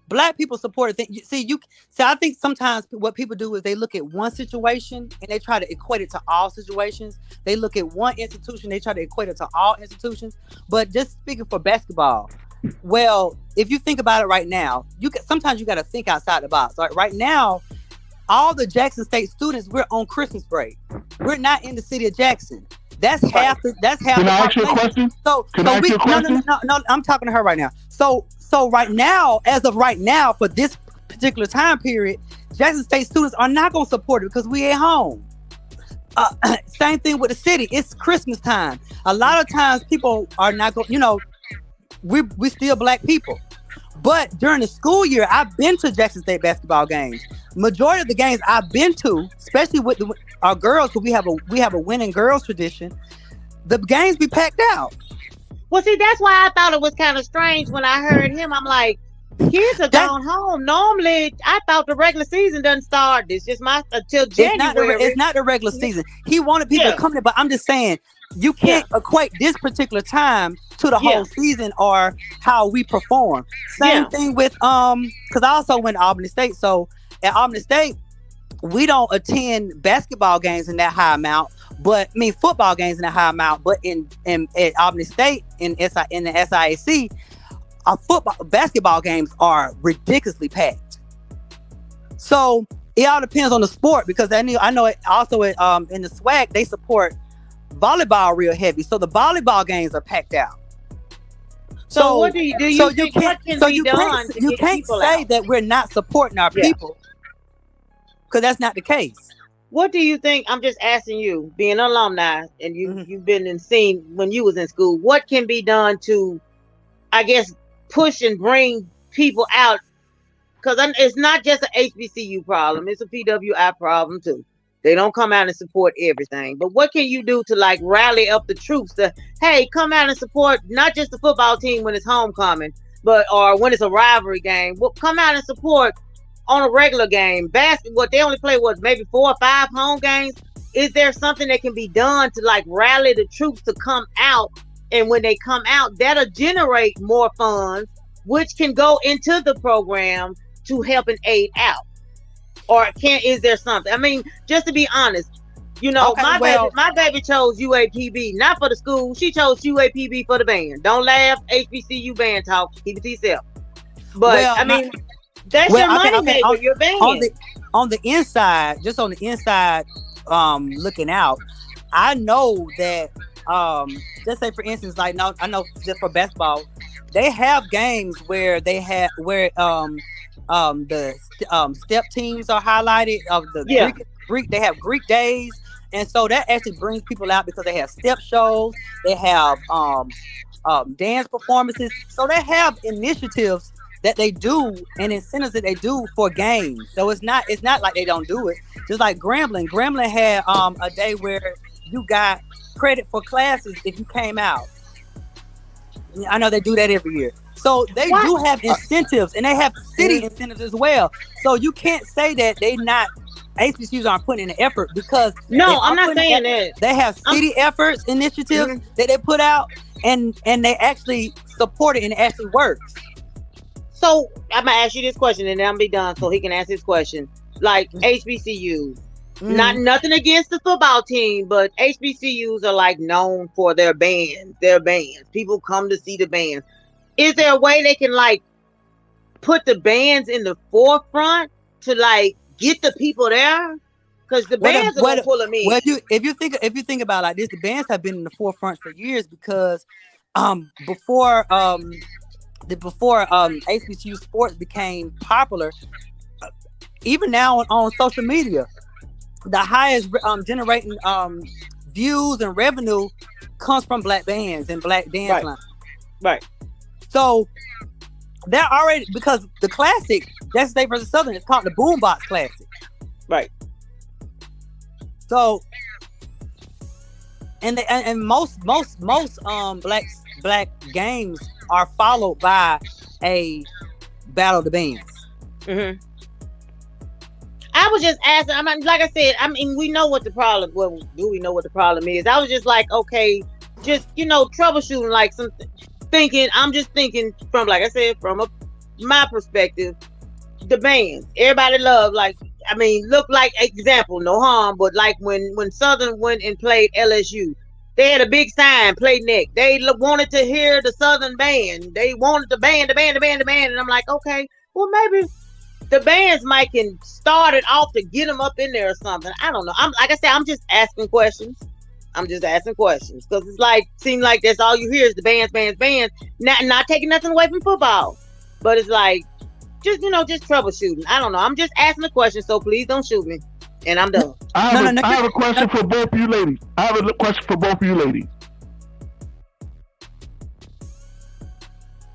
Black people support things. I think sometimes what people do is they look at one situation and they try to equate it to all situations. They look at one institution, they try to equate it to all institutions. But just speaking for basketball, well, if you think about it right now, sometimes you got to think outside the box. Like right now, all the Jackson State students, we're on Christmas break. We're not in the city of Jackson. That's half. That's half. Can I ask you a question? No, I'm talking to her right now. So right now, as of right now, for this particular time period, Jackson State students are not going to support it because we at home. Same thing with the city. It's Christmas time. A lot of times people are not going. You know, we still Black people. But during the school year, I've been to Jackson State basketball games. Majority of the games I've been to, especially with our girls, because we have a winning girls tradition, the games be packed out. Well, see, that's why I thought it was kind of strange when I heard him. I'm like, kids are gone home. Normally, I thought the regular season doesn't start. It's just until January. It's not the regular season. He wanted people to come in, but I'm just saying, you can't equate this particular time to the whole season or how we perform. Same thing with because I also went to Albany State. So at Albany State, we don't attend basketball games in that high amount, football games in that high amount. But at Albany State in the SIAC, our basketball games are ridiculously packed. So it all depends on the sport, because I know it also in the SWAC they support volleyball real heavy, so the volleyball games are packed out. So what do you think what can be done? You can't say that we're not supporting our people, because that's not the case. What do you think? I'm just asking you, being an alumni, and you've been and seen when you was in school. What can be done to, I guess, push and bring people out? Because it's not just an HBCU problem; it's a PWI problem too. They don't come out and support everything. But what can you do to rally up the troops to, hey, come out and support not just the football team when it's homecoming, or when it's a rivalry game. Well, come out and support on a regular game. Basketball, they only play maybe 4 or 5 home games. Is there something that can be done to rally the troops to come out? And when they come out, that'll generate more funds which can go into the program to help and aid out? Or is there something? I mean, just to be honest, you know, Okay, my baby chose UAPB, not for the school. She chose UAPB for the band. Don't laugh, HBCU band talk. Keep it to yourself. But I mean, that's your money maker, your band. On the inside, just on the inside, looking out, I know that just say for instance, like I know just for basketball, they have games where they have the step teams are highlighted of the Greek. They have Greek days, and so that actually brings people out because they have step shows, they have dance performances, so they have initiatives that they do and incentives that they do for games. So it's not like they don't do it. Just like Grambling had a day where you got credit for classes if you came out. I know they do that every year. So they do have incentives, and they have city incentives as well. So you can't say that HBCUs aren't putting in the effort, because I'm not saying that. They have city efforts, initiatives that they put out, and they actually support it, and it actually works. So I'm gonna ask you this question, and then I'm be done, so he can ask his question. Like HBCUs, nothing against the football team, but HBCUs are like known for their bands. People come to see the bands. Is there a way they can like put the bands in the forefront to like get the people there? Because the bands are gonna pull them in. Well, if you think about it like this, the bands have been in the forefront for years, because before HBCU sports became popular, even now on social media, the highest generating views and revenue comes from black bands and black dance lines. Right. So they're already, because the classic, Jackson State versus Southern, is called the Boombox Classic. Right. So and most black games are followed by a battle of the bands. Mm-hmm. I was just asking. I mean, like I said, I mean, we know what the problem. Well, do we know what the problem is? I was just like, okay, just troubleshooting, like something. I'm just thinking from, like I said, from my perspective, the bands. Everybody love, like, I mean, look like example, no harm, but like when Southern went and played LSU, they had a big sign, play neck. They wanted to hear the Southern band. They wanted the band. And I'm like, okay, well, maybe the bands might can start it off to get them up in there or something. I don't know. Like I said, I'm just asking questions. Because it's like, seem like that's all you hear is the bands. Not taking nothing away from football, but it's like just troubleshooting. I don't know. I'm just asking a question, so please don't shoot me. And I'm done. I have a question for both of you ladies.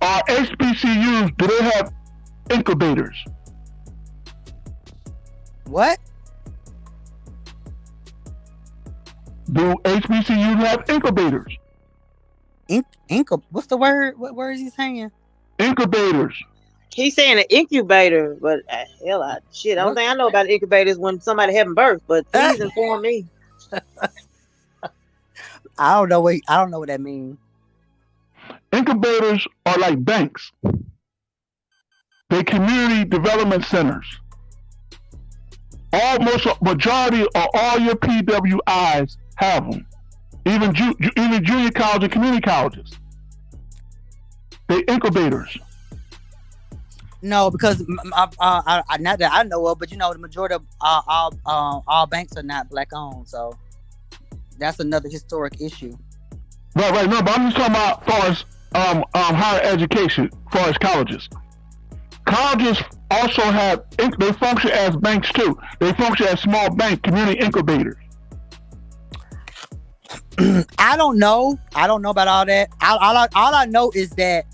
Are HBCUs, do they have incubators? What? Do HBCUs have incubators? What's the word? What word is he saying? Incubators. He's saying an incubator, but hell, I don't think I know about incubators when somebody having birth. But please inform me. I don't know what that means. Incubators are like banks. They're community development centers. Majority of all your PWIs have them. Even junior college and community colleges. They're incubators. No, because not that I know of, but the majority of all banks are not black owned, so that's another historic issue. Right. No, but I'm just talking about as far as higher education, as far as colleges. Colleges also they function as banks too. They function as small bank community incubators. I don't know about all that. All I know is that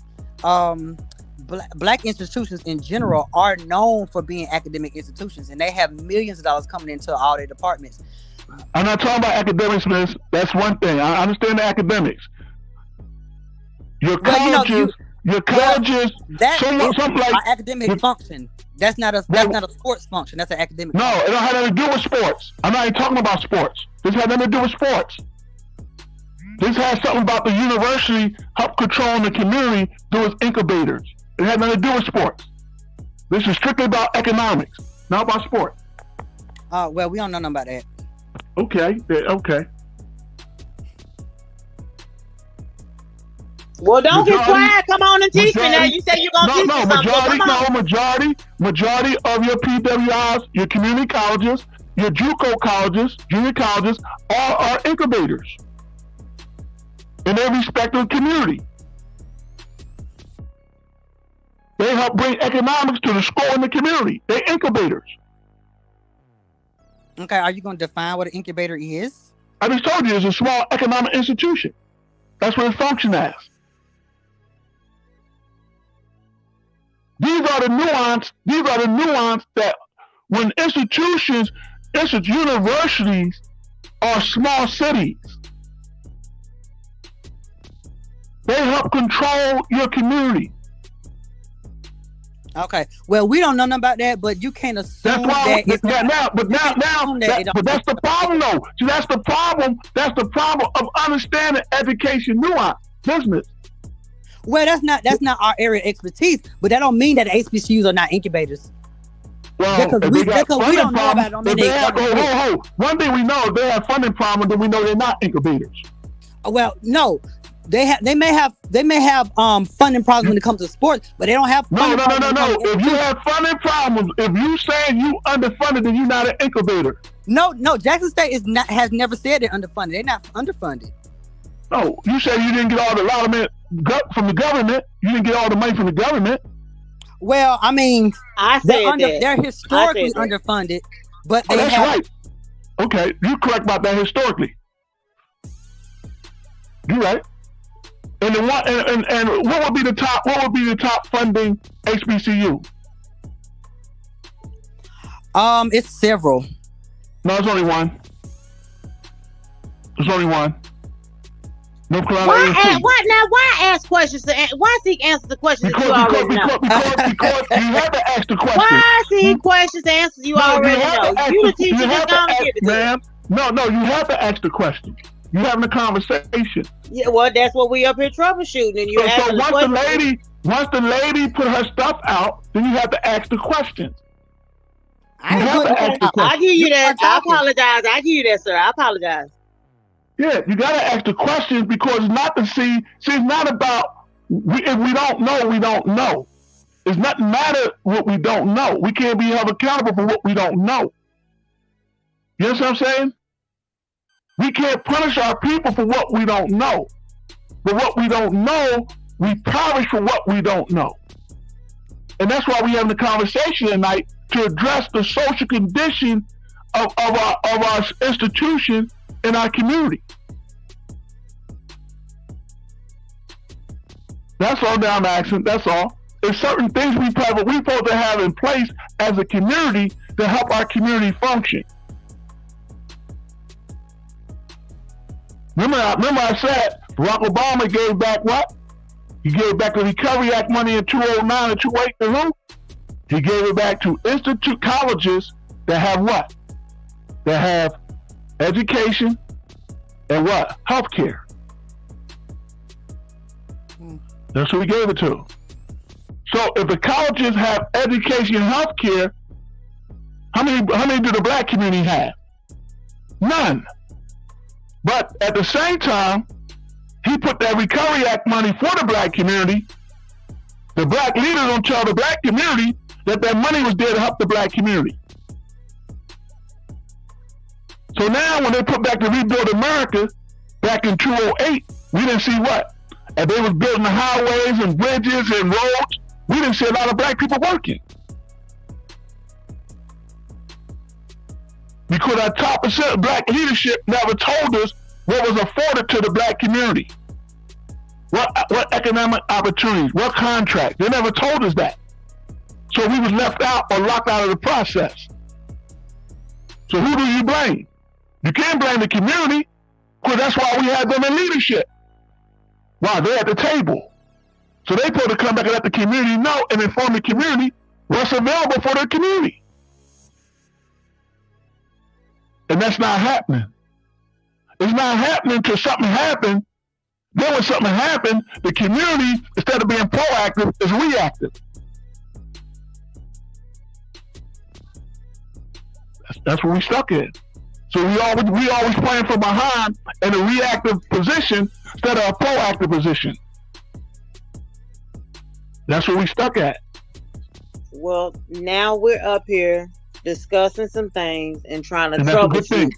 black institutions in general are known for being academic institutions, and they have millions of dollars coming into all their departments. I'm not talking about academics, miss. That's one thing. I understand the academics. Your colleges, something like academic function. That's not a sports function. That's an academic. No, function. It don't have nothing to do with sports. I'm not even talking about sports. This has nothing to do with sports. This has something about the university help controlling the community through its incubators. It had nothing to do with sports. This is strictly about economics, not about sports. Well, we don't know nothing about that. Okay, okay. Well, don't get quiet. Come on and teach me now. You say you're gonna teach me something. Majority of your PWIs, your community colleges, your JUCO colleges, junior colleges, all are incubators in their respective community. They help bring economics to the school and the community. They're incubators. Okay, are you going to define what an incubator is? I just told you it's a small economic institution. That's what it functions as. These are the nuance that when universities are small cities, they help control your community. Okay. Well, we don't know nothing about that, but you can't assume But that's the problem, though. See, that's the problem. That's the problem of understanding education nuance, business. Well, that's not our area of expertise, but that don't mean that the HBCUs are not incubators. Well, because we don't know about it. One thing we know, if they have funding problems, then we know they're not incubators. Well, no. They may have funding problems when it comes to sports, but they don't have funding problems. No. If you have funding problems, if you saying you underfunded, then you're not an incubator. No. Jackson State has never said they're underfunded. They're not underfunded. No, you said you didn't get all the allotment from the government. You didn't get all the money from the government. Well, I mean, they're historically underfunded, but they that's right. Okay, you're correct about that historically. You're right. And what would be the top? What would be the top funding HBCU? It's several. No, it's only one. There's only one. North Carolina. Why ask questions? Why seek answers to questions that you already know? Because you have to ask the question. Why seek questions to answers you already know? You the teacher, just gonna give it to me. No, you have to ask the question. You're having a conversation. Yeah, well, that's what we up here troubleshooting, and you're asking once the lady put her stuff out, then you have to ask the questions. I give you that. I apologize. I give you that, sir. I apologize. Yeah, you gotta ask the questions because it's not to see. See, it's not about if we don't know, we don't know. It's not matter what we don't know. We can't be held accountable for what we don't know. You know what I'm saying? We can't punish our people for what we don't know. But what we don't know, we perish for what we don't know. And that's why we're having a conversation tonight to address the social condition of our institution in our community. That's all that I'm asking. That's all. There's certain things we're supposed to have in place as a community to help our community function. Remember I said Barack Obama gave back what? He gave back the Recovery Act money in 2009 and 2008 to who? He gave it back to institute colleges that have what? That have education and what? Healthcare. That's who he gave it to. So if the colleges have education and healthcare, how many do the black community have? None. But at the same time, he put that Recovery Act money for the black community. The black leaders don't tell the black community that money was there to help the black community. So now when they put back the Rebuild America back in 2008, we didn't see what? And they was building the highways and bridges and roads. We didn't see a lot of black people working. Because our top percent of black leadership never told us what was afforded to the black community. What economic opportunities, what contracts. They never told us that. So we was left out or locked out of the process. So who do you blame? You can't blame the community, because that's why we had them in leadership. Wow, they're at the table. So they're supposed to come back and let the community know and inform the community what's available for their community. And that's not happening. It's not happening until something happens Then when something happens, the community, instead of being proactive, is reactive. That's what we stuck in. So we always playing from behind in a reactive position instead of a proactive position. That's what we stuck at. Well, now we're up here discussing some things and trying to troubleshoot.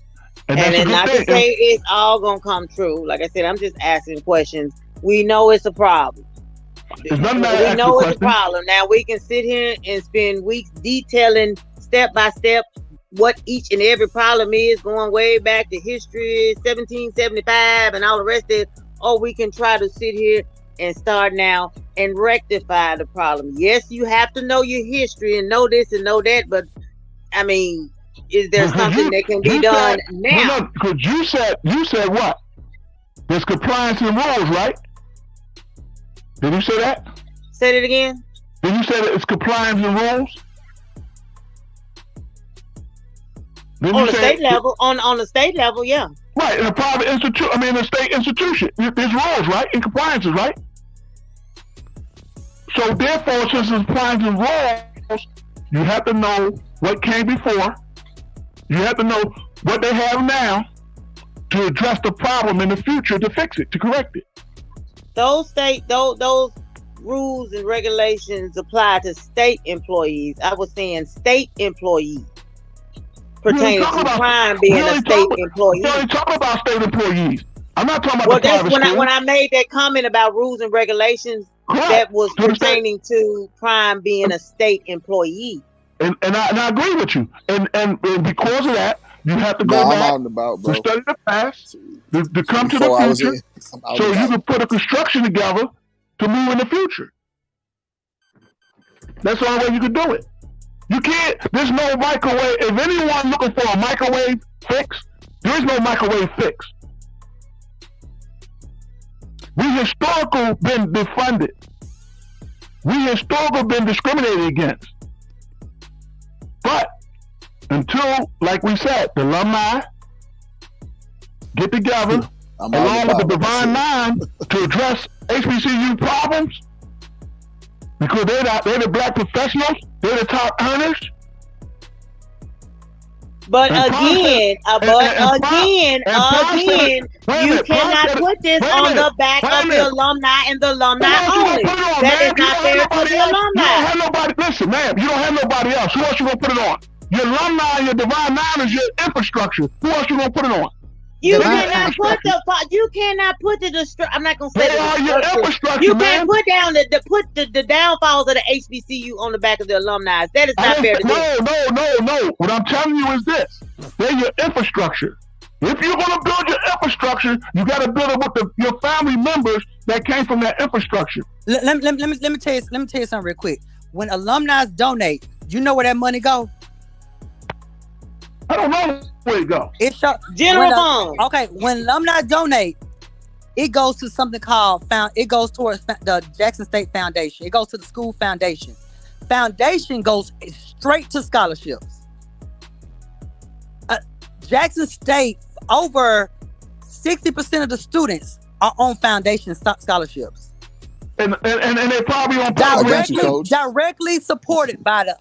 And not to say it's all gonna come true. Like I said, I'm just asking questions. We know it's a problem. We know it's a problem. Now we can sit here and spend weeks detailing step by step what each and every problem is, going way back to history, 1775 and all the rest of it. Or we can try to sit here and start now and rectify the problem. Yes, you have to know your history and know this and know that, but I mean, is there something that can be done now? Because you said what? There's compliance and rules, right? Did you say that? Say it again. Did you say that it's compliance and rules? On the state level, on the state level, yeah. Right, in a private institution, in a state institution, there's rules, right? And compliances, right? So therefore, since it's compliance and rules, you have to know what came before. You have to know what they have now to address the problem in the future, to fix it, to correct it. Those rules and regulations apply to state employees. I was saying state employees pertaining to crime being a state employee. You ain't talking about state employees. I'm not talking about the private school. When I made that comment about rules and regulations, that was pertaining to crime being a state employee. And I agree with you. And because of that, you have to go back to study the past, to come to the future, so you can put a construction together to move in the future. That's the only way you can do it. You can't, there's no microwave. If anyone looking for a microwave fix, there is no microwave fix. We historically been defunded. We historically been discriminated against. But until, like we said, the alumni get together along with the divine mind to address HBCU problems, because they're the black professionals, they're the top earners. But again, you cannot put this on the back of the alumni and the alumni only. That is not fair to the alumni. You don't have nobody, listen, ma'am, you don't have nobody else. Who else you gonna put it on? Your alumni and your divine nine is your infrastructure. Who else you gonna put it on? You cannot put the I'm not gonna say the infrastructure. You can't put down the downfalls of the HBCU on the back of the alumni. That is not fair to do. No. What I'm telling you is this: they're your infrastructure. If you're gonna build your infrastructure, you got to build it with your family members that came from that infrastructure. Let me tell you something real quick. When alumni donate, you know where that money go? I don't know where it go. It's general fund. Okay, when alumni donate, it goes to something called it goes towards the Jackson State Foundation. It goes to the school foundation. Foundation goes straight to scholarships. Jackson State, over 60% of the students are on foundation scholarships. And they probably on directly supported by the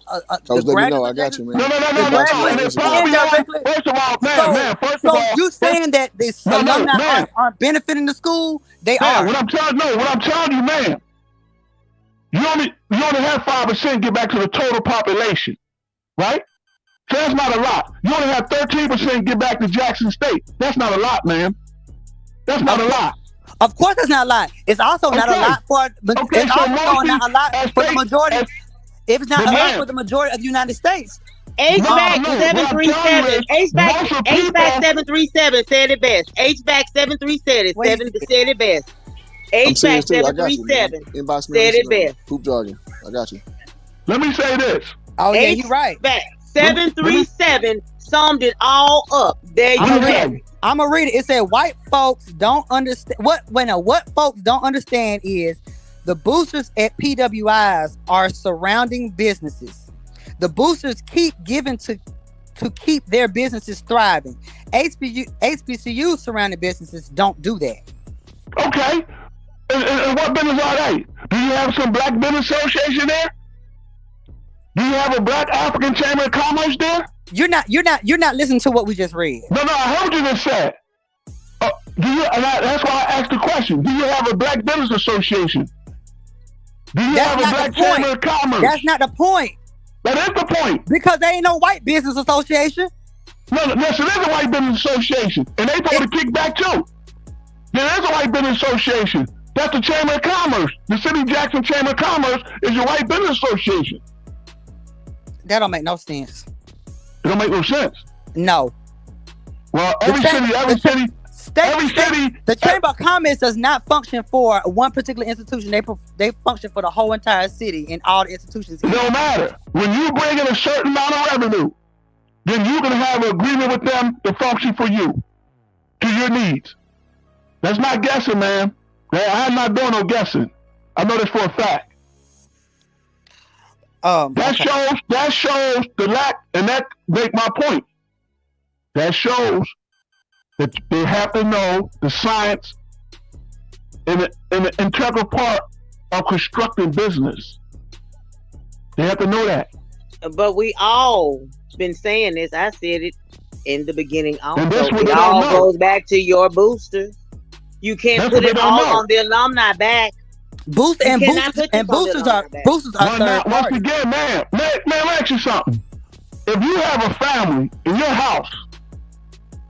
Coach, let me know. I got you, man. No. First of all, you saying that these alumni aren't benefiting the school? They are. What I'm telling you, man. You only have 5% get back to the total population, right? So that's not a lot. You only have 13% get back to Jackson State. That's not a lot, man. That's not a lot. Of course, it's not a lot. It's also not a lot for. It's also not a lot for the majority. If it's not a lot for the majority of the United States. HBAC 737. HBAC 737 said it best. HBAC 737 said it best. HBAC 737 said it best. Hoop jargon. I got you. Let me say this. Oh yeah, you're right. HBAC 737 summed it all up. There you have it. I'm gonna read it. It said white folks don't understand what folks don't understand is the boosters at PWIs are surrounding businesses. The boosters keep giving to keep their businesses thriving. HBCU surrounding businesses don't do that. Okay. And what business are they? Do you have some black business association there? Do you have a black African Chamber of Commerce there? You're not listening to what we just read. No, I heard you just said. That's why I asked the question. Do you have a black business association? Do you have a black Chamber of Commerce? That's not the point. That is the point. Because there ain't no white business association. No, yes, it is a white business association. And they supposed to kick back too. There is a white business association. That's the Chamber of Commerce. The City of Jackson Chamber of Commerce is your white business association. That don't make no sense. It don't make no sense. No. Well, every city. The Chamber of Commerce does not function for one particular institution. They function for the whole entire city and all the institutions. It don't matter. When you bring in a certain amount of revenue, then you're going to have an agreement with them to function for you, to your needs. That's not guessing, man. I'm not doing no guessing. I know this for a fact. That shows the lack, and that make my point. That shows that they have to know the science and the integral part of constructing business. They have to know that. But we all been saying this. I said it in the beginning also. It all goes back to your boosters. You can't put it all on the alumni back. Boosters are third once again, man, let me ask you something. If you have a family in your house,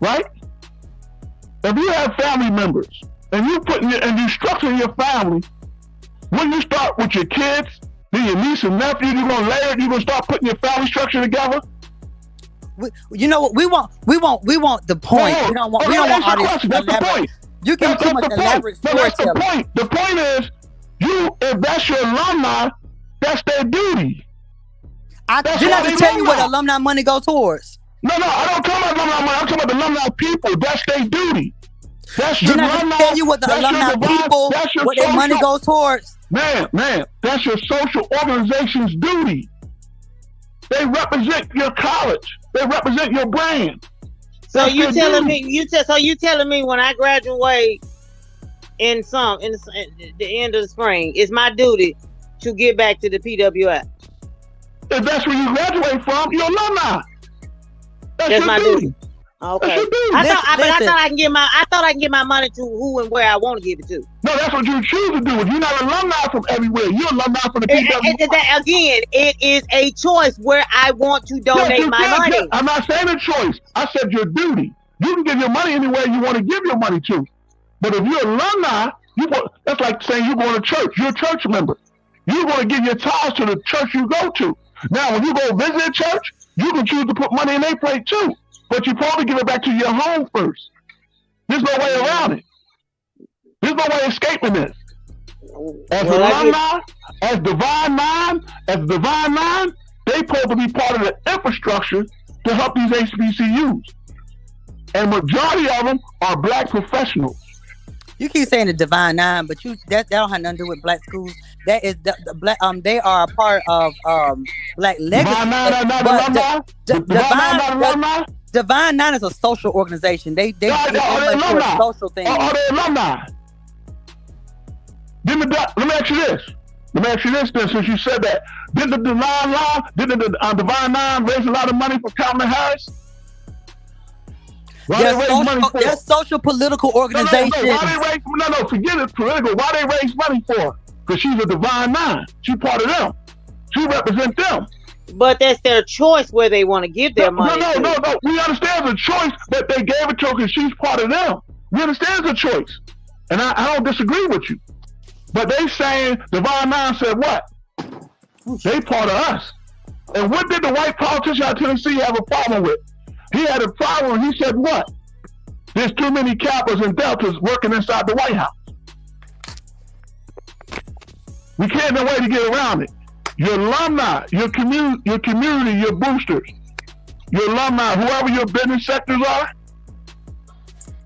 right? If you have family members and you structuring your family, when you start with your kids, then your niece and nephew, you're gonna start putting your family structure together. You know what? We want the point. We don't want all this. That's the point. You can too much elaborate storytelling. The point is, if that's your alumni, that's their duty. I didn't have to tell you what alumni money goes towards. No, I don't talk about alumni money. I'm talking about the alumni people. That's their duty. That's your alumni. Tell you what the alumni people, what their money goes towards. Man, that's your social organization's duty. They represent your college. They represent your brand. So you telling me when I graduate in the end of the spring, it's my duty to get back to the PWI. If that's where you graduate from, you're alumni. That's my duty. Okay. I thought I can give my money to who and where I want to give it to. No, that's what you choose to do. If you're not alumni from everywhere, you're alumni from the PWI. Again, it is a choice where I want to donate my money. I'm not saying a choice. I said your duty. You can give your money anywhere you want to give your money to. But if you're alumni, that's like saying you're going to church. You're a church member. You're going to give your tithes to the church you go to. Now, when you go visit a church, you can choose to put money in their plate too. But you probably give it back to your home first. There's no way around it. There's no way escaping this. As alumni, as divine mind, they supposed to be part of the infrastructure to help these HBCUs. And majority of them are black professionals. You keep saying the Divine Nine, but that don't have nothing to do with black schools. That is the black. They are a part of Black Legacy. Divine Nine is a social organization. They alumni. Social thing. Are they alumni? Let me ask you this. Then, since you said that, did the Divine Nine raise a lot of money for Kamala Harris? They're social political organizations. Forget it political. Why they raise money for? Because she's a Divine Nine. She's part of them. She represents them. But that's their choice where they want to give their money. No. We understand the choice, but they gave it to her because she's part of them. We understand the choice. And I don't disagree with you. But they saying Divine Nine said what? They part of us. And what did the white politician out of Tennessee have a problem with? He had a problem. He said what? There's too many Kappas and Deltas working inside the White House. We can't no way to get around it. Your alumni, your community, your boosters, your alumni, whoever your business sectors are,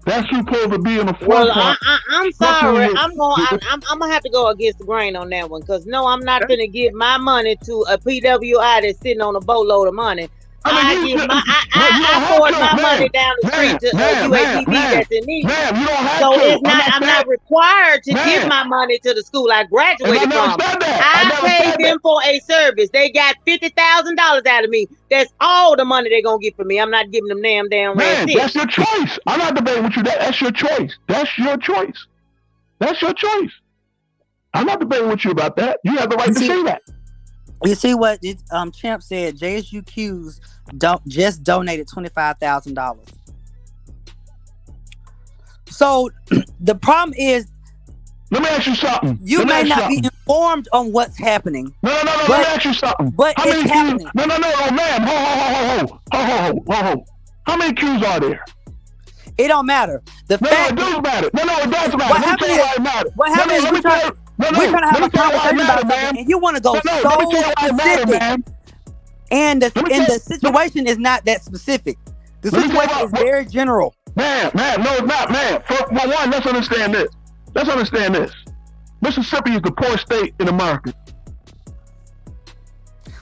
that's who's supposed to be in the forefront. Well, I'm sorry. I'm gonna have to go against the grain on that one because no, I'm not gonna give my money to a PWI that's sitting on a boatload of money. I forward my money down the street to UAPB that's in need. Ma'am, you don't have so to. it's not. I'm not required to give my money to the school I graduated from. I paid them for a service. They got $50,000 out of me. That's all the money they're gonna get from me. I'm not giving them damn Man, that's your choice. I'm not debating with you. That's your choice. That's your choice. That's your choice. I'm not debating with you about that. You have the right to say that. You see what Champ said? JSU-Qs just donated $25,000. So the problem is, let me ask you something. You may not be informed on what's happening. No. Let me ask you something. But it's happening. No, ma'am. Ho. How many Qs are there? It don't matter. It does matter. No, it does matter. What happened is we're trying to have a conversation about something, and you want to go so specific. And the situation is not that specific. The situation is very general. Man, no, it's not, man. For one, let's understand this. Mississippi is the poorest state in America.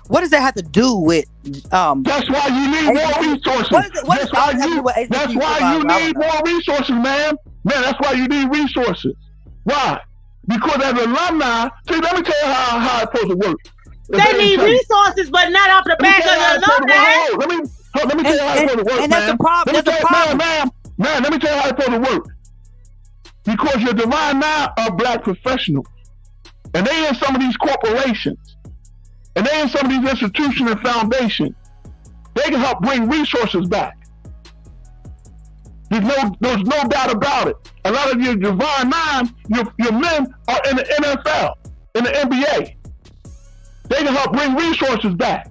What does that have to do with? That's why you need more resources. That's why you need more resources, man. That's why you need resources. Why? Because as alumni, let me tell you how it's supposed to work. They need resources, but not off the back of the alumni. Let me tell you how it's supposed to work, and that's the problem. That's the problem. Man, let me tell you how it's supposed to work. Because your divine now are black professionals. And they in some of these corporations. And they in some of these institutions and foundations. They can help bring resources back. There's no doubt about it. A lot of your divine nine, your men are in the NFL, in the NBA. They can help bring resources back.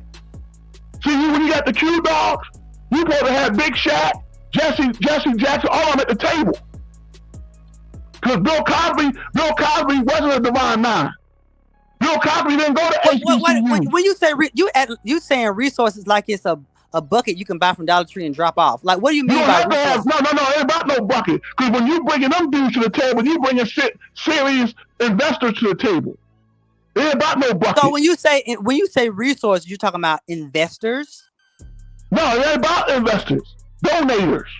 See, when you got the Q dogs, you supposed to have Big Shaq, Jesse Jackson, all of them at the table. Because Bill Cosby wasn't a divine nine. Bill Cosby didn't go to HBCU. When you say you saying resources like it's a bucket you can buy from Dollar Tree and drop off. Like, what do you mean by resources? No, it ain't about no bucket. Because when you bringing them dudes to the table, you bringing serious investors to the table. It ain't about no bucket. So when you say resources, you're talking about investors? No, it ain't about investors. Donators.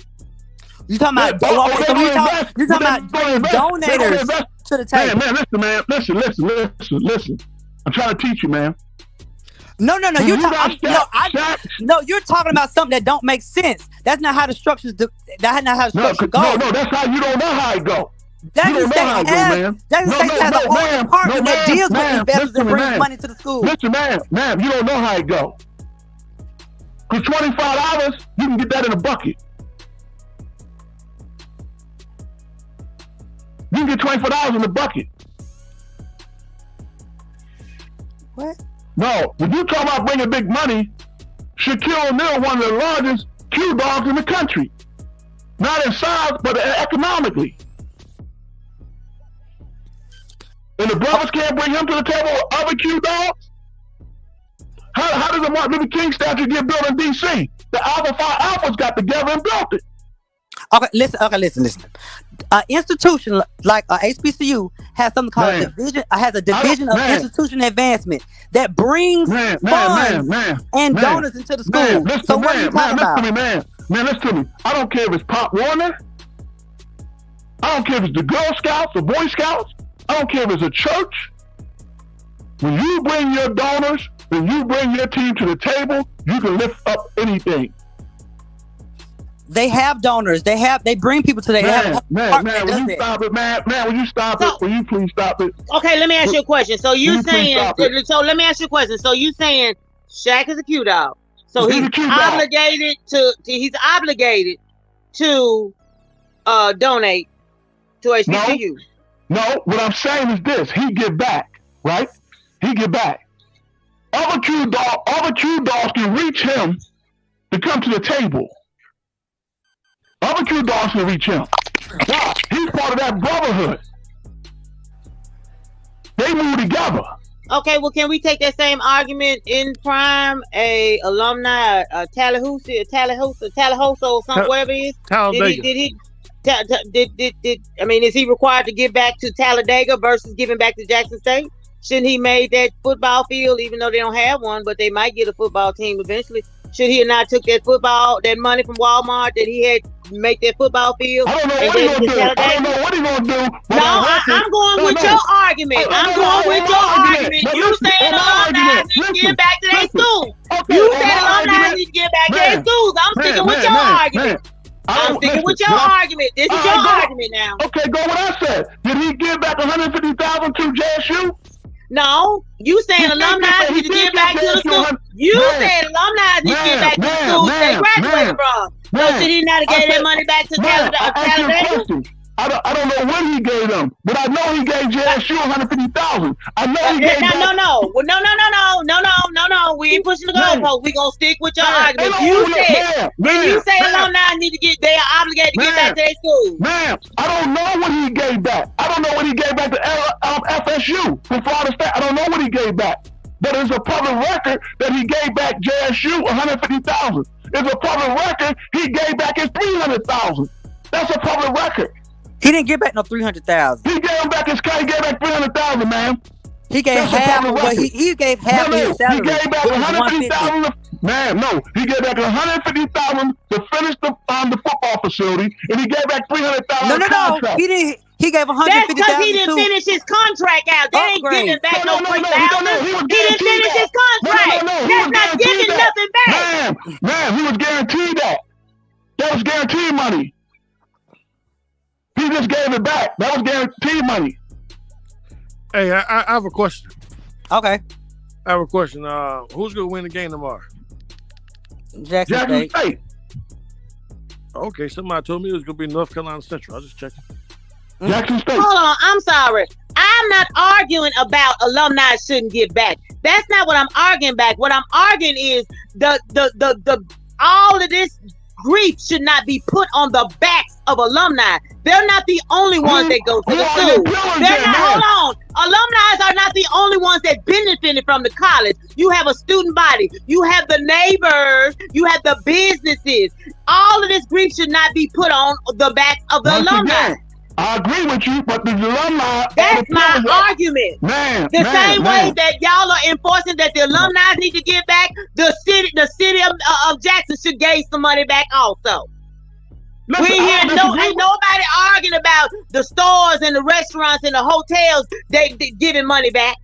You talking about you're talking about donators to the table. Man, listen. I'm trying to teach you, man. No. You're talking about something that don't make sense. That's not how the structures. That's not how the structure goes. No, that's how you don't know how it go. That has a whole department that deals with investors and brings money to the school. Listen, ma'am, you don't know how it go. Because $25, you can get that in a bucket. You can get $24 in the bucket. What? No, when you talk about bringing big money, Shaquille O'Neal, one of the largest Q dogs in the country. Not in size, but economically. And the brothers can't bring him to the table with other Q dogs? How does the Martin Luther King statue get built in D.C.? The Alpha Phi Alphas got together and built it. Okay, listen. An institution like HBCU has something called a division of institution advancement that brings funds and donors into the school. So what are you talking about? Listen to me. I don't care if it's Pop Warner. I don't care if it's the Girl Scouts or Boy Scouts. I don't care if it's a church. When you bring your donors, when you bring your team to the table, you can lift up anything. They have donors. They bring people to their man, will you stop it, man? Will you stop it? Will you please stop it? Okay, let me ask you a question. So you saying? So let me ask you a question. So you saying Shaq is a Q dog? So he's obligated to donate to HBCU. No, what I'm saying is this: he give back, right? He give back. Other Q dogs can reach him to come to the table. Other Q dogs can reach him. Wow, he's part of that brotherhood. They move together. Okay, well, can we take that same argument in Prime? A alumni, a Tallahassee, or something, whatever it is. Talladega. Is he required to give back to Talladega versus giving back to Jackson State? Shouldn't he made that football field, even though they don't have one, but they might get a football team eventually? Should he have not took that money from Walmart that he had to make that football field? I don't know what he's gonna do. I don't know what he's gonna do. No, I'm going with your argument. I'm going with your argument. You saying alumni need to get back to their school. You said alumni need to get back to their schools. I'm sticking with your argument. I'm sticking with your argument. This is your argument now. Okay, go what I said. Did he give back $150,000 to JSU? No, you saying alumni need to give back to the school. You said alumni need to give back to the schools they graduated from. So should he not have gave that money back to Talladega? I don't know what he gave them, but I know he gave JSU $150,000. I know he gave No. We ain't pushing the goalpost. We gonna stick with your argument. You said when you say alumni need to get, they are obligated to get back to their school. Ma'am, I don't know what he gave back. I don't know what he gave back to FSU from Florida State. I don't know what he gave back. But it's a public record that he gave back JSU $150,000. It's a public record he gave back his $300,000. That's a public record. He didn't give back no $300,000. He gave back his cut. He gave back $300,000, man. He gave half. Well, he gave half of his salary. He gave back $150,000. Man, no, he gave back $150,000 to finish the football facility, and he gave back $300,000. No, he didn't. He gave $150,000. That's because he didn't finish his contract out. They ain't giving back no $3,000. He didn't finish his contract. That's not giving nothing back. Man, he was guaranteed that. That was guaranteed money. He just gave it back. That was guaranteed money. Hey, I have a question. Okay. I have a question. Who's going to win the game tomorrow? Jackson State. Okay, somebody told me it was going to be North Carolina Central. I was just checking. Jackson State. Hold on, I'm sorry. I'm not arguing about alumni shouldn't give back. That's not what I'm arguing back. What I'm arguing is the all of this grief should not be put on the backs of alumni. They're not the only ones that go to the school. They're not. Hold on. Alumni are not the only ones that benefited from the college. You have a student body. You have the neighbors. You have the businesses. All of this grief should not be put on the backs of the alumni. I agree with you, but the alumni. That's my argument. The same way that y'all are enforcing that the alumni need to give back, the city of Jackson should gain some money back also. We hear ain't nobody arguing about the stores and the restaurants and the hotels they giving money back.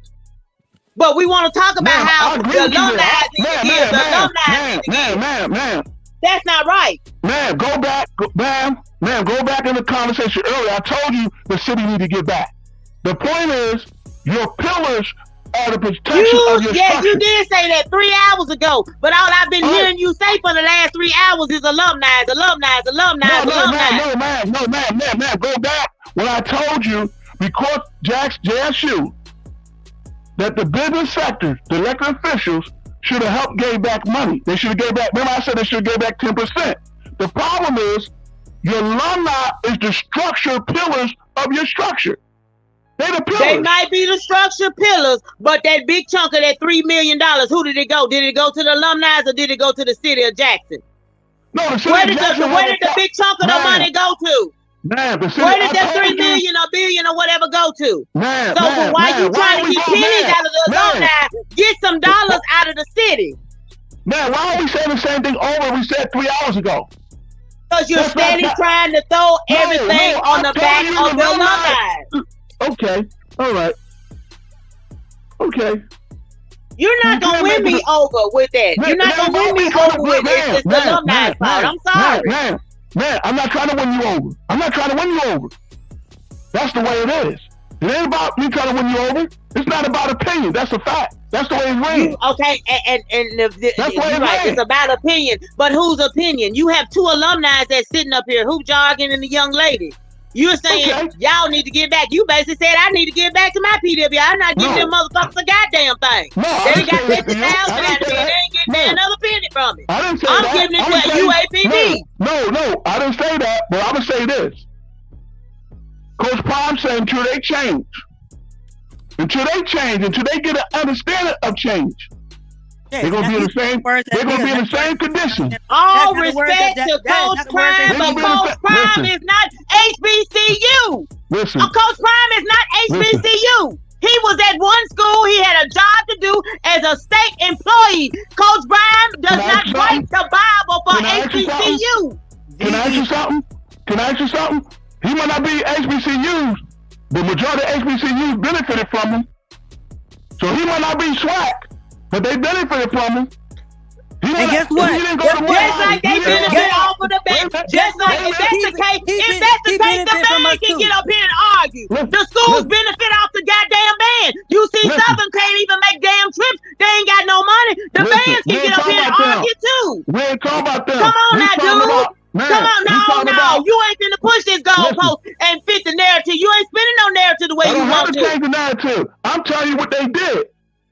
But we want to talk about how the alumni need to give. The alumni need to give. That's not right. Man, go back in the conversation earlier. I told you the city need to give back. The point is, your pillars are the protection of your structure. Yes, you did say that 3 hours ago. But all I've been hearing you say for the last 3 hours is alumni. No, man. Go back when I told you, because JSU, that the business sector, the elected officials, should have helped gave back money. They should have gave back. Remember I said they should have gave back 10%. The problem is your alumni is the structure pillars of your structure. They're the pillars. They might be the structure pillars, but that big chunk of that $3 million, who did it go? Did it go to the alumni or did it go to the city of Jackson? No, the city where of did Jackson. Where did the big chunk of the money go to? Man, the city, where did that $3 million or billion or whatever go to? Why you trying to get pennies out of the alumni? Get some dollars out of the city. Man, why are we saying the same thing over we said 3 hours ago? Because you're steady trying to throw everything on the back of the alumni. Okay, all right. Okay. You're not going to win me over with that. You're not going to win me over with this. It's the alumni fault. I'm sorry. Man, I'm not trying to win you over. That's the way it is. It ain't about me trying to win you over. It's not about opinion. That's a fact. That's the way it's ran. Okay, and you're right. It's about opinion. But whose opinion? You have two alumni that's sitting up here, Hoop Jargon and the young lady. You're saying y'all need to give back. You basically said I need to give back to my PWI. I'm not giving them motherfuckers a goddamn thing. They got $50,000 out of me. They ain't getting another penny from it. I'm giving it to UAPB. No, I didn't say that. But I'm gonna say this. Coach Prime said until they change, until they get an understanding of change, they're gonna be in the same. They're gonna be in the same condition. All respect to Coach Prime, but Coach Prime is not HBCU. Listen, Coach Prime is not HBCU. He was at one school. He had a job to do as a state employee. Coach Brian does not break the Bible for HBCU. Can I ask you something? He might not be HBCUs, but majority of HBCUs benefited from him. So he might not be SWAC, but they benefited from him. And guess what? Just like they benefit off of the bank. Just like if that's the case, the bank can get up here and argue. The schools benefit off the goddamn band. UC Southern can't even make damn trips. They ain't got no money. The bands can get up here and argue too. We ain't talking about them. Come on now, dude. Come on, no. You ain't finna push this goalpost and fit the narrative. You ain't spinning no narrative the way you want to. Change the narrative. I'm telling you what they did.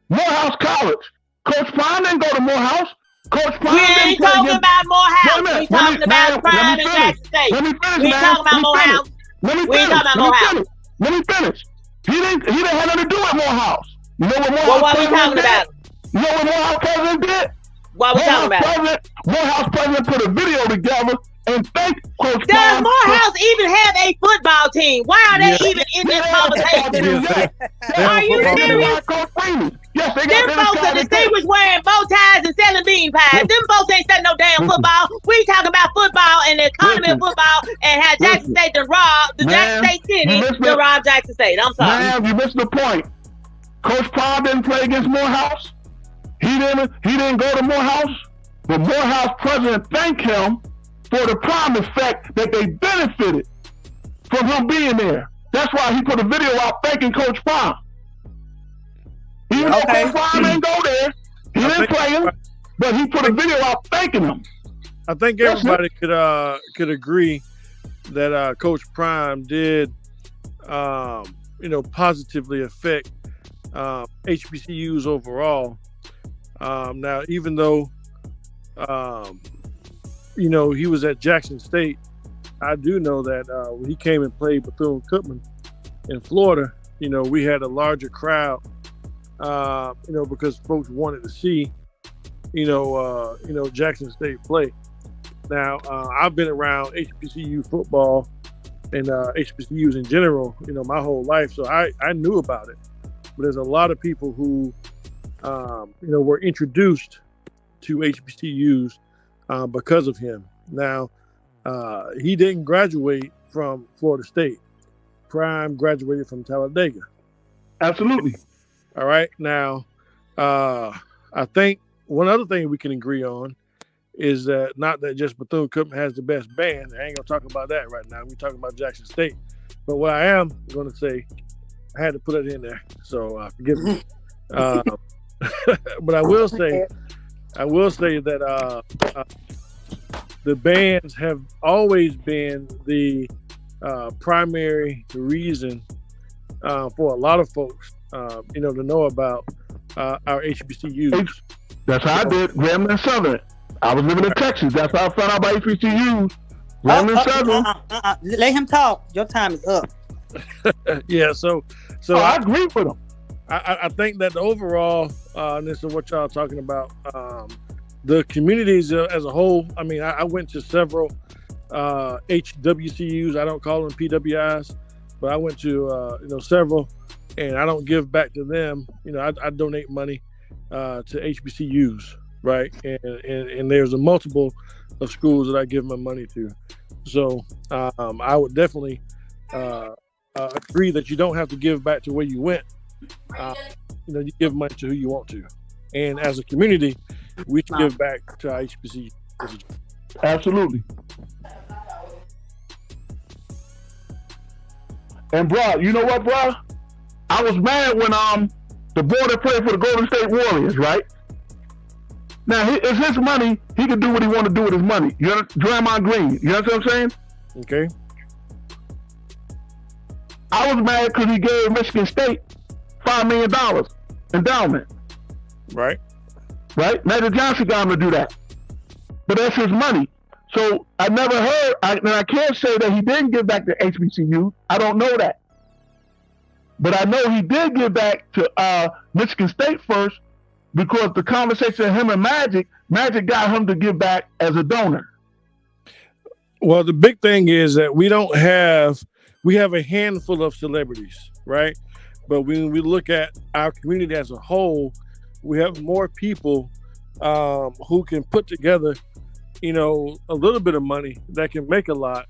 Morehouse College. Coach Prime didn't go to Morehouse. Coach Prime we ain't talking about Morehouse. We talking about Prime and Jackson State. Let me finish, we ain't talking about Morehouse. We ain't talking about Morehouse. Let me finish. He didn't have nothing to do with Morehouse. You know what Morehouse what we talking about? You know what Morehouse president did? What we talking about? Morehouse president put a video together and thanked Coach Prime. Does Morehouse even have a football team? Why are they even in this conversation? Are you serious? Yes, they them folks are distinguished wearing bow ties and selling bean pies. Them folks ain't studying no damn football. We talking about football and the economy of football and how Jackson State Jackson State City to rob Jackson State. I'm sorry. Ma'am, you missed the point. Coach Prime didn't play against Morehouse. He didn't go to Morehouse. The Morehouse president thanked him for the Prime effect that they benefited from him being there. That's why he put a video out thanking Coach Prime. Even though Coach Prime didn't go there, he didn't play him, but he put a video out thanking him. I think everybody could agree that Coach Prime did, positively affect HBCUs overall. Now, even though, he was at Jackson State, I do know that when he came and played Bethune-Cookman in Florida, we had a larger crowd, because folks wanted to see, Jackson State play. Now, I've been around HBCU football and HBCUs in general, my whole life, so I knew about it. But there's a lot of people who, were introduced to HBCUs because of him. Now, he didn't graduate from Florida State. Prime graduated from Talladega. Absolutely. All right. Now, I think one other thing we can agree on is that not that just Bethune-Cookman has the best band. I ain't gonna talk about that right now. We're talking about Jackson State. But what I am going to say, I had to put it in there, so forgive me. But I will say that the bands have always been the primary reason for a lot of folks, to know about our HBCUs. That's how I did Grambling and Southern. I was living in Texas. That's how I found out about HBCUs. Grambling and Southern. Let him talk. Your time is up. Yeah, so I agree with him. I think that the overall, this is what y'all are talking about, the communities as a whole. I mean, I went to several HWCUs. I don't call them PWIs, but I went to several, and I don't give back to them. I donate money to HBCUs, right? And there's a multiple of schools that I give my money to. So I would definitely agree that you don't have to give back to where you went. You give money to who you want to, and as a community, we should give back to our HBCU. Absolutely. And bro, you know what, bro? I was mad when the boy that played for the Golden State Warriors, right? Now it's his money. He can do what he want to do with his money. You know, Draymond Green. You know what I'm saying? Okay. I was mad because he gave Michigan State $5 million endowment. Right. Magic Johnson got him to do that. But that's his money. So I never heard, and I can't say that he didn't give back to HBCU. I don't know that. But I know he did give back to Michigan State first, because the conversation of him and Magic got him to give back as a donor. Well, the big thing is that we have a handful of celebrities, right? But when we look at our community as a whole, we have more people who can put together, a little bit of money that can make a lot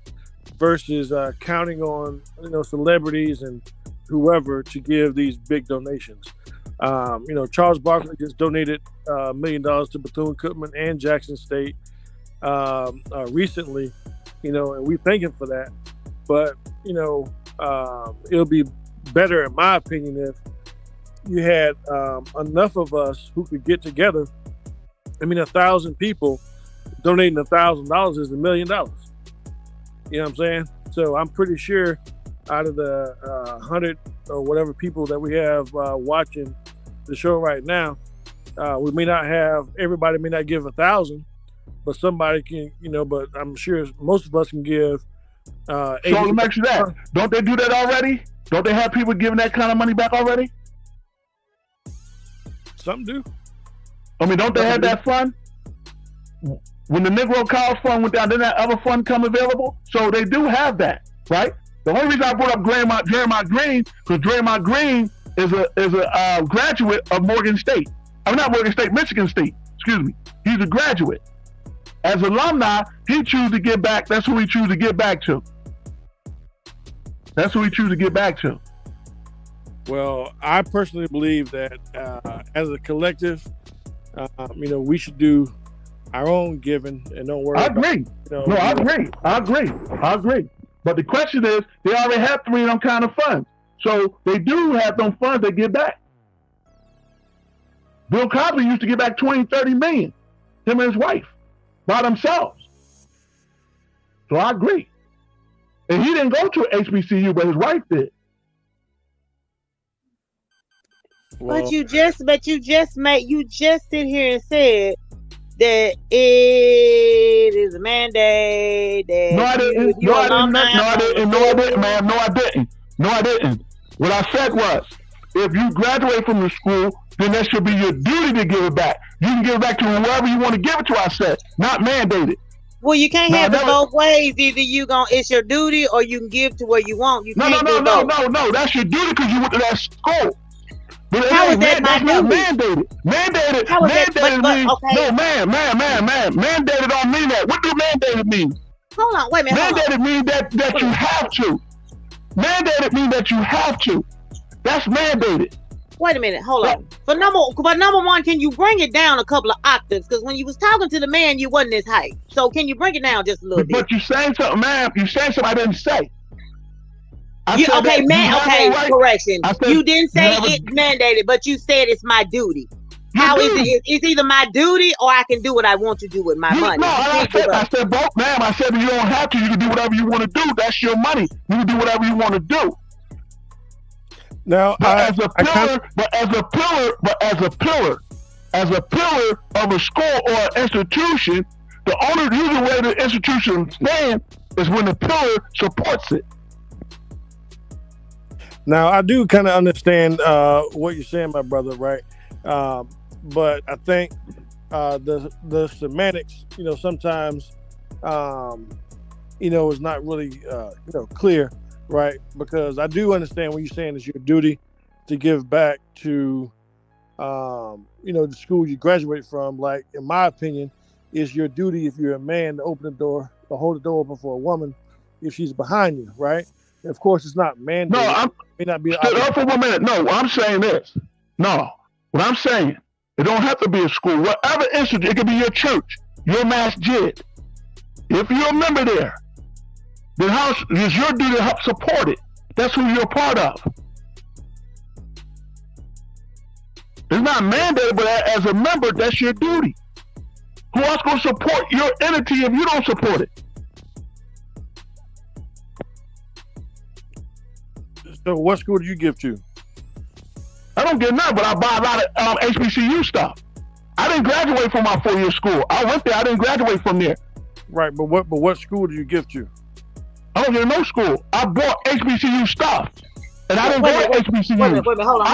versus counting on, celebrities and whoever to give these big donations. Charles Barkley just donated $1 million to Bethune-Cookman and Jackson State recently, and we thank him for that. But, it'll be better, in my opinion, if you had enough of us who could get together. 1,000 people donating $1,000 is $1 million. You know what I'm saying? So I'm pretty sure out of the 100 or whatever people that we have watching the show right now, we may not have, everybody may not give 1,000, but somebody can, but I'm sure most of us can give. So let me ask you that. Don't they do that already? Don't they have people giving that kind of money back already? Some do. Don't they have that fund? When the Negro College Fund went down, didn't that other fund come available? So they do have that, right? The only reason I brought up Draymond Green, because Draymond Green is a graduate of Morgan State. Not Morgan State, Michigan State. Excuse me. He's a graduate. As alumni, he chooses to give back. That's who he chooses to give back to. That's who he chooses to give back to. Well, I personally believe that as a collective, we should do our own giving and don't worry. I agree. I agree. But the question is, they already have 3 of them kind of funds, so they do have them funds they give back. Bill Cosby used to give back 20, 30 million, him and his wife, by themselves. So I agree. And he didn't go to HBCU, but his wife did. Well, but you just sit here and said that it is a mandate. That No, I didn't, ma'am. No, I didn't. What I said was, if you graduate from the school, then that should be your duty to give it back. You can give it back to whoever you want to give it to, I said, not mandated. Well, you can't have it both ways. Either it's your duty or you can give to where you want. No, that's your duty because you went to that school. But how is that my duty? Mandated. Mandated means, okay. No, mandated don't mean that. What do mandated mean? Hold on, wait a minute. Mandated means that you have to. Mandated means that you have to. That's mandated. Wait a minute, hold on. But number one, can you bring it down a couple of octaves? Because when you was talking to the man, you wasn't this height. So can you bring it down just a little bit? But you saying something, ma'am. You saying something I didn't say. Correction. You didn't say it's mandated, but you said it's my duty. How is it? It's either my duty or I can do what I want to do with my money. No, I said both, ma'am. I said you don't have to. You can do whatever you want to do. That's your money. You can do whatever you want to do. Now, as a pillar of a school or an institution, the only usual way the institution stands is when the pillar supports it. Now, I do kind of understand what you're saying, my brother, right? But I think the semantics, sometimes, is not really, clear, right? Because I do understand what you're saying is your duty to give back to, the school you graduate from. Like, in my opinion, it's your duty if you're a man to open the door or hold the door open for a woman if she's behind you, right? And of course, it's not mandated. No, may not be. For 1 minute. No, I'm saying this. No, what I'm saying, it don't have to be a school. Whatever institute, it could be your church, your masjid. If you're a member there, then it's your duty to help support it. That's who you're a part of. It's not mandated, but as a member, that's your duty. Who else going to support your entity if you don't support it? So what school do you give to? I don't get none, but I buy a lot of HBCU stuff. I didn't graduate from my 4-year school. I went there. I didn't graduate from there. Right, but what school do you give to? I don't get to no school. I bought HBCU stuff, and I didn't go to HBCU. Wait, hold on.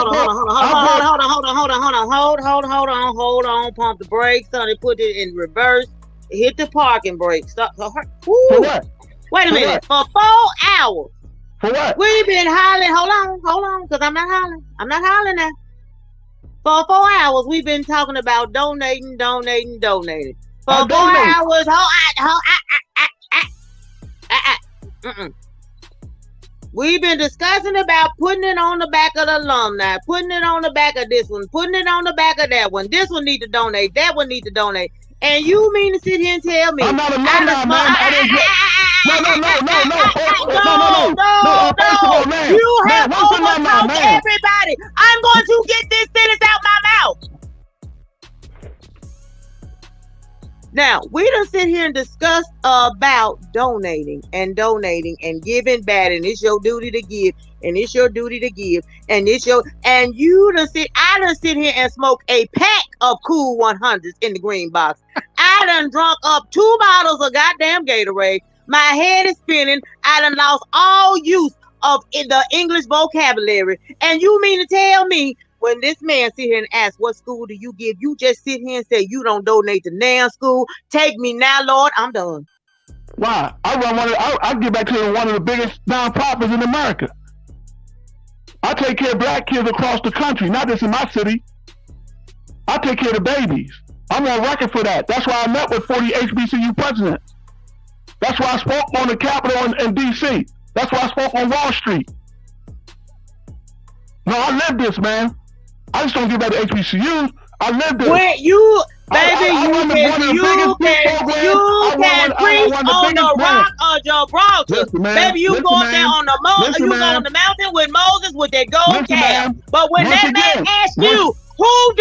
Pump the brakes, sonny. Put it in reverse. Hit the parking brake. Stop. For what? Wait a minute. For 4 hours. For what? We've been hollering. Hold on, because I'm not hollering. I'm not hollering now. For 4 hours, we've been talking about donating. For 4 hours, we've been discussing about putting it on the back of the alumni, putting it on the back of this one, putting it on the back of that one. This one need to donate. That one need to donate. And you mean to sit here and tell me? I'm not a alumni, man. No. You have overtalked everybody. I'm going to get this sentence out my mouth. Now, we done sit here and discuss about donating and giving back, and it's your duty to give, and it's your duty to give, and you done I done sit here and smoke a pack of Cool 100s in the green box. I done drunk up 2 bottles of goddamn Gatorade. My head is spinning. I done lost all use of the English vocabulary. And you mean to tell me when this man sit here and ask, what school do you give? You just sit here and say, you don't donate to NAM school. Take me now, Lord. I'm done. Why? I give back to one of the biggest nonprofits in America. I take care of black kids across the country, not just in my city. I take care of the babies. I'm on record for that. That's why I met with 40 HBCU presidents. That's why I spoke on the Capitol in D.C. That's why I spoke on Wall Street. No, I live this, man. I just don't give back to HBCUs. I live this. When you, baby, you can preach on the rock of Gibraltar. Baby, you go up there on the mountain. You go on the mountain with Moses with that gold calf. But when that man asks you, what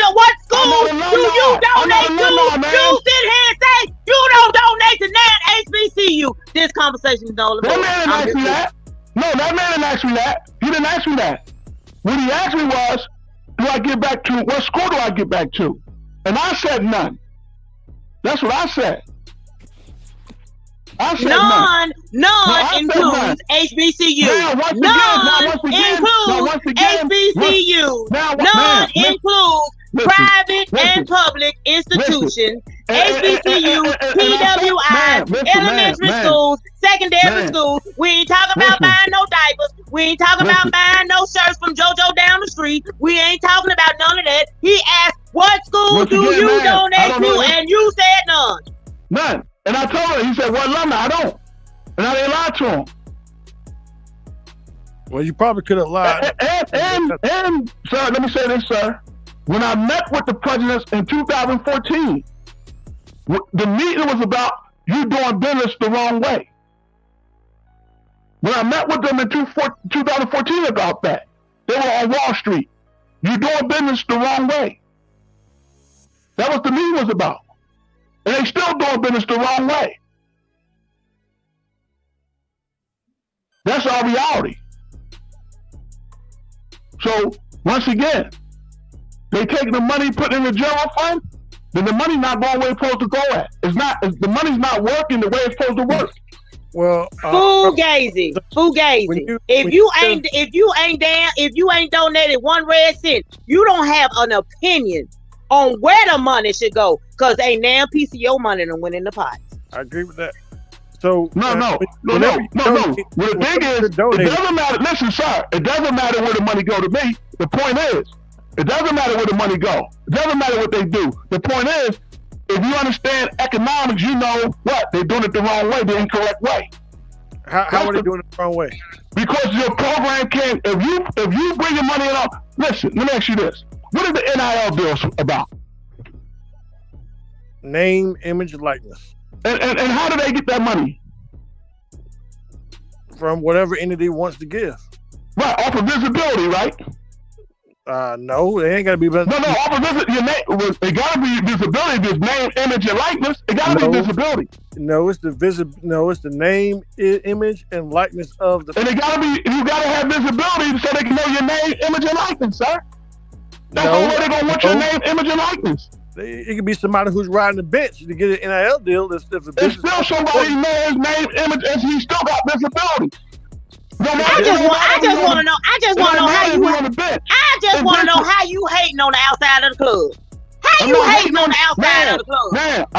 school do you donate to? You sit here and say you don't donate to HBCU. This conversation is all about. That man didn't ask me that. No, that man didn't ask me that. He didn't ask me that. What he asked me was, what school do I get back to? And I said none. That's what I said. None includes HBCU. None includes HBCU. None includes private and public institutions, HBCU, PWI, elementary schools, secondary schools. We ain't talking about buying no diapers. We ain't talking about buying no shirts from JoJo down the street. We ain't talking about none of that. He asked, what school do you donate to? And you said none. None. And I told him, he said, well, alumni, I don't. And I didn't lie to him. Well, you probably could have lied. And sir, let me say this, sir. When I met with the presidents in 2014, the meeting was about you doing business the wrong way. When I met with them in 2014 about that, they were on Wall Street. You doing business the wrong way. That was the meeting was about. And they still doing business the wrong way. That's our reality. So, once again, they take the money, put in the general fund, then the money's not going where it's supposed to go at. The money's not working the way it's supposed to work. Well, fugazi. If you ain't donated 1 red cent, you don't have an opinion on where the money should go, because ain't now PCO money that went in the pot. I agree with that. So no. What the thing is, it doesn't matter. Listen, sir, it doesn't matter where the money go to me. The point is, it doesn't matter where the money go. It doesn't matter what they do. The point is, if you understand economics, you know what they're doing it the wrong way, the incorrect way. How are they doing it the wrong way? Because your program can. If you bring your money in, listen. Let me ask you this. What is the NIL deal about? Name, image, likeness. And how do they get that money? From whatever entity wants to give. Right, off of visibility, right? No, they ain't gotta be. No, off of visibility. It gotta be visibility. There's name, image, and likeness. It gotta be visibility. No, it's the name, image, and likeness of the. And it gotta be. You gotta have visibility so they can know your name, image, and likeness, sir. That's the way they're gonna want your name, image, and likeness. It could be somebody who's riding the bench to get an NIL deal. It's still somebody knows his name, image, and he still got visibility. I just want to know how you hating on the outside of the club. How you hating on the outside of the club?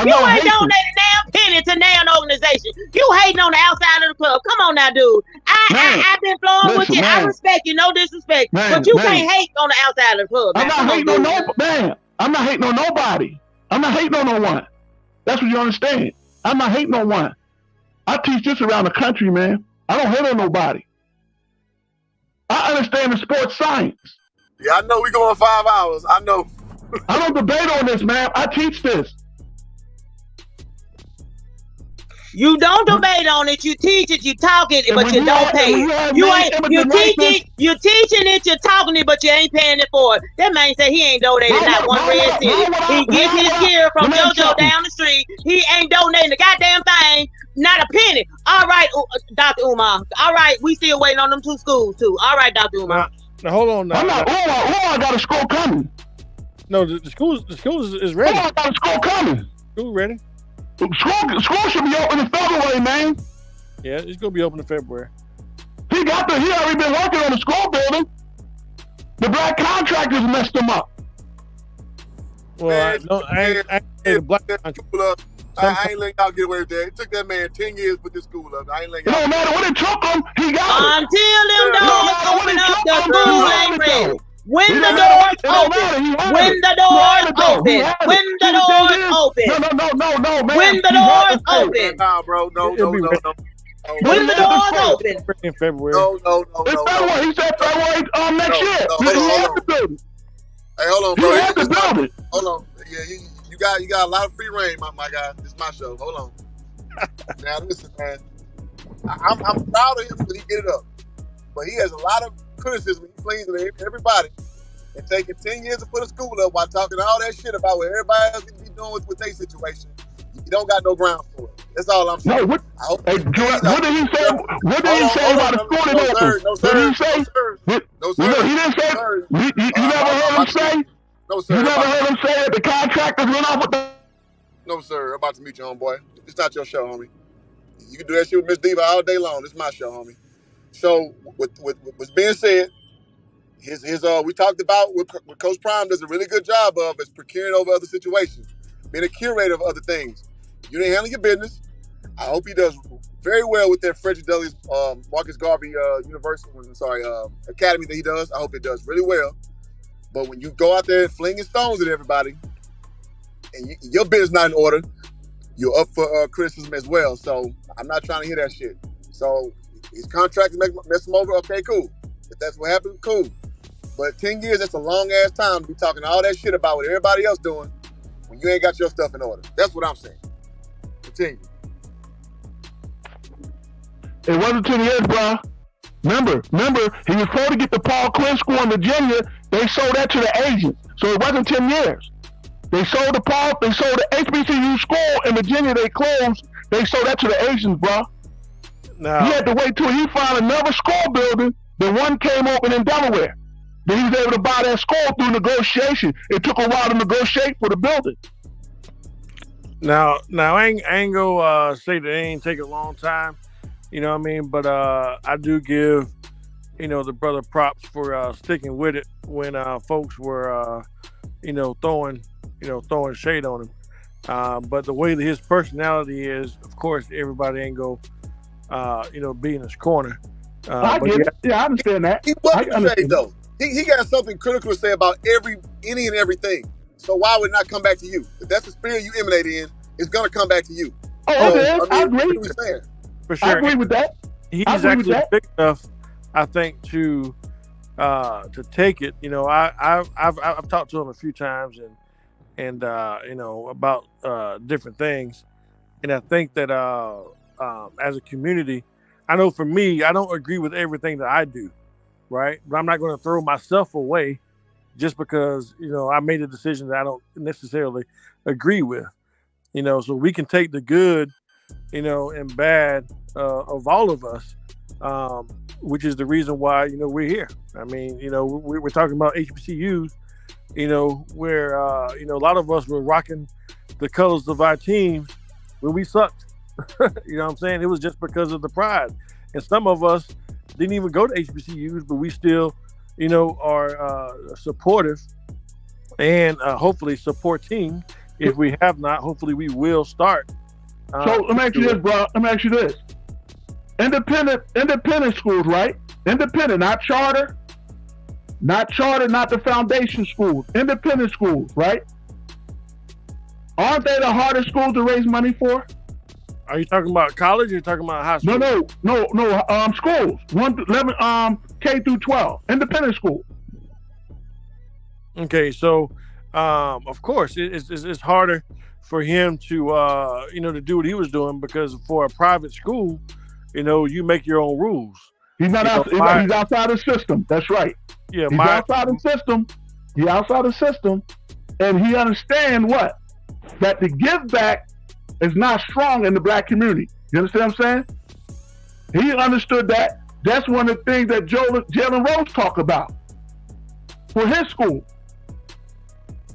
You ain't donated damn penny to damn organization. You hating on the outside of the club. Come on now, dude. I I've been flowing with you. I respect you, no disrespect, but you can't hate on the outside of the club. I'm not hating on nobody. Man, I'm not hating on nobody. I'm not hating on no one. That's what you understand. I'm not hating on one. I teach this around the country, man. I don't hate on nobody. I understand the sports science. Yeah, I know we going 5 hours. I know. I don't debate on this, man. I teach this. You don't debate on it. You teach it. You talk it, but you don't pay it. You teaching it. You're talking it, but you ain't paying it for it. That man said he ain't donated not one red city. He gets his gear from JoJo down the street. He ain't donating the goddamn thing. Not a penny. All right, Dr. Umar. All right, we still waiting on them 2 schools too. All right, Dr. Umar. Now hold on. I'm not. Umar got a school coming. No, the school is ready. Umar got a school coming. School ready. School should be open in February, man. Yeah, it's gonna be open in February. He already been working on the school building. The black contractors messed him up. Well, I ain't the black contractor. I ain't letting y'all get away with that. It took that man 10 years to put this school up. I ain't letting y'all. No matter what it took him, he got it. Until them doors open up, the school ain't ready. When the doors open, when the doors open, when the doors open. No, man. When the doors open. Nah, bro, no. When the doors open. In February. No. It's February. He said February next year. Hey, hold on, bro. You have to build it. Hold on. Yeah, you got a lot of free reign, my guy. This is my show. Hold on. Now listen, man. I'm proud of him when he get it up, but he has a lot of criticism he flings at everybody, and taking 10 years to put a school up while talking all that shit about what everybody else needs to be doing with their situation. You don't got no ground for it. That's all I'm saying. No, what did he say? What did he say about the school that opens? No, sir. What did he say? No, sir. He didn't say. You never heard him say? No, sir. You never heard him say that the contractors went off with the. No, sir. I'm about to meet you, homeboy. It's not your show, homie. You can do that shit with Miss Diva all day long. It's my show, homie. So, with what's being said, we talked about what Coach Prime does a really good job of is procuring over other situations, being a curator of other things. You didn't handle your business. I hope he does very well with that Frederick Douglass Marcus Garvey Academy that he does. I hope it does really well. But when you go out there flinging stones at everybody, and your business not in order, you're up for criticism as well. So I'm not trying to hear that shit. So his contract mess him over. Okay, cool. If that's what happened, cool. But 10 years, that's a long ass time to be talking all that shit about what everybody else doing when you ain't got your stuff in order. That's what I'm saying. Continue. It wasn't 10 years, bro. Remember, he was supposed to get the Paul Quinn School in Virginia. They sold that to the agents. So it wasn't 10 years. They sold the HBCU school in Virginia. They closed. They sold that to the agents, bro. No. He had to wait till he found another school building. The one came open in Delaware. Then he was able to buy that school through negotiation. It took a while to negotiate for the building. Now I ain't go say that it ain't take a long time. You know what I mean? But I do give, the brother props for sticking with it when folks were, throwing shade on him. But the way that his personality is, of course, everybody ain't go, be in his corner. I get it. Yeah, I understand that. He wasn't shade though. He got something critical to say about any and everything. So why would it not come back to you? If that's the spirit you emanate in, it's gonna come back to you. Oh, okay. I agree. What are we saying? For sure. I agree with that. He's actually big enough, I think, to take it. I've talked to him a few times and about different things, and I think that as a community, I know for me, I don't agree with everything that I do, right? But I'm not going to throw myself away just because I made a decision that I don't necessarily agree with. So we can take the good, and bad of all of us, which is the reason why, we're here. I mean, we're talking about HBCUs, where, a lot of us were rocking the colors of our teams when we sucked. You know what I'm saying? It was just because of the pride. And some of us didn't even go to HBCUs, but we still, are supportive and hopefully supporting. If we have not, hopefully we will start. So let me ask you this, bro. Let me ask you this. independent schools, right? Independent, not charter, not the foundation schools. Independent schools, right? Aren't they the hardest schools to raise money for? Are you talking about college or are you talking about high school? No. Schools 1 to 11, K through 12, independent school. Okay, so of course it's harder for him to to do what he was doing, because for a private school, you make your own rules. He's not he's outside the system. That's right. Yeah, he's outside the system. He's outside the system, and he understands that the give back is not strong in the black community. You understand what I'm saying? He understood that. That's one of the things that Jalen Rose talked about for his school.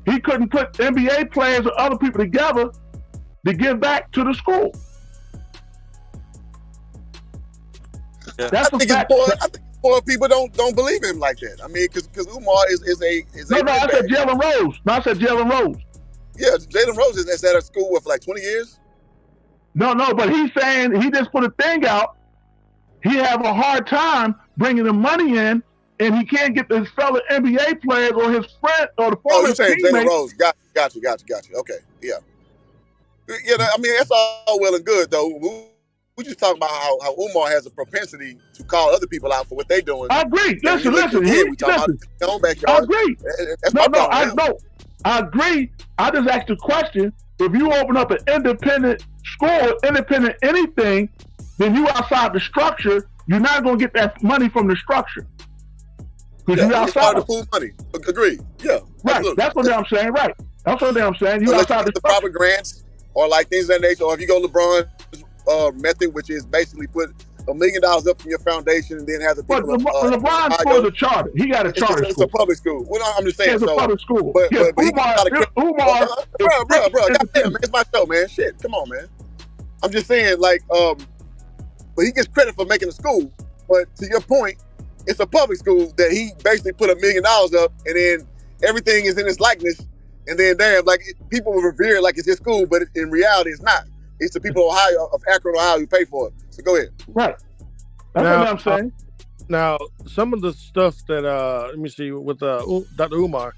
He couldn't put NBA players or other people together to give back to the school. Yeah. I think more people don't believe him like that. I mean, because Umar is a I said Jalen Rose. No, I said Jalen Rose. Yeah, Jalen Rose is at a school for like 20 years. No, but he's saying he just put a thing out. He have a hard time bringing the money in, and he can't get his fellow NBA players or his friend or the former you're saying teammates. Jalen Rose. Got you. Okay, yeah. I mean, that's all well and good, though. We just talking about how Umar has a propensity to call other people out for what they're doing. I agree. Listen. We talk about his own backyard. I agree. I agree. I just asked the question: if you open up an independent school, independent anything, then you outside the structure. You're not going to get that money from the structure because you outside the pool money. Agreed. Yeah. Right. Absolutely. That's what I'm saying. Right. That's what I'm saying. You outside the proper grants or like things of that nature. Or if you go LeBron's method, which is basically put $1 million up from your foundation and then have the people. But LeBron's school is a charter. He got a charter school. It's a public school. Well, I'm just saying. It's a public school. But Umar, bro, goddamn, man, it's my show, man. Shit, come on, man. I'm just saying, but he gets credit for making a school. But to your point, it's a public school that he basically put $1 million up, and then everything is in his likeness. And then, people will revere it like it's his school, but in reality, it's not. It's the people of Akron, Ohio, who pay for it. So go ahead. Right. That's what I'm saying. Now, some of the stuff that let me see with Dr. Umar,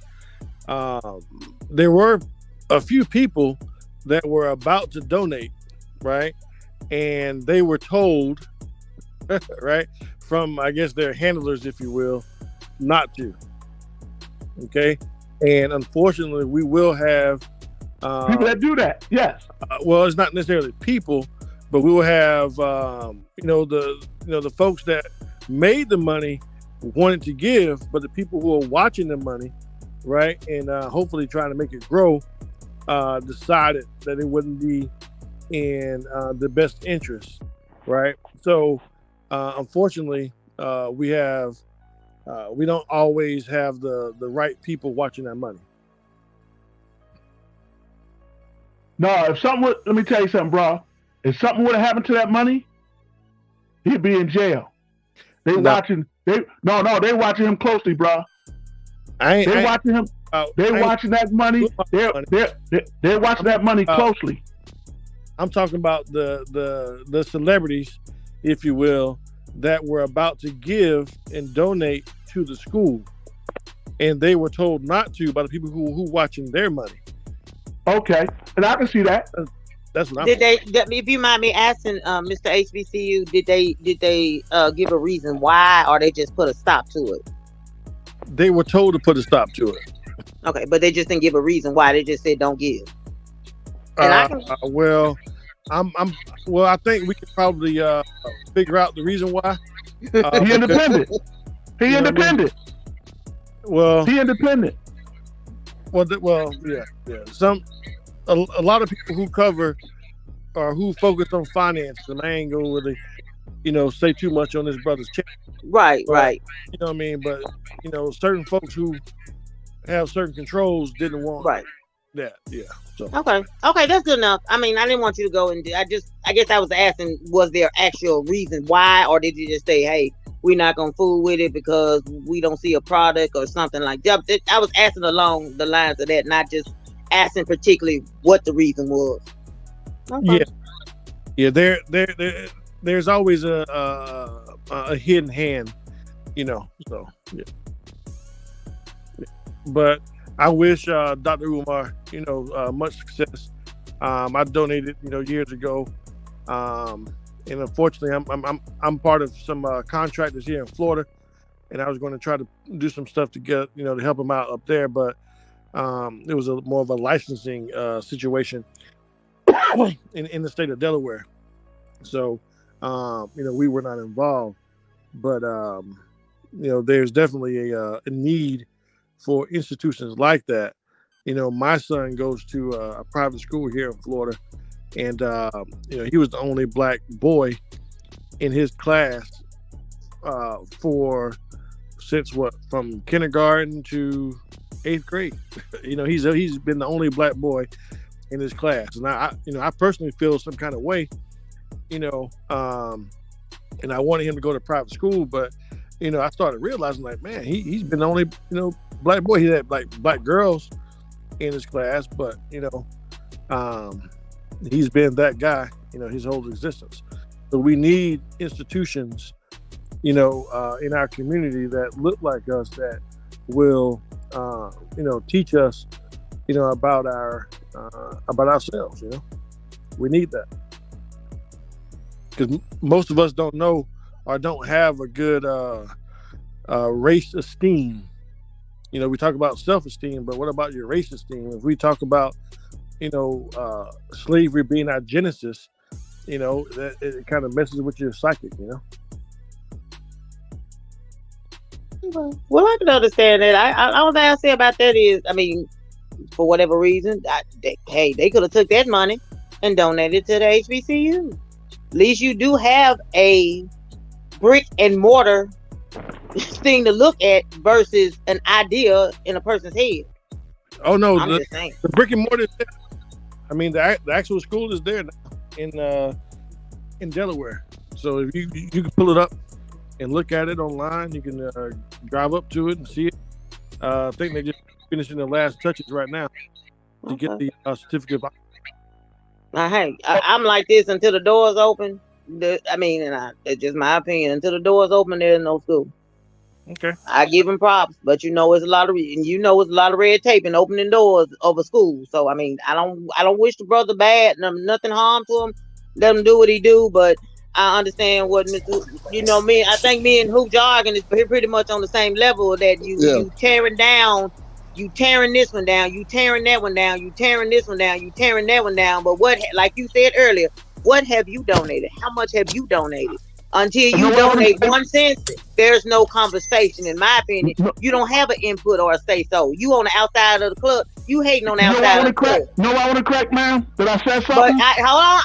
there were a few people that were about to donate, right? And they were told, right, from I guess their handlers, if you will, not to. Okay, and unfortunately, we will have people that do that. Yes. Well, it's not necessarily people, but we will have the folks that made the money wanted to give, but the people who are watching the money, right, and hopefully trying to make it grow, decided that it wouldn't be in the best interest, right? So, unfortunately, we don't always have the right people watching that money. No, let me tell you something, bro. If something would have happened to that money, he'd be in jail. They watching him closely, bro. They're watching him. They're watching that money. They're watching that money closely. I'm talking about the celebrities, if you will, that were about to give and donate to the school, and they were told not to by the people who watching their money. Okay, and I can see that. That's what Did they? If you mind me asking, Mr. HBCU, did they give a reason why, or they just put a stop to it? They were told to put a stop to it. Okay, but they just didn't give a reason why. They just said don't give. And I think we could probably figure out the reason why. He independent. He independent. Well, he independent. Well, yeah. A lot of people who cover or who focus on finance, and I ain't gonna really, say too much on this brother's check. Right. You know what I mean? But certain folks who have certain controls didn't want that. Yeah. So. Okay, that's good enough. I mean, I didn't want you to go and I guess I was asking, was there actual reason why, or did you just say, hey, we're not gonna fool with it because we don't see a product or something like that? I was asking along the lines of that, not just asking particularly what the reason was. Okay. Yeah. there's always a hidden hand, you know. So yeah. But I wish Dr. Umar, you know, much success. I donated, you know, years ago, and unfortunately, I'm part of some contractors here in Florida, and I was going to try to do some stuff to get, you know, to help them out up there, but it was more of a licensing situation in the state of Delaware. So, you know, we were not involved, but you know, there's definitely a need for institutions like that. You know, my son goes to a private school here in Florida, and you know, he was the only black boy in his class from kindergarten to 8th grade. You know, he's been the only black boy in his class, and I personally feel some kind of way, you know, and I wanted him to go to private school, but you know, I started realizing, like, man, he's been the only, you know, black boy. He had like black girls in his class, but you know, he's been that guy, you know, his whole existence. So we need institutions, you know, in our community that look like us, that will, you know, teach us, you know, about ourselves. You know, we need that, because most of us don't know or don't have a good race esteem. You know, we talk about self-esteem, but what about your race esteem? If we talk about, you know, slavery being our genesis, you know, that it kind of messes with your psychic, you know. Well, I can understand that. All that I say about that is, I mean, for whatever reason, they could have took that money and donated to the HBCU. At least you do have a brick and mortar thing to look at versus an idea in a person's head. Oh no, I'm just saying. The brick and mortar is there. I mean, the actual school is there now in Delaware. So if you can pull it up and look at it online, you can drive up to it and see it. I think they're just finishing the last touches right now to get the certificate. Hey, I'm like this until the doors open. It's just my opinion. Until the doors open, there's no school. Okay. I give them props, but you know, it's a lot of red tape and opening doors of a school. So I mean, I don't wish the brother bad. Nothing harm to him. Let him do what he do. But I understand what you know. I think me and Hoop Jargon is pretty much on the same level. That you tearing down, you tearing this one down, you tearing that one down, you tearing this one down, you tearing that one down. But what, like you said earlier, what have you donated? How much have you donated? Until you donate 1 cent, there's no conversation, in my opinion. You don't have an input or a say so. You on the outside of the club. You hating on the outside of the club. No, I want to correct, ma'am. Did I say something? But hold on.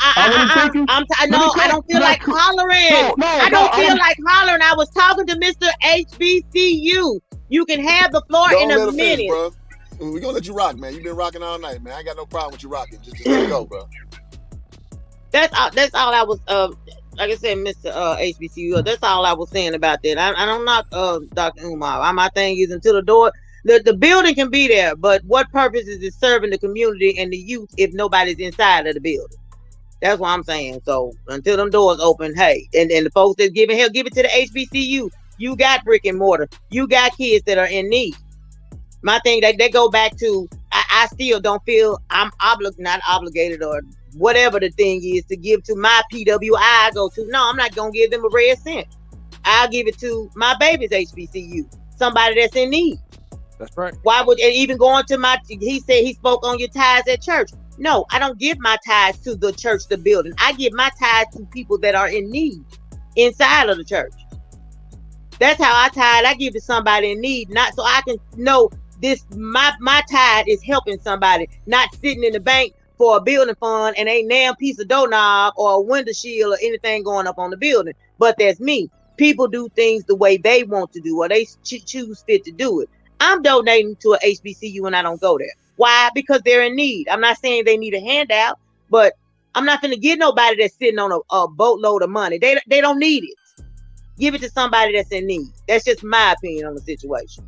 I don't feel like hollering. I don't feel like hollering. I was talking to Mr. HBCU. You can have the floor in a minute. Bro. We're gonna let you rock, man. You've been rocking all night, man. I ain't got no problem with you rocking. Just let it go, bro. That's all I was like I said, Mr. HBCU, that's all I was saying about that. I'm not Dr. Umar. My thing is, until the door, the building can be there, but what purpose is it serving the community and the youth if nobody's inside of the building? That's what I'm saying. So until them doors open, hey, and the folks that's giving help, give it to the HBCU. You got brick and mortar. You got kids that are in need. My thing, they go back to, I still don't feel I'm not obligated or whatever the thing is to give to my PWI I go to. No, I'm not going to give them a red cent. I'll give it to my baby's HBCU, somebody that's in need. That's right. Why would it even go on to he said he spoke on your tithes at church. No, I don't give my tithes to the church, the building. I give my tithes to people that are in need inside of the church. That's how I tithe. I give to somebody in need, not so I can know this, my tithe is helping somebody, not sitting in the bank for a building fund and ain't damn piece of doorknob or a window shield or anything going up on the building. But that's me. People do things the way they want to do, or they choose fit to do it. I'm donating to a HBCU and I don't go there. Why? Because they're in need. I'm not saying they need a handout, but I'm not going to give nobody that's sitting on a boatload of money. They don't need it. Give it to somebody that's in need. That's just my opinion on the situation.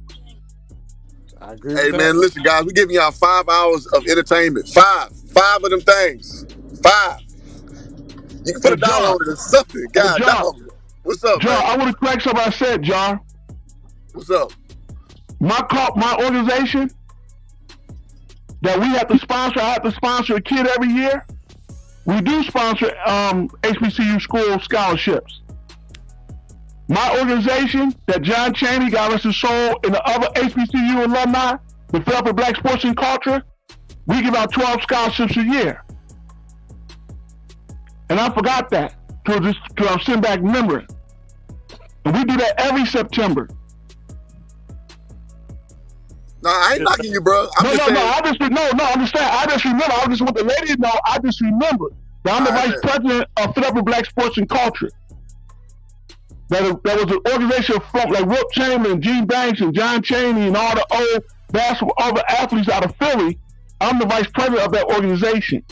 I agree. Hey, man, listen, guys, we're giving y'all 5 hours of entertainment. Five of them things. 5. You can put a dollar on it or something. God, dog. What's up, John, man? I want to correct something I said, John. What's up? My organization that we have to sponsor, I have to sponsor a kid every year. We do sponsor HBCU school scholarships. My organization that John Chaney, God rest his soul, and the other HBCU alumni, the Philanthropy Black Sports and Culture, we give out 12 scholarships a year. And I forgot that because I'm sitting back remembering. And we do that every September. No, I ain't knocking you, bro. I'm just saying. I understand. I just remember. I just want the lady to know. I just remember that I'm the vice president of Philanthropy Black Sports and Culture. That was an organization from like Wilt Chamberlain, Gene Banks, and John Chaney, and all the old basketball, all the athletes out of Philly. I'm the vice president of that organization.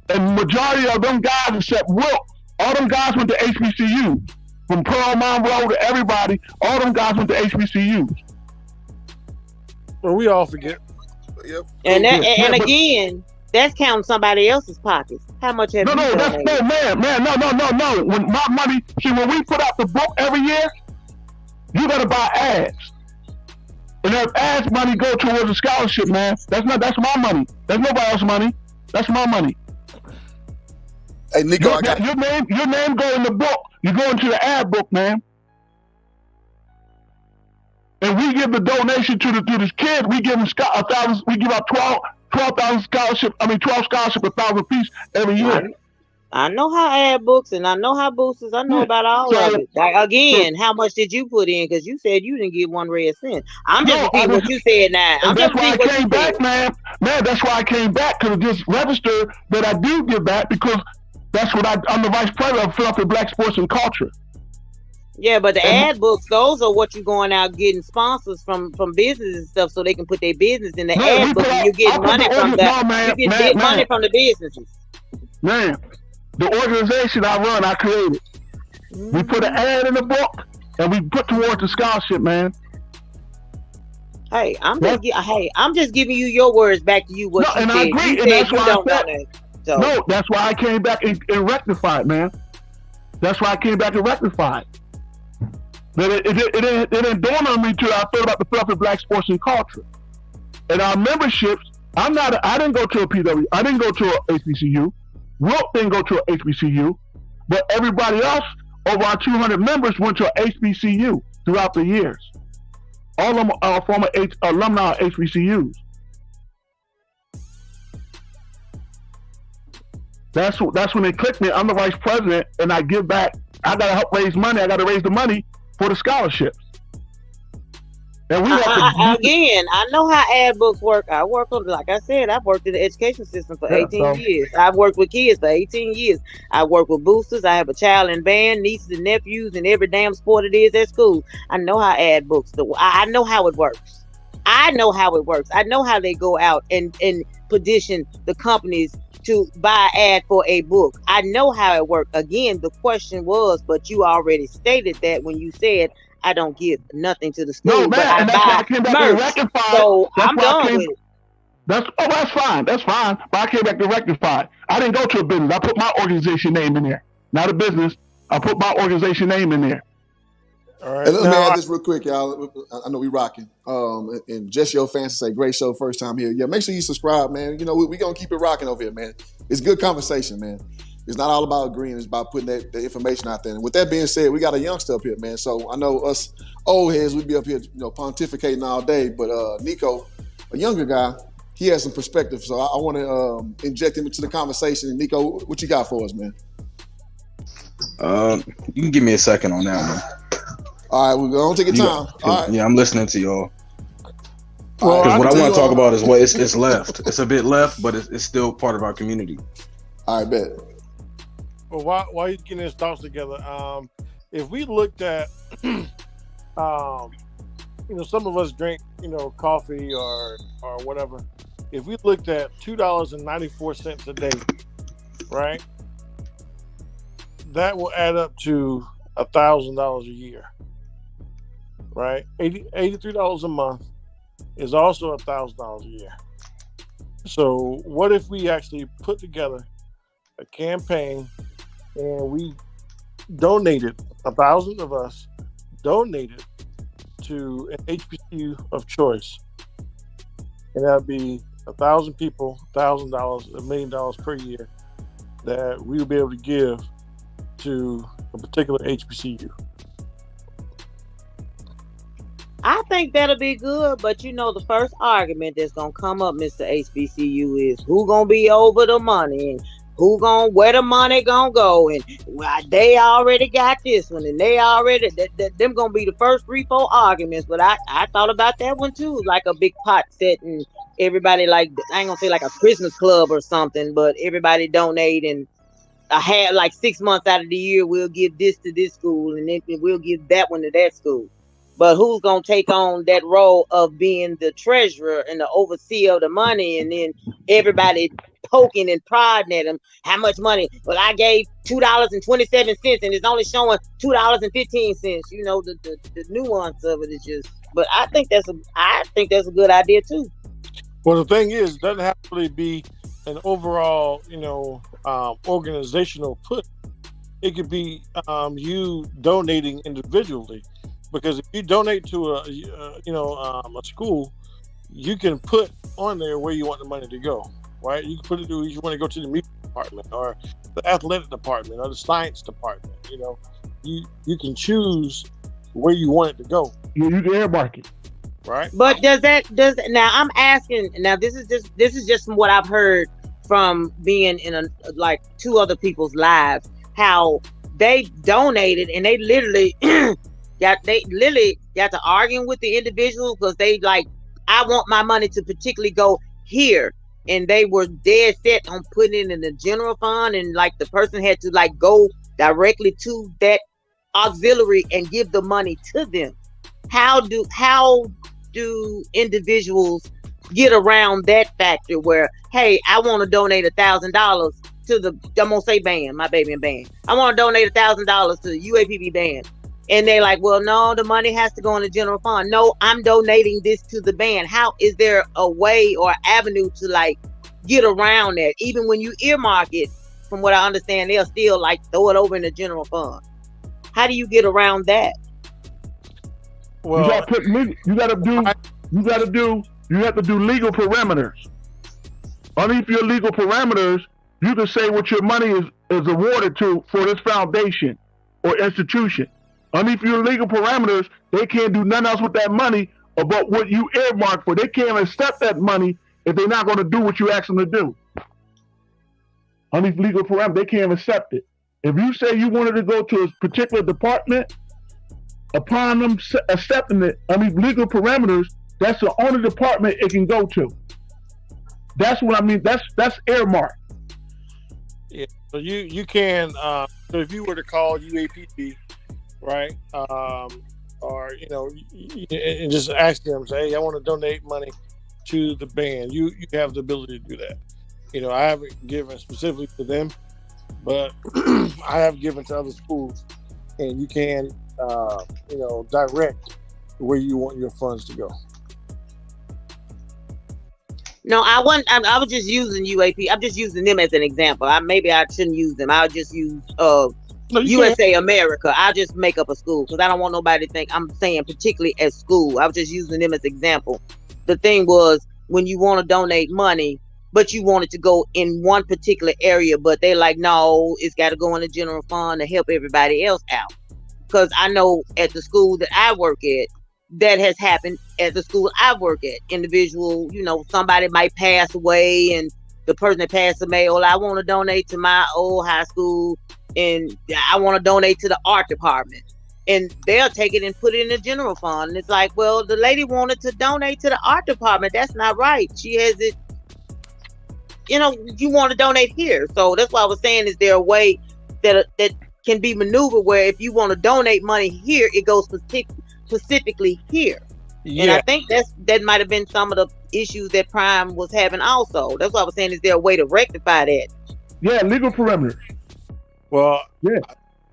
And majority of them guys, except Wilt, all them guys went to HBCUs. From Pearl Monroe to everybody, all them guys went to HBCUs. Well, we all forget. Yep. And again, that's counting somebody else's pockets. How much have you donated? No. When my money, when we put out the book every year, you gotta buy ads. And that ads money go towards a scholarship, man. That's my money. That's nobody else's money. That's my money. Hey, Nico, your name go in the book. You go into the ad book, man. And we give the donation to this kid. We give him $1,000. We give out 12,000 scholarships. 12 scholarships, 1,000 apiece every year. I know how ad books and I know how boosters. I know about all of it. Like, again, how much did you put in? Because you said you didn't give one red cent. I'm just repeating what you said now. That's why I came back, man. That's why I came back, because it just registered that I do give back, because that's what I'm the vice president of Philanthropy Black Sports and Culture. Yeah, but the ad books, those are what you're going out getting sponsors from businesses and stuff, so they can put their business in the ad book. And you get money from money from the businesses. Man, the organization I run, I created. We put an ad in the book, and we put towards the scholarship, man. Hey, I'm just giving you your words back to you. What you and said. I agree, You and said that's you why don't I said, want to. So. No, that's why I came back and rectified, man. That's why I came back and rectified. But it didn't dawn on me till I thought about the Philanthropy Black Sports and Culture. And our memberships, I didn't go to a PW, I didn't go to a HBCU. Wilt didn't go to a HBCU. But everybody else, over our 200 members, went to a HBCU throughout the years. All of them are former alumni of HBCUs. That's when they clicked me. I'm the vice president, and I give back. I gotta help raise money. I gotta raise the money for the scholarships. And we again, I know how ad books work. I work on, like I said, I've worked in the education system for 18 years. I've worked with kids for 18 years. I work with boosters. I have a child in band, nieces and nephews, and every damn sport it is at school. I know how ad books do. I know how it works. I know how it works. I know how they go out and petition the companies to buy ad for a book. I know how it worked. Again, the question was, but you already stated that when you said I don't give nothing to the school, no, man, but I buy merch. So I'm done with it. That's fine. That's fine. But I came back to rectify. I didn't go to a business. I put my organization name in there. Not a business. I put my organization name in there. All right. Let me add this real quick, y'all. I know we rocking. And just your fans say, great show, first time here. Yeah, make sure you subscribe, man. You know, we gonna keep it rocking over here, man. It's good conversation, man. It's not all about agreeing. It's about putting the information out there. And with that being said, we got a youngster up here, man. So I know us old heads, we'd be up here, pontificating all day. But Nico, a younger guy, he has some perspective. So I want to inject him into the conversation. And Nico, what you got for us, man? You can give me a second on that one. All right, we're going to take your time. All right. Yeah, I'm listening to y'all. Because what I want to talk about is what it's left. It's a bit left, but it's still part of our community. All right, bet. Well, while you're getting his thoughts together, if we looked at, some of us drink, coffee or whatever. If we looked at $2.94 a day, right? That will add up to $1,000 a year, right? $83 a month is also $1,000 a year. So what if we actually put together a campaign and we donated, 1,000 of us donated to an HBCU of choice, and that'd be 1,000 people, $1,000, $1 million per year that we would be able to give to a particular HBCU. I think that'll be good, but the first argument that's gonna come up, Mr. HBCU, is who gonna be over the money and where the money gonna go, and they already got this one, and they already them gonna be the first 3-4 arguments. But I thought about that one too, like a big pot set, and everybody, like, I ain't gonna say like a Christmas club or something, but everybody donate, and I had like 6 months out of the year we'll give this to this school, and then we'll give that one to that school. But who's gonna take on that role of being the treasurer and the overseer of the money, and then everybody poking and prodding at them? How much money? Well, I gave $2.27, and it's only showing $2.15. The nuance of it is just. But I think that's a good idea too. Well, the thing is, it doesn't have to really be an overall, organizational push. It could be you donating individually. Because if you donate to a school, you can put on there where you want the money to go, right? You can put it to, you want to go to the music department or the athletic department or the science department. You can choose where you want it to go. You can earmark it, right? But does now? I'm asking. Now this is just what I've heard from being in like 2 other people's lives, how they donated and they literally. got to arguing with the individuals because they like, I want my money to particularly go here, and they were dead set on putting it in the general fund, and like the person had to like go directly to that auxiliary and give the money to them. How do individuals get around that factor where, hey, I want to donate $1,000 to the, I'm gonna say band, my baby and band. I want to donate $1,000 to the UAPB band. And they're like, well, no, the money has to go in the general fund. No, I'm donating this to the band. How is there a way or avenue to like get around that? Even when you earmark it, from what I understand, they'll still like throw it over in the general fund. How do you get around that? Well, you have to do legal parameters. Underneath your legal parameters, you can say what your money is awarded to for this foundation or institution. Underneath your legal parameters, they can't do nothing else with that money about what you earmarked for. They can't accept that money if they're not going to do what you ask them to do. Underneath legal parameters, they can't accept it. If you say you wanted to go to a particular department, upon them accepting it underneath legal parameters, that's the only department it can go to. That's what I mean. That's earmarked. Yeah. So you can. So if you were to call UAPB, right, or and just ask them, say, hey, I want to donate money to the band. You have the ability to do that. I haven't given specifically to them, but I have given to other schools, and you can direct where you want your funds to go. No, I was just using UAP. I'm just using them as an example. Maybe I shouldn't use them. I'll just use USA America. I'll just make up a school because I don't want nobody to think I'm saying particularly at school. I was just using them as an example. The thing was, when you want to donate money, but you want it to go in one particular area, but they like, no, it's got to go in the general fund to help everybody else out. Because I know at the school that I work at, that has happened at the school I work at. Individual, somebody might pass away, and the person that passed away, I want to donate to my old high school, and I want to donate to the art department. And they'll take it and put it in the general fund. And it's like, well, the lady wanted to donate to the art department. That's not right. She has it, you want to donate here. So that's why I was saying, is there a way that can be maneuvered where if you want to donate money here, it goes specifically here? Yeah. And I think that might have been some of the issues that Prime was having also. That's why I was saying, is there a way to rectify that? Yeah, legal parameters. Well, yeah.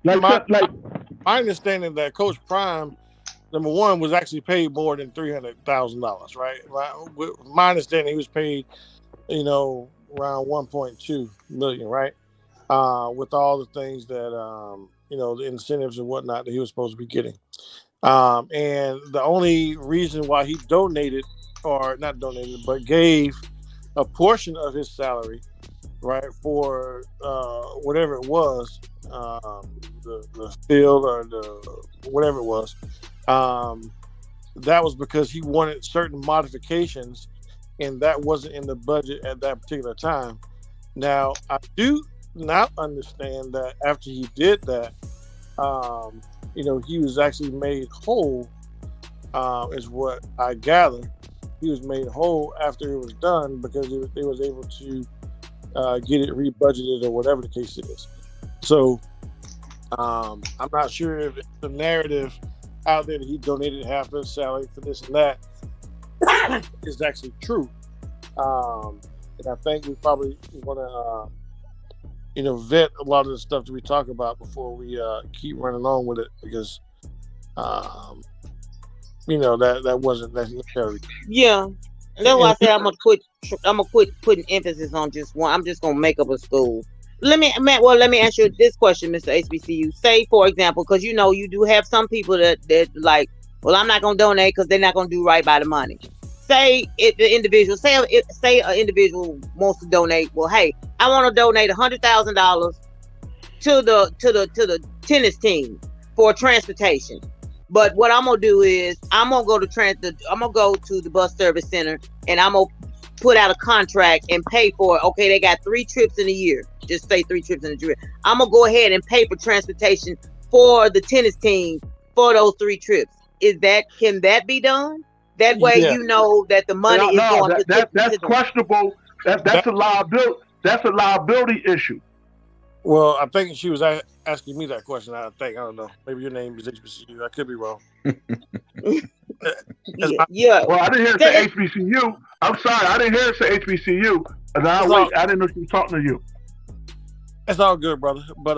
My understanding that Coach Prime, number one, was actually paid more than $300,000, right? My understanding, he was paid, around $1.2 million, right? with all the things that the incentives and whatnot that he was supposed to be getting. And the only reason why he donated, or not donated, but gave a portion of his salary, right, for whatever it was, the field or the whatever it was, that was because he wanted certain modifications, and that wasn't in the budget at that particular time. Now, I do not understand that after he did that, he was actually made whole, is what I gather. He was made whole after it was done because they was able to get it rebudgeted or whatever the case is. So I'm not sure if the narrative out there that he donated half his salary for this and that is actually true. And I think we probably want to vet a lot of the stuff that we talk about before we keep running on with it, because that wasn't necessarily. Yeah, that's why I said I'm gonna quit putting emphasis on just one. I'm just gonna make up a school. Let me ask you this question, Mr. HBCU. Say, for example, because you do have some people that like, well, I'm not gonna donate because they're not gonna do right by the money. Say if the individual, say an individual wants to donate. Well, hey, I want to donate $100,000 to the tennis team for transportation. But what I'm gonna do is I'm gonna go to the bus service center and I'm gonna put out a contract and pay for it. Okay, they got 3 trips in a year. Just say 3 trips in a year. I'm gonna go ahead and pay for transportation for the tennis team for those 3 trips. Can that be done? That way, you know that the money is going to. That's questionable. That's a liability. That's a liability issue. Well, I think she was asking me that question. I don't know. Maybe your name is HBCU. I could be wrong. Yeah. Well, I didn't hear it say HBCU. I'm sorry, I didn't hear it say HBCU. I didn't know she was talking to you. It's all good, brother. But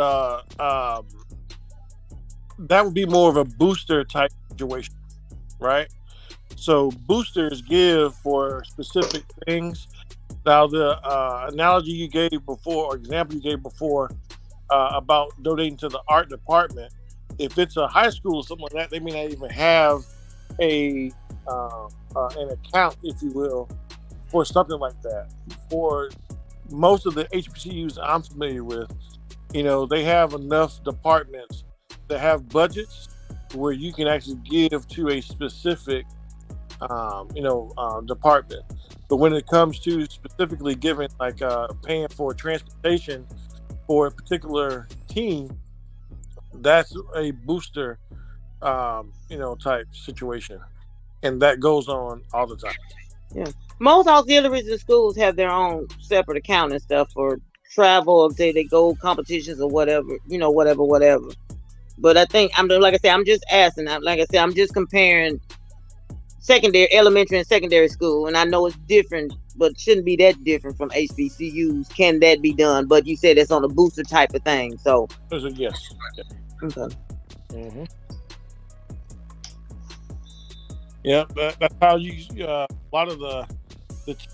that would be more of a booster type situation, right? So boosters give for specific things. Now, the analogy you gave before, or example you gave before, about donating to the art department, if it's a high school or something like that, they may not even have an account, if you will, for something like that. For most of the HBCUs I'm familiar with, they have enough departments that have budgets where you can actually give to a specific department. But when it comes to specifically giving, like paying for transportation for a particular team, that's a booster, type situation, and that goes on all the time. Yeah, most auxiliaries in schools have their own separate account and stuff for travel, if they go competitions or whatever, whatever. But I think I'm just asking. I'm just comparing elementary and secondary school, and I know it's different, but it shouldn't be that different from HBCUs. Can that be done? But you said it's on a booster type of thing, so yes. Okay. Mm-hmm. Yeah, that's how you a lot of the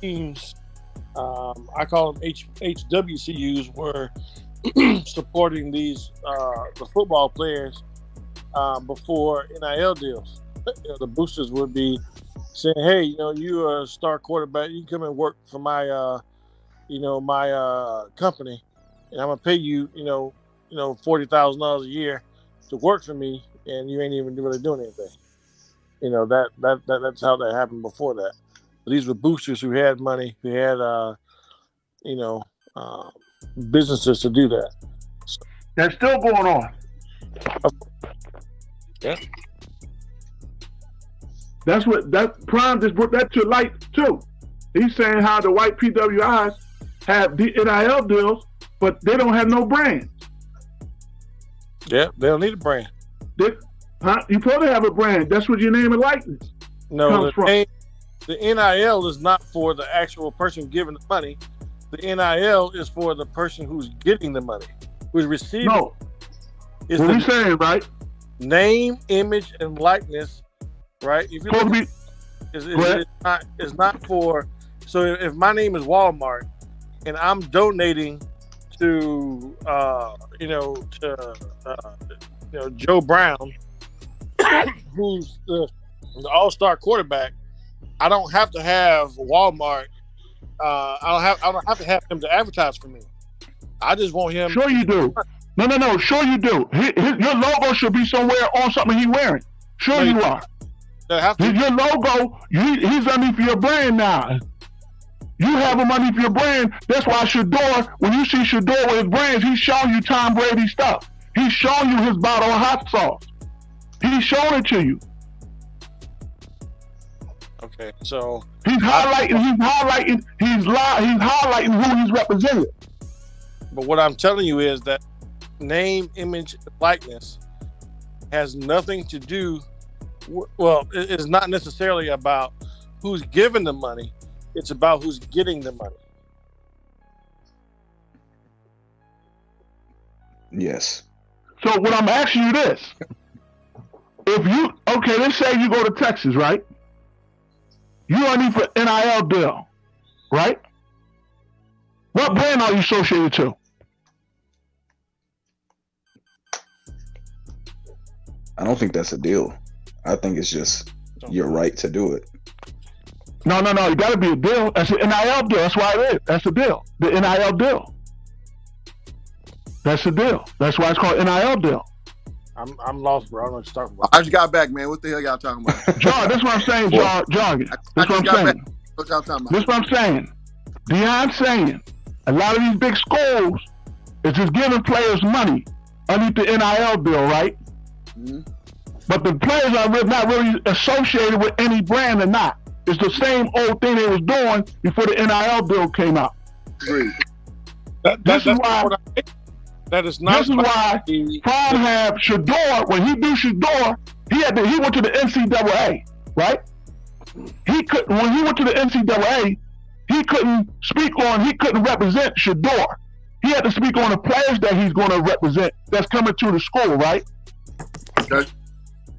teams, I call them HWCUs, were supporting these the football players before NIL deals. The boosters would be saying, "Hey, you're a star quarterback. You can come and work for my, my company, and I'm gonna pay you, $40,000 a year to work for me, and you ain't even really doing anything." That's how that happened before that. These were boosters who had money, who had businesses to do that. So, that's still going on. Yeah. That's what Prime just brought that to light too. He's saying how the white PWIs have the NIL deals, but they don't have no brands. Yeah, they don't need a brand. You probably have a brand. That's what your name and likeness comes from. The NIL is not for the actual person giving the money. The NIL is for the person who's getting the money, who's receiving. No, what are you saying, right? Name, image, and likeness. Right? If you look, it's not for. So if my name is Walmart and I'm donating to Joe Brown, who's the all-star quarterback, I don't have to have Walmart. I don't have to have him to advertise for me. I just want him. Sure you do. No. Sure you do. Your logo should be somewhere on something he's wearing. Sure you are. Your logo, he's underneath your brand now. You have him underneath your brand. That's why Shador, when you see Shador with his brands, he's showing you Tom Brady stuff. He's showing you his bottle of hot sauce. He's showing it to you. Okay, so he's highlighting who he's representing. But what I'm telling you is that name, image, likeness has nothing to do. Well, it's not necessarily about who's giving the money. It's about who's getting the money. Yes. So what I'm asking you this: let's say you go to Texas, right? You are need for NIL deal, right? What brand are you associated to? I don't think that's a deal. I think it's just your right to do it. No. You got to be a deal. That's an NIL deal. That's why it is. That's a deal. The NIL deal. That's a deal. That's why it's called NIL deal. I'm lost, bro. I don't know what you're talking about. I just got back, man. What the hell y'all talking about? John, that's what I'm saying, John. That's what I'm saying. What y'all talking about? This is what I'm saying. Deion's saying a lot of these big schools is just giving players money underneath the NIL deal, right? Mm-hmm. But the players are not really associated with any brand or not. It's the same old thing they was doing before the NIL deal came out. This is why Prime have Shador. When he do Shador, he went to the NCAA, right? When he went to the NCAA, he couldn't represent Shador. He had to speak on the players that he's going to represent that's coming to the school, right? Okay.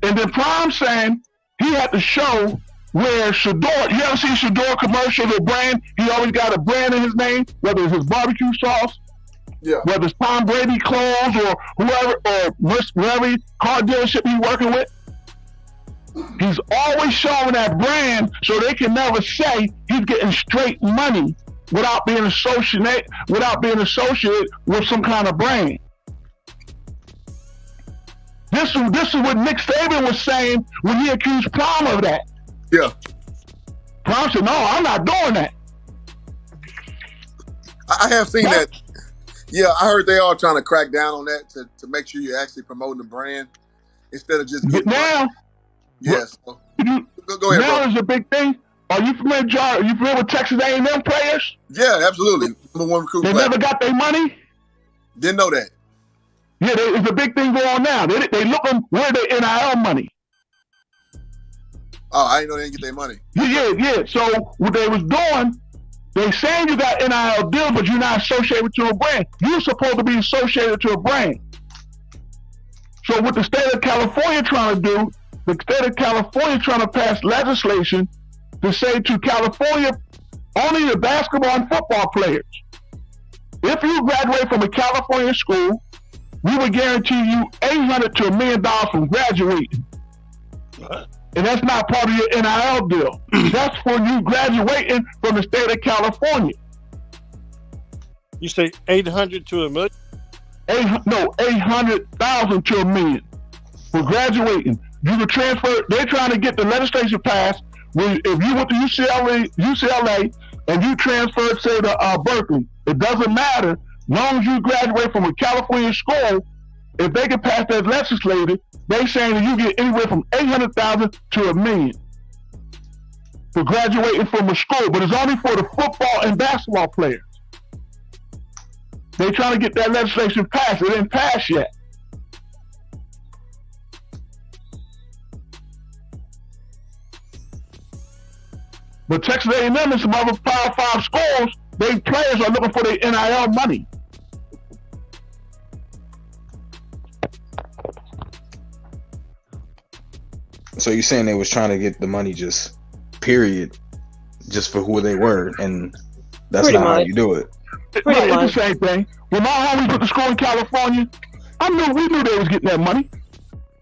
And then Prime saying he had to show where Shador, you ever see Shador commercial or brand? He always got a brand in his name, whether it's his barbecue sauce, whether it's Tom Brady clothes or whoever, or whatever car dealership he's working with. He's always showing that brand so they can never say he's getting straight money without being associated with some kind of brand. This is what Nick Saban was saying when he accused Prime of that. Yeah. Prime said, no, I'm not doing that. I have seen that. Yeah, I heard they all trying to crack down on that to make sure you're actually promoting the brand instead of just getting now. Yes. Go ahead, now bro. is a big thing. Are you familiar, John? Are you familiar with Texas A&M players? Yeah, absolutely. Number one recruit. They never got their money? Didn't know that. Yeah, it's a big thing going on now. They looking where their NIL money. Oh, I didn't know they didn't get their money. Yeah. So what they was doing, they saying you got NIL deal, but you're not associated to a brand. You're supposed to be associated to a brand. So what the state of California trying to do, the state of California trying to pass legislation to say to California, only the basketball and football players. If you graduate from a California school, we will guarantee you $800 to $1 million from graduating. And that's not part of your NIL deal. That's for you graduating from the state of California. You say 800 to $1 million? 800,000 to $1 million for graduating. You can transfer. They're trying to get the legislation passed. If you went to UCLA and you transferred, say, to Berkeley, it doesn't matter. Long as you graduate from a California school, if they can pass that legislation, they saying that you get anywhere from 800,000 to $1 million for graduating from a school, but it's only for the football and basketball players. They trying to get that legislation passed. It didn't pass yet. But Texas A&M and some other Power 5 schools, they players are looking for their NIL money. So you're saying they was trying to get the money just for who they were, and that's Pretty not how much. you do it. Pretty It's much. the same thing. When my homies went to school in California, we knew they was getting that money.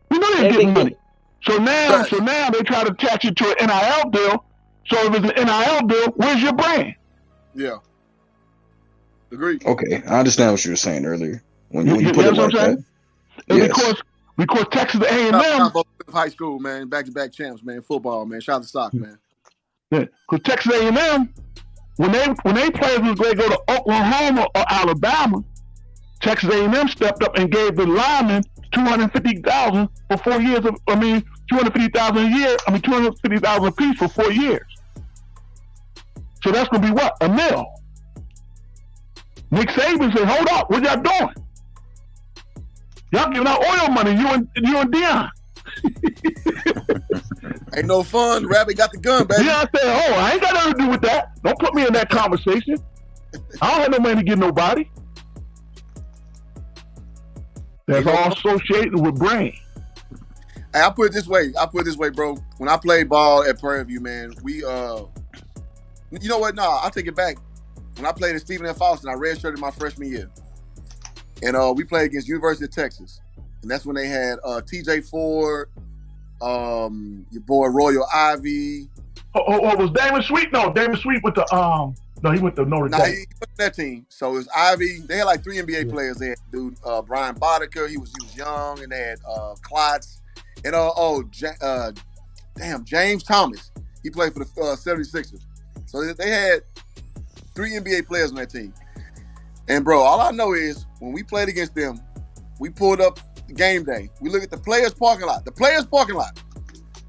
We knew they was getting money. So now they try to attach it to an NIL deal. So if it's an NIL deal, where's your brand? Yeah. Agreed. Okay, I understand what you were saying earlier when you put it like that. And Yes. because Texas A&M, high school, man, back-to-back champs, man, football, man. Shout out to Sock, man. Yeah, because Texas A&M, when they players was going to go to Oklahoma or Alabama, Texas A&M stepped up and gave the linemen $250,000 for 4 years. $250,000 a year. $250,000 a piece for 4 years. So that's going to be what? $1 million. Nick Saban said, "Hold up, what y'all doing? Y'all giving out oil money, you and Deion." Ain't no fun. Rabbit got the gun, baby. Deion said, I ain't got nothing to do with that. Don't put me in that conversation. I don't have no money to give nobody. That's all associated with brain. Hey, I put it this way, bro. When I played ball at Prairie View, man, we you know what? No, I'll take it back. When I played at Stephen F. Austin, I redshirted my freshman year. And we played against University of Texas. And that's when they had TJ Ford, your boy Royal Ivy. Was Damon Sweet? No, Damon Sweet with the no, he went to Notre Dame. He went to that team. So it was Ivy. They had like 3 NBA players. They had dude Brian Boddicker. He was young, and they had Klotz. And James Thomas. He played for the 76ers. So they had 3 NBA players on that team. And bro, all I know is when we played against them, we pulled up game day. We look at the players' parking lot.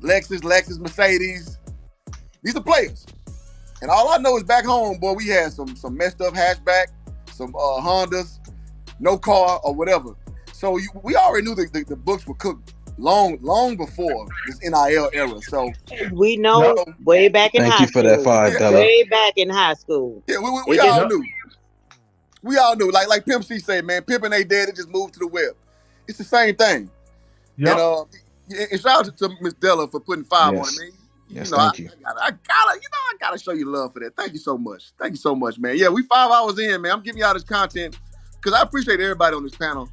Lexus, Mercedes. These are players. And all I know is back home, boy, we had some messed up hatchback, some Hondas, no car or whatever. So we already knew the books were cooked long before this NIL era. So we know way back in high school. Thank you for that $5. Way back in high school. Yeah, we all knew. We all knew. Like Pimp C said, man, pimping ain't dead. It just moved to the web. It's the same thing. Yep. And shout out to Miss Della for putting 5 on it, man. Thank you. I gotta show you love for that. Thank you so much. Thank you so much, man. Yeah, we 5 hours in, man. I'm giving y'all this content because I appreciate everybody on this panel.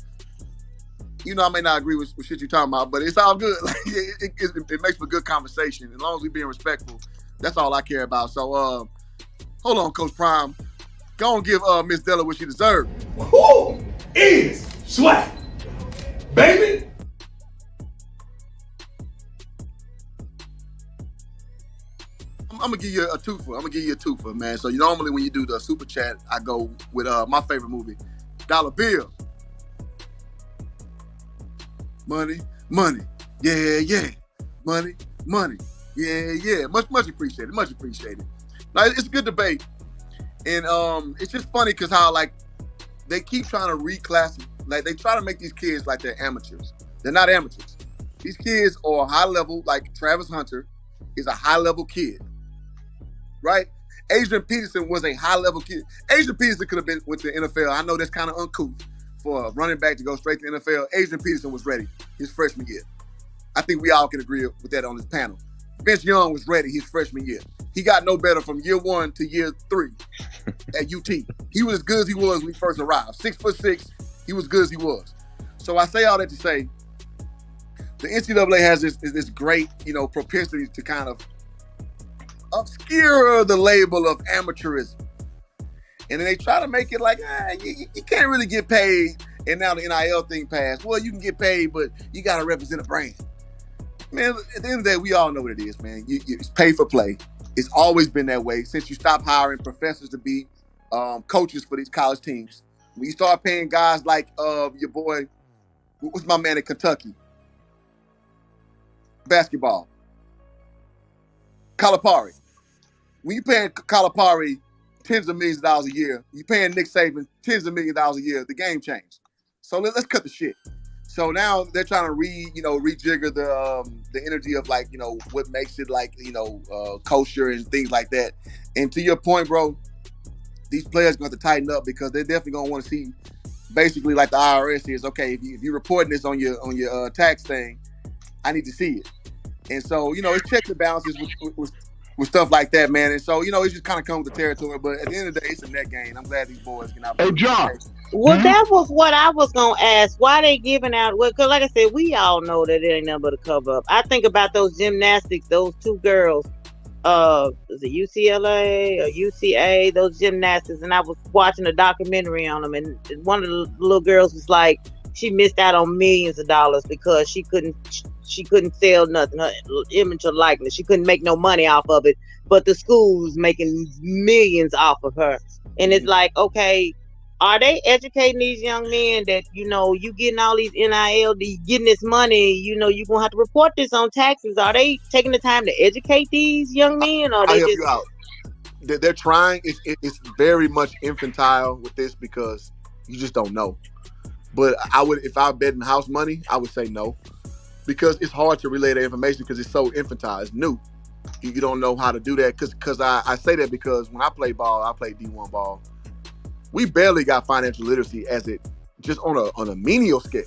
I may not agree with shit you're talking about, but it's all good. Like it makes for good conversation. As long as we being respectful, that's all I care about. So hold on, Coach Prime. Go and give Miss Della what she deserves. Who is swag, baby? I'm gonna give you a twofer. Man. So normally when you do the super chat, I go with my favorite movie, Dollar Bill. Money, yeah. Money, yeah. Much appreciated. Now, it's a good debate, and it's just funny because how like they keep trying to reclass, like they try to make these kids like they're amateurs. They're not amateurs. These kids are high level. Like Travis Hunter is a high level kid. Right? Adrian Peterson was a high-level kid. Adrian Peterson could have went to the NFL. I know that's kind of uncouth for a running back to go straight to the NFL. Adrian Peterson was ready his freshman year. I think we all can agree with that on this panel. Vince Young was ready his freshman year. He got no better from year 1 to year 3 at UT. He was as good as he was when he first arrived. 6'6", he was good as he was. So I say all that to say, the NCAA has this great, propensity to kind of obscure the label of amateurism. And then they try to make it like, you can't really get paid. And now the NIL thing passed. Well, you can get paid, but you got to represent a brand. Man, at the end of the day, we all know what it is, man. It's pay for play. It's always been that way since you stopped hiring professors to be coaches for these college teams. When you start paying guys like your boy, what's my man in Kentucky? Basketball. Calipari. When you're paying Calipari tens of millions of dollars a year, you're paying Nick Saban tens of millions of dollars a year, the game changed. So let's cut the shit. So now they're trying to rejigger the energy of like, what makes it like, kosher and things like that. And to your point, bro, these players are going to have to tighten up because they're definitely going to want to see basically like the IRS is, okay, if you're reporting this on your tax thing, I need to see it. And so, it's checks and balances with with stuff like that, man. And so, it just kind of comes with the territory. But at the end of the day, it's a net gain. I'm glad these boys can out. Hey, John. Well, that was what I was gonna ask. Why they giving out? Well, because like I said, we all know that it ain't nothing but a cover up. I think about those gymnastics, those two girls. Was it UCLA or UCA? Those gymnastics, and I was watching a documentary on them, and one of the little girls was like, she missed out on millions of dollars because she couldn't sell nothing, her image or likeness. She couldn't make no money off of it, but the school was making millions off of her. And it's like, okay, are they educating these young men that, you getting all these NIL, getting this money, you're going to have to report this on taxes? Are they taking the time to educate these young men? Or I'll help you out. They're trying. It's very much infantile with this because you just don't know. But if I bet in house money, I would say no. Because it's hard to relay that information because it's so infantile. It's new. You don't know how to do that. Because I say that because when I play ball, I play D1 ball. We barely got financial literacy just on a menial scale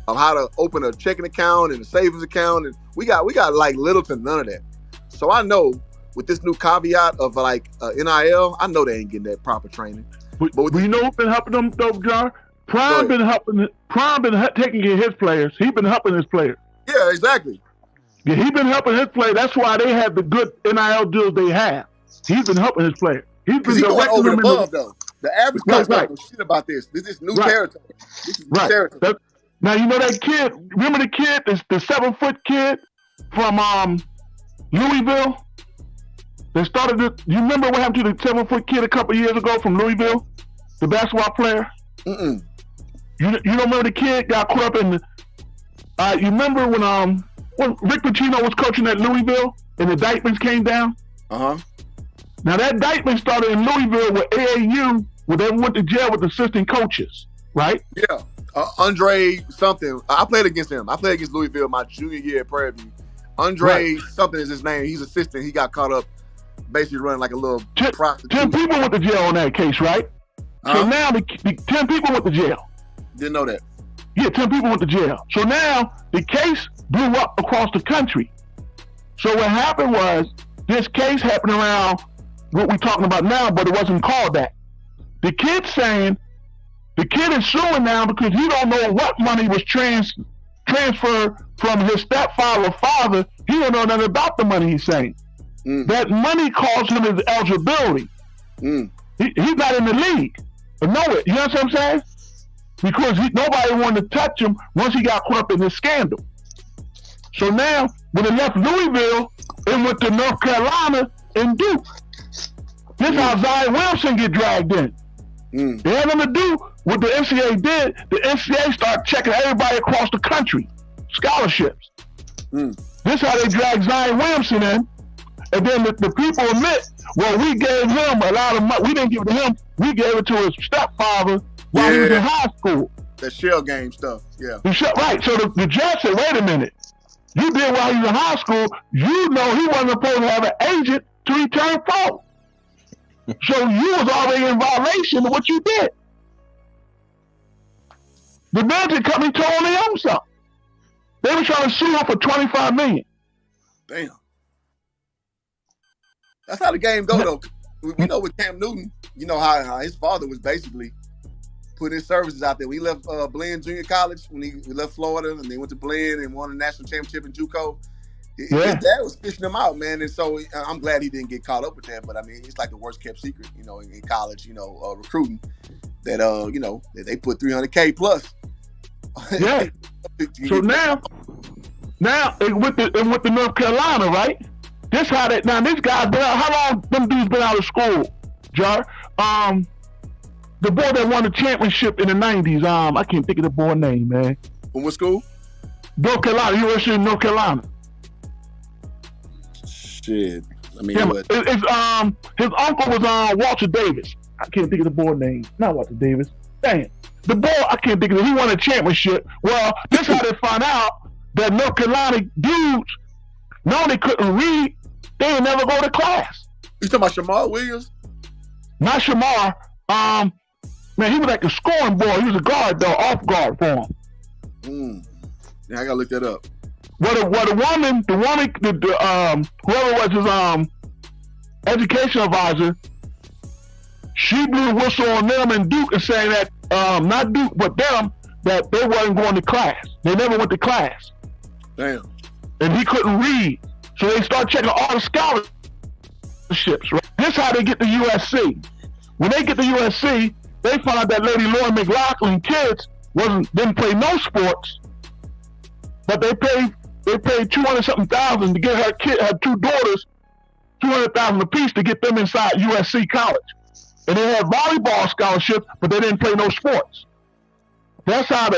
of how to open a checking account and a savings account. And we got like little to none of that. So I know with this new caveat of NIL, I know they ain't getting that proper training. But you know what's been helping them though, John? Prime been taking care of his players. He's been helping his players. Yeah, exactly. Yeah, he's been helping his players. That's why they have the good NIL deals they have. He's been helping his players. He's been going over the above though. The average coach don't know shit about this. This is new territory. This is new territory. Now you know that kid. Remember the kid, the 7-foot kid from Louisville. They started it. You remember what happened to the 7-foot kid a couple years ago from Louisville, the basketball player? Mm-mm. You don't remember the kid got caught up in the? You remember when Rick Pitino was coaching at Louisville and the indictments came down? Uh-huh. Now that indictment started in Louisville with AAU, where they went to jail with assistant coaches, right? Yeah. Andre something. I played against him. I played against Louisville my junior year at Prairie View. Andre something is his name. He's assistant. He got caught up basically running like a little prostitute. 10 people went to jail on that case, right? So now the 10 people went to jail. Didn't know that. Yeah, 10 people went to jail. So now the case blew up across the country. So what happened was this case happened around what we're talking about now, but it wasn't called that. The kid is suing now because he don't know what money was transferred from his stepfather or father. He don't know nothing about the money he's saying. That money caused him his eligibility. He's not in the league. But know it. You know what I'm saying? Because nobody wanted to touch him once he got caught up in this scandal. So now, when it left Louisville, it went to North Carolina and Duke. This is how Zion Williamson get dragged in. It had nothing to do with the NCAA did. The NCAA started checking everybody across the country, scholarships. This is how they dragged Zion Williamson in. And then the people admit, well, we gave him a lot of money. We didn't give it to him. We gave it to his stepfather while he was in high school. That shell game stuff, yeah. Right. So the judge said, wait a minute. You did while he was in high school. You know he wasn't supposed to have an agent till he turned 4. So you was already in violation of what you did. The management company told they own something. They were trying to sue him for $25 million. Damn. That's how the game go though. We know with Cam Newton, you know how his father was basically putting his services out there. We left Blinn Junior College when we left Florida, and they went to Blinn and won the national championship in JUCO. His dad was fishing him out, man, and so I'm glad he didn't get caught up with that. But I mean, it's like the worst kept secret, in college, recruiting that they put $300K plus. Yeah. So now it went to North Carolina, right? This how that now this guy's been out. How long them dudes been out of school, Jar? The boy that won the championship in the 90s. I can't think of the boy name, man. From what school? North Carolina, University of North Carolina. Shit. I mean, his uncle was Walter Davis. I can't think of the boy name. Not Walter Davis. Damn. The boy, I can't think of it. He won a championship. Well, this is how they find out that North Carolina dudes, no, they couldn't read. They didn't never go to class. You talking about Shamar Williams? Not Shamar. Man, he was like a scoring boy. He was a guard though, off guard for him. Yeah, I gotta look that up. Whoever was education advisor, she blew a whistle on them and Duke and saying that, not Duke, but them, that they wasn't going to class. They never went to class. Damn. And he couldn't read. So they start checking all the scholarships, right? This is how they get to USC. When they get to USC, they find out that Lady Lauren McLaughlin kids didn't play no sports, but they paid $200,000 to get her two daughters $200,000 apiece to get them inside USC college. And they had volleyball scholarships, but they didn't play no sports. That's how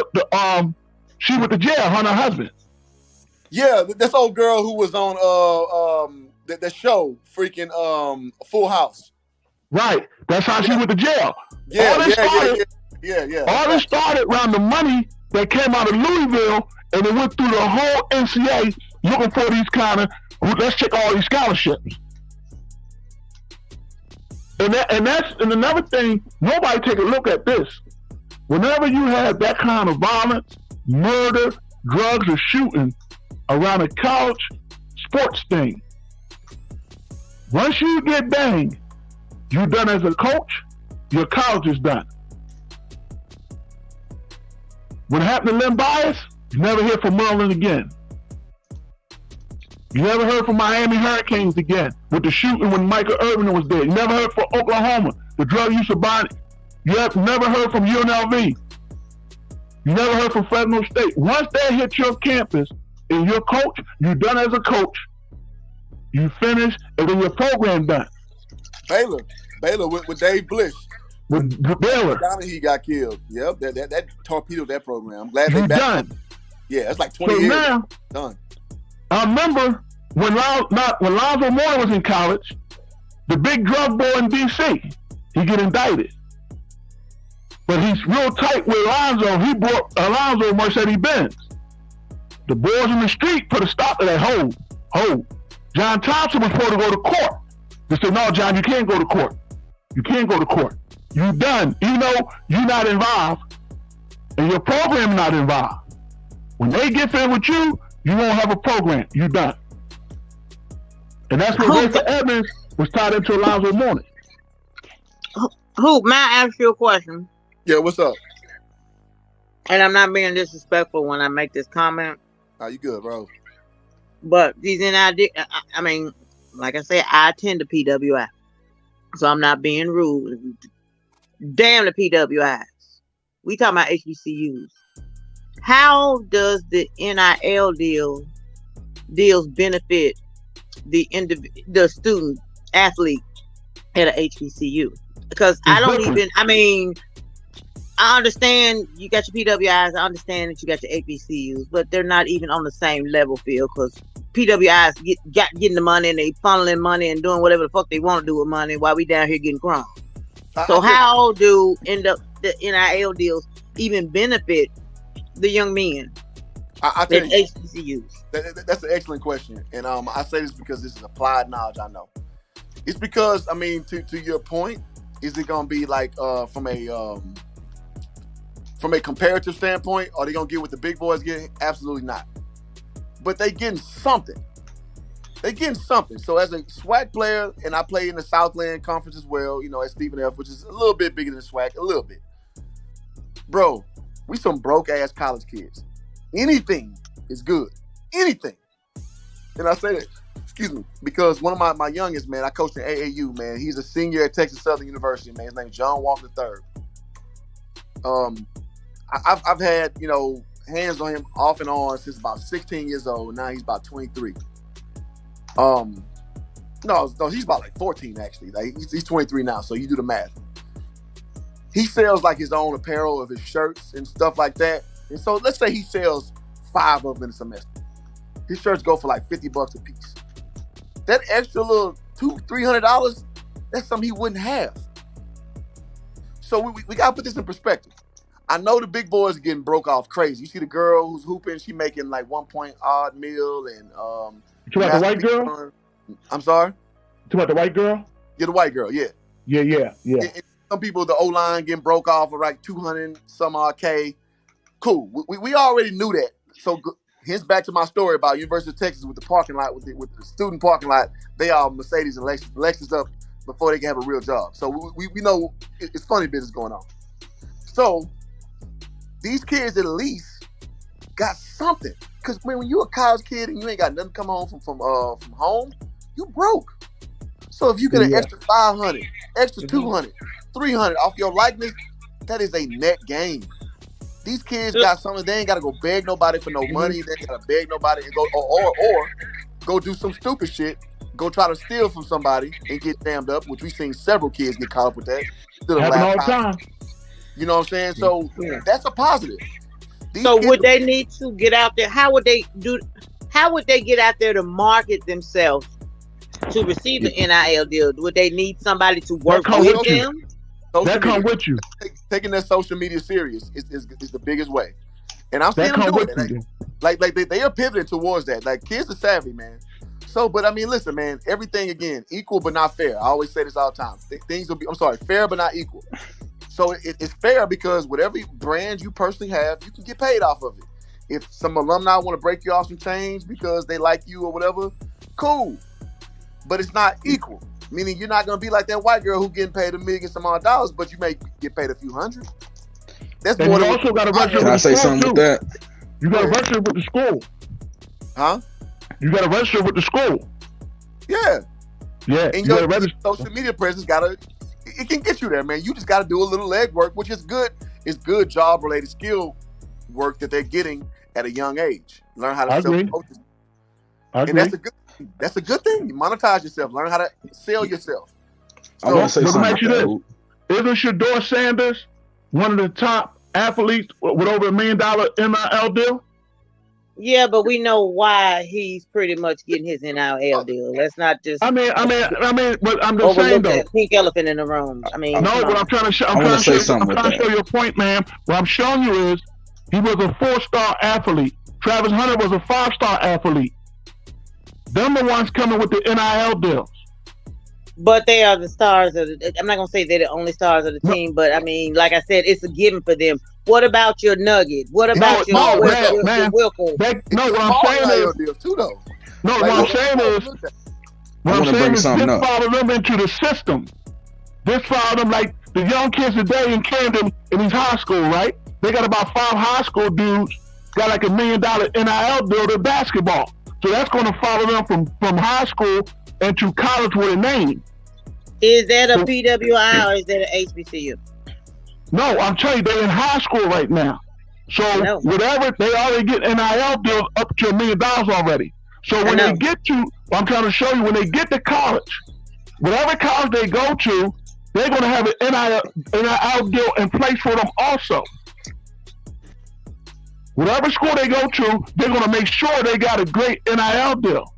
she went to jail, her and her husband. Yeah, this old girl who was on the show, freaking Full House. Right. That's how she went to jail. Yeah, All this started around the money that came out of Louisville, and it went through the whole NCAA looking for these kind of, let's check all these scholarships. And another thing, nobody take a look at this. Whenever you have that kind of violence, murder, drugs, or shooting around a college sports thing, once you get banged, you're done as a coach, your college is done. What happened to Len Bias, you never hear from Maryland again. You never heard from Miami Hurricanes again with the shooting when Michael Irvin was there. You never heard from Oklahoma, the drug use of body. You have never heard from UNLV. You never heard from Fresno State. Once they hit your campus and you're coach, you're done as a coach. You finish, and then your program done. Baylor with Dave Bliss. With Baylor. He got killed. Yep, that torpedoed that program. I'm glad you they back. done. Yeah, it's like 20 so years. Now, done. I remember when Lonzo Moore was in college, the big drug boy in D.C., he get indicted. But he's real tight with Lonzo. He brought Lonzo Mercedes-Benz. The boys in the street put a stop to that. Hold. John Thompson was supposed to go to court. They said, no, John, you can't go to court. You can't go to court. You done. Even though you're not involved and your program not involved. When they get in with you, you won't have a program. You done. And that's what Rayford Edmonds was tied into Alonzo Mourning. Who? May I ask you a question? Yeah, what's up? And I'm not being disrespectful when I make this comment. Oh, you good, bro? But these NID, I mean, like I said, I attend the PWI. So I'm not being rude. Damn the PWIs. We talking about HBCUs. How does the NIL deals benefit the student athlete at a HBCU? Because I understand you got your PWIs. I understand that you got your HBCUs, but they're not even on the same level field because PWIs getting the money and they funneling money and doing whatever the fuck they want to do with money while we down here getting crunk. So how do the NIL deals even benefit the young men I tell you, HBCUs? That's an excellent question. And I say this because this is applied knowledge, I know. It's because, I mean, to your point, is it going to be like from a comparative standpoint, are they going to get what the big boys get? Absolutely not. But they getting something. They getting something. So as a SWAC player, and I play in the Southland Conference as well, you know, at Stephen F., which is a little bit bigger than SWAC, a little bit. Bro, we some broke-ass college kids. Anything is good. Anything. And I say that, excuse me, because one of my youngest, man, I coached in AAU, man. He's a senior at Texas Southern University, man. His name is John Walker III. I've had, you know, hands on him off and on since about 16 years old. Now he's about 23. No, he's about like 14 actually. Like he's 23 now, so you do the math. He sells like his own apparel of his shirts and stuff like that. And so let's say he sells 5 of them in a semester. His shirts go for like $50 a piece. That extra little $200-$300, that's something he wouldn't have. So we gotta put this in perspective. I know the big boys are getting broke off crazy. You see the girl who's hooping, she making like 1 mil and You talking about the white girl? I'm sorry? You talking about the white girl? Yeah, the white girl, yeah. Yeah. And some people, the O-line getting broke off for like 200 some odd K. Cool. We already knew that. So Hence back to my story about University of Texas with the parking lot, with the student parking lot. They are Mercedes and Lexus up before they can have a real job. So we know it's funny business going on. So these kids at least got something. Because when you're a college kid and you ain't got nothing come home from home, you broke. So if you get an extra 500, extra 200, 300 off your likeness, that is a net gain. These kids got something. They ain't got to go beg nobody for no money. They ain't got to beg nobody and go or go do some stupid shit. Go try to steal from somebody and get damned up, which we've seen several kids get caught up with that. Happen all the time. You know what I'm saying? So that's a positive. So would they need to get out there? How would they get out there to market themselves to receive an NIL deal? Would they need somebody to work with them? That come with you. Taking their social media serious is the biggest way. And I'm seeing them doing it. Like they are pivoting towards that. Like kids are savvy, man. So, but I mean, listen, man, everything again, equal but not fair. I always say this all the time. Things will be, fair but not equal. So it's fair because whatever brand you personally have, you can get paid off of it. If some alumni want to break you off some change because they like you or whatever, cool. But it's not equal. Meaning you're not going to be like that white girl who getting paid $1 million some odd dollars, but you may get paid a few hundred. That's and more. You also got to register with the school too. You got to register with the school. Huh? You got to register with the school. Yeah. Yeah. And your social media presence it can get you there, man. You just got to do a little leg work, which is good. It's good job related skill work that they're getting at a young age. Learn how to sell coaches. And that's a good thing. You monetize yourself. Learn how to sell yourself. I want to say something like that. Isn't Shedeur Sanders one of the top athletes with over $1 million NIL deal? Yeah, but we know why he's pretty much getting his NIL deal. Let's not just. I mean, but I'm just saying though. That pink elephant in the room. I mean, no. What I'm trying to show, I'm trying to show you a point, man. What I'm showing you is he was a 4-star athlete. Travis Hunter was a 5-star athlete. Them the ones coming with the NIL deals. But they are the stars of the. I'm not gonna say they're the only stars of the team, but I mean, like I said, it's a given for them. What about your Nugget? What about your Wilco? What I'm saying is, this follow them into the system. This follow them like the young kids today in Camden in these high school, right? They got about 5 high school dudes got like $1 million NIL deal to basketball. So that's going to follow them from high school into college with a name. Is that a PWI or is that an HBCU? No, I'm telling you, they're in high school right now. So whatever, they already get NIL deals up to $1 million already. So when they get to, I'm trying to show you, when they get to college, whatever college they go to, they're going to have an NIL deal in place for them also. Whatever school they go to, they're going to make sure they got a great NIL deal.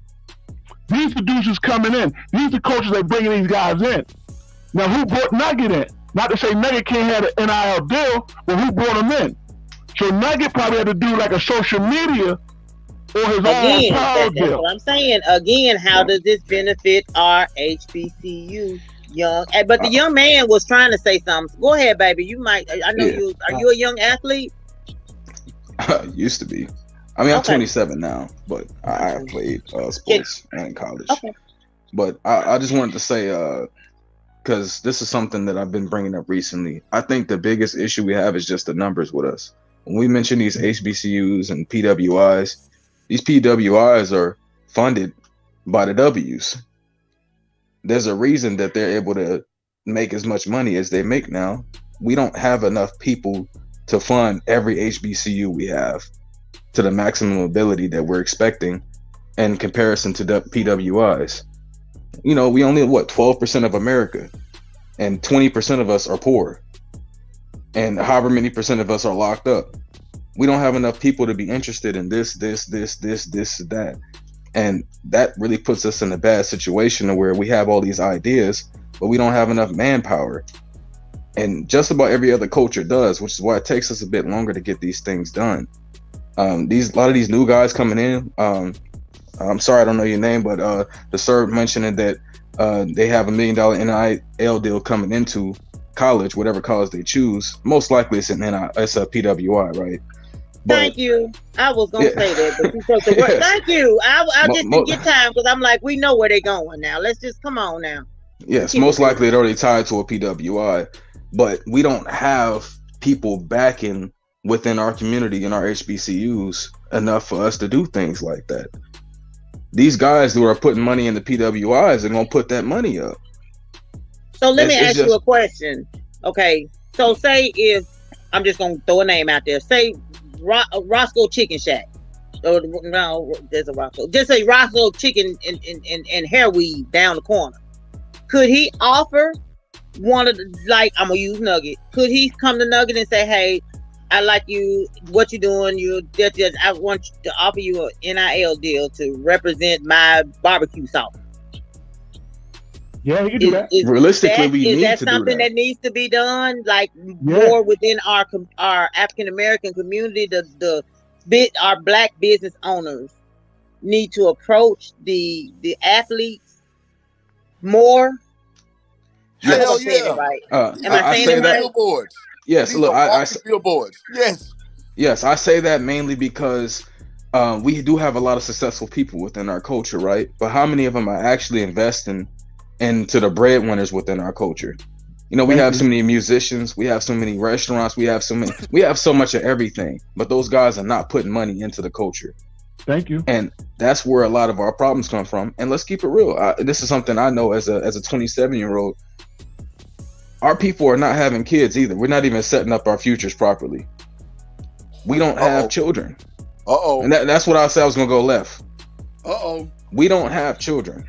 These are dudes who's coming in. These are the coaches that bringing these guys in. Now, who brought Nugget in? Not to say Nugget can't have an NIL deal, but who brought him in? So Nugget probably had to do like a social media or his own power deal. That's what I'm saying. Again, how does this benefit our HBCU young? But the young man was trying to say something. Go ahead, baby. You might. I know you. Are you a young athlete? Used to be. I mean, I'm 27 now, but I played sports in college. Okay. But I just wanted to say, because this is something that I've been bringing up recently. I think the biggest issue we have is just the numbers with us. When we mention these HBCUs and PWIs, these PWIs are funded by the W's. There's a reason that they're able to make as much money as they make now. We don't have enough people to fund every HBCU we have to the maximum ability that we're expecting in comparison to the PWIs. You know, we only 12% of America, and 20% of us are poor, and however many percent of us are locked up. We don't have enough people to be interested in this, that, and that really puts us in a bad situation where we have all these ideas, but we don't have enough manpower. And just about every other culture does, which is why it takes us a bit longer to get these things done. A lot of these new guys coming in, I'm sorry I don't know your name, but the sir mentioning that they have $1 million NIL deal coming into college, whatever college they choose. Most likely it's a PWI, right? Thank you. I was gonna say that, but you took the word. Yes. Thank you. I just didn't get time because I'm like, we know where they're going now. Let's just come on now. Yes, Keep it most likely moving. it already tied to a PWI, but we don't have people backing within our community and our HBCUs enough for us to do things like that. These guys who are putting money in the PWIs are gonna put that money up. So let me It's ask you a question. Okay, so say if I'm just gonna throw a name out there. Say Roscoe Chicken Shack. Or, no, there's a Roscoe. Just say Roscoe Chicken and hair weave down the corner. Could he offer one of the, like, I'm gonna use Nugget. Could he come to Nugget and say, hey, I like you, what you're doing, I want to offer you an NIL deal to represent my barbecue sauce. Yeah, he can do that. Realistically, we need Is to that do something that. that needs to be done? Like more within our African American community, our Black business owners need to approach the athletes more. Yes. Hell yeah! Right? Am I I saying say it that. right? Billboards. Yes, These look, are I walking billboards. Yes. yes, I say that mainly because we do have a lot of successful people within our culture, right? But how many of them are actually investing into the breadwinners within our culture? You know, we have so many musicians, we have so many restaurants, we have so much of everything, but those guys are not putting money into the culture. Thank you. And that's where a lot of our problems come from. And let's keep it real. This is something I know as a 27-year-old. Our people are not having kids either. We're not even setting up our futures properly. We don't have children. And that's what I said I was gonna go left. We don't have children.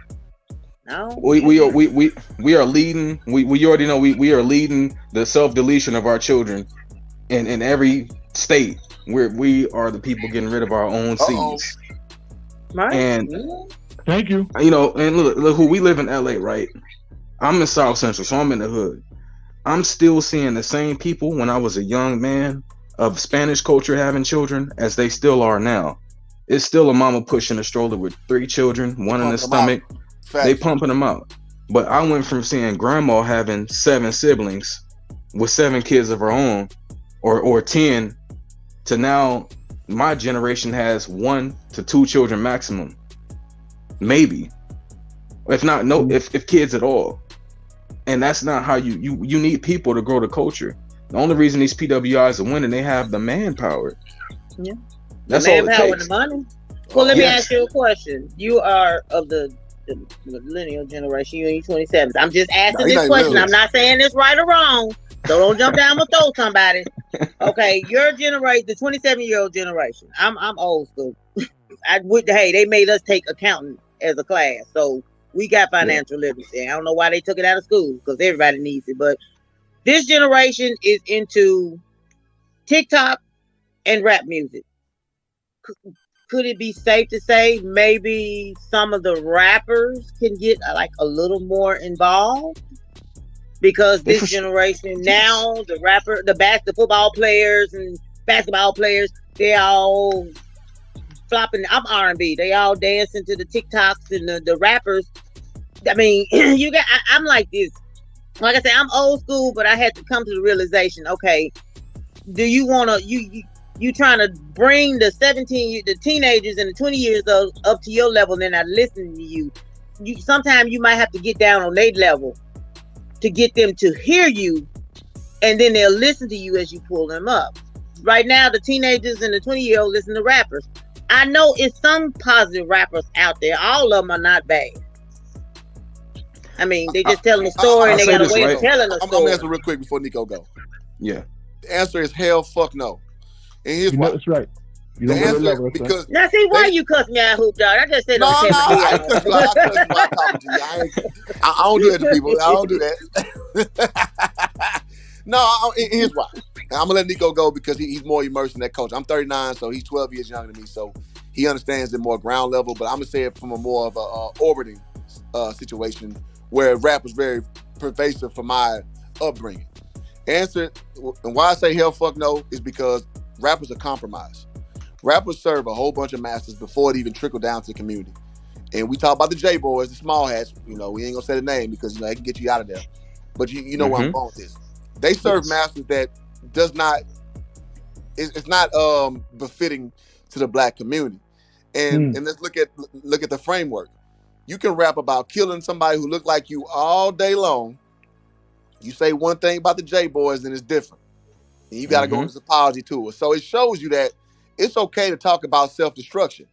No. We are leading. We already know we are leading the self-deletion of our children in every state where we are the people getting rid of our own seeds. Right. And thank you. You know, and look who we live in LA, right? I'm in South Central, so I'm in the hood. I'm still seeing the same people when I was a young man of Spanish culture having children as they still are now. It's still a mama pushing a stroller with 3 children, one in the stomach. They pumping them out. But I went from seeing grandma having 7 siblings with 7 kids of her own, or 10, to now my generation has 1 to 2 children maximum. Maybe. If not, if kids at all. And that's not how you need people to grow the culture. The only reason these PWIs are winning, they have the manpower. Yeah. That's the all it manpower takes. and the money. Well, let me ask you a question. You are of the millennial generation. You're in your 27s. I'm just asking this question. I'm not saying this right or wrong. So don't jump down and throw somebody. Okay, your generation, the 27-year-old generation. I'm old school. They made us take accounting as a class. So we got financial literacy. I don't know why they took it out of school because everybody needs it. But this generation is into TikTok and rap music. Could it be safe to say maybe some of the rappers can get like a little more involved? Because this generation now, the football players and basketball players, they all flopping. I'm R&B. They all dancing to the TikToks and the rappers. I mean, I'm like this. Like I said, I'm old school, but I had to come to the realization. Okay, do you want to you trying to bring the teenagers and the 20 years old up to your level, and they're not listening to you. Sometimes you might have to get down on their level to get them to hear you, and then they'll listen to you as you pull them up. Right now, the teenagers and the 20-year-old listen to rappers. I know it's some positive rappers out there. All of them are not bad. I mean, they just telling a story, and they got a way of telling a story. I'm gonna answer real quick before Nico go. Yeah. The answer is hell, fuck no. And here's why. That's right. You The don't really answer love us, because Now, see, why you cuss me out, Hoop Dog? I just said I ain't cuss you out. I cuss you while I'm talking to you. I don't do that to people. I don't do that. No, here's why. And I'm gonna let Nico go because he's more immersed in that culture. I'm 39, so he's 12 years younger than me, so he understands it more ground level. But I'm gonna say it from a more of a orbiting situation where rap was very pervasive for my upbringing. Answer, and why I say hell fuck no is because rappers are compromised. Rappers serve a whole bunch of masters before it even trickled down to the community. And we talk about the J-Boys, the small hats, we ain't gonna say the name because they can get you out of there. But you know where I'm going with this. They serve masters that does not it's not befitting to the black community. And let's look at the framework. You can rap about killing somebody who look like you all day long. You say one thing about the J Boys and it's different. And you got to go on this apology tour. So it shows you that it's okay to talk about self-destruction.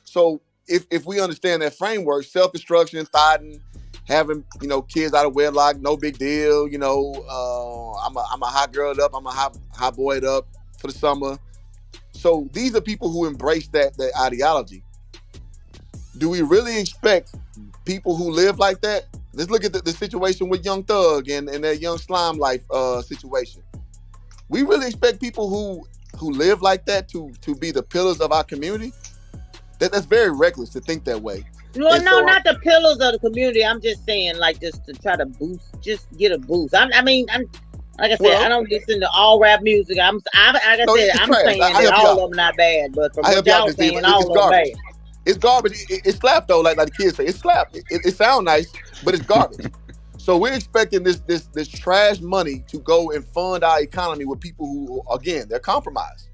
So if we understand that framework, self-destruction, thotting, having, kids out of wedlock, no big deal. I'm a hot girl up. I'm a hot boy up for the summer. So these are people who embrace that ideology. Do we really expect people who live like that? Let's look at the situation with Young Thug and that Young Slime Life situation. We really expect people who live like that to be the pillars of our community? That's very reckless to think that way. Well, no, not the pillars of the community. I'm just saying, like, just to try to get a boost. I mean, like I said, I don't listen to all rap music. I'm saying that all of them not bad, but from what y'all saying, all of them bad. It's garbage. It's slap though, like the kids say. It's slap. It sounds nice, but it's garbage. So we're expecting this trash money to go and fund our economy with people who, again, they're compromised.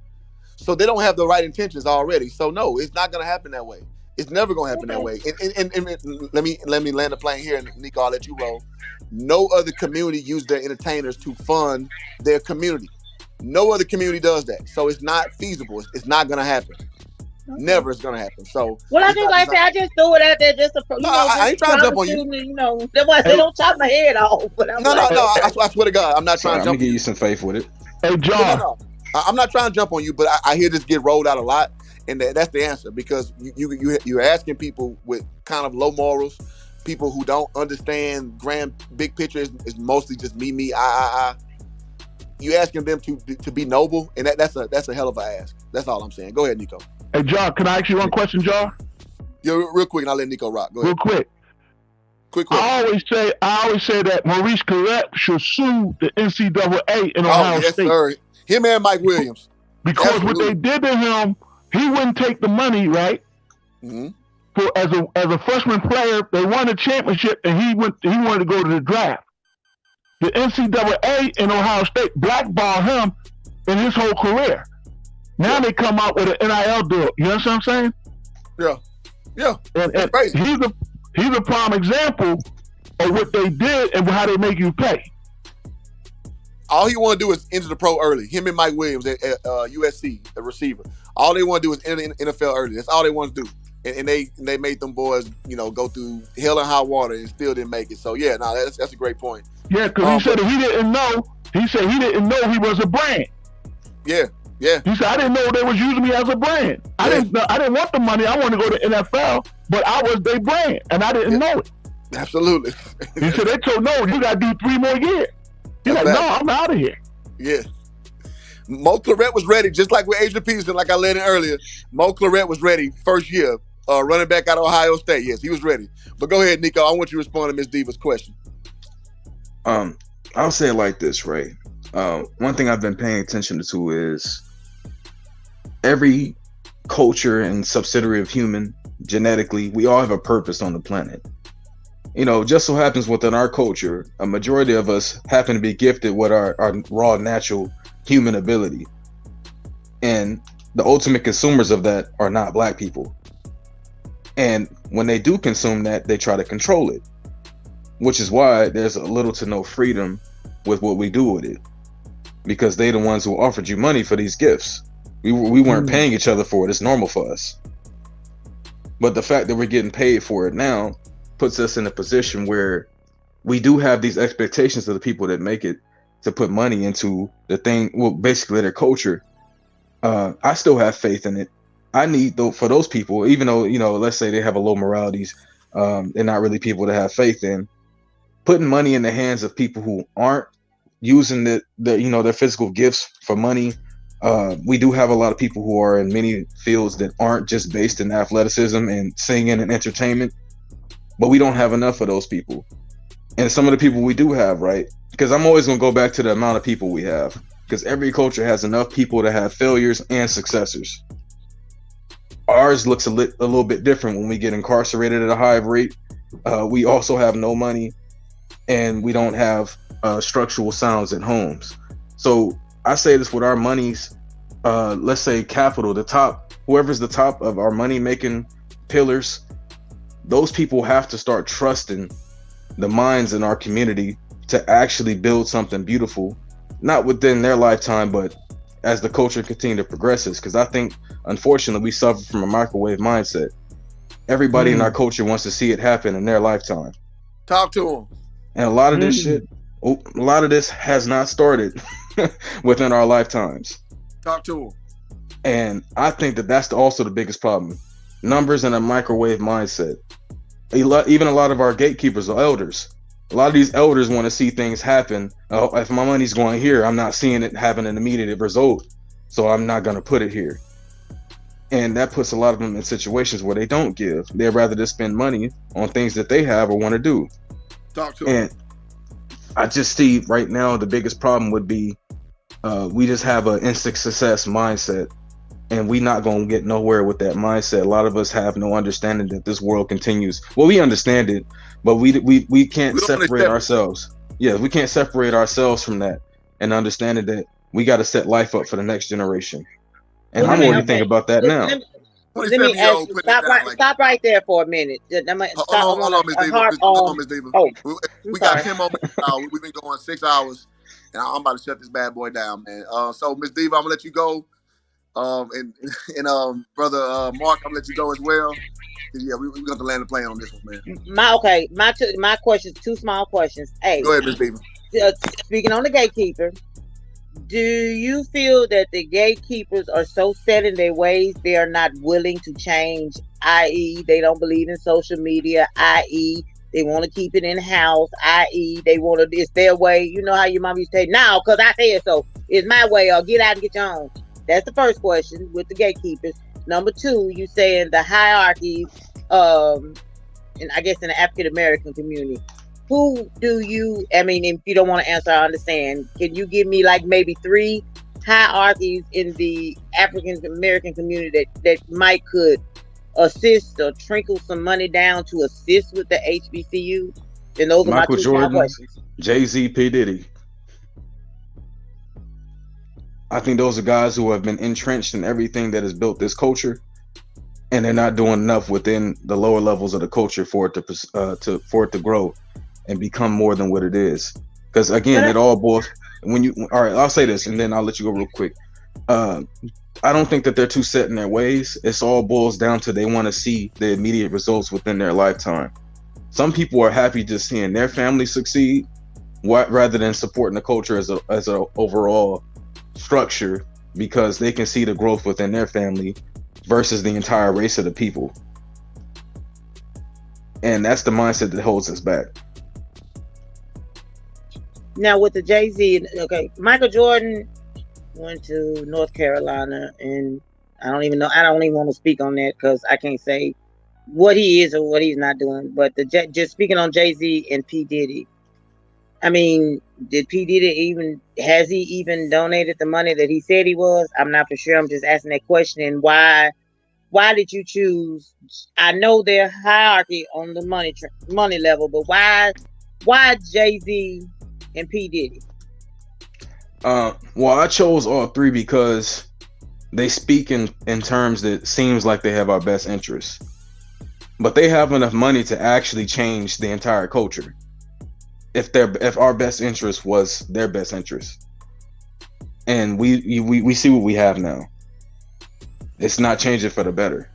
So they don't have the right intentions already. So no, it's not going to happen that way. It's never going to happen that way. And let me land the plane here, and Nccu, I'll let you roll. No other community use their entertainers to fund their community. No other community does that. So it's not feasible. It's not going to happen. Never is going to happen. So I just threw it out there just to, I ain't trying to jump on you. They don't chop my head off. But no. I swear to God, I'm not trying to jump. I'm gonna give you some faith with it. Hey, John. No. I'm not trying to jump on you, but I hear this get rolled out a lot, and that's the answer, because you're asking people with kind of low morals, people who don't understand grand big picture is mostly just me, I. You asking them to be noble, and that's a hell of a ask. That's all I'm saying. Go ahead, Nccu. Hey, John, can I ask you one question, John? Yeah, real quick, and I'll let Nccu rock. Go ahead. Real quick. I always say that Maurice Clarett should sue the NCAA in Ohio State. Sir. Him and Mike Williams. Because what they did to him, he wouldn't take the money, right? Mm-hmm. For as a freshman player, they won a championship, and he wanted to go to the draft. The NCAA in Ohio State blackballed him in his whole career. Now they come out with an NIL deal. You know what I'm saying? Yeah. And he's a prime example of what they did and how they make you pay. All he want to do is enter the pro early. Him and Mike Williams at USC, the receiver. All they want to do is enter the NFL early. That's all they want to do. And they made them boys, go through hell and high water and still didn't make it. So yeah, that's a great point. Yeah, because he said he didn't know. He said he didn't know he was a brand. Yeah. He said I didn't know they was using me as a brand. Yeah. I didn't want the money. I wanted to go to NFL, but I was their brand, and I didn't know it. Absolutely. He said they told no, you got to do 3 more years. He's like, no, I'm out of here. Yeah. Mo Clarett was ready, just like with Adrian Peterson, like I led in earlier. Mo Clarett was ready first year, running back out of Ohio State. Yes, he was ready. But go ahead, Nccu. I want you to respond to Ms. Diva's question. I'll say it like this, Ray. One thing I've been paying attention to is every culture and subsidiary of human, genetically, we all have a purpose on the planet. Just so happens within our culture, a majority of us happen to be gifted with our raw, natural human ability. And the ultimate consumers of that are not black people. And when they do consume that, they try to control it, which is why there's a little to no freedom with what we do with it, because they're the ones who offered you money for these gifts. We weren't paying each other for it. It's normal for us. But the fact that we're getting paid for it now puts us in a position where we do have these expectations of the people that make it to put money into the thing, well, basically their culture. I still have faith in it. I need, though, for those people, even though, let's say they have a low moralities, they're not really people to have faith in, putting money in the hands of people who aren't using their physical gifts for money. We do have a lot of people who are in many fields that aren't just based in athleticism and singing and entertainment, but we don't have enough of those people. And some of the people we do have, right? Because I'm always going to go back to the amount of people we have, because every culture has enough people to have failures and successors. Ours looks a little bit different when we get incarcerated at a high rate. We also have no money, and we don't have structural sounds at homes. So I say this with our monies, let's say capital, the top, whoever's the top of our money making pillars, those people have to start trusting the minds in our community to actually build something beautiful, not within their lifetime, but as the culture continues to progresses. Because I think, unfortunately, we suffer from a microwave mindset. Everybody in our culture wants to see it happen in their lifetime. Talk to them. And a lot of this shit, a lot of this has not started within our lifetimes. Talk to them. And I think that that's also the biggest problem. Numbers and a microwave mindset. Even a lot of our gatekeepers are elders. A lot of these elders want to see things happen. Oh, if my money's going here, I'm not seeing it having an immediate result, so I'm not going to put it here. And that puts a lot of them in situations where they don't give. They'd rather just spend money on things that they have or want to do. Talk to and I just see right now the biggest problem would be we just have an instant success mindset, and we not going to get nowhere with that mindset. A lot of us have no understanding that this world continues. Well, we understand it, but we can't separate ourselves. Yeah, we can't separate ourselves from that and understanding that we got to set life up for the next generation. And I'm already thinking about that now. Let me ask you, stop right there for a minute. Hold on, Ms. Diva. Hold on, Ms. Diva. We got 10 more minutes now. We've been going 6 hours, and I'm about to shut this bad boy down, man. So, Ms. Diva, I'm gonna let you go. And brother Mark, I'm gonna let you go as well. Yeah, we're gonna have to land the plane on this one, man. My questions, 2 small questions. Hey, go ahead, Ms. Diva. Speaking on the gatekeeper, do you feel that the gatekeepers are so set in their ways they are not willing to change, i.e. they don't believe in social media, i.e. they want to keep it in house, i.e. they want to, it's their way. You know how your mom used to say, now because I said so, it's my way, or get out and get your own. That's the first question with the gatekeepers. Number 2, you saying the hierarchies, and I guess in the African American community. Who do you, I mean, if you don't want to answer, I understand. Can you give me like maybe 3 hierarchies in the African American community that might could assist or trickle some money down to assist with the HBCU? And those are Michael my 2 Jordan, small questions. Jay-Z, P. Diddy. I think those are guys who have been entrenched in everything that has built this culture, and they're not doing enough within the lower levels of the culture for it to grow and become more than what it is. Because again, it all boils all right, I'll say this and then I'll let you go real quick. I don't think that they're too set in their ways. It's all boils down to they want to see the immediate results within their lifetime. Some people are happy just seeing their family succeed rather than supporting the culture as a overall structure, because they can see the growth within their family versus the entire race of the people. And that's the mindset that holds us back. Now with the Jay-Z, okay, Michael Jordan went to North Carolina, and I don't even want to speak on that because I can't say what he is or what he's not doing. But just speaking on Jay-Z and P. Diddy, I mean, did P. Diddy has he even donated the money that he said he was? I'm not for sure. I'm just asking that question. And why did you choose? I know their hierarchy on the money level, but why Jay-Z and P. Diddy? Well, I chose all 3 because they speak in terms that seems like they have our best interests, but they have enough money to actually change the entire culture if our best interest was their best interest. And we see what we have now. It's not changing for the better.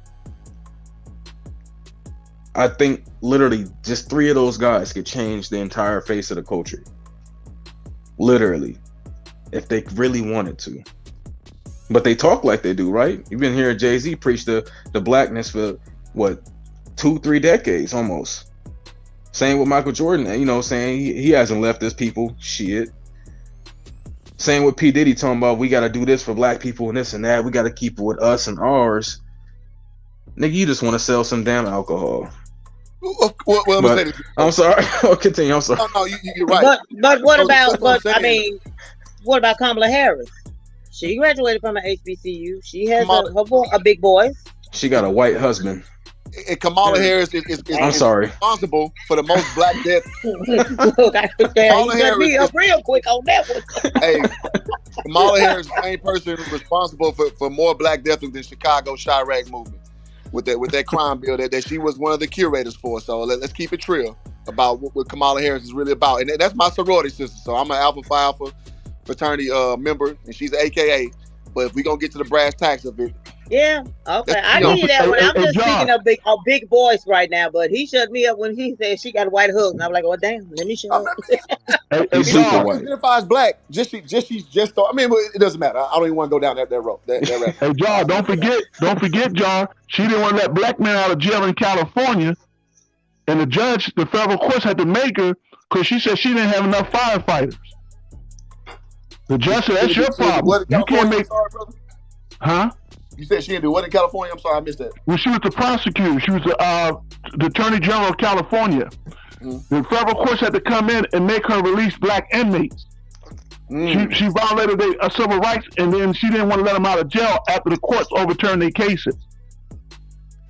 I think literally just 3 of those guys could change the entire face of the culture. Literally, if they really wanted to. But they talk like they do, right? You've been hearing Jay-Z preach the blackness for what, 2-3 decades almost. Same with Michael Jordan, saying he hasn't left his people. Shit. Same with P. Diddy, talking about we got to do this for black people and this and that. We got to keep it with us and ours. Nigga, you just want to sell some damn alcohol. Well, I'm sorry. I'll continue. I'm sorry. No, you're right. But what about? What about Kamala Harris? She graduated from an HBCU. She has a big voice. She got a white husband. And Kamala Harris is responsible for the most black deaths. Look, Kamala Harris is real quick on that one. Hey, Kamala Harris is the main person responsible for more Black deaths than the Chicago Chirac movement with that crime bill that she was one of the curators for. So let's keep it real about what Kamala Harris is really about. And that's my sorority sister. So I'm an Alpha Phi Alpha fraternity member, and she's an AKA. But if we're going to get to the brass tacks of it. Yeah, okay. I give you that one. I'm just speaking a big voice right now, but he shut me up when he said she got a white hook. And I'm like, oh, damn, let me shut up. She identifies Black. It doesn't matter. I don't even want to go down that road. That hey, Jar, don't forget, Jar. She didn't want to let Black men out of jail in California, and the federal courts had to make her because she said she didn't have enough firefighters. The judge said, that's your problem. You can't make... Huh? You said she didn't do what in California? I'm sorry, I missed that. Well, she was the prosecutor. She was the Attorney General of California. The federal courts had to come in and make her release Black inmates. She violated their civil rights, and then she didn't want to let them out of jail after the courts overturned their cases.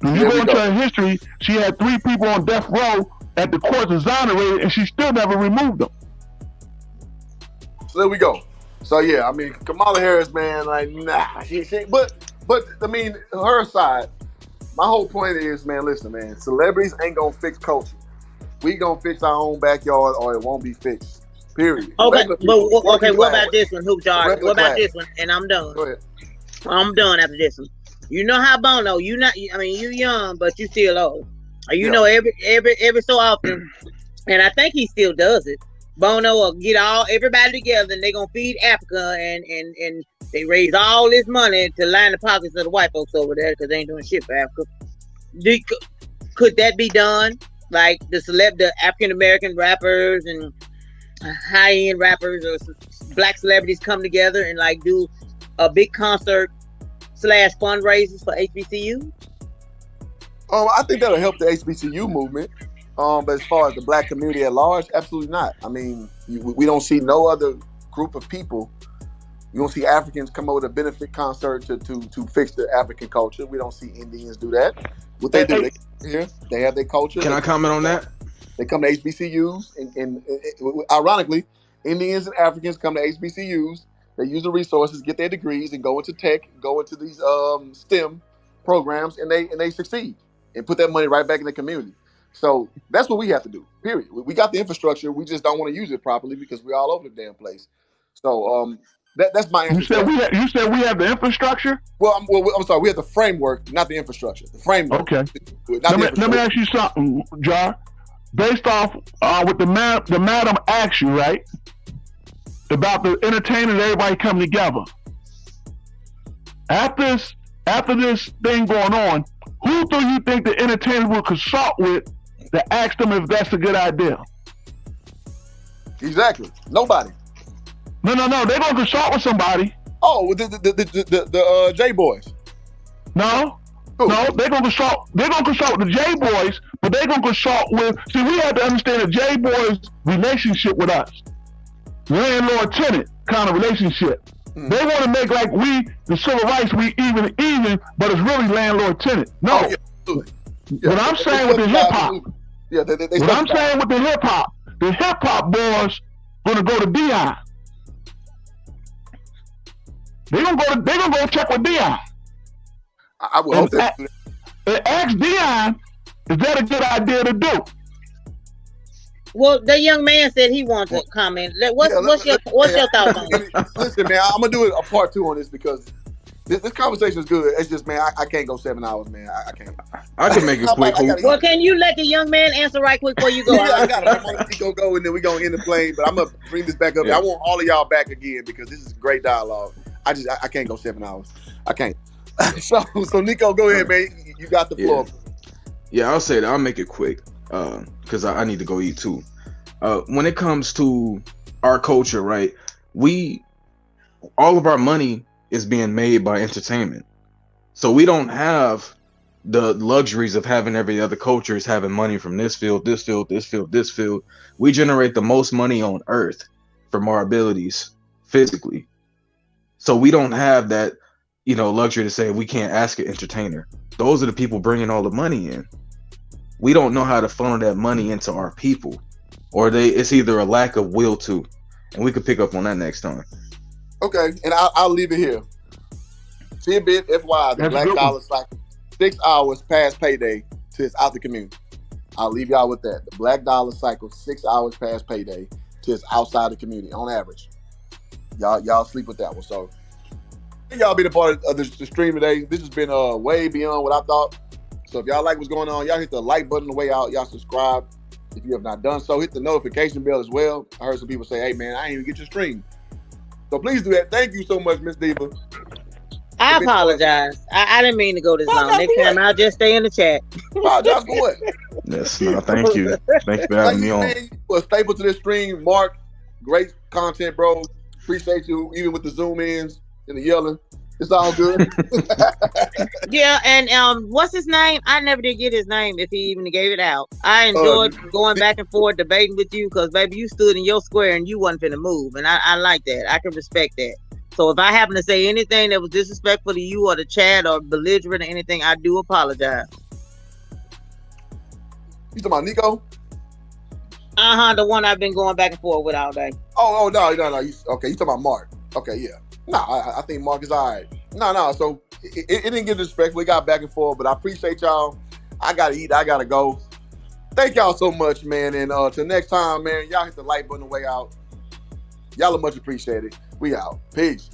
When you go into her history, she had 3 people on death row at the courts exonerated, and she still never removed them. So there we go. So yeah, I mean, Kamala Harris, man, like, nah, but I mean, her side, my whole point is, man, listen, man, celebrities ain't gonna fix culture. We gonna fix our own backyard, or it won't be fixed. Period. Okay, what about this one, Hoop Jar? What about this one? And I'm done. Go ahead. I'm done after this one. You know how Bono, you young, but you still old. You know, every so often, and I think he still does it. Bono will get everybody together, and they're gonna feed Africa, and they raise all this money to line the pockets of the white folks over there because they ain't doing shit for Africa. Could that be done? Like the African American rappers and high end rappers or Black celebrities come together and like do a big concert / fundraisers for HBCU? I think that'll help the HBCU movement. But as far as the Black community at large, absolutely not. I mean, we don't see no other group of people. You don't see Africans come up with a benefit concert to fix the African culture. We don't see Indians do that. What they do, they have their culture. Can I comment on that? They come to HBCUs, and ironically, Indians and Africans come to HBCUs. They use the resources, get their degrees, and go into tech, go into these STEM programs, and they succeed and put that money right back in the community. So that's what we have to do, period. We got the infrastructure. We just don't want to use it properly because we're all over the damn place. So that's my answer. You said we have the infrastructure? Well, I'm sorry. We have the framework, not the infrastructure. The framework. Okay. Let me ask you something, Jar. Based off what the madam asked you, right? About the entertainment, everybody coming together. After this thing going on, who do you think the entertainer will consult with to ask them if that's a good idea? Exactly. Nobody. No. They're gonna consult with somebody. Oh, the J Boys. No. No, they're gonna consult with the J Boys, but they're gonna consult with. See, we have to understand the J Boys' relationship with us, landlord-tenant kind of relationship. They want to make like we, the civil rights, we even, but it's really landlord-tenant. No. Oh, yeah, what I'm saying with the hip hop. What I'm saying with the hip hop boys gonna go to Dion. They're gonna go check with Dion. I will hope that. And ask Dion, is that a good idea to do? Well, the young man said he wants to comment. What's your thoughts on it? Listen, man, I'm gonna do a part 2 on this because this conversation is good. It's just, man, I can't go 7 hours, man. I can't. I can make it quick. Well, can you let the young man answer right quick before you go? I got it. I'm gonna go, and then we're gonna end the plane. But I'm gonna bring this back up. Yeah. I want all of y'all back again because this is great dialogue. I can't go 7 hours. I can't. So Nico, go ahead, man. You got the floor. Yeah, I'll say that. I'll make it quick because I need to go eat too. When it comes to our culture, right? All of our money is being made by entertainment. So we don't have the luxuries of having every other culture is having money from this field, this field, this field, this field. We generate the most money on earth from our abilities physically. So we don't have that, luxury to say we can't ask an entertainer. Those are the people bringing all the money in. We don't know how to funnel that money into our people, or it's either a lack of will to, and we could pick up on that next time. Okay, and I'll leave it here. Tidbit, FYI, the Black Dollar Cycle, 6 hours past payday till it's out the community. I'll leave y'all with that. The Black Dollar Cycle, 6 hours past payday till it's outside the community on average. Y'all sleep with that one. So y'all be the part of the stream today. This has been way beyond what I thought. So if y'all like what's going on, y'all hit the like button on the way out. Y'all subscribe if you have not done so. Hit the notification bell as well. I heard some people say, hey, man, I didn't even get your stream. So please do that. Thank you so much, Miss Diva. I apologize. I didn't mean to go this long. Next time, I'll just stay in the chat. Apologize for what? Yes, no, thank you. Thank you for having me on. Man, you were a staple to this stream. Mark, great content, bro. Appreciate you, even with the zoom ins and the yelling. It's all good. Yeah, and what's his name? I never did get his name if he even gave it out. I enjoyed going back and forth debating with you because, baby, you stood in your square and you wasn't finna move, and I like that. I can respect that. So if I happen to say anything that was disrespectful to you or the chat or belligerent or anything, I do apologize. You talking about Nico? The one I've been going back and forth with all day. Oh no. Okay, you talking about Mark? Okay, yeah. No, I think Mark is all right. No. So it didn't get disrespectful. We got back and forth, but I appreciate y'all. I gotta eat. I gotta go. Thank y'all so much, man. And till next time, man. Y'all hit the like button on the way out. Y'all are much appreciated. We out. Peace.